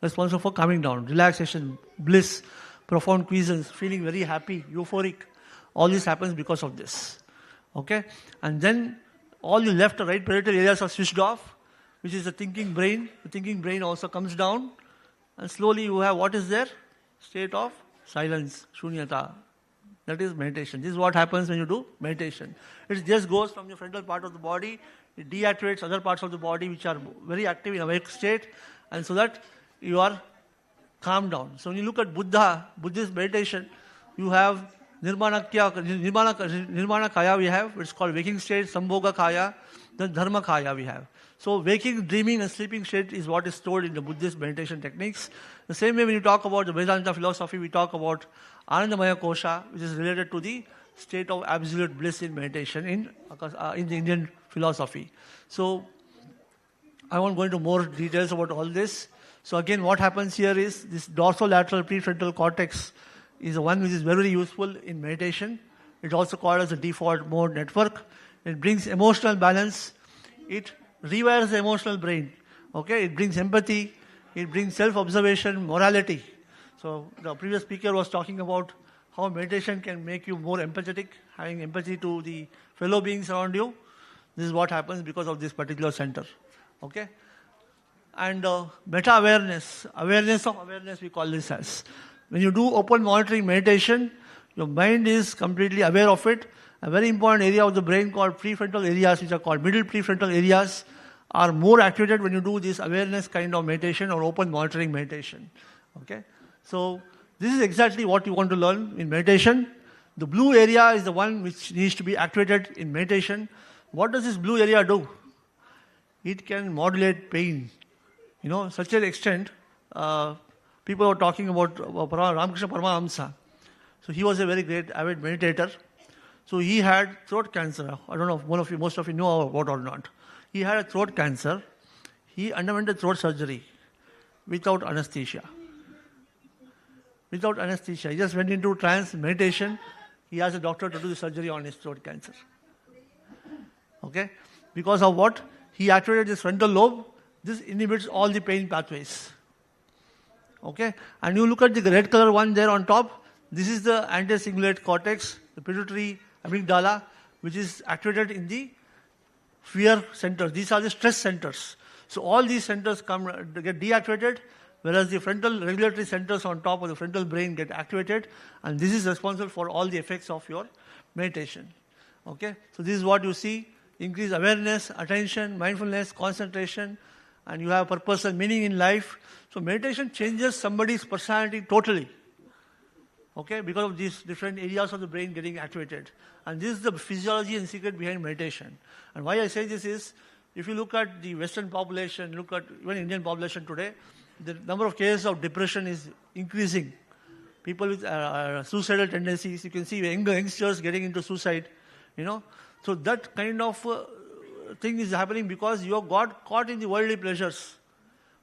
Responsible for calming down, relaxation, bliss, profound quiescence, feeling very happy, euphoric. All this happens because of this. Okay? And then all the left and right parietal areas are switched off, which is the thinking brain. The thinking brain also comes down. And slowly you have what is there? State of silence, shunyata. That is meditation. This is what happens when you do meditation. It just goes from your frontal part of the body, it deactivates other parts of the body which are very active in awake state, and so that you are calmed down. So when you look at Buddhist meditation, you have Nirmana Kaya we have, it's called waking state, Sambhoga Kaya, then Dharma Kaya we have. So waking, dreaming and sleeping state is what is stored in the Buddhist meditation techniques. The same way when you talk about the Vedanta philosophy, we talk about Anandamaya Kosha, which is related to the state of absolute bliss in meditation in the Indian philosophy. So I won't go into more details about all this. So again, what happens here is this dorsolateral prefrontal cortex is the one which is very useful in meditation. It's also called as the default mode network. It brings emotional balance. It rewires the emotional brain. Okay, it brings empathy. It brings self-observation, morality. So the previous speaker was talking about how meditation can make you more empathetic, having empathy to the fellow beings around you. This is what happens because of this particular center. Okay? And meta-awareness, awareness of awareness we call this as. When you do open monitoring meditation, your mind is completely aware of it. A very important area of the brain called prefrontal areas, which are called middle prefrontal areas, are more activated when you do this awareness kind of meditation or open monitoring meditation. Okay? So this is exactly what you want to learn in meditation. The blue area is the one which needs to be activated in meditation. What does this blue area do? It can modulate pain. Such an extent, people were talking about Ramakrishna Paramahamsa. So he was a very great avid meditator. So he had throat cancer. I don't know if most of you know about or not. He had a throat cancer. He underwent a throat surgery without anesthesia. Without anesthesia. He just went into trance meditation. He asked the doctor to do the surgery on his throat cancer. Okay? Because of what? He activated his frontal lobe. This inhibits all the pain pathways. Okay? And you look at the red color one there on top. This is the anti-cingulate cortex, the pituitary amygdala, which is activated in the fear centers. These are the stress centers. So all these centers get deactivated, whereas the frontal regulatory centers on top of the frontal brain get activated, and this is responsible for all the effects of your meditation. Okay? So this is what you see. Increase awareness, attention, mindfulness, concentration, and you have purpose and meaning in life. So meditation changes somebody's personality totally. Okay? Because of these different areas of the brain getting activated. And this is the physiology and secret behind meditation. And why I say this is, If you look at the Western population, look at even Indian population today, the number of cases of depression is increasing. People with suicidal tendencies, you can see youngsters getting into suicide, So that kind of thing is happening because you have got caught in the worldly pleasures.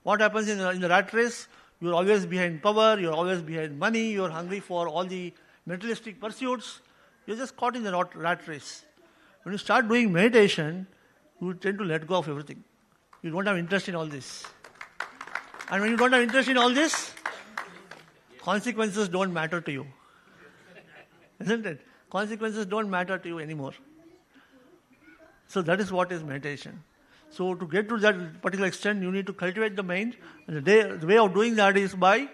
What happens in the rat race? You're always behind power, you're always behind money, you're hungry for all the materialistic pursuits. You're just caught in the rat race. When you start doing meditation, you tend to let go of everything. You don't have interest in all this. And when you don't have interest in all this, consequences don't matter to you. Isn't it? Consequences don't matter to you anymore. So that is what is meditation. So to get to that particular extent, you need to cultivate the mind. And the way of doing that is by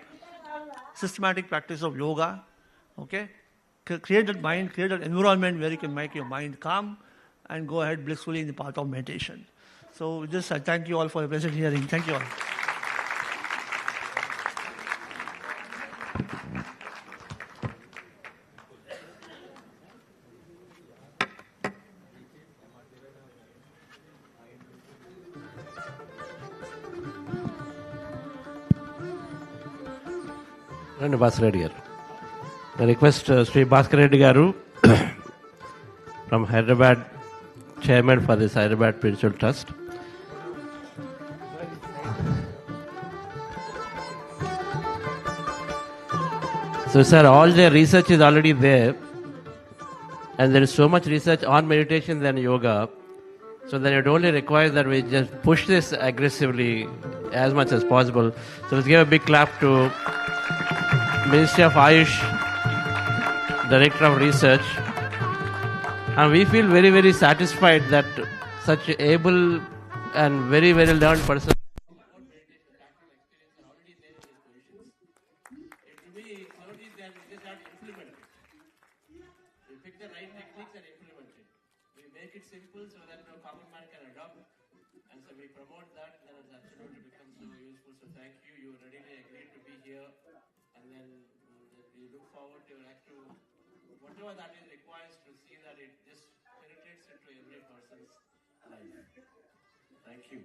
systematic practice of yoga. Okay? Create that mind, create that environment where you can make your mind calm and go ahead blissfully in the path of meditation. So with this, I thank you all for your present hearing. Thank you all. Randy Bhaskar Reddy garu. I request Sri Bhaskar Reddy garu from Hyderabad, chairman for this Hyderabad Spiritual Trust. So sir, all the research is already there, and there is so much research on meditation than yoga. So then it only requires that we just push this aggressively as much as possible. So let's give a big clap to Ministry of Ayush, Director of Research. And we feel very, very satisfied that such able and very, very learned person. Whatever that is requires to see that it just penetrates into every person's life. Thank you.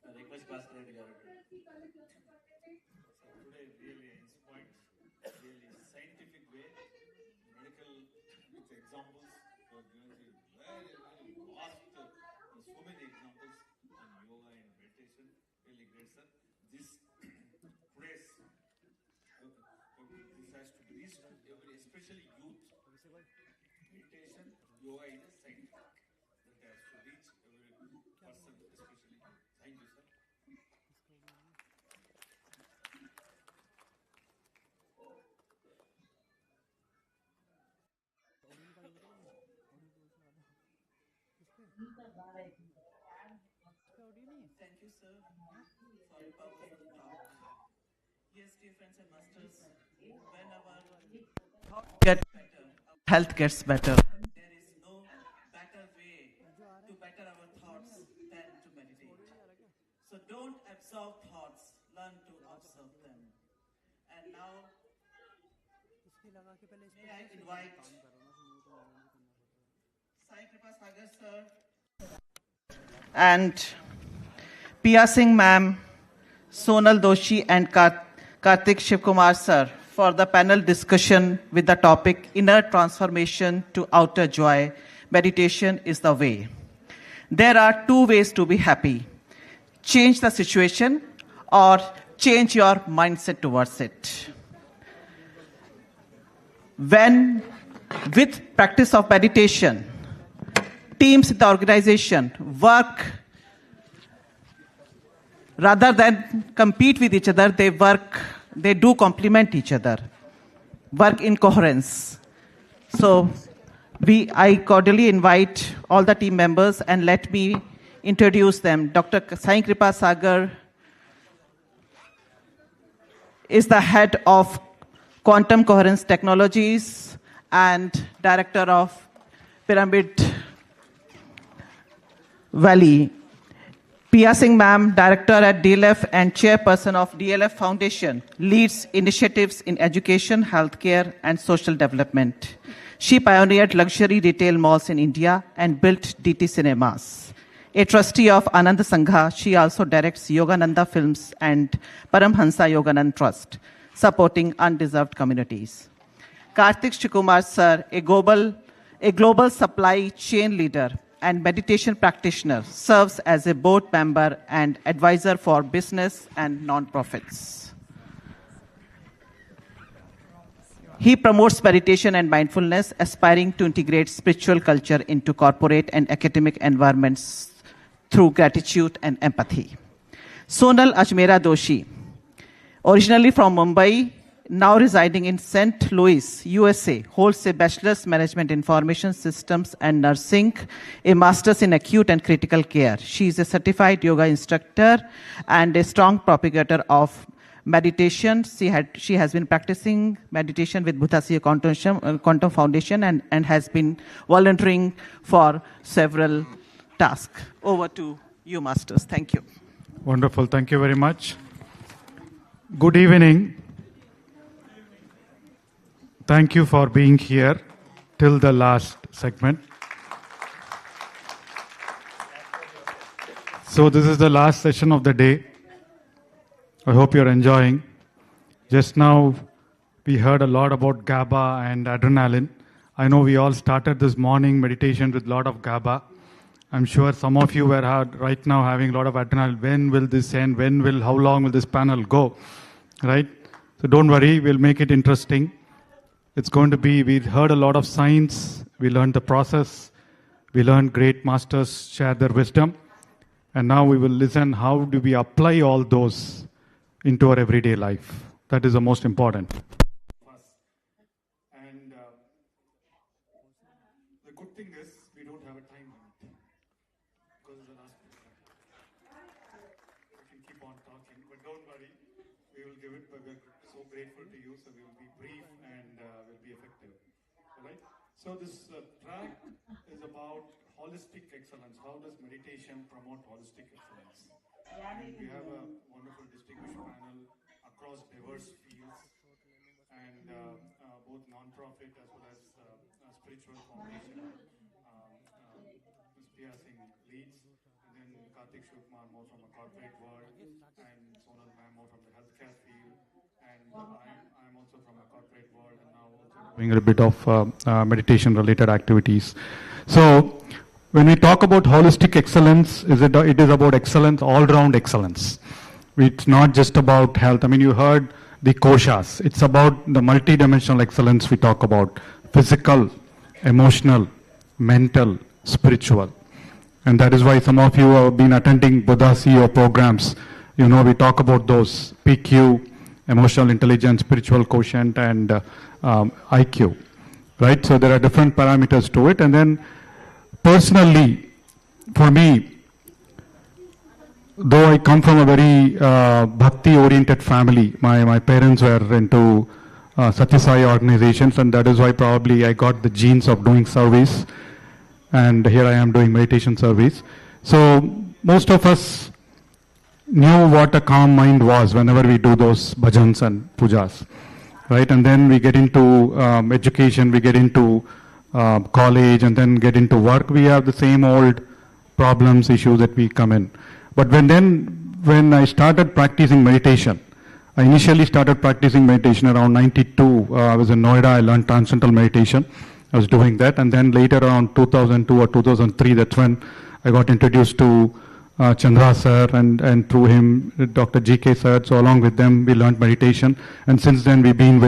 I request Pastor Reddy garu. So today really inspired, really scientific way, medical with examples for giving very, very vast. So many examples on yoga and meditation. Really great, sir. This praise, this has to be reached to every, especially youth. Meditation, yoga is a science that has to reach every person, especially. Thank you, sir. Thank you, sir, for a powerful talk. Yes, dear friends and masters, when our thoughts get better, our health gets better. There is no better way to better our thoughts than to meditate. So don't absorb thoughts, learn to observe them. And now, may I invite Sai Kripa Sagar, sir, and Pia Singh ma'am, Sonal Doshi and Karthik Shivkumar sir for the panel discussion with the topic Inner Transformation to Outer Joy. Meditation is the way. There are two ways to be happy. Change the situation or change your mindset towards it. When with practice of meditation, teams in the organization work rather than compete with each other, they do complement each other, work in coherence. So I cordially invite all the team members and let me introduce them. Dr. Sai Kripa Sagar is the head of Quantum Coherence Technologies and director of Pyramid Valley. Pia Singh ma'am, director at DLF and chairperson of DLF Foundation, leads initiatives in education, healthcare, and social development. She pioneered luxury retail malls in India and built DT cinemas. A trustee of Anand Sangha, she also directs Yogananda Films and Paramhansa Yoganand Trust, supporting undeserved communities. Karthik Shikumar sir, a global supply chain leader and meditation practitioner, serves as a board member and advisor for business and non-profits. He promotes meditation and mindfulness, aspiring to integrate spiritual culture into corporate and academic environments through gratitude and empathy. Sonal Ajmera Doshi, originally from Mumbai, now residing in St. Louis, USA, holds a bachelor's management information systems and nursing, a master's in acute and critical care. She is a certified yoga instructor and a strong propagator of meditation. She has been practicing meditation with Bhutasya Quantum Foundation and has been volunteering for several tasks. Over to you, masters. Thank you. Wonderful. Thank you very much. Good evening. Thank you for being here till the last segment. So this is the last session of the day. I hope you're enjoying. Just now, we heard a lot about GABA and adrenaline. I know we all started this morning meditation with a lot of GABA. I'm sure some of you are right now having a lot of adrenaline. When will this end? How long will this panel go? Right? So don't worry, we'll make it interesting. It's going to be, we heard a lot of science. We learned the process. We learned great masters share their wisdom. And now we will listen how do we apply all those into our everyday life. That is the most important. And the good thing is we don't have a time limit. Because of the last we can keep on talking, but don't worry, we will give it, but we're so grateful to you, so we will be brief and will be effective. All right? So this track is about holistic excellence. How does meditation promote holistic excellence? And we have a wonderful distinguished panel across diverse fields and both non-profit as well as spiritual foundation. Ms. Pia Singh leads, and then Karthik Shikumar more from a corporate world, and Sonal ma'am more from the healthcare field, and I'm also from a corporate world and now also doing a bit of meditation-related activities. So when we talk about holistic excellence, it is about excellence, all-round excellence. It's not just about health. I mean, you heard the koshas. It's about the multidimensional excellence we talk about. Physical, emotional, mental, spiritual. And that is why some of you have been attending Buddha-CEO programs. You know, we talk about those PQ, emotional intelligence, spiritual quotient, and IQ. Right? So there are different parameters to it. And then personally, for me, though I come from a very bhakti-oriented family, my parents were into Satyasai organizations, and that is why probably I got the genes of doing service, and here I am doing meditation service. So most of us knew what a calm mind was whenever we do those bhajans and pujas, right? And then we get into education, we get into college, and then get into work. We have the same old problems, issues that we come in. But when I started practicing meditation, I initially started practicing meditation around 92. I was in Noida, I learned transcendental meditation. I was doing that, and then later around 2002 or 2003, that's when I got introduced to Chandra sir, and through him, Dr. GK sir. So along with them, we learned meditation, and since then then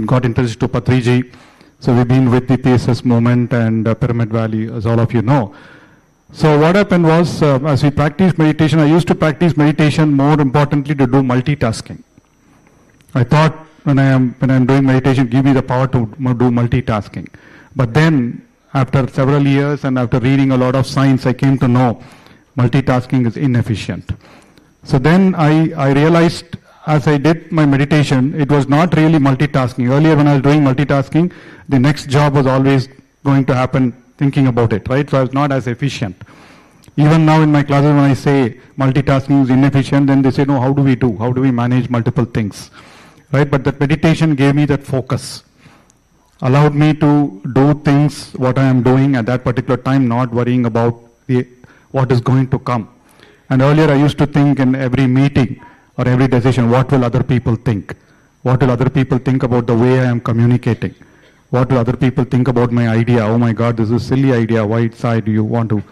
got introduced to Patriji. So we've been with the PSS movement and Pyramid Valley, as all of you know. So what happened was, as we practiced meditation, I used to practice meditation more importantly to do multitasking. I thought when I'm doing meditation, give me the power to do multitasking. But then, after several years and after reading a lot of science, I came to know multitasking is inefficient. So then I realized, as I did my meditation, it was not really multitasking. Earlier when I was doing multitasking, the next job was always going to happen thinking about it, right? So I was not as efficient. Even now in my classes when I say multitasking is inefficient, then they say, no, how do we do? How do we manage multiple things? Right? But that meditation gave me that focus. Allowed me to do things, what I am doing at that particular time, not worrying about what is going to come. And earlier I used to think in every meeting or every decision, what will other people think? What will other people think about the way I am communicating? What will other people think about my idea? Oh my God, this is a silly idea. Why side do you want to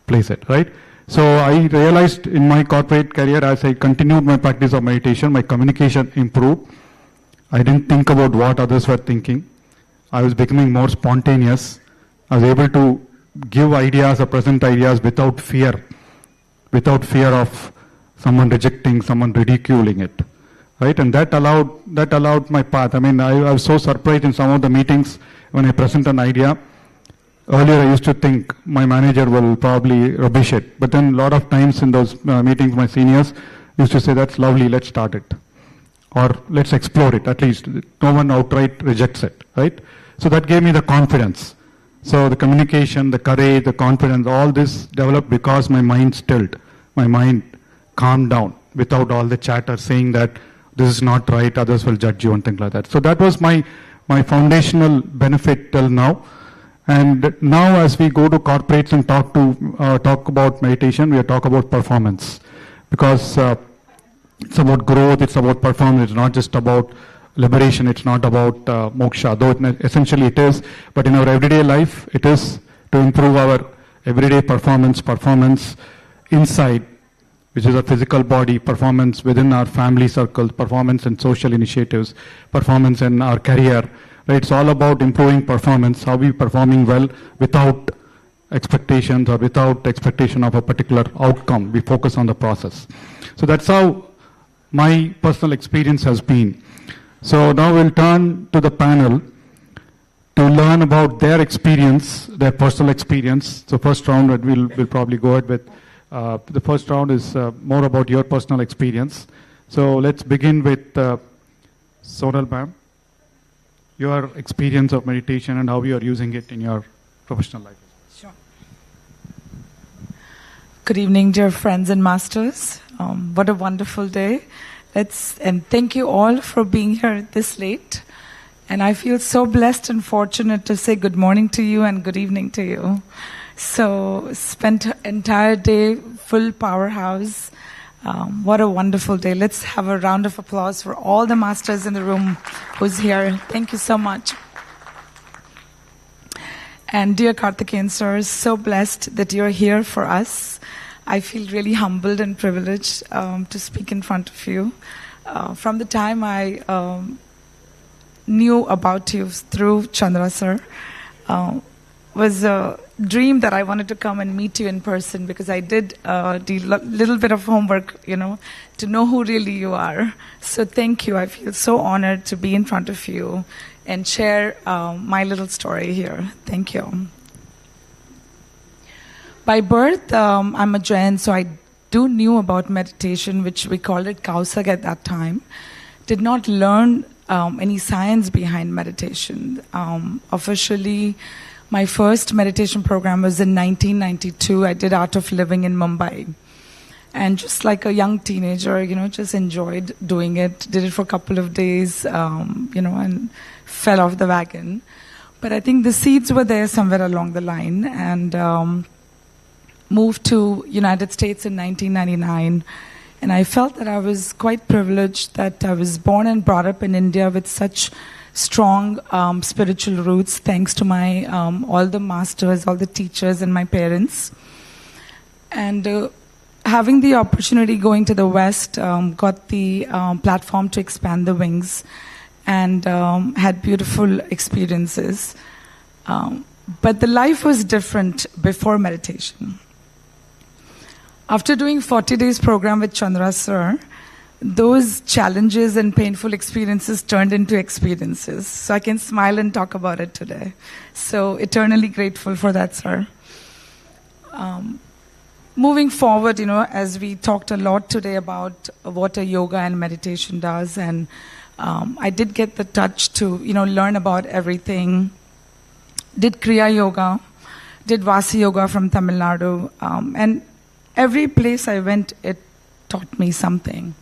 place it, right? So I realized in my corporate career, as I continued my practice of meditation, my communication improved. I didn't think about what others were thinking. I was becoming more spontaneous. I was able to give ideas or present ideas without fear of someone rejecting, someone ridiculing it, right? And that allowed my path. I mean, I was so surprised in some of the meetings when I present an idea. Earlier, I used to think my manager will probably rubbish it. But then a lot of times in those meetings, my seniors used to say, that's lovely, let's start it. Or let's explore it, at least. No one outright rejects it, right? So that gave me the confidence. So the communication, the courage, the confidence, all this developed because my mind stilled. My mind calmed down without all the chatter saying that this is not right, others will judge you and things like that. So that was my foundational benefit till now. And now as we go to corporates and talk about meditation, we talk about performance. Because it's about growth, it's about performance, it's not just about liberation, it's not about moksha, though essentially it is. But in our everyday life, it is to improve our everyday performance inside, which is a physical body, performance within our family circles, performance in social initiatives, performance in our career. Right? It's all about improving performance, how we performing well without expectations or without expectation of a particular outcome. We focus on the process. So that's how my personal experience has been. So now we'll turn to the panel to learn about their experience, their personal experience. So first round, we'll probably go ahead with, the first round is more about your personal experience. So let's begin with Sonal ma'am, your experience of meditation and how you are using it in your professional life. Sure. Good evening, dear friends and masters. What a wonderful day. And thank you all for being here this late. And I feel so blessed and fortunate to say good morning to you and good evening to you. So spent entire day full powerhouse. What a wonderful day. Let's have a round of applause for all the masters in the room who's here. Thank you so much. And dear Karthikeyan sir, so blessed that you're here for us. I feel really humbled and privileged to speak in front of you. From the time I knew about you through Chandra sir, was a dream that I wanted to come and meet you in person, because I did a little bit of homework, to know who really you are. So thank you. I feel so honored to be in front of you and share my little story here. Thank you. By birth, I'm a Jain, so I do knew about meditation, which we called it Kausag at that time. Did not learn any science behind meditation. Officially, my first meditation program was in 1992. I did Art of Living in Mumbai. And just like a young teenager, just enjoyed doing it. Did it for a couple of days, and fell off the wagon. But I think the seeds were there somewhere along the line. And moved to United States in 1999. And I felt that I was quite privileged that I was born and brought up in India with such strong spiritual roots, thanks to my all the masters, all the teachers, and my parents. And having the opportunity going to the West, got the platform to expand the wings, and had beautiful experiences. But the life was different before meditation. After doing 40 days program with Chandra sir, those challenges and painful experiences turned into experiences. So I can smile and talk about it today. So eternally grateful for that, sir. Moving forward, as we talked a lot today about what a yoga and meditation does, and I did get the touch to, learn about everything. Did Kriya Yoga, did Vasi Yoga from Tamil Nadu. And every place I went, it taught me something.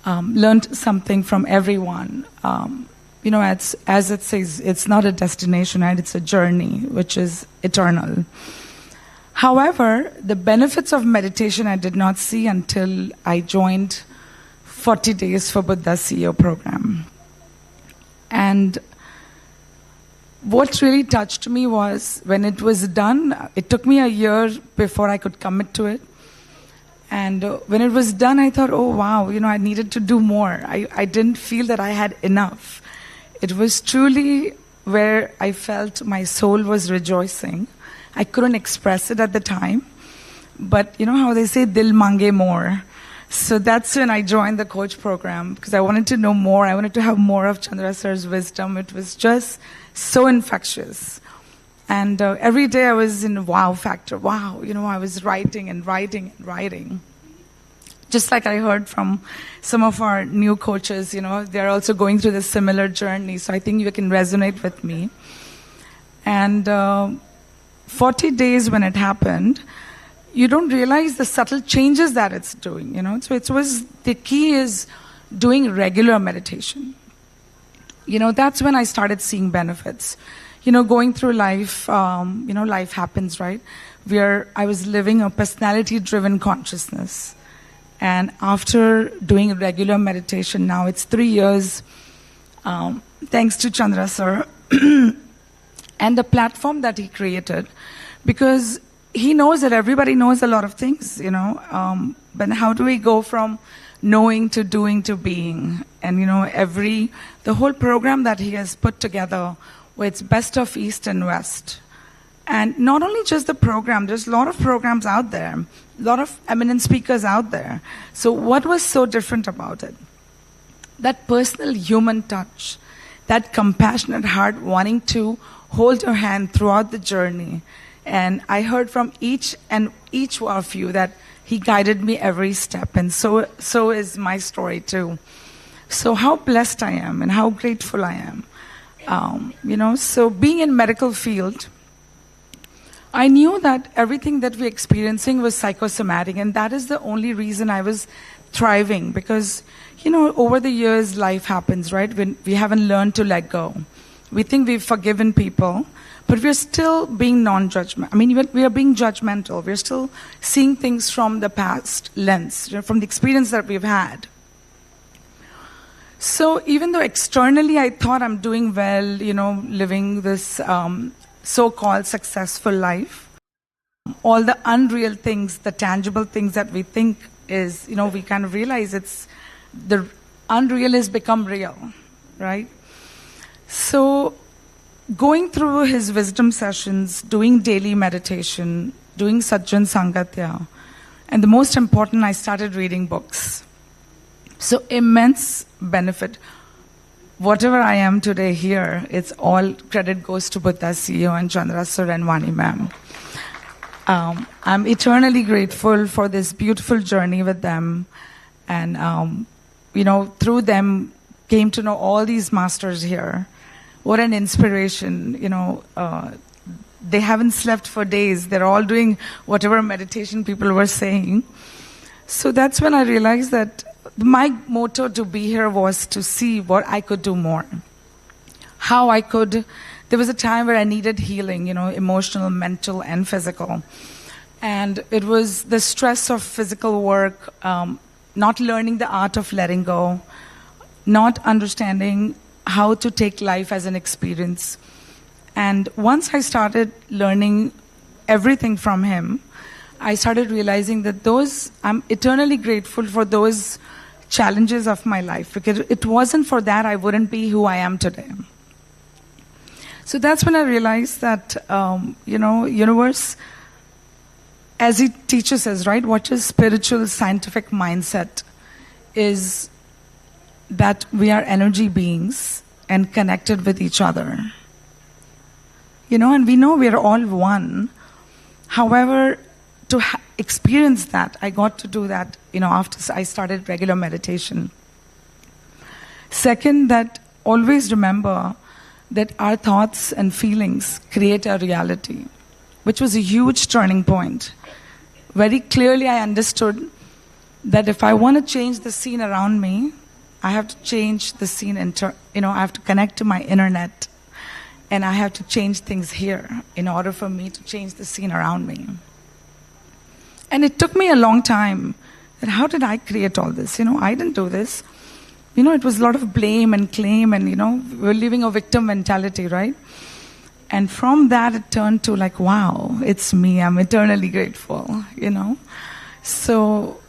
Learned something from everyone. As it says, it's not a destination, right? It's a journey, which is eternal. However, the benefits of meditation I did not see until I joined 40 Days for Buddha CEO program. And what really touched me was when it was done, it took me a year before I could commit to it. And when it was done, I thought, oh wow, I needed to do more. I didn't feel that I had enough. It was truly where I felt my soul was rejoicing. I couldn't express it at the time. But you know how they say, dil mange more. So that's when I joined the coach program, because I wanted to know more. I wanted to have more of Chandra sir's wisdom. It was just so infectious. And every day I was in wow factor. Wow, I was writing and writing and writing. Just like I heard from some of our new coaches, they're also going through this similar journey. So I think you can resonate with me. And 40 days when it happened, you don't realize the subtle changes that it's doing, So it was, the key is doing regular meditation. That's when I started seeing benefits. Going through life, life happens, right? I was living a personality-driven consciousness. And after doing regular meditation, now it's 3 years, thanks to Chandra sir, and the platform that he created, because he knows that everybody knows a lot of things, but how do we go from knowing to doing to being? And, the whole program that he has put together, where it's best of East and West. And not only just the program, there's a lot of programs out there, a lot of eminent speakers out there. So what was so different about it? That personal human touch, that compassionate heart wanting to hold your hand throughout the journey. And I heard from each of you that he guided me every step. And so is my story too. So how blessed I am and how grateful I am. So being in medical field, I knew that everything that we're experiencing was psychosomatic, and that is the only reason I was thriving, because, over the years, life happens, right? When we haven't learned to let go. We think we've forgiven people, but we're still being non-judgmental. I mean, we are being judgmental. We're still seeing things from the past lens, from the experience that we've had. So even though externally I thought I'm doing well, living this so-called successful life, all the unreal things, the tangible things that we think is, we kind of realize the unreal has become real, right? So going through his wisdom sessions, doing daily meditation, doing Sajjan Sangatya, and the most important, I started reading books. So immense benefit. Whatever I am today here, it's all credit goes to Buddha CEO and Chandra sir and Vani ma'am. I'm eternally grateful for this beautiful journey with them. And, through them, came to know all these masters here. What an inspiration, they haven't slept for days. They're all doing whatever meditation people were saying. So that's when I realized that my motto to be here was to see what I could do more. How I could. There was a time where I needed healing, emotional, mental, and physical. And it was the stress of physical work, not learning the art of letting go, not understanding how to take life as an experience. And once I started learning everything from him, I started realizing that I'm eternally grateful for those challenges of my life, because it wasn't for that I wouldn't be who I am today. So that's when I realized that, universe, as he teaches us, right, what is spiritual scientific mindset is that we are energy beings and connected with each other. And we know we are all one. However, to experience that, I got to do that, after I started regular meditation. Second, that always remember that our thoughts and feelings create our reality. which was a huge turning point. Very clearly I understood that if I want to change the scene around me, I have to change the scene, I have to connect to my internet, and I have to change things here in order for me to change the scene around me. And it took me a long time. That how did I create all this? I didn't do this. It was a lot of blame and claim, and we're living a victim mentality, right? And from that, it turned to like, wow, it's me. I'm eternally grateful, So,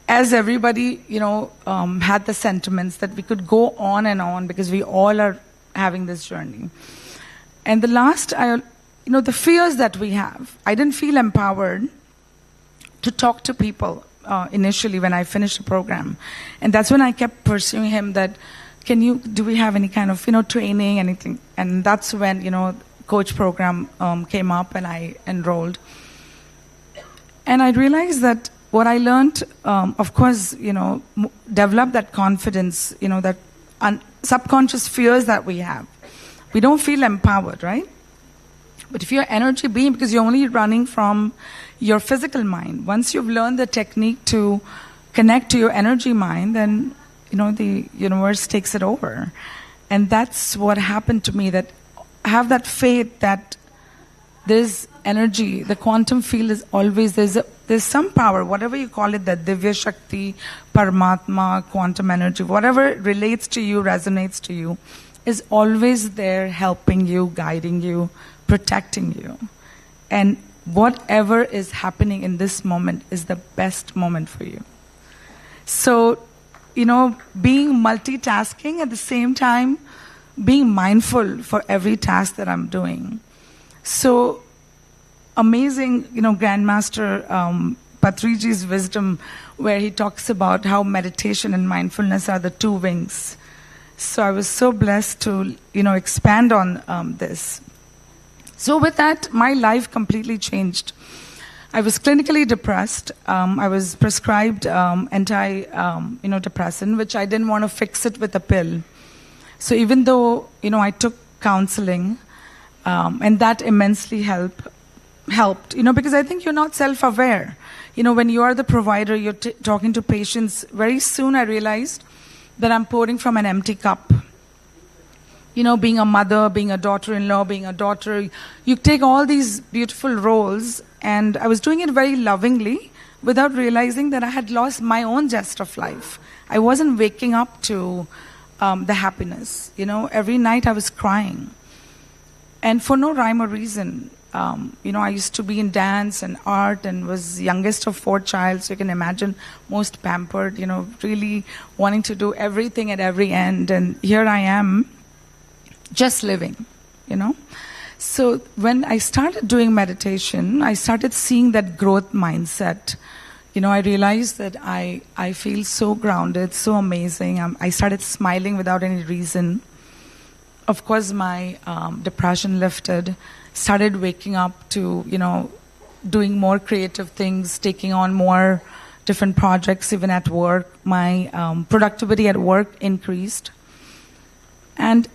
as everybody, had the sentiments that we could go on and on because we all are having this journey. And the last, the fears that we have, I didn't feel empowered to talk to people initially when I finished the program. And that's when I kept pursuing him that, do we have any kind of, training, anything? And that's when, coach program came up and I enrolled. And I realized that what I learned, of course, develop that confidence, that subconscious fears that we have. We don't feel empowered, right? But if you're energy being, because you're only running from your physical mind, once you've learned the technique to connect to your energy mind, then, the universe takes it over. And that's what happened to me, that I have that faith that there's energy, the quantum field is always, there's some power, whatever you call it, that Divya Shakti, Paramatma, quantum energy, whatever relates to you, resonates to you, is always there helping you, guiding you, protecting you. And whatever is happening in this moment is the best moment for you. So, being multitasking at the same time, being mindful for every task that I'm doing. So amazing, Grandmaster Patriji's wisdom, where he talks about how meditation and mindfulness are the two wings. So I was so blessed to, expand on this. So with that, my life completely changed. I was clinically depressed. I was prescribed anti-depressant, which I didn't want to fix it with a pill. So even though, I took counseling, and that immensely helped, because I think you're not self-aware. When you are the provider, you're talking to patients. Very soon I realized that I'm pouring from an empty cup. Being a mother, being a daughter-in-law, being a daughter, you take all these beautiful roles, and I was doing it very lovingly without realizing that I had lost my own zest of life. I wasn't waking up to the happiness. Every night I was crying. And for no rhyme or reason. I used to be in dance and art and was youngest of 4 children, so you can imagine, most pampered, really wanting to do everything at every end. And here I am, just living, So when I started doing meditation, I started seeing that growth mindset. I realized that I feel so grounded, so amazing. I started smiling without any reason. Of course, my depression lifted, started waking up to, doing more creative things, taking on more different projects, even at work. My productivity at work increased. And,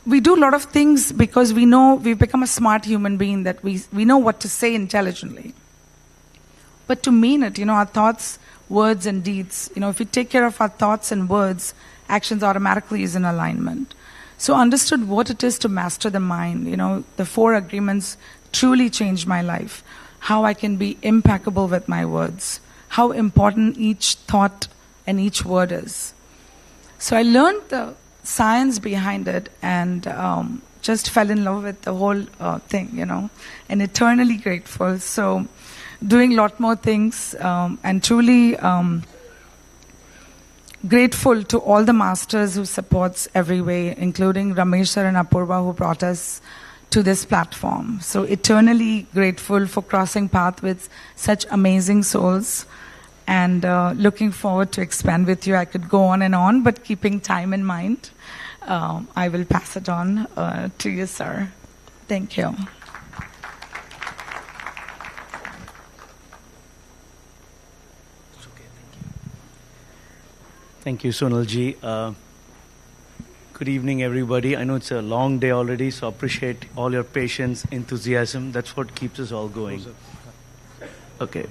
we do a lot of things because we know we've become a smart human being, that we know what to say intelligently. But to mean it, our thoughts, words, and deeds, if we take care of our thoughts and words, actions automatically is in alignment. So understood what it is to master the mind. The 4 agreements truly changed my life. How I can be impeccable with my words. How important each thought and each word is. So I learned the science behind it and just fell in love with the whole thing, and eternally grateful. So doing a lot more things and truly grateful to all the masters who supports every way, including Ramesh sir and Apurva, who brought us to this platform. So eternally grateful for crossing path with such amazing souls, and looking forward to expand with you. I could go on and on, but keeping time in mind, I will pass it on to you, sir. Thank you. Thank you, Sonalji. Good evening, everybody. I know it's a long day already, so appreciate all your patience, enthusiasm. That's what keeps us all going. Okay.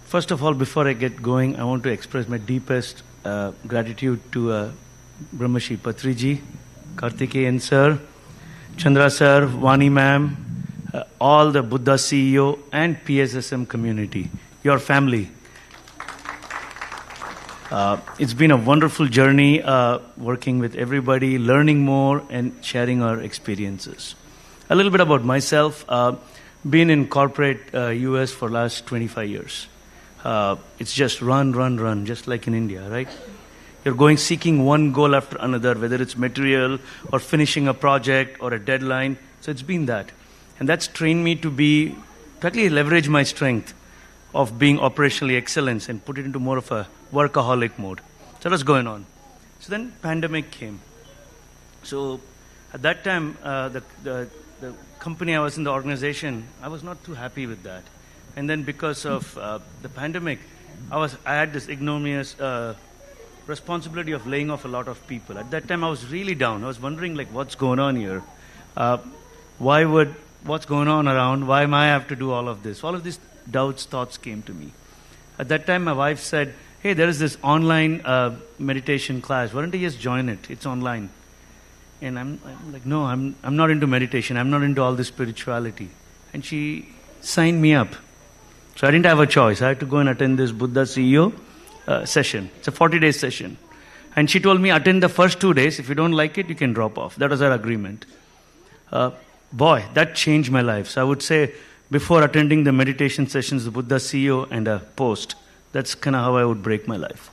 First of all, before I get going, I want to express my deepest gratitude to Brahmashi Patriji, Karthikeyan sir, Chandra sir, Vani ma'am, all the Buddha CEO and PSSM community, your family. It's been a wonderful journey working with everybody, learning more and sharing our experiences. A little bit about myself. Been in corporate US for last 25 years. It's just run, just like in India, right? You're going seeking one goal after another, whether it's material or finishing a project or a deadline. So it's been that. And that's trained me to actually leverage my strength of being operationally excellence and put it into more of a workaholic mode. So that's going on. So then pandemic came. So at that time, the company I was in, the organization, I was not too happy with that. And then because of the pandemic, I had this ignominious responsibility of laying off a lot of people. At that time, I was really down. I was wondering, like, what's going on here? What's going on around? Why am I have to do all of this? All of these doubts, thoughts came to me. At that time, my wife said, hey, there is this online meditation class. Why don't you just join it? It's online. And I'm like, no, I'm not into meditation. I'm not into all this spirituality. And she signed me up. So I didn't have a choice. I had to go and attend this Buddha CEO session. It's a 40-day session. And she told me, attend the first 2 days. If you don't like it, you can drop off. That was our agreement. Boy, that changed my life. So I would say, before attending the meditation sessions, the Buddha CEO and a post, that's kind of how I would break my life.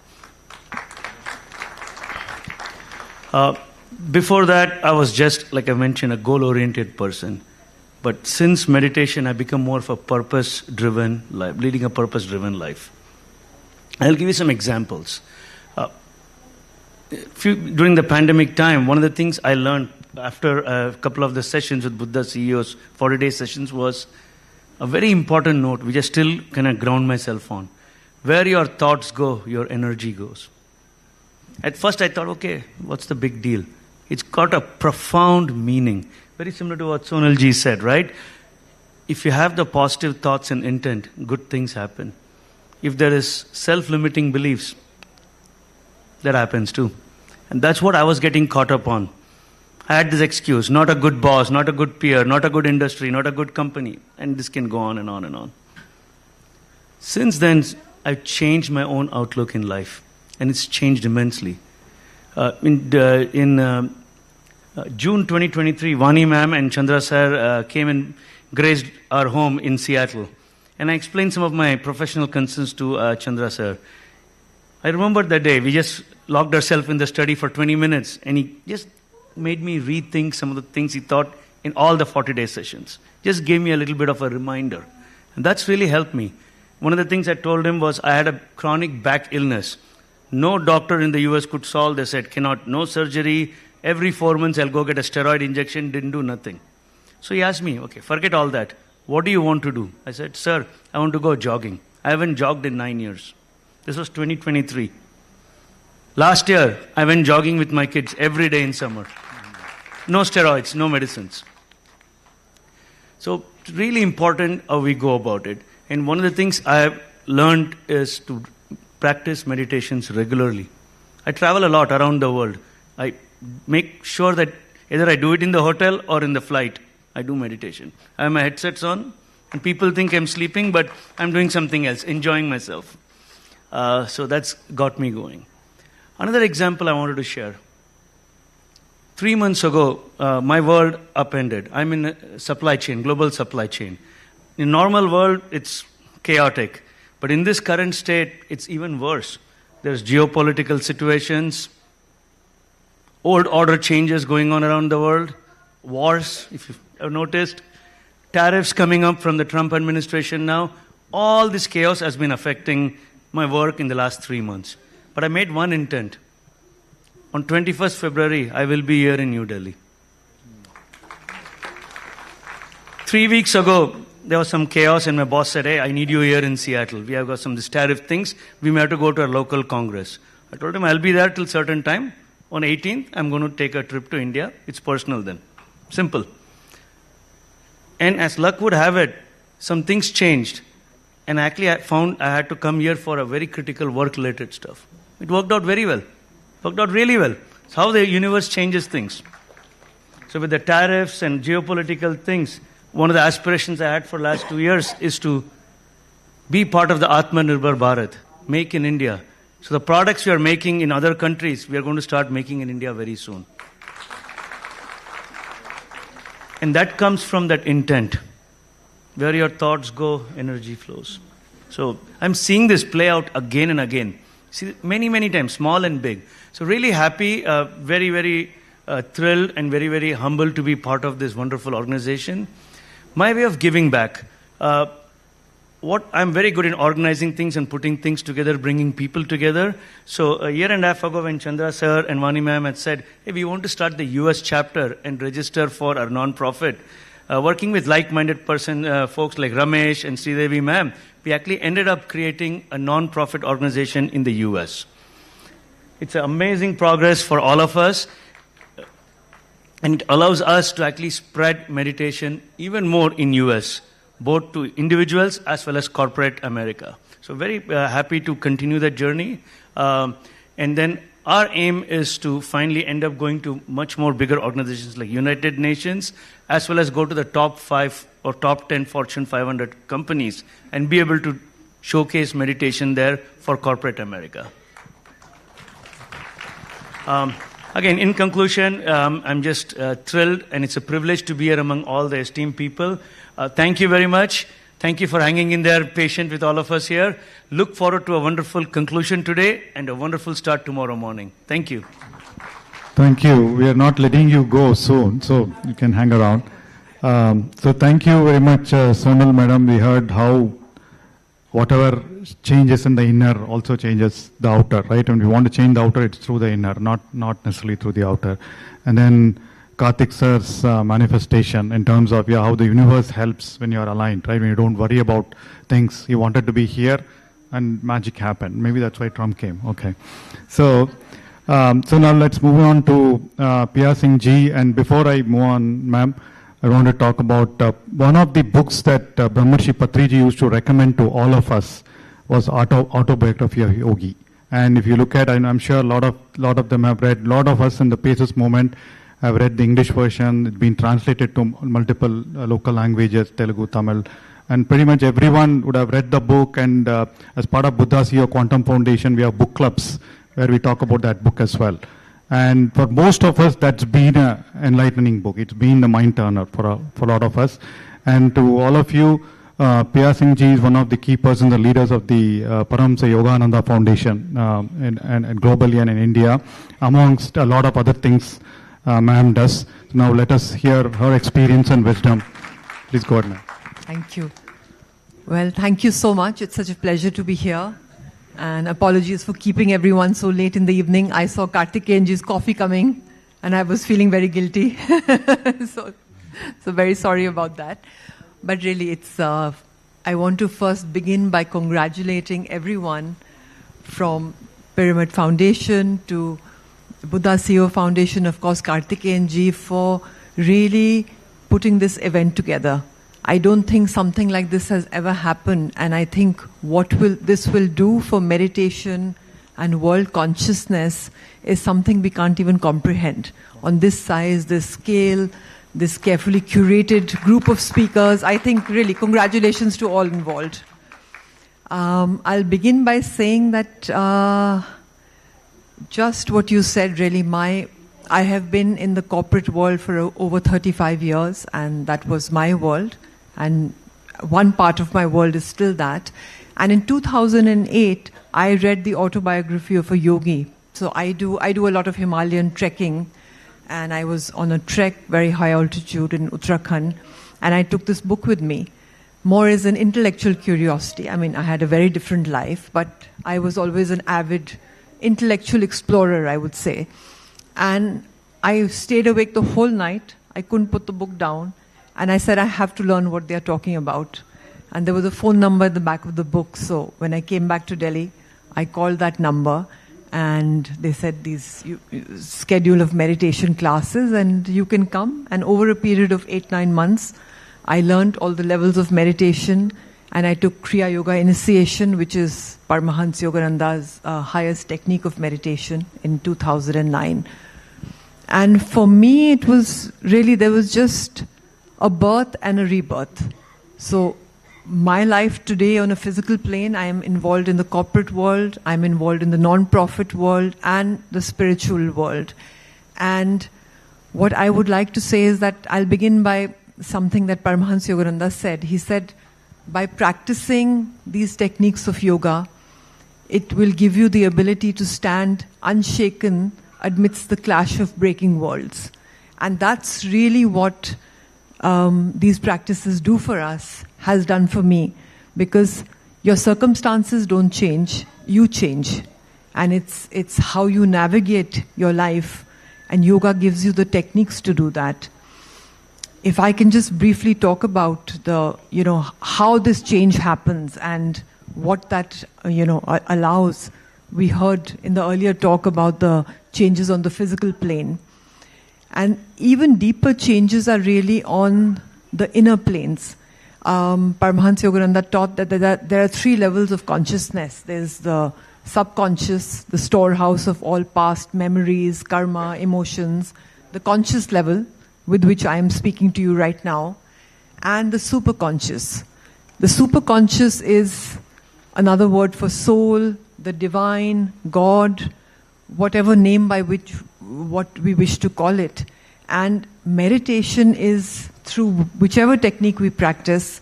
Before that, I was just, like I mentioned, a goal-oriented person. But since meditation, I've become more of a purpose-driven life, leading a purpose-driven life. I'll give you some examples. During the pandemic time, one of the things I learned after a couple of the sessions with Buddha CEOs, 40-day sessions, was a very important note, which I still kind of ground myself on. Where your thoughts go, your energy goes. At first I thought, okay, what's the big deal? It's got a profound meaning. Very similar to what Sonalji said, right? If you have the positive thoughts and intent, good things happen. If there is self-limiting beliefs, that happens too. And that's what I was getting caught up on. I had this excuse, not a good boss, not a good peer, not a good industry, not a good company. And this can go on and on and on. Since then, I've changed my own outlook in life. And it's changed immensely. In June 2023, Vani ma'am and Chandra sir came and graced our home in Seattle. And I explained some of my professional concerns to Chandra sir. I remember that day, we just locked ourselves in the study for 20 minutes. And he just made me rethink some of the things he thought in all the 40-day sessions. Just gave me a little bit of a reminder. And that's really helped me. One of the things I told him was I had a chronic back illness. No doctor in the US could solve. They said, no surgery. Every 4 months I'll go get a steroid injection. Didn't do nothing. So he asked me, okay, forget all that. What do you want to do? I said, sir, I want to go jogging. I haven't jogged in 9 years. This was 2023. Last year, I went jogging with my kids every day in summer. No steroids, no medicines. So it's really important how we go about it. And one of the things I have learned is to practice meditations regularly. I travel a lot around the world. I make sure that either I do it in the hotel or in the flight. I do meditation. I have my headsets on, and people think I'm sleeping, but I'm doing something else, enjoying myself. So that's got me going. Another example I wanted to share. 3 months ago, my world upended. I'm in a supply chain, global supply chain. In normal world, it's chaotic. But in this current state, it's even worse. There's geopolitical situations, old order changes going on around the world, wars, if you've noticed, tariffs coming up from the Trump administration now. All this chaos has been affecting my work in the last 3 months. But I made one intent. On 21st February, I will be here in New Delhi. 3 weeks ago, there was some chaos and my boss said, hey, I need you here in Seattle. We have got some tariff things. We may have to go to a local congress. I told him, I'll be there till certain time. On 18th, I'm going to take a trip to India. It's personal then. Simple. And as luck would have it, some things changed. And actually, I found I had to come here for a very critical work-related stuff. It worked out very well. Worked out really well. It's how the universe changes things. So with the tariffs and geopolitical things, one of the aspirations I had for the last 2 years is to be part of the Atmanirbhar Bharat, make in India. So the products we are making in other countries, we are going to start making in India very soon. And that comes from that intent. Where your thoughts go, energy flows. So I'm seeing this play out again and again. See, many, many times, small and big. So really happy, very, very thrilled and very, very humbled to be part of this wonderful organization. My way of giving back. I'm very good in organizing things and putting things together, bringing people together. So a year and a half ago when Chandra sir and Vani ma'am had said, hey, we want to start the US chapter and register for our non-profit. Working with like-minded folks like Ramesh and Sridevi ma'am, we actually ended up creating a non-profit organization in the US. It's an amazing progress for all of us. And it allows us to actually spread meditation even more in US, both to individuals as well as corporate America. So very happy to continue that journey. And then our aim is to finally end up going to much more bigger organizations like United Nations, as well as go to the top 5 or top 10 Fortune 500 companies and be able to showcase meditation there for corporate America. Again, in conclusion, I'm just thrilled, and it's a privilege to be here among all the esteemed people. Thank you very much. Thank you for hanging in there, patient with all of us here. Look forward to a wonderful conclusion today and a wonderful start tomorrow morning. Thank you. Thank you. We are not letting you go soon, so you can hang around. So thank you very much, Sonal Madam. We heard how whatever changes in the inner also changes the outer, right? And if you want to change the outer, it's through the inner, not necessarily through the outer. And then Karthik sir's manifestation in terms of how the universe helps when you're aligned, right? When you don't worry about things. He wanted to be here and magic happened. Maybe that's why Trump came. Okay. So now let's move on to Pia Singh ji. And before I move on, ma'am, I want to talk about one of the books that Brahmarshi Patriji used to recommend to all of us was Autobiography of Yogi. And if you look at, I'm sure a lot of them have read, a lot of us in the Paces movement have read the English version. It's been translated to multiple local languages, Telugu, Tamil, and pretty much everyone would have read the book. And as part of Buddha CEO Quantum Foundation, we have book clubs where we talk about that book as well. And for most of us, that's been an enlightening book. It's been the mind turner for a lot of us. And to all of you, Pia Singh ji is one of the key persons, the leaders of the Paramhansa Yogananda Foundation and globally and in India, amongst a lot of other things ma'am does. So now let us hear her experience and wisdom. Please go ahead, ma'am. Thank you. Well, thank you so much. It's such a pleasure to be here. And apologies for keeping everyone so late in the evening. I saw Karthikeyanji's coffee coming and I was feeling very guilty. so very sorry about that. But really, I want to first begin by congratulating everyone from Pyramid Foundation to Buddha CEO Foundation, of course, Karthikeyanji, for really putting this event together. I don't think something like this has ever happened, and I think what this will do for meditation and world consciousness is something we can't even comprehend. On this size, this scale, this carefully curated group of speakers, I think really congratulations to all involved. I'll begin by saying that just what you said, really, I have been in the corporate world for over 35 years, and that was my world. And one part of my world is still that. And in 2008, I read the autobiography of a yogi. So I do a lot of Himalayan trekking, and I was on a trek, very high altitude in Uttarakhand, and I took this book with me, more as an intellectual curiosity. I mean, I had a very different life, but I was always an avid intellectual explorer, I would say. And I stayed awake the whole night. I couldn't put the book down. And I said, I have to learn what they're talking about. And there was a phone number at the back of the book. So when I came back to Delhi, I called that number. and they said schedule of meditation classes, and you can come. And over a period of 8-9 months, I learned all the levels of meditation, and I took Kriya Yoga initiation, which is Paramahansa Yogananda's highest technique of meditation, in 2009. And for me, it was really, there was just a birth and a rebirth. So my life today on a physical plane, I am involved in the corporate world, I'm involved in the non-profit world and the spiritual world. And what I would like to say is that I'll begin by something that Paramahansa Yogananda said. He said, by practicing these techniques of yoga, it will give you the ability to stand unshaken amidst the clash of breaking worlds. And that's really what these practices do for us, has done for me, because your circumstances don't change, you change. And it's how you navigate your life, and yoga gives you the techniques to do that. If I can just briefly talk about how this change happens and what that allows. We heard in the earlier talk about the changes on the physical plane. And even deeper changes are really on the inner planes. Paramahansa Yogananda taught that there are 3 levels of consciousness. There's the subconscious, the storehouse of all past memories, karma, emotions, the conscious level with which I am speaking to you right now, and the superconscious. The superconscious is another word for soul, the divine, God, whatever name by which what we wish to call it. And meditation is, through whichever technique we practice,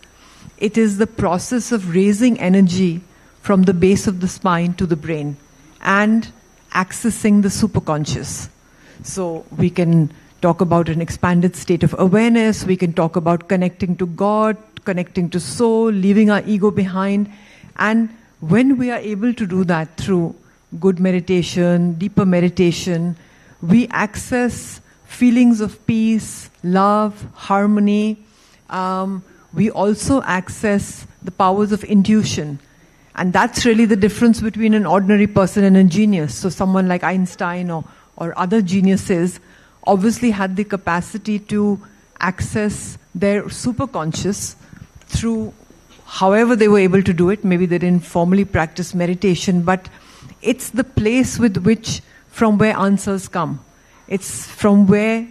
it is the process of raising energy from the base of the spine to the brain and accessing the superconscious. So we can talk about an expanded state of awareness, we can talk about connecting to God, connecting to soul, leaving our ego behind. And when we are able to do that through good meditation, deeper meditation, we access feelings of peace, love, harmony. We also access the powers of intuition. And that's really the difference between an ordinary person and a genius. So someone like Einstein or other geniuses obviously had the capacity to access their superconscious through however they were able to do it. Maybe they didn't formally practice meditation, but it's the place from where answers come. It's from where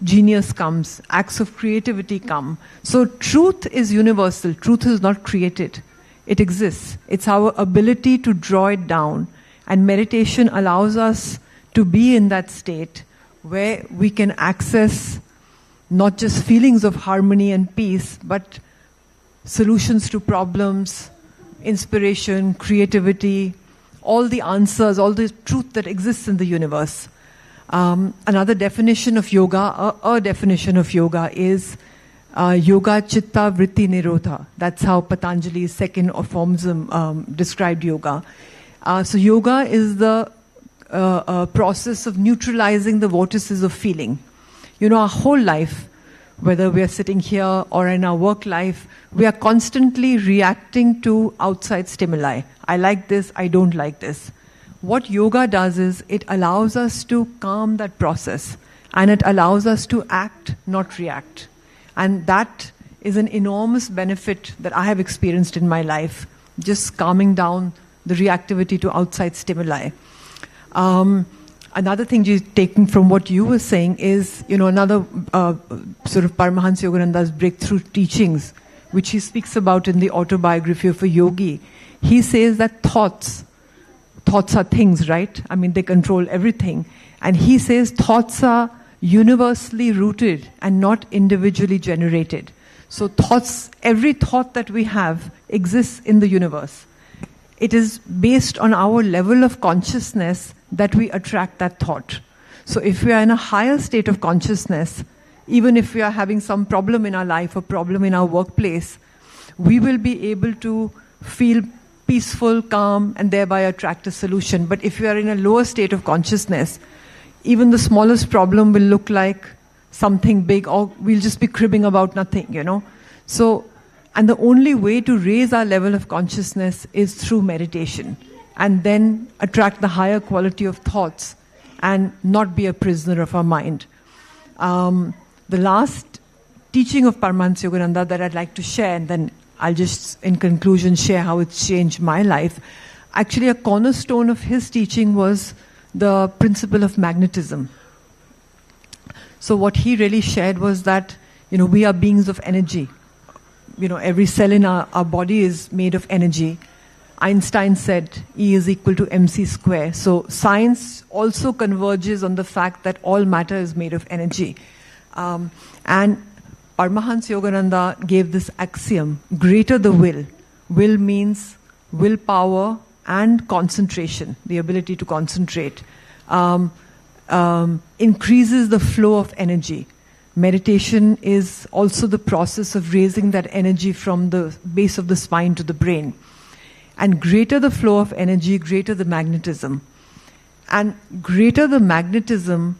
genius comes, acts of creativity come. So truth is universal. Truth is not created. It exists. It's our ability to draw it down. And meditation allows us to be in that state where we can access not just feelings of harmony and peace, but solutions to problems, inspiration, creativity, all the answers, all the truth that exists in the universe. Another definition of yoga, a definition of yoga is yoga chitta vritti nirodha. That's how Patanjali's second formsum described yoga. So yoga is the process of neutralizing the vortices of feeling. Our whole life, whether we are sitting here or in our work life, we are constantly reacting to outside stimuli. I like this, I don't like this. What yoga does is it allows us to calm that process, and it allows us to act, not react. And that is an enormous benefit that I have experienced in my life, just calming down the reactivity to outside stimuli. Another thing taken from what you were saying is, another sort of Paramahansa Yogananda's breakthrough teachings, which he speaks about in the autobiography of a yogi. He says that thoughts are things, right? I mean, they control everything. And he says thoughts are universally rooted and not individually generated. So every thought that we have exists in the universe. It is based on our level of consciousness that we attract that thought. So if we are in a higher state of consciousness, even if we are having some problem in our life or problem in our workplace, we will be able to feel peaceful, calm, and thereby attract a solution. But if we are in a lower state of consciousness, even the smallest problem will look like something big, or we'll just be cribbing about nothing, So, and the only way to raise our level of consciousness is through meditation. and then attract the higher quality of thoughts and not be a prisoner of our mind. The last teaching of Paramahansa Yogananda that I'd like to share, and then I'll just, in conclusion, share how it's changed my life. Actually, a cornerstone of his teaching was the principle of magnetism. So what he really shared was that, we are beings of energy. Every cell in our body is made of energy. Einstein said E is equal to mc square. So science also converges on the fact that all matter is made of energy. And Paramahansa Yogananda gave this axiom: greater the will. Will means willpower and concentration, the ability to concentrate. Increases the flow of energy. Meditation is also the process of raising that energy from the base of the spine to the brain. And greater the flow of energy, greater the magnetism. And greater the magnetism,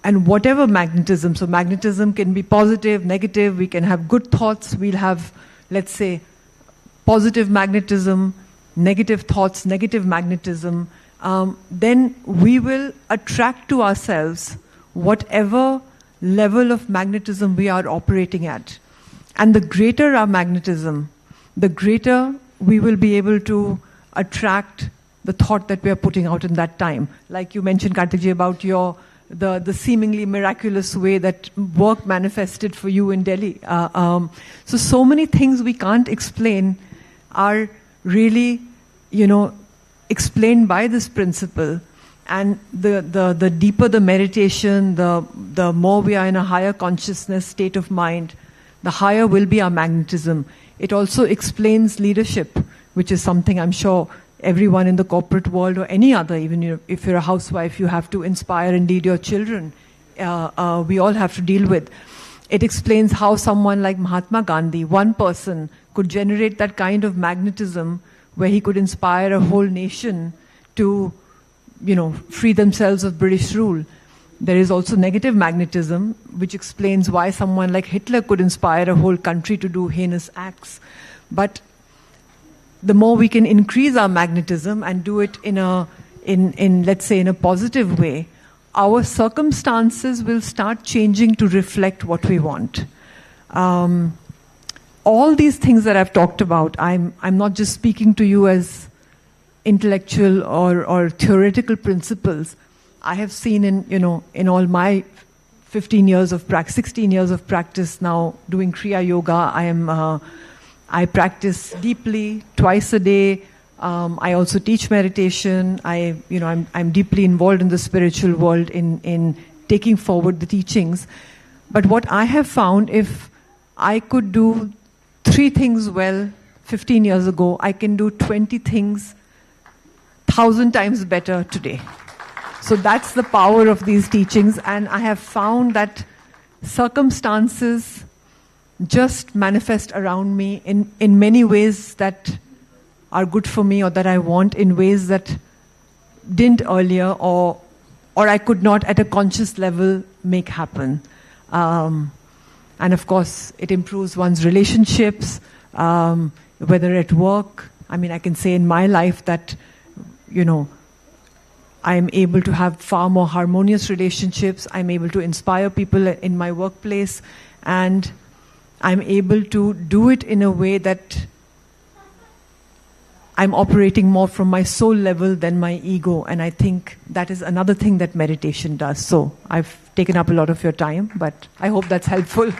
and whatever magnetism, so magnetism can be positive, negative, we can have good thoughts, we'll have, let's say, positive magnetism, negative thoughts, negative magnetism, then we will attract to ourselves whatever level of magnetism we are operating at. And the greater our magnetism, the greater we will be able to attract the thought that we are putting out in that time. Like you mentioned, Karthikji, about the seemingly miraculous way that work manifested for you in Delhi. So many things we can't explain are really, explained by this principle. And the deeper the meditation, the more we are in a higher consciousness state of mind, the higher will be our magnetism. It also explains leadership, which is something I'm sure everyone in the corporate world or any other, even if you're a housewife, you have to inspire and lead your children. We all have to deal with. It explains how someone like Mahatma Gandhi, one person, could generate that kind of magnetism where he could inspire a whole nation to, free themselves of British rule. There is also negative magnetism, which explains why someone like Hitler could inspire a whole country to do heinous acts. But the more we can increase our magnetism and do it in let's say, in a positive way, our circumstances will start changing to reflect what we want. All these things that I've talked about, I'm not just speaking to you as intellectual or theoretical principles. I have seen in all my 16 years of practice now doing Kriya Yoga. I practice deeply twice a day. I also teach meditation. I'm deeply involved in the spiritual world in taking forward the teachings. But what I have found, if I could do 3 things well 15 years ago, I can do 20 things 1,000 times better today. So that's the power of these teachings. And I have found that circumstances just manifest around me in many ways that are good for me or that I want, in ways that didn't earlier or I could not at a conscious level make happen. And of course, it improves one's relationships, whether at work. I can say in my life that, I'm able to have far more harmonious relationships. I'm able to inspire people in my workplace, and I'm able to do it in a way that I'm operating more from my soul level than my ego. And I think that is another thing that meditation does. So I've taken up a lot of your time, but I hope that's helpful.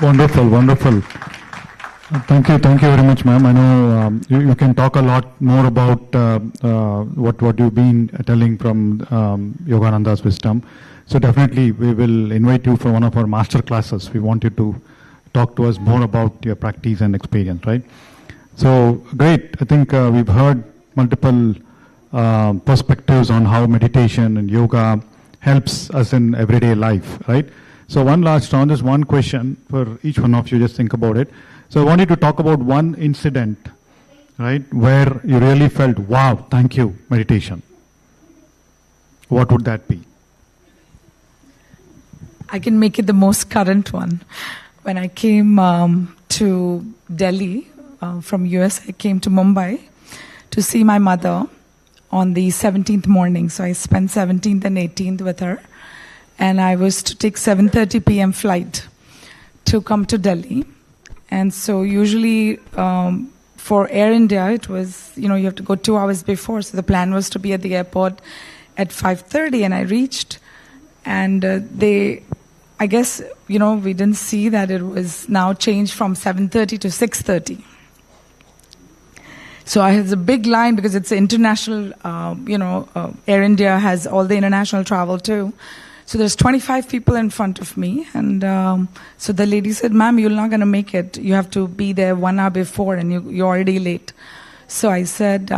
Wonderful. Thank you very much, ma'am. I know you can talk a lot more about what you've been telling from Yogananda's wisdom. So definitely we will invite you for one of our master classes. We want you to talk to us more about your practice and experience, right? So great. I think we've heard multiple perspectives on how meditation and yoga helps us in everyday life, right? So one last round, just one question for each one of you, just think about it. So I want you to talk about one incident, right, where you really felt, wow, thank you, meditation. What would that be? I can make it the most current one. When I came to Delhi from US, I came to Mumbai to see my mother on the 17th morning. So I spent 17th and 18th with her. And I was to take 7:30 p.m. flight to come to Delhi. And so usually for Air India, it was, you have to go 2 hours before. So the plan was to be at the airport at 5:30, and I reached. And I guess, we didn't see that it was now changed from 7:30 to 6:30. So I had a big line because it's international, Air India has all the international travel too. So there's 25 people in front of me. And so the lady said, "Ma'am, you're not going to make it. You have to be there 1 hour before and you're already late." So I said,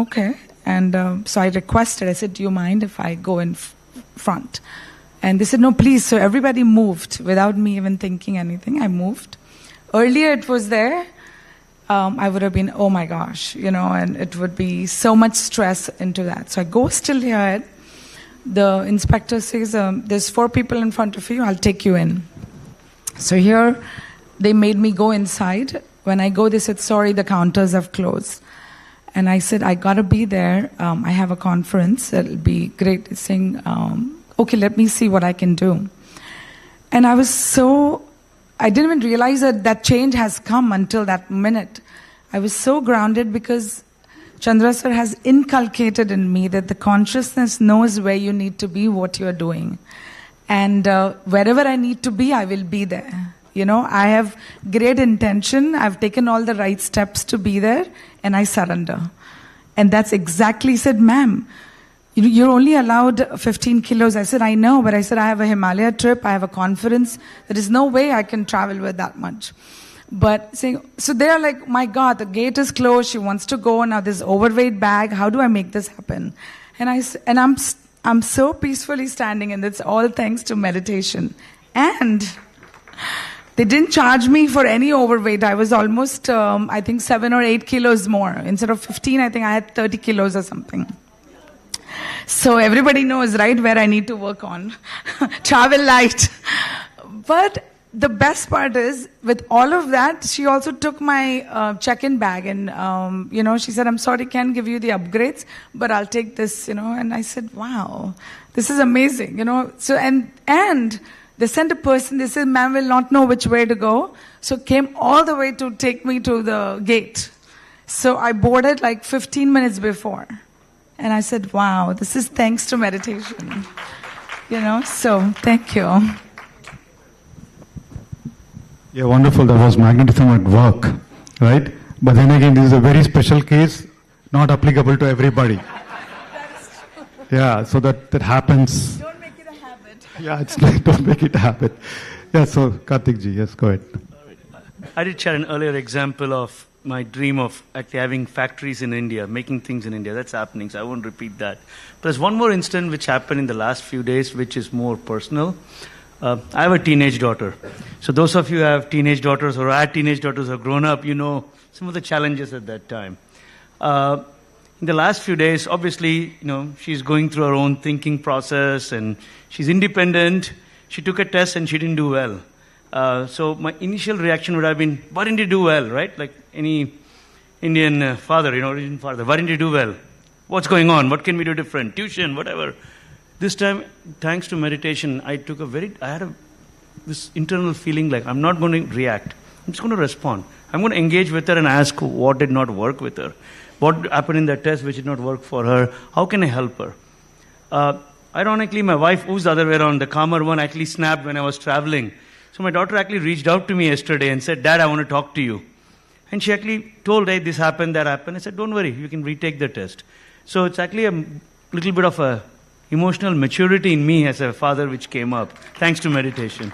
okay. And so I requested, I said, "Do you mind if I go in front?" And they said, "No, please." So everybody moved without me even thinking anything. I moved. Earlier it was there. I would have been, oh my gosh, and it would be so much stress into that. So I go still here. The inspector says, "There's 4 people in front of you. I'll take you in." So here they made me go inside. When I go, they said, "Sorry, the counters have closed." And I said, "I got to be there. I have a conference. It'll be great." It's saying, "Okay, let me see what I can do." And I didn't even realize that change has come until that minute. I was so grounded because Chandra sir has inculcated in me that the consciousness knows where you need to be, what you're doing. And wherever I need to be, I will be there. I have great intention. I've taken all the right steps to be there, and I surrender. And that's exactly, he said, "Ma'am, you're only allowed 15 kilos. I said, "I know," but I said, "I have a Himalaya trip. I have a conference. There is no way I can travel with that much." But so they're like, "My God, the gate is closed. She wants to go. Now this overweight bag. How do I make this happen?" And I'm so peacefully standing, and it's all thanks to meditation. And they didn't charge me for any overweight. I was almost, I think, 7 or 8 kilos more. Instead of 15, I think I had 30 kilos or something. So everybody knows, right, where I need to work on. Travel light. But the best part is, with all of that, she also took my check-in bag and, she said, "I'm sorry, can't give you the upgrades, but I'll take this, And I said, wow, this is amazing, So, and they sent a person, they said, "Ma'am will not know which way to go." So came all the way to take me to the gate. So I boarded like 15 minutes before. And I said, wow, this is thanks to meditation. So thank you. Yeah, wonderful. That was magnetism at work, right? But then again, this is a very special case, not applicable to everybody. Yeah, so that happens. Don't make it a habit. Yeah, it's like, don't make it a habit. Yeah, so Karthik ji, yes, go ahead. I did share an earlier example of my dream of actually having factories in India, making things in India. That's happening, so I won't repeat that. But there's one more incident which happened in the last few days, which is more personal. I have a teenage daughter. So those of you who have teenage daughters or had teenage daughters who are grown up, some of the challenges at that time. In the last few days, obviously, she's going through her own thinking process and she's independent. She took a test and she didn't do well. So my initial reaction would have been, "Why didn't you do well?" Right? Like any Indian father, Indian father. "Why didn't you do well? What's going on? What can we do different? Tuition, whatever." This time, thanks to meditation, I had this internal feeling like I'm not going to react. I'm just going to respond. I'm going to engage with her and ask what did not work with her. What happened in that test which did not work for her? How can I help her? Ironically, my wife, who's the other way around, the calmer one, actually snapped when I was traveling. So my daughter actually reached out to me yesterday and said, "Dad, I want to talk to you." And she actually told, "Hey, this happened, that happened." I said, "Don't worry, you can retake the test." So it's actually a little bit of a emotional maturity in me as a father which came up, thanks to meditation.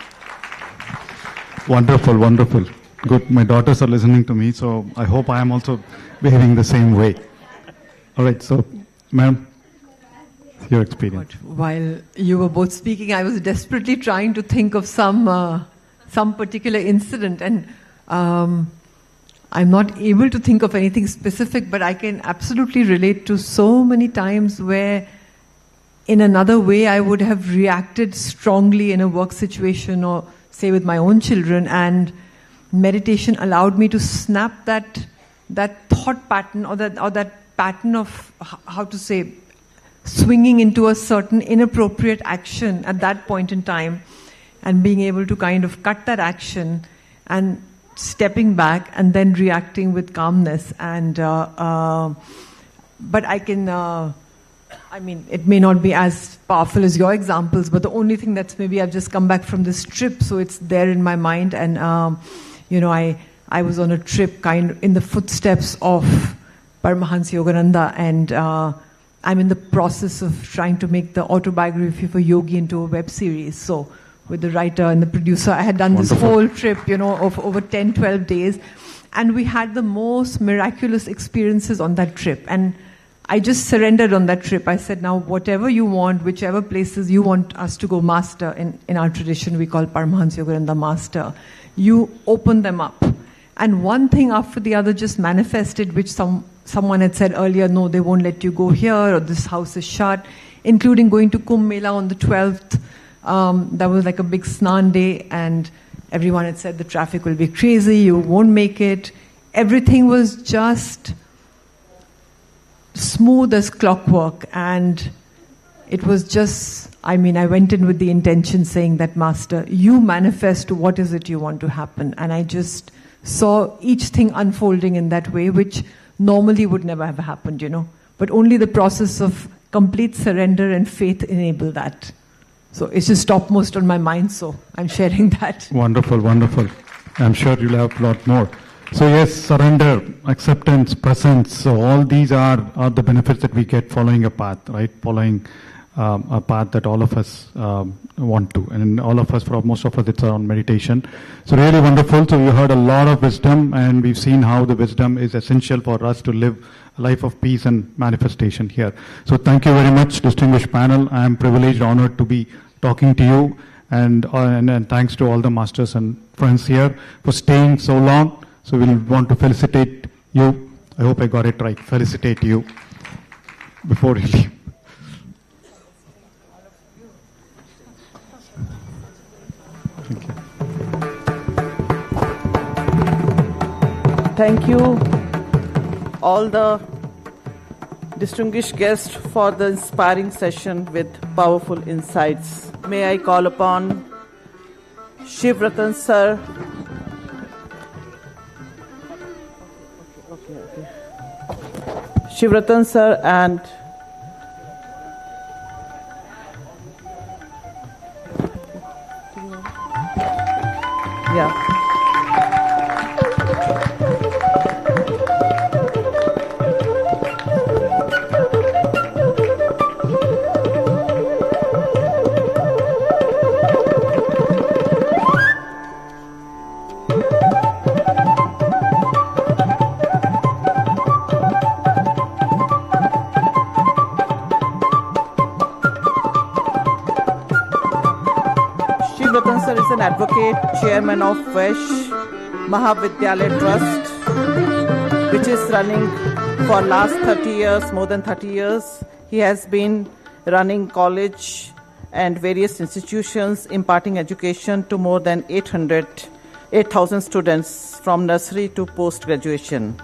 Wonderful, wonderful. Good. My daughters are listening to me, so I hope I am also behaving the same way. All right, so, ma'am, your experience. While you were both speaking, I was desperately trying to think of some particular incident, and I'm not able to think of anything specific, but I can absolutely relate to so many times where in another way I would have reacted strongly in a work situation or say with my own children, and meditation allowed me to snap that thought pattern or that pattern of, how to say, swinging into a certain inappropriate action at that point in time, and being able to kind of cut that action and stepping back and then reacting with calmness. And but I can, I mean, it may not be as powerful as your examples, but the only thing that's maybe I've just come back from this trip, so it's there in my mind. And you know, I was on a trip kind of in the footsteps of Paramahansa Yogananda, and I'm in the process of trying to make the autobiography for Yogi into a web series. So with the writer and the producer, I had done this whole trip, you know, of over 10, 12 days. And we had the most miraculous experiences on that trip. And I just surrendered on that trip. I said, now, whatever you want, whichever places you want us to go master, in our tradition we call Paramahansa Yogananda master, you open them up. And one thing after the other just manifested, which someone had said earlier, no, they won't let you go here, or this house is shut, including going to Kumbh Mela on the 12th. That was like a big snan day, and everyone had said the traffic will be crazy, you won't make it. Everything was just smooth as clockwork, and it was just, I mean, I went in with the intention saying that, Master, you manifest what is it you want to happen. And I just saw each thing unfolding in that way, which normally would never have happened, you know. But only the process of complete surrender and faith enabled that. So it's just topmost on my mind, so I'm sharing that. Wonderful, wonderful. I'm sure you'll have a lot more. So yes, surrender, acceptance, presence, so all these are the benefits that we get following a path, right? Following a path that all of us want to. And all of us, for most of us, it's around meditation. So really wonderful. So you heard a lot of wisdom, and we've seen how the wisdom is essential for us to live a life of peace and manifestation here. So thank you very much, distinguished panel. I am privileged, honored to be talking to you. And thanks to all the masters and friends here for staying so long. So we'll want to felicitate you. I hope I got it right. Felicitate you before we leave. Thank you, all the distinguished guests, for the inspiring session with powerful insights. May I call upon Shiv Ratan sir. Shiv Ratan sir and yeah. Is an advocate, chairman of Vash Mahavidyalaya Trust, which is running for last 30 years, more than 30 years. He has been running college and various institutions, imparting education to more than 8,000 students from nursery to post-graduation.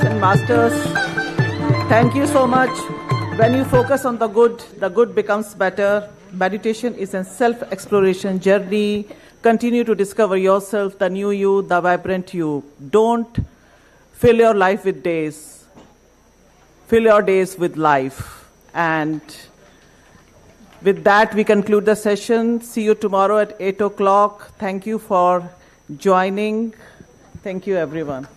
and masters, thank you so much. When you focus on the good becomes better. Meditation is a self-exploration journey. Continue to discover yourself, the new you, the vibrant you. Don't fill your life with days. Fill your days with life. And with that, we conclude the session. See you tomorrow at 8 o'clock. Thank you for joining. Thank you, everyone.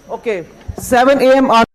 Okay, 7 a.m. on.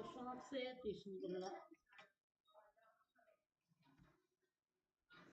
షార్ట్సే తీసుకుంటున్నా